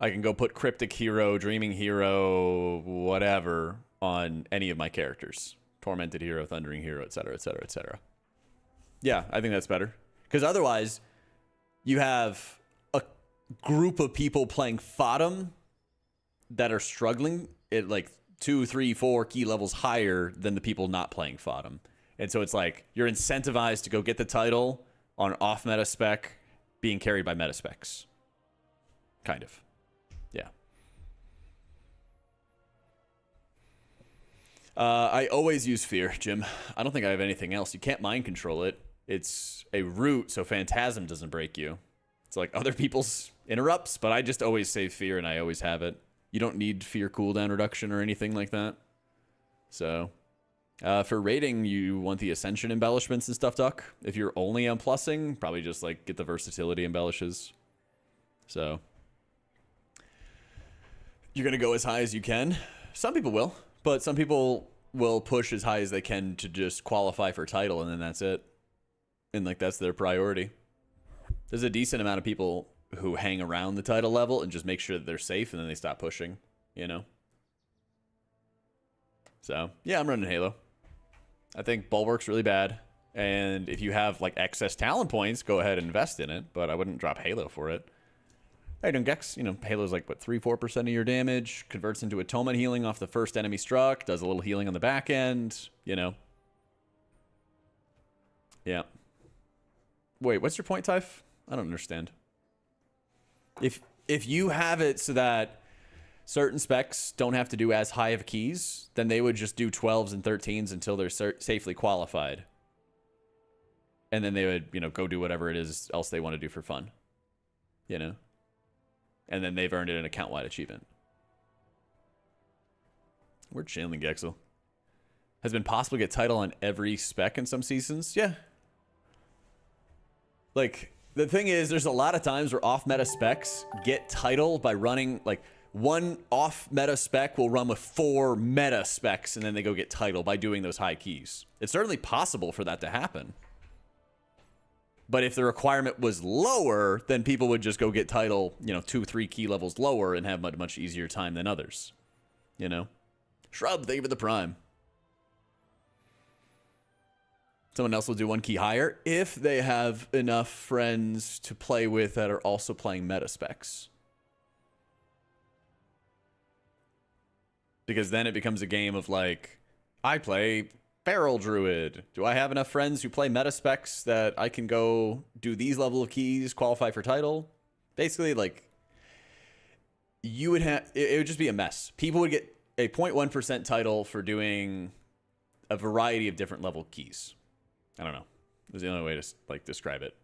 I can go put Cryptic Hero, Dreaming Hero, whatever on any of my characters. Tormented Hero, Thundering Hero, etc., etc., etc. Yeah, I think that's better. Because otherwise, you have a group of people playing Fodom that are struggling at like 2, 3, 4 key levels higher than the people not playing Fodom. And so it's like you're incentivized to go get the title on off meta spec being carried by meta specs. Kind of. Yeah. I always use fear, Jim. I don't think I have anything else. You can't mind control it. It's a root, so Phantasm doesn't break you. It's like other people's interrupts, but I just always save fear, and I always have it. You don't need fear cooldown reduction or anything like that. So, for rating, you want the Ascension embellishments and stuff, Duck. If you're only on plussing, probably just like get the versatility embellishes. So, you're going to go as high as you can. Some people will, but some people will push as high as they can to just qualify for title, and then that's it. And like that's their priority. There's a decent amount of people who hang around the title level and just make sure that they're safe, and then they stop pushing, you know? So, yeah, I'm running Halo. I think Bulwark's really bad, and if you have, like, excess talent points, go ahead and invest in it, but I wouldn't drop Halo for it. Hey, doing Gex, you know, Halo's like, what, 3-4% of your damage, converts into atonement healing off the first enemy struck, does a little healing on the back end, you know? Yeah. Wait, what's your point, Typh? I don't understand. If you have it so that certain specs don't have to do as high of keys, then they would just do 12s and 13s until they're safely qualified. And then they would, you know, go do whatever it is else they want to do for fun. You know? And then they've earned it an account-wide achievement. Where'd Shanling Gexel? Has been possible to get title on every spec in some seasons? Yeah. Like, the thing is, there's a lot of times where off-meta specs get title by running, like, one off-meta spec will run with 4 meta specs, and then they go get title by doing those high keys. It's certainly possible for that to happen. But if the requirement was lower, then people would just go get title, you know, 2-3 key levels lower and have much, much easier time than others. You know? Shrub, thank you for the prime. Someone else will do 1 key higher if they have enough friends to play with that are also playing meta specs. Because then it becomes a game of like, I play Feral Druid. Do I have enough friends who play meta specs that I can go do these level of keys, qualify for title? Basically, like, you would have, it would just be a mess. People would get a 0.1% title for doing a variety of different level keys. I don't know. There's the only way to like describe it.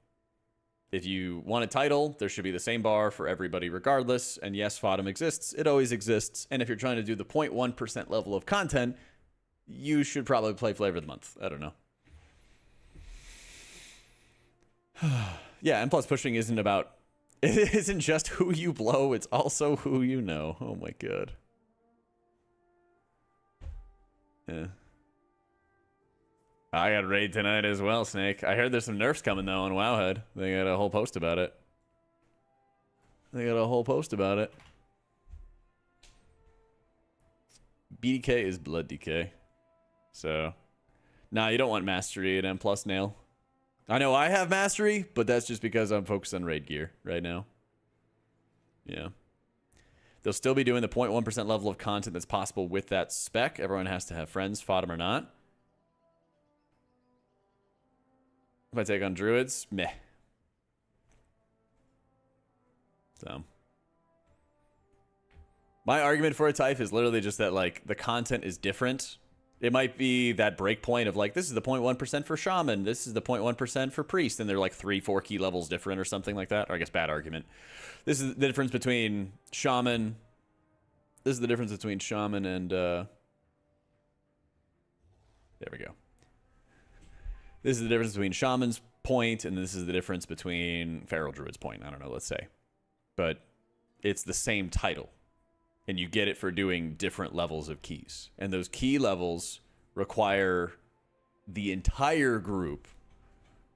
If you want a title, there should be the same bar for everybody regardless. And yes, Fodom exists. It always exists. And if you're trying to do the 0.1% level of content, you should probably play Flavor of the Month. I don't know. Yeah, and plus pushing isn't about... It isn't just who you blow, it's also who you know. Oh my god. Yeah. I got raid tonight as well, Snake. I heard there's some nerfs coming, though, on Wowhead. They got a whole post about it. BDK is blood DK. So, nah, you don't want mastery at M plus nail. I know I have mastery, but that's just because I'm focused on raid gear right now. Yeah. They'll still be doing the 0.1% level of content that's possible with that spec. Everyone has to have friends, fought them or not. If I take on druids, meh. So. My argument for a type is literally just that, like, the content is different. It might be that breakpoint of, like, this is the 0.1% for shaman, this is the 0.1% for priest, and they're like 3-4 key levels different or something like that. Or I guess bad argument. This is the difference between shaman. This is the difference between shaman and, there we go. This is the difference between shaman's point, and this is the difference between feral druid's point. I don't know, let's say. But it's the same title. And you get it for doing different levels of keys. And those key levels require the entire group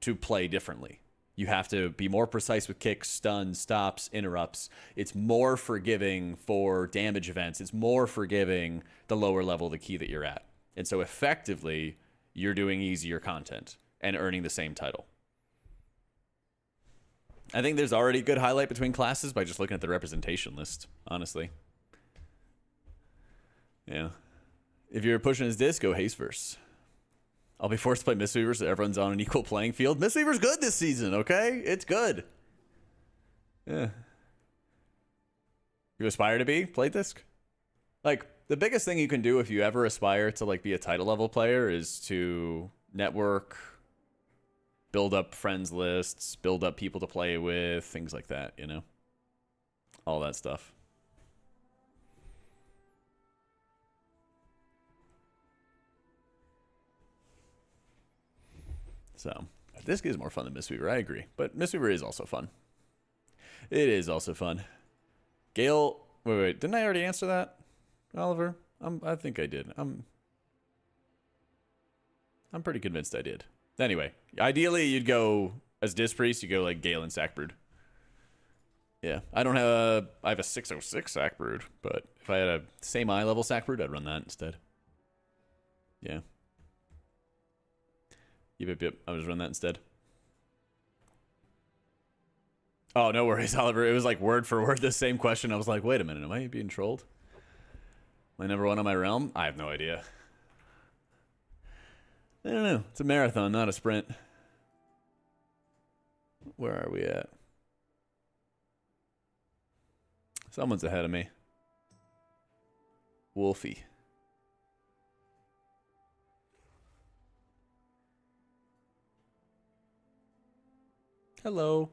to play differently. You have to be more precise with kicks, stuns, stops, interrupts. It's more forgiving for damage events. It's more forgiving the lower level of the key that you're at. And so effectively, you're doing easier content and earning the same title. I think there's already good highlight between classes by just looking at the representation list, honestly. Yeah. If you're pushing his disc, go Hasteverse. I'll be forced to play Mistweaver so everyone's on an equal playing field. Mistweaver's good this season, okay? It's good. Yeah. You aspire to be? Play disc? Like, the biggest thing you can do if you ever aspire to, like, be a title level player is to network, build up friends lists, build up people to play with, things like that, you know? All that stuff. So, this is more fun than Mistweaver, I agree. But Mistweaver is also fun. It is also fun. Gale, wait, didn't I already answer that, Oliver? I think I did. I'm pretty convinced I did. Anyway, ideally you'd go as Disc Priest, you go like Gale and Sackbrood. Yeah, I have a 606 Sackbrood, but if I had a same eye level Sackbrood, I'd run that instead. Yeah. Yep. I was running that instead. Oh, no worries, Oliver. It was like word for word the same question. I was like, wait a minute. Am I being trolled? Am I number one on my realm? I have no idea. I don't know. It's a marathon, not a sprint. Where are we at? Someone's ahead of me. Wolfie. Hello.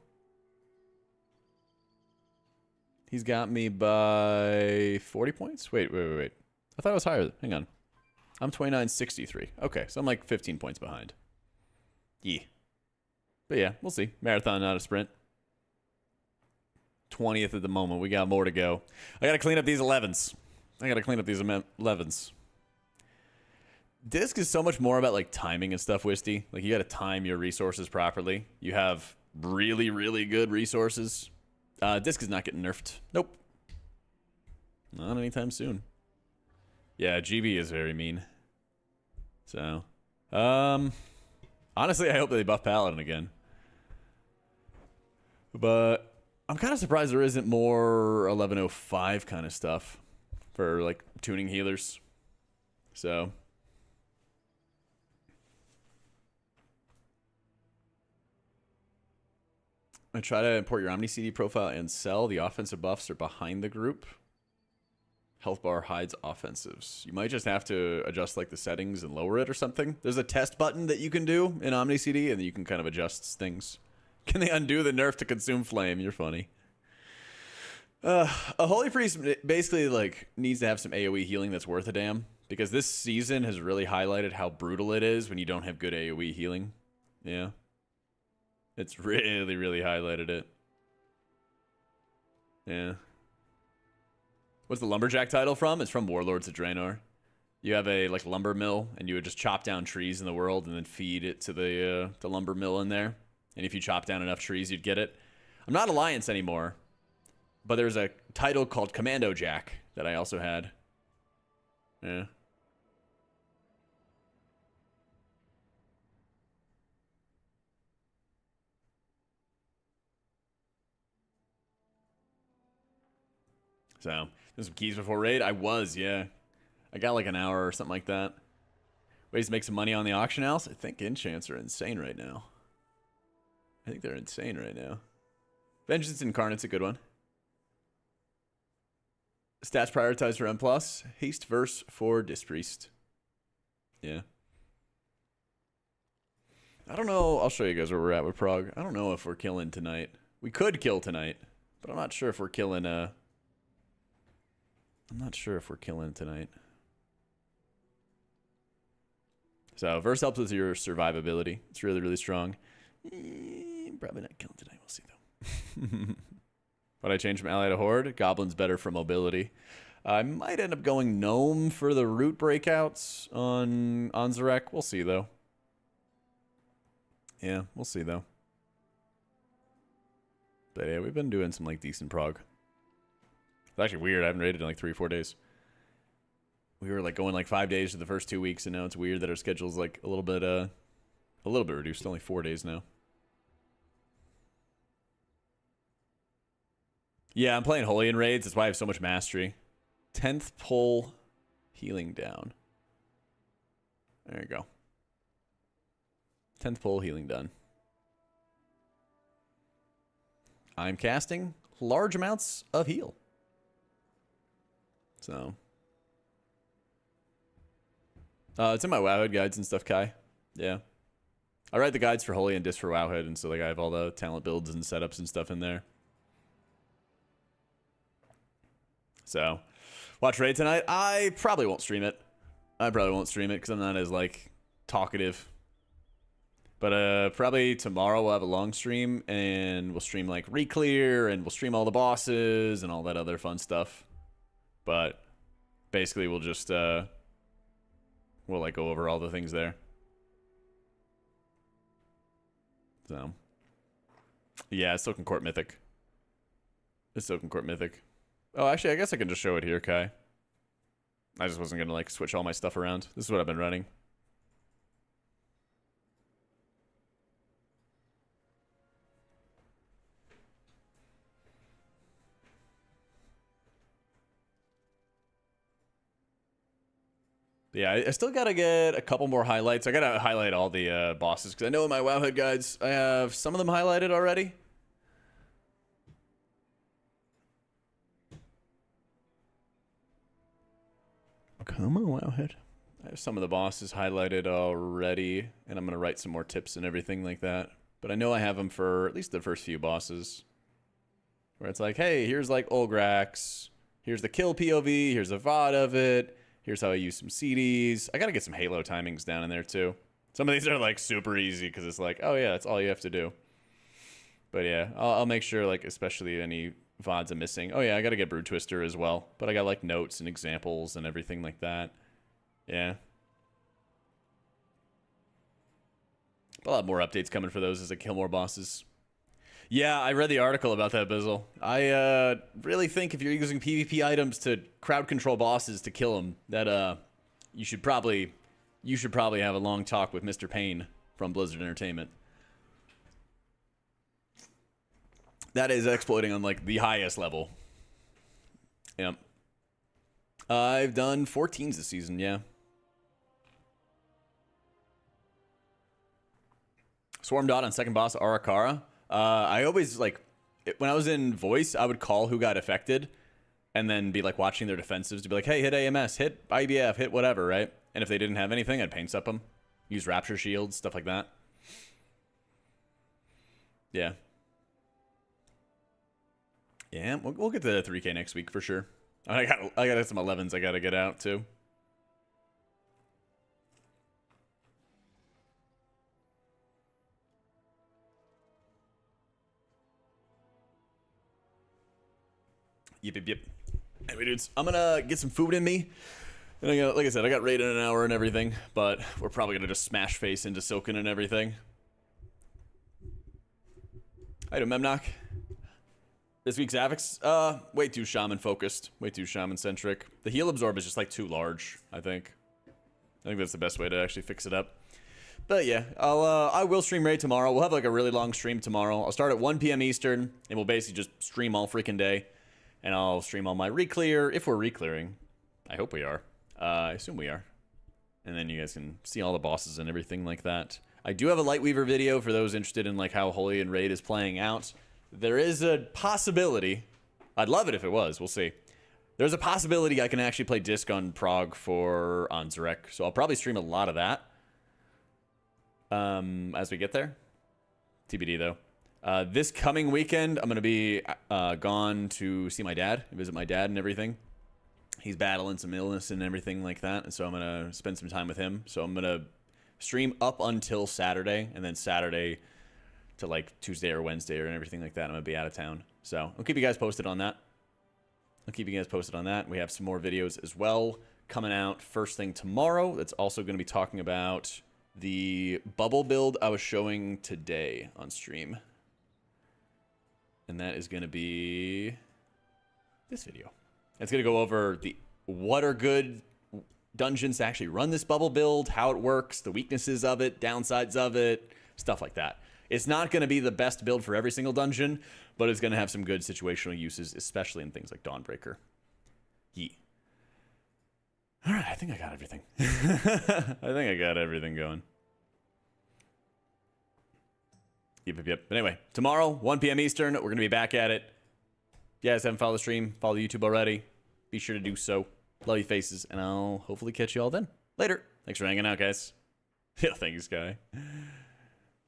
He's got me by 40 points? Wait. I thought it was higher. Hang on. I'm 29.63. Okay, so I'm like 15 points behind. Yeah. But yeah, we'll see. Marathon, not a sprint. 20th at the moment. We got more to go. I got to clean up these 11s. Disc is so much more about like timing and stuff, Wisty. Like you got to time your resources properly. You have really, really good resources. Disc is not getting nerfed. Nope. Not anytime soon. Yeah, GB is very mean. So, honestly, I hope they buff Paladin again. But I'm kind of surprised there isn't more 1105 kind of stuff for like tuning healers. So, I try to import your Omni CD profile and sell. The offensive buffs are behind the group. Health bar hides offensives. You might just have to adjust like the settings and lower it or something. There's a test button that you can do in Omni CD, and you can kind of adjust things. Can they undo the nerf to consume flame? You're funny. A Holy Priest basically like needs to have some AoE healing that's worth a damn, because this season has really highlighted how brutal it is when you don't have good AoE healing. Yeah. It's really, really highlighted it. Yeah. What's the Lumberjack title from? It's from Warlords of Draenor. You have a like lumber mill, and you would just chop down trees in the world and then feed it to the lumber mill in there. And if you chop down enough trees, you'd get it. I'm not Alliance anymore, but there's a title called AutomaticJak that I also had. Yeah. So, there's some keys before raid? I was, yeah. I got like an hour or something like that. Ways to make some money on the auction house? I think enchants are insane right now. I think they're insane right now. Vengeance Incarnate's a good one. Stats prioritized for M+. Haste verse for Dispriest. Yeah. I don't know. I'll show you guys where we're at with Prague. I don't know if we're killing tonight. We could kill tonight, but I'm not sure if we're killing, I'm not sure if we're killing tonight. So, verse helps with your survivability. It's really, really strong. Probably not killing tonight. We'll see, though. Would I change from ally to horde? Goblin's better for mobility. I might end up going gnome for the root breakouts on Zarek. We'll see, though. Yeah, we'll see, though. But yeah, we've been doing some, like, decent prog. It's actually weird. I haven't raided in, like, 3 or 4 days. We were, like, going, like, 5 days to the first 2 weeks, and now it's weird that our schedule's, like, a little bit reduced. Only 4 days now. Yeah, I'm playing Holy in raids. That's why I have so much mastery. 10th pull, healing down. There you go. 10th pull, healing done. I'm casting large amounts of heal. So. It's in my Wowhead guides and stuff, Kai. Yeah. I write the guides for Holy and Dis for Wowhead, and so like I have all the talent builds and setups and stuff in there. So, watch raid tonight. I probably won't stream it. Because I'm not as, like, talkative. But probably tomorrow we'll have a long stream, and we'll stream, like, Reclear, and we'll stream all the bosses, and all that other fun stuff. But, basically we'll just, we'll, like, go over all the things there. So. Yeah, it's Silken Court Mythic. It's Silken Court Mythic. Oh, actually, I guess I can just show it here, Kai. I just wasn't going to, like, switch all my stuff around. This is what I've been running. Yeah, I still got to get a couple more highlights. I got to highlight all the bosses, because I know in my Wowhead guides, I have some of them highlighted already. Come on, Wowhead. I have some of the bosses highlighted already, and I'm going to write some more tips and everything like that. But I know I have them for at least the first few bosses. Where it's like, hey, here's like Olgrax. Here's the kill POV. Here's a VOD of it. Here's how I use some CDs. I got to get some Halo timings down in there too. Some of these are like super easy because it's like, oh yeah, that's all you have to do. But yeah, I'll make sure, like, especially any VODs I'm missing. Oh yeah, I got to get Brood Twister as well. But I got like notes and examples and everything like that. Yeah. A lot more updates coming for those as I kill more bosses. Yeah, I read the article about that, Bizzle. I really think if you're using PvP items to crowd control bosses to kill them, that you should probably have a long talk with Mr. Payne from Blizzard Entertainment. That is exploiting on, like, the highest level. Yep. I've done 14s this season, yeah. Swarm Dot on second boss, Arakara. I always, like, when I was in voice, I would call who got affected and then be, like, watching their defensives to be like, hey, hit AMS, hit IBF, hit whatever, right? And if they didn't have anything, I'd paint up them. Use Rapture Shields, stuff like that. Yeah. Yeah, we'll get to 3K next week for sure. I got some 11s I got to get out too. Yep. Anyway, dudes, I'm gonna get some food in me. And I got, like I said, I got raid in an hour and everything, but we're probably gonna just smash face into Silken and everything. Hi to Memnock. This week's Avix, way too shaman focused, way too shaman centric. The heal absorb is just like too large, I think. I think that's the best way to actually fix it up. But yeah, I will stream raid tomorrow. We'll have like a really long stream tomorrow. I'll start at 1 p.m. Eastern, and we'll basically just stream all freaking day. And I'll stream all my re-clear, if we're re-clearing. I hope we are. I assume we are. And then you guys can see all the bosses and everything like that. I do have a Lightweaver video for those interested in like how Holy and Raid is playing out. There is a possibility. I'd love it if it was. We'll see. There's a possibility I can actually play Disc on Prog for Anzarek. So I'll probably stream a lot of that. As we get there. TBD though. This coming weekend, I'm going to be gone to see my dad, visit my dad and everything. He's battling some illness and everything like that, and so I'm going to spend some time with him. So I'm going to stream up until Saturday, and then Saturday to like Tuesday or Wednesday or everything like that, I'm going to be out of town. So I'll keep you guys posted on that. We have some more videos as well coming out first thing tomorrow. That's also going to be talking about the bubble build I was showing today on stream. And that is going to be this video. It's going to go over what are good dungeons to actually run this bubble build, how it works, the weaknesses of it, downsides of it, stuff like that. It's not going to be the best build for every single dungeon, but it's going to have some good situational uses, especially in things like Dawnbreaker. Yee. All right, I think I got everything. I think I got everything going. Yep. But anyway, tomorrow, 1 p.m. Eastern, we're going to be back at it. If you guys haven't followed the stream, follow the YouTube already, be sure to do so. Love you faces, and I'll hopefully catch you all then. Later. Thanks for hanging out, guys. Yeah, thank you, Sky.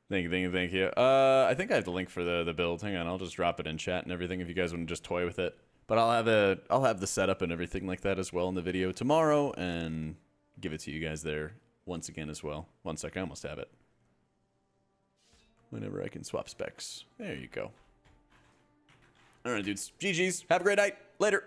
Thank you. I think I have the link for the build. Hang on, I'll just drop it in chat and everything if you guys want to just toy with it. But I'll have the setup and everything like that as well in the video tomorrow, and give it to you guys there once again as well. 1 second, I almost have it. Whenever I can swap specs. There you go. All right, dudes. GG's. Have a great night. Later.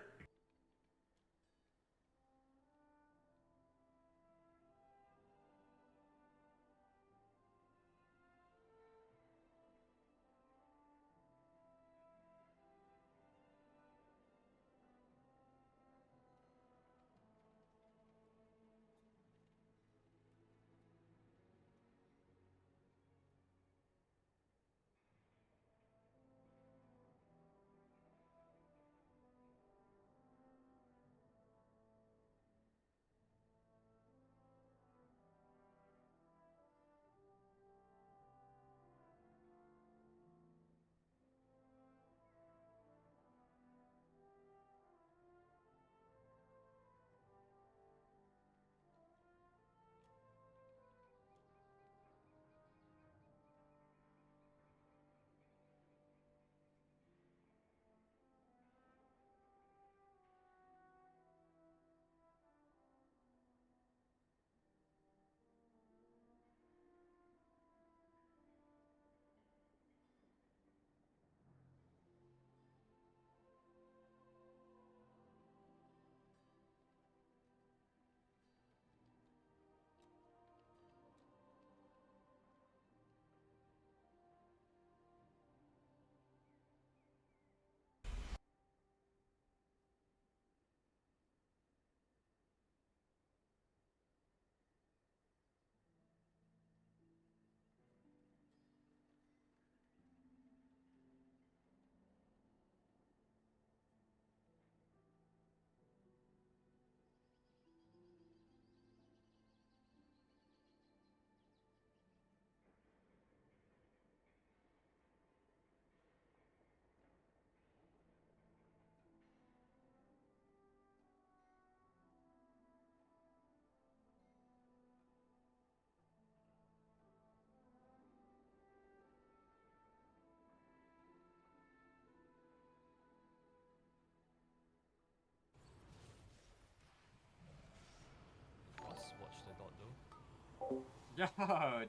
Yo,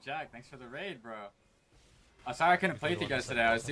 Jack, thanks for the raid, bro. Sorry I couldn't play with you guys today. I was doing